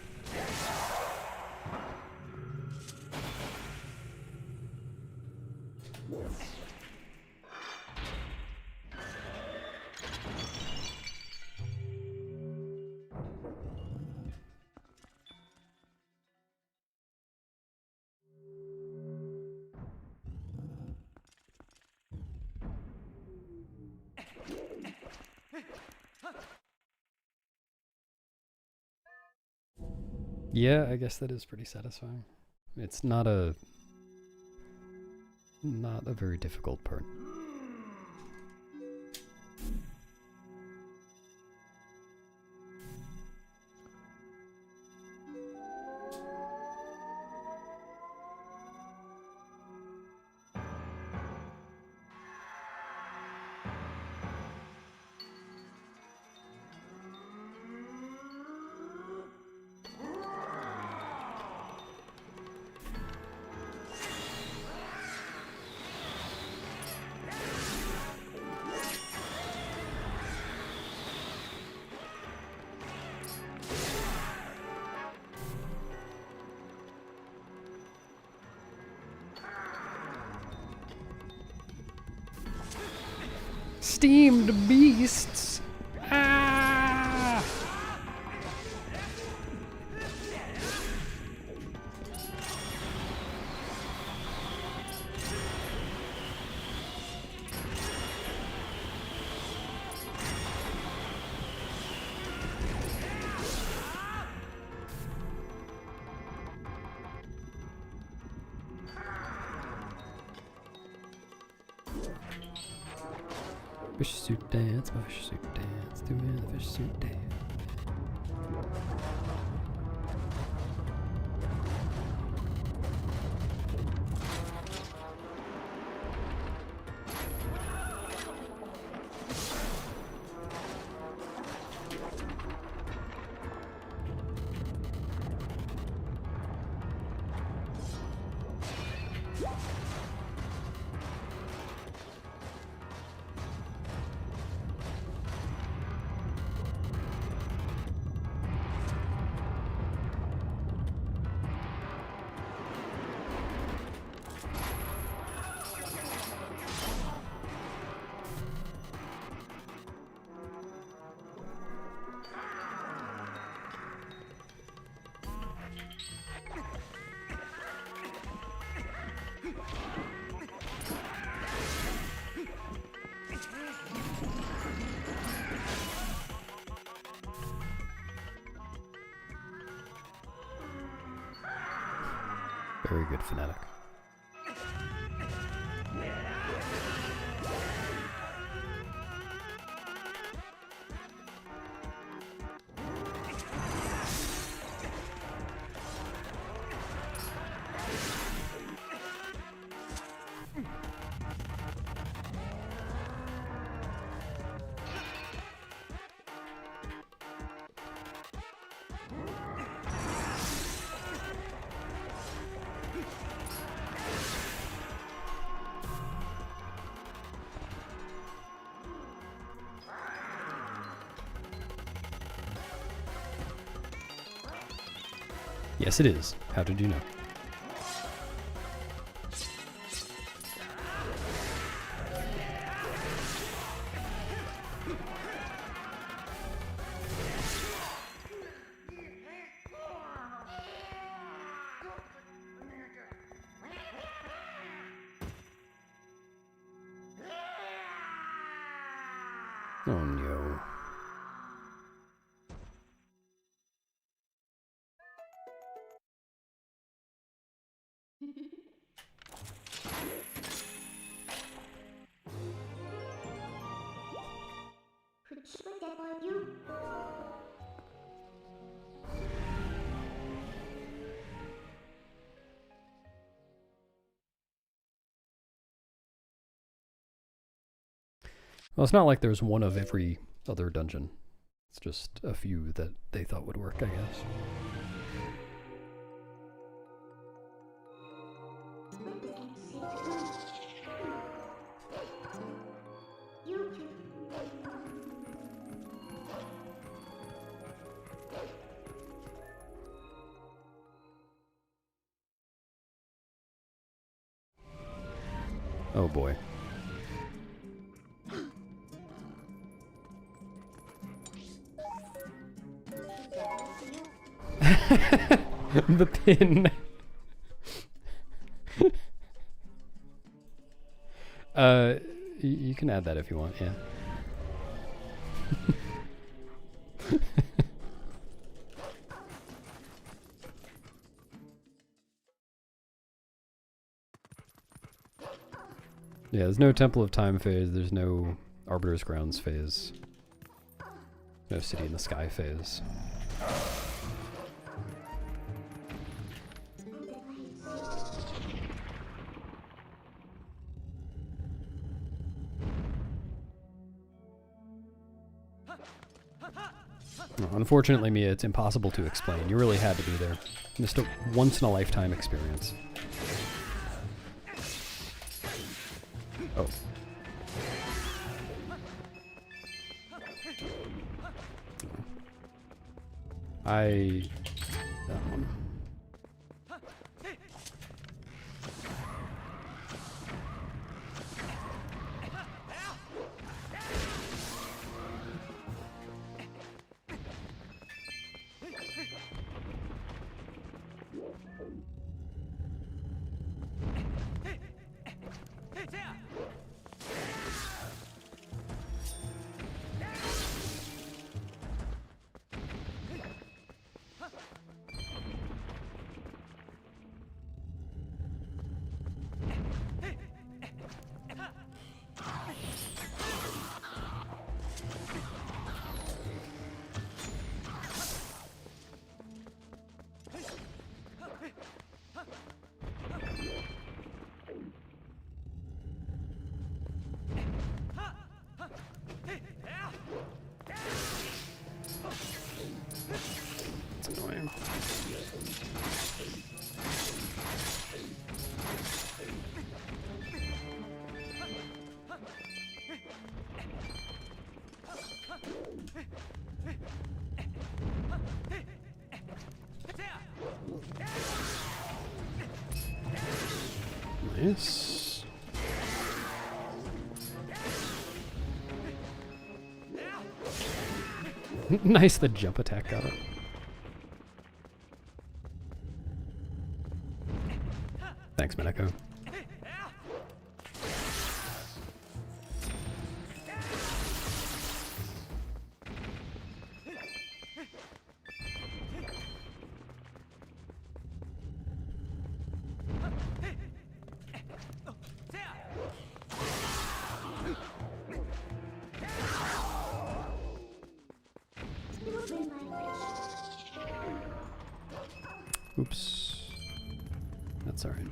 Yeah, I guess that is pretty satisfying. It's not a very difficult part. Steamed beasts! Ah! Fish suit dance, my fish suit dance, doing the fish suit dance. Very good fanatic. Yes, it is. How did you know? take that for you. Well, it's not like there's one of every other dungeon. It's just a few that they thought would work, I guess. Oh boy. The pin. You can add that if you want, yeah. Yeah, there's no Temple of Time phase, there's no Arbiter's Grounds phase. No City in the Sky phase. Unfortunately, Mia, it's impossible to explain. You really had to be there. Just a once-in-a-lifetime experience. Oh. That one. That's annoying. Nice. Nice, the jump attack got it. Thanks, Mineko. Oops. That's alright.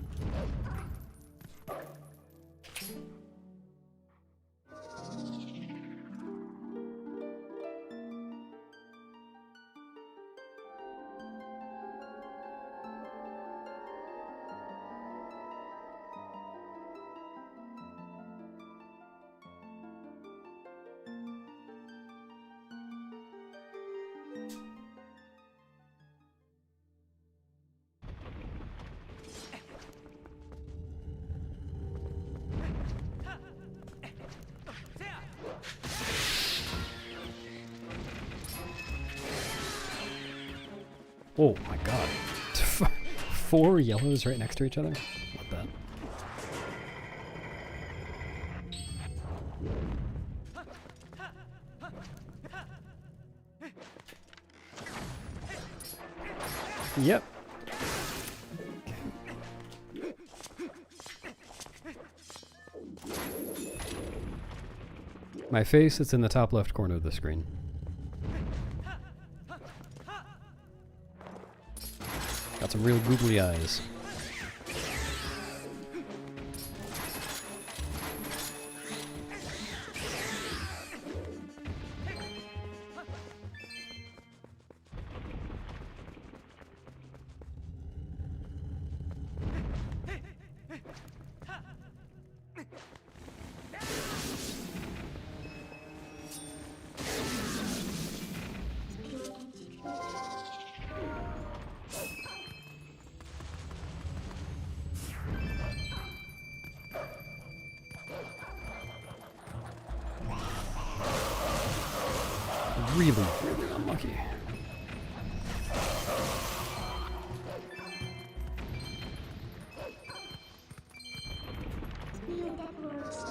Oh my god. 4 yellows right next to each other? Not that. Yep. My face, it's in the top left corner of the screen. Got some real googly eyes. Really, really unlucky. Feel that works.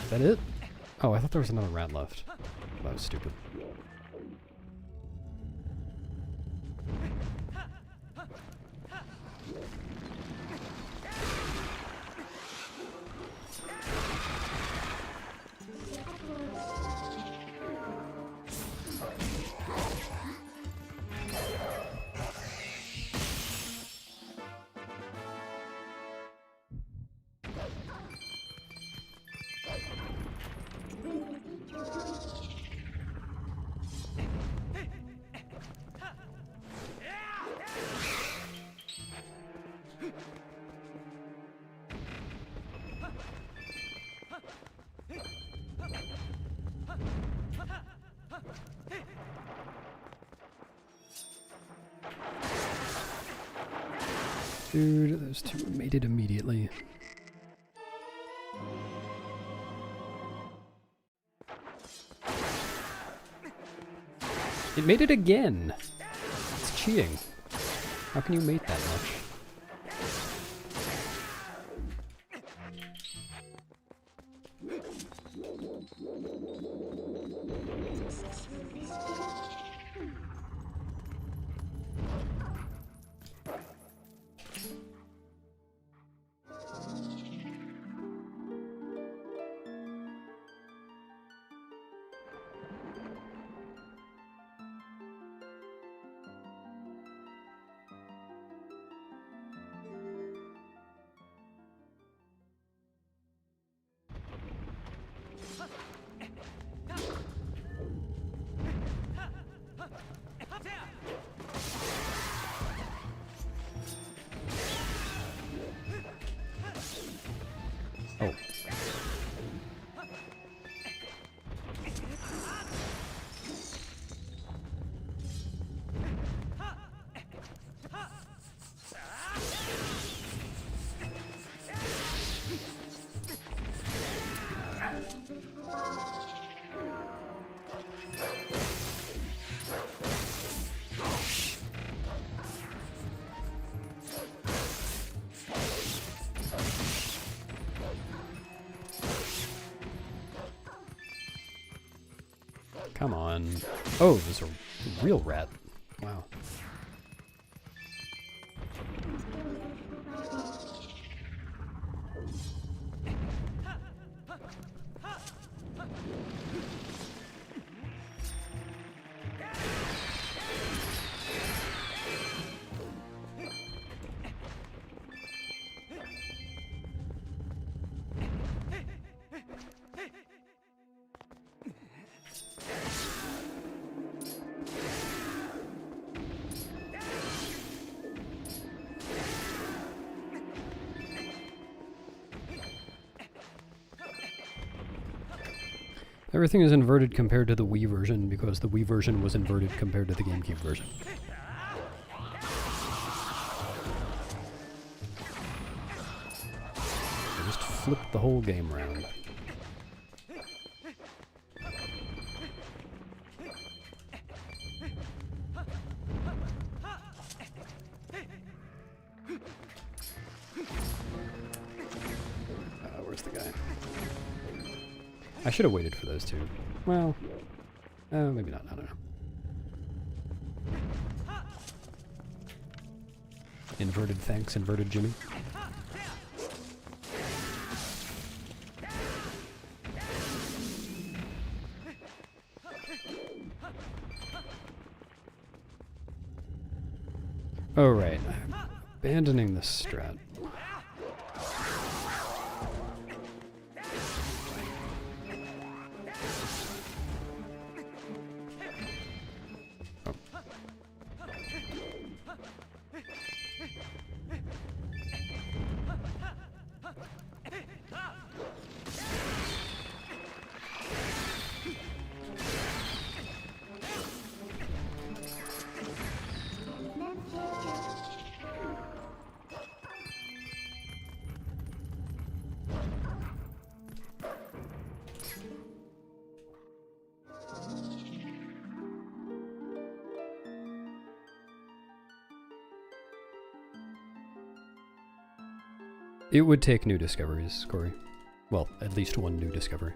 Is that it? Oh, I thought there was another rat left. That was stupid. Dude, those two mated immediately. It made it again! It's cheating. How can you mate that much? Oh. Come on. Oh, there's a real rat. Wow. Everything is inverted compared to the Wii version because the Wii version was inverted compared to the GameCube version. They just flipped the whole game around. Where's the guy? I should have waited for those two. Well, maybe not. I don't know. Inverted thanks, inverted Jimmy. Oh, right. I'm abandoning the strat. It would take new discoveries, Corey. Well, at least one new discovery.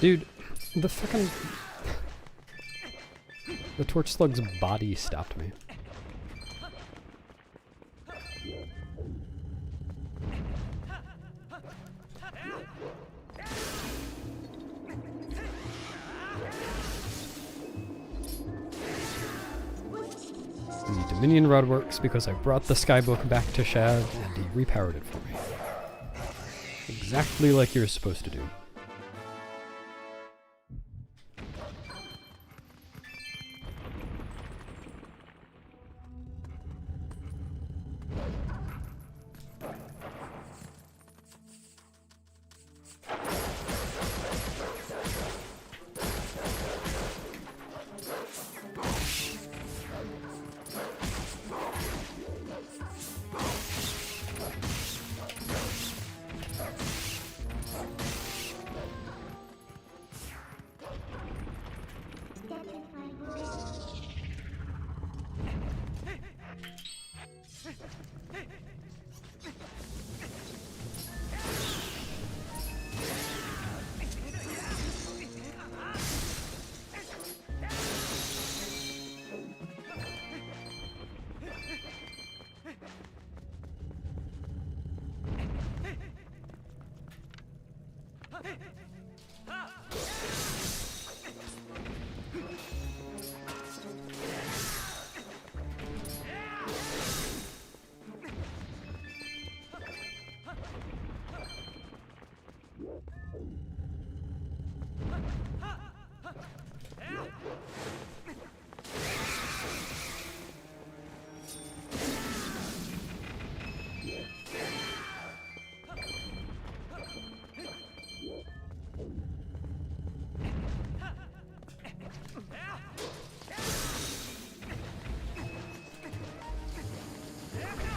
Dude, the fucking... The torch slug's body stopped me. The Dominion Rod works because I brought the Skybook back to Shad and he repowered it for me. Exactly like you're supposed to do.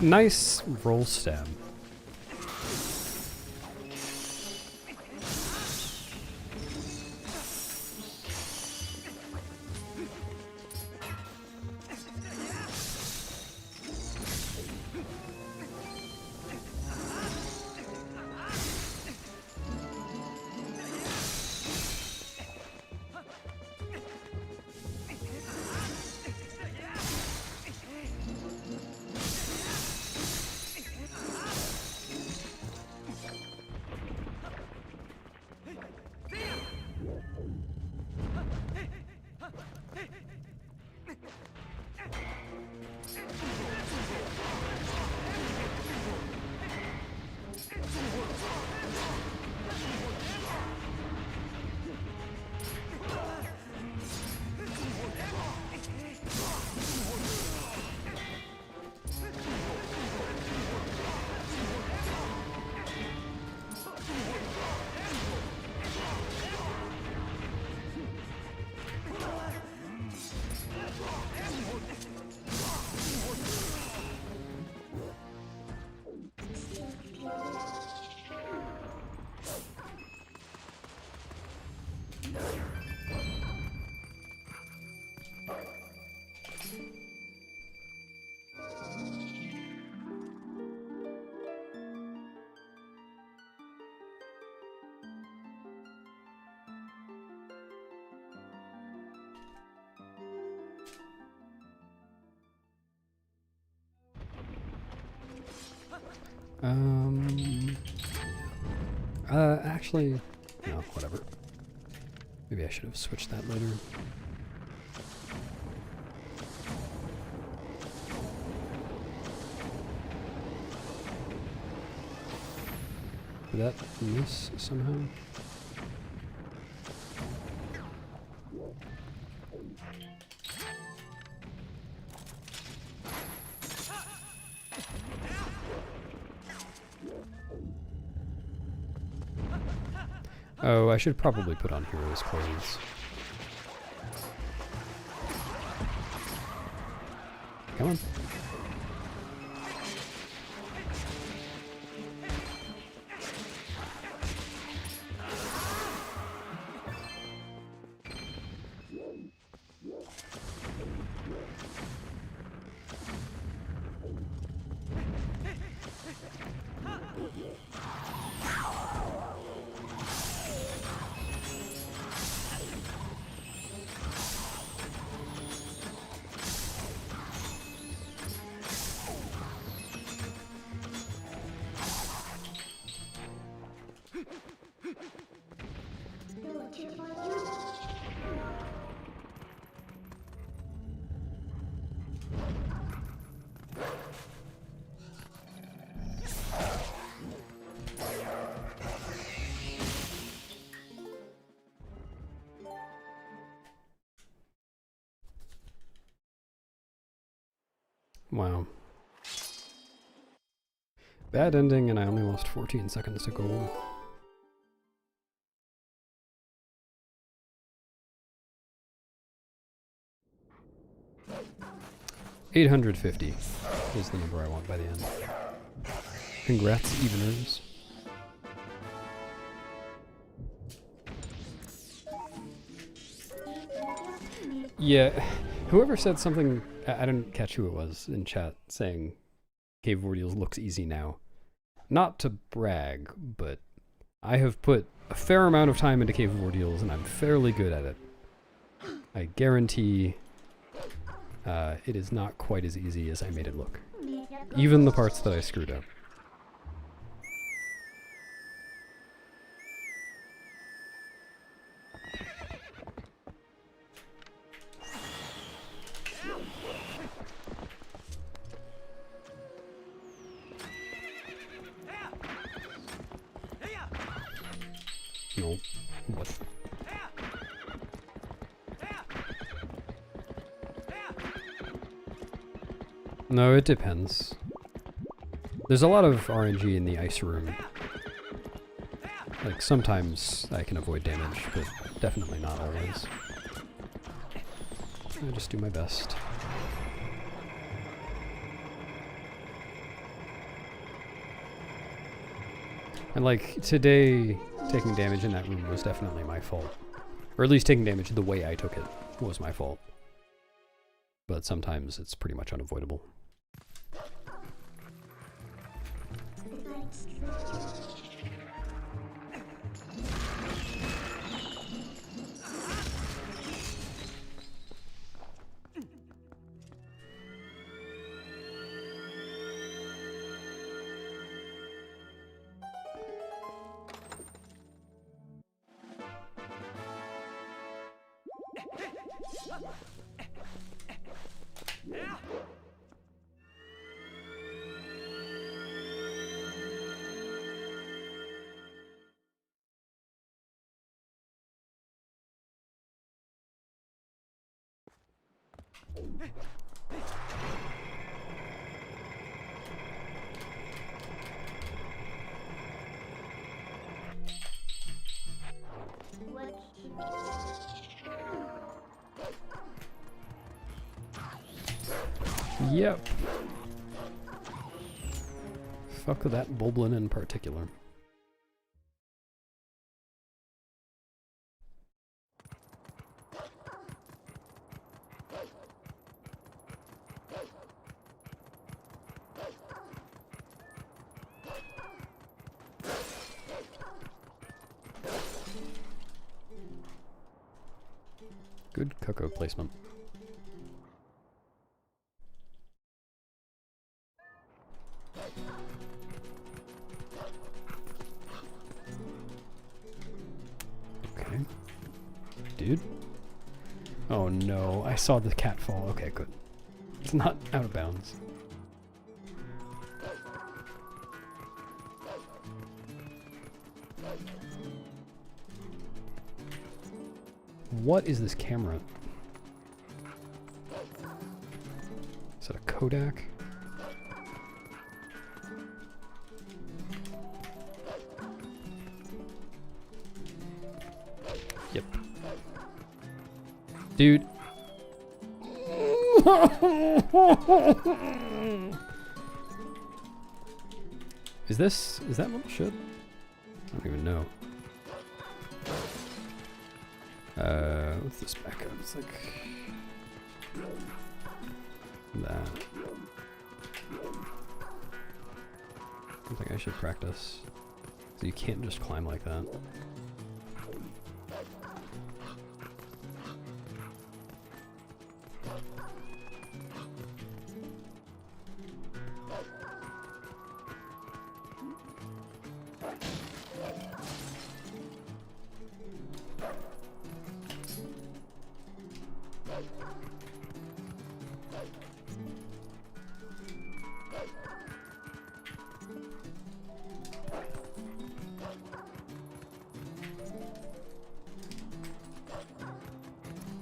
Nice roll stab. Actually, no, whatever. Maybe I should have switched that later. Did that miss somehow? Oh, I should probably put on Hero's clothes. Come on. Wow. Bad ending, and I only lost 14 seconds to goal. $850 is the number I want by the end. Congrats, eveners. Yeah, whoever said something, I didn't catch who it was in chat, saying Cave of Ordeals looks easy now. Not to brag, but I have put a fair amount of time into Cave of Ordeals and I'm fairly good at it. I guarantee it is not quite as easy as I made it look. Even the parts that I screwed up. No. What? No, it depends. There's a lot of RNG in the ice room. Like, sometimes I can avoid damage, but definitely not always. I just do my best. And like, today, taking damage in that room was definitely my fault. Or at least taking damage the way I took it was my fault. But sometimes it's pretty much unavoidable. Yep. Fuck with that Boblin in particular. Good cocoa placement. Oh no, I saw the cat fall. Okay, good. It's not out of bounds. What is this camera? Is that a Kodak? Yep. Dude. Is that little shit? I don't even know. What's this back up? It's like that. I think I should practice. So you can't just climb like that.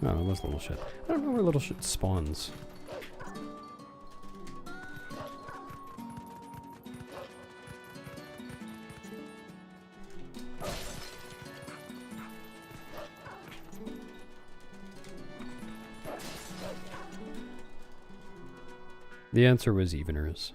Oh, it was little shit. I don't know where little shit spawns. The answer was eveners.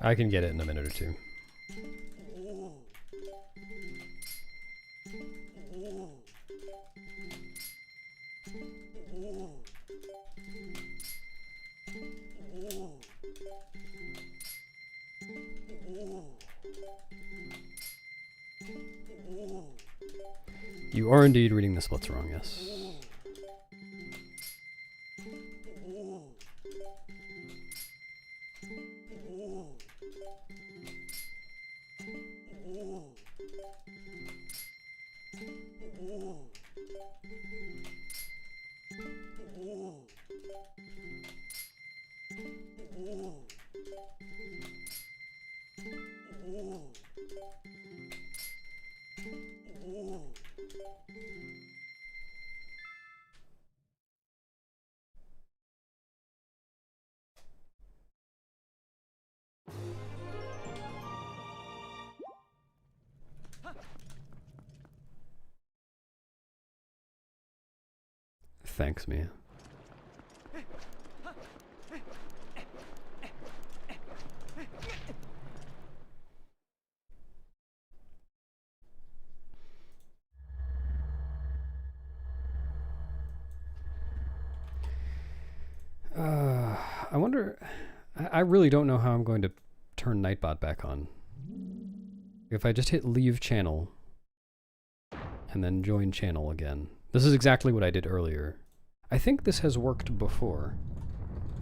I can get it in a minute or two. You are indeed reading the splits wrong, yes. Thanks, Mia. I wonder... I really don't know how I'm going to turn Nightbot back on. If I just hit leave channel and then join channel again. This is exactly what I did earlier. I think this has worked before,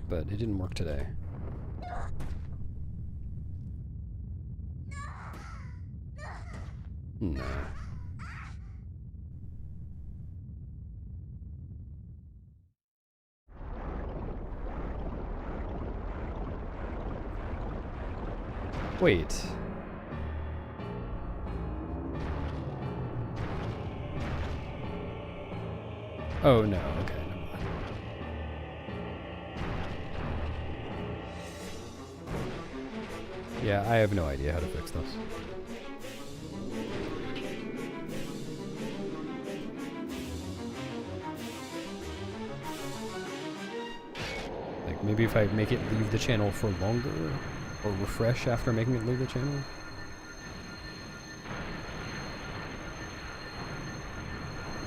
but it didn't work today. No. Wait. Oh no, okay, never mind. Yeah, I have no idea how to fix this. Like, maybe if I make it leave the channel for longer, or refresh after making it leave the channel?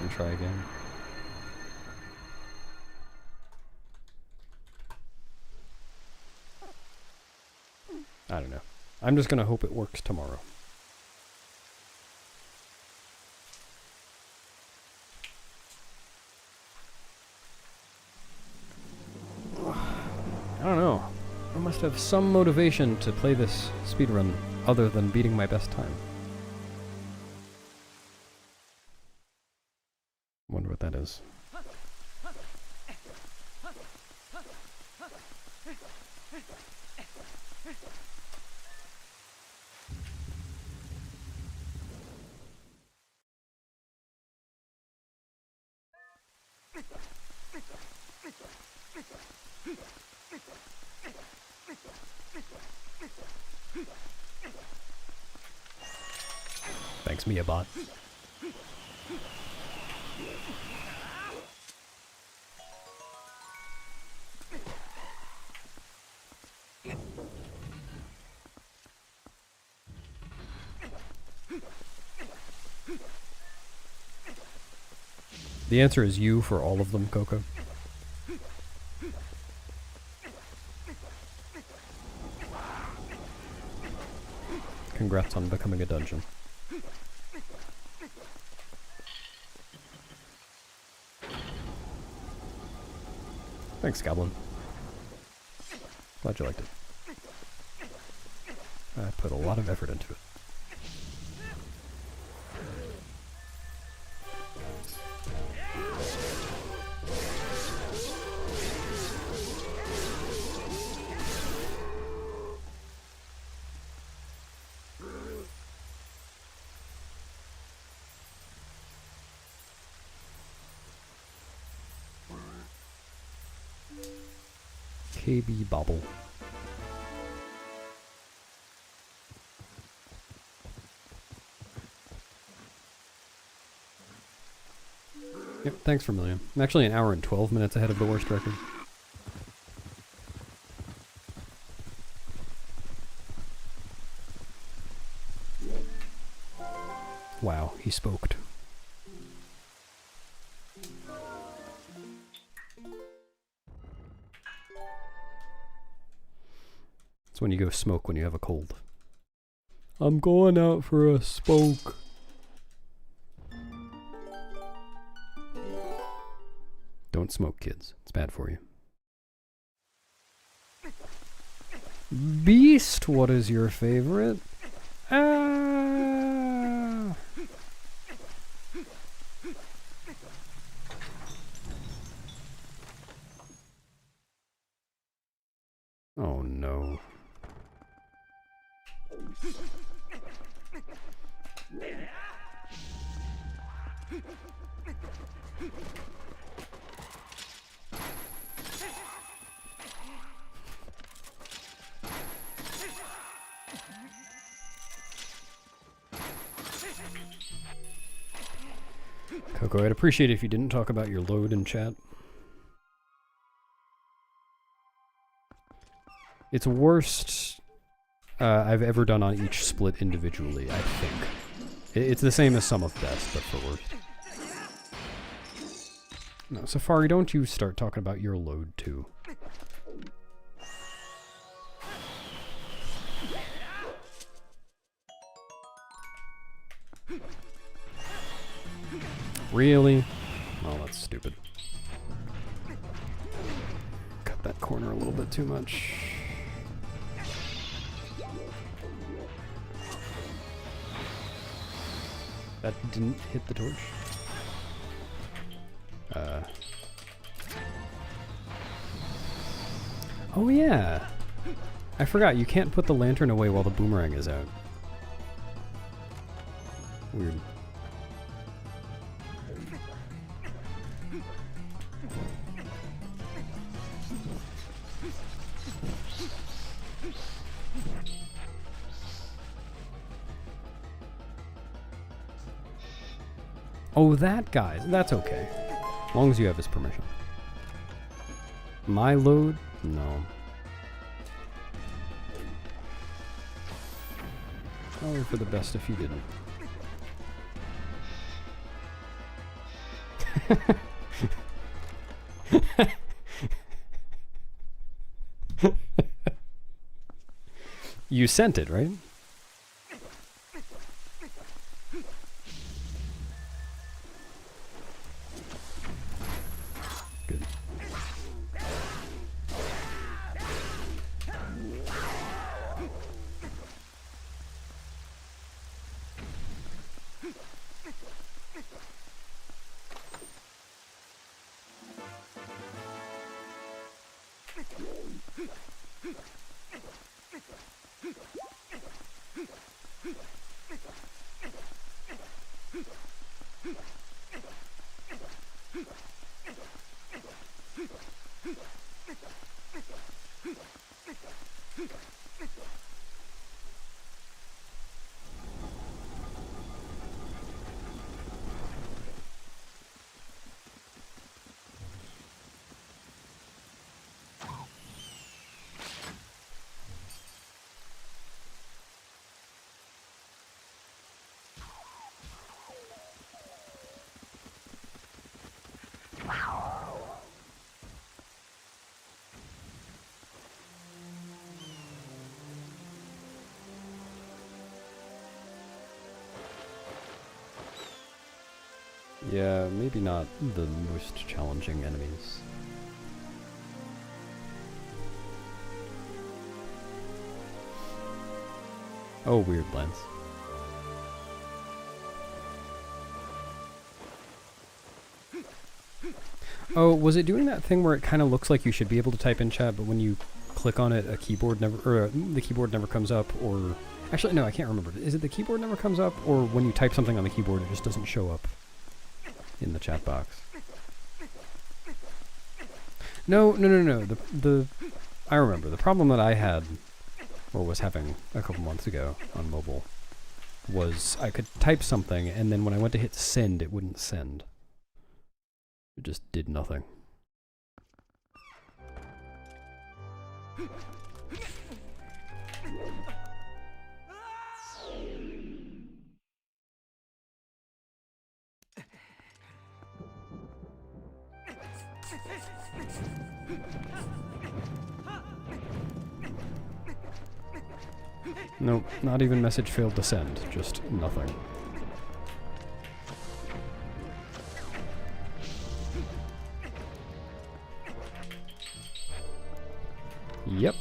And try again. I don't know. I'm just gonna hope it works tomorrow. I don't know. I must have some motivation to play this speedrun other than beating my best time. Wonder what that is. Thanks, Mia bot. The answer is you for all of them, Coco. Congrats on becoming a dungeon. Thanks, Goblin. Glad you liked it. I put a lot of effort into it. KB Bobble. Yep, thanks for million. I'm actually an hour and 12 minutes ahead of the worst record. Wow, he spoked. It's when you go smoke when you have a cold. I'm going out for a spoke. Don't smoke, kids. It's bad for you. Beast, what is your favorite? Ah! Oh no. Coco, I'd appreciate it if you didn't talk about your load in chat. It's worst I've ever done on each split individually, I think. It's the same as some of best, but for worse. No, Safari, don't you start talking about your load too. Really? Oh, that's stupid. Cut that corner a little bit too much. That didn't hit the torch. Oh yeah! I forgot, you can't put the lantern away while the boomerang is out. Weird. Oh, that guy. That's okay. As long as you have his permission. My load? No. Probably for the best if you didn't. You sent it, right? Good. Yeah, maybe not the most challenging enemies. Oh, weird lens. Oh, was it doing that thing where it kind of looks like you should be able to type in chat, but when you click on it, the keyboard never comes up, or... Actually, no, I can't remember. Is it the keyboard never comes up, or when you type something on the keyboard, it just doesn't show up in the chat box? No. I remember. The problem that I had, or was having a couple months ago on mobile, was I could type something, and then when I went to hit send, it wouldn't send. It just did nothing. Nope, not even message failed to send, just nothing. Yep.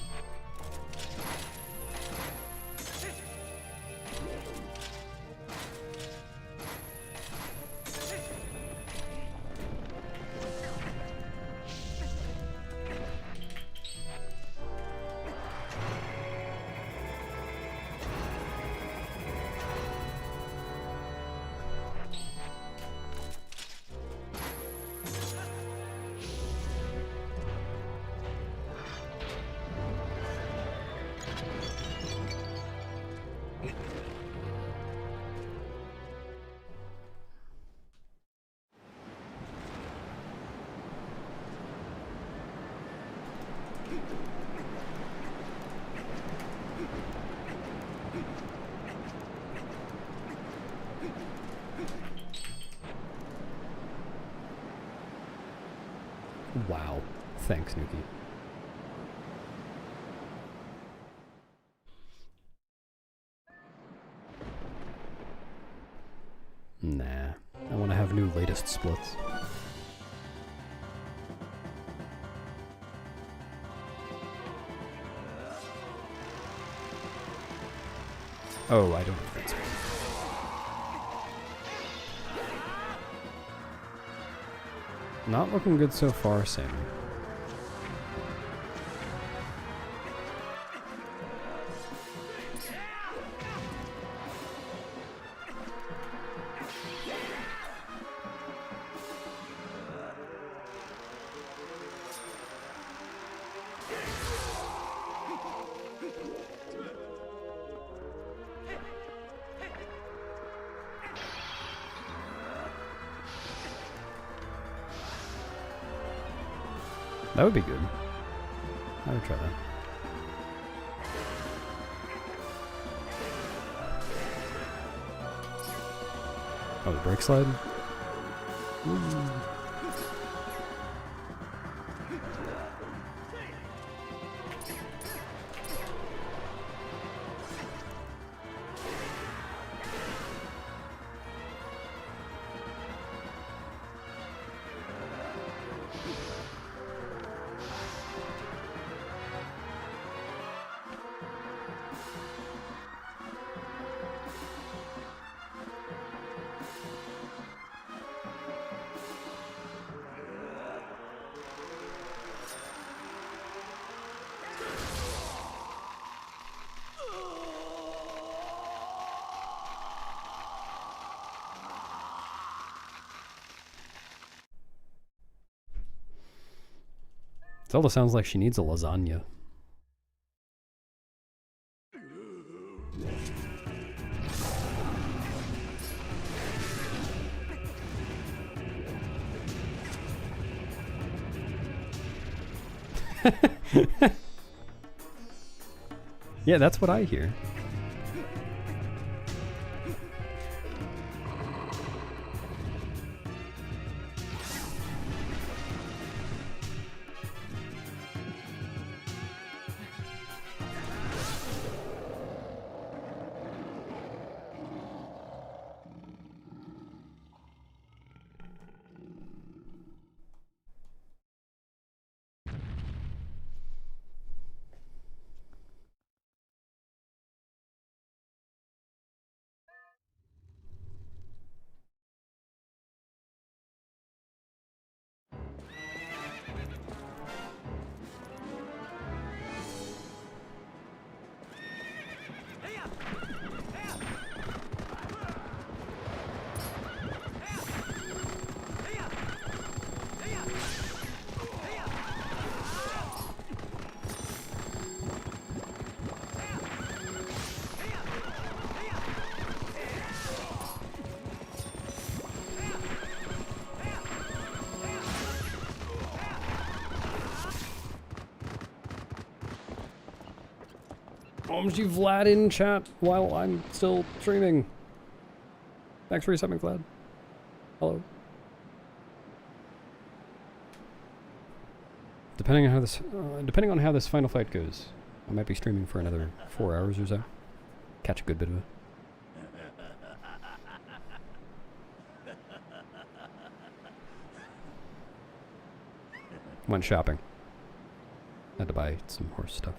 Wow. Thanks, Nuki. Nah. I want to have new latest splits. Oh, I don't know if that's right. Not looking good so far, Sammy. That would be good. I would try that. Oh, the brake slide? Ooh. Zelda sounds like she needs a lasagna. Yeah, that's what I hear. OMG Vlad in chat while I'm still streaming. Thanks for resubbing, Vlad. Hello. Depending on how this final fight goes, I might be streaming for another 4 hours or so. Catch a good bit of it. Went shopping. Had to buy some horse stuff.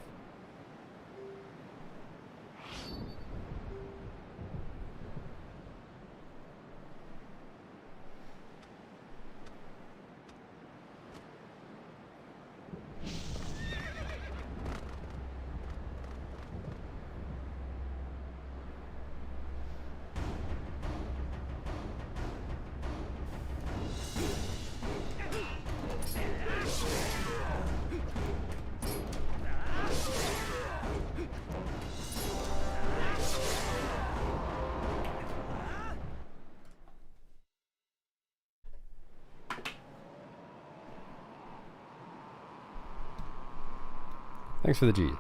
Thanks for the G's.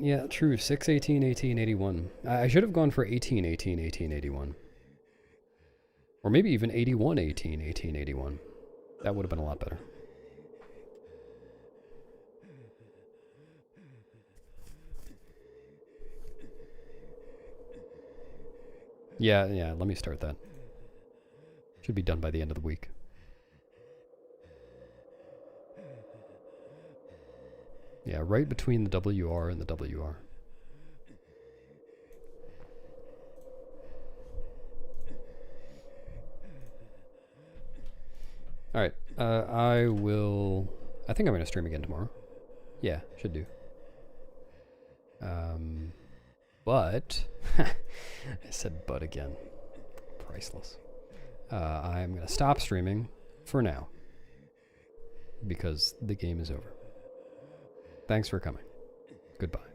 Yeah, true. 6, 18, 18, 81. I should have gone for 18, 18, 18, 81. Or maybe even 81, 18, 18, 81. That would have been a lot better. Yeah, let me start that. Should be done by the end of the week. Yeah, right between the WR and the WR. Alright, I think I'm going to stream again tomorrow. Yeah, should do. But, I said but again. Priceless. I'm going to stop streaming for now. because the game is over. Thanks for coming. Goodbye.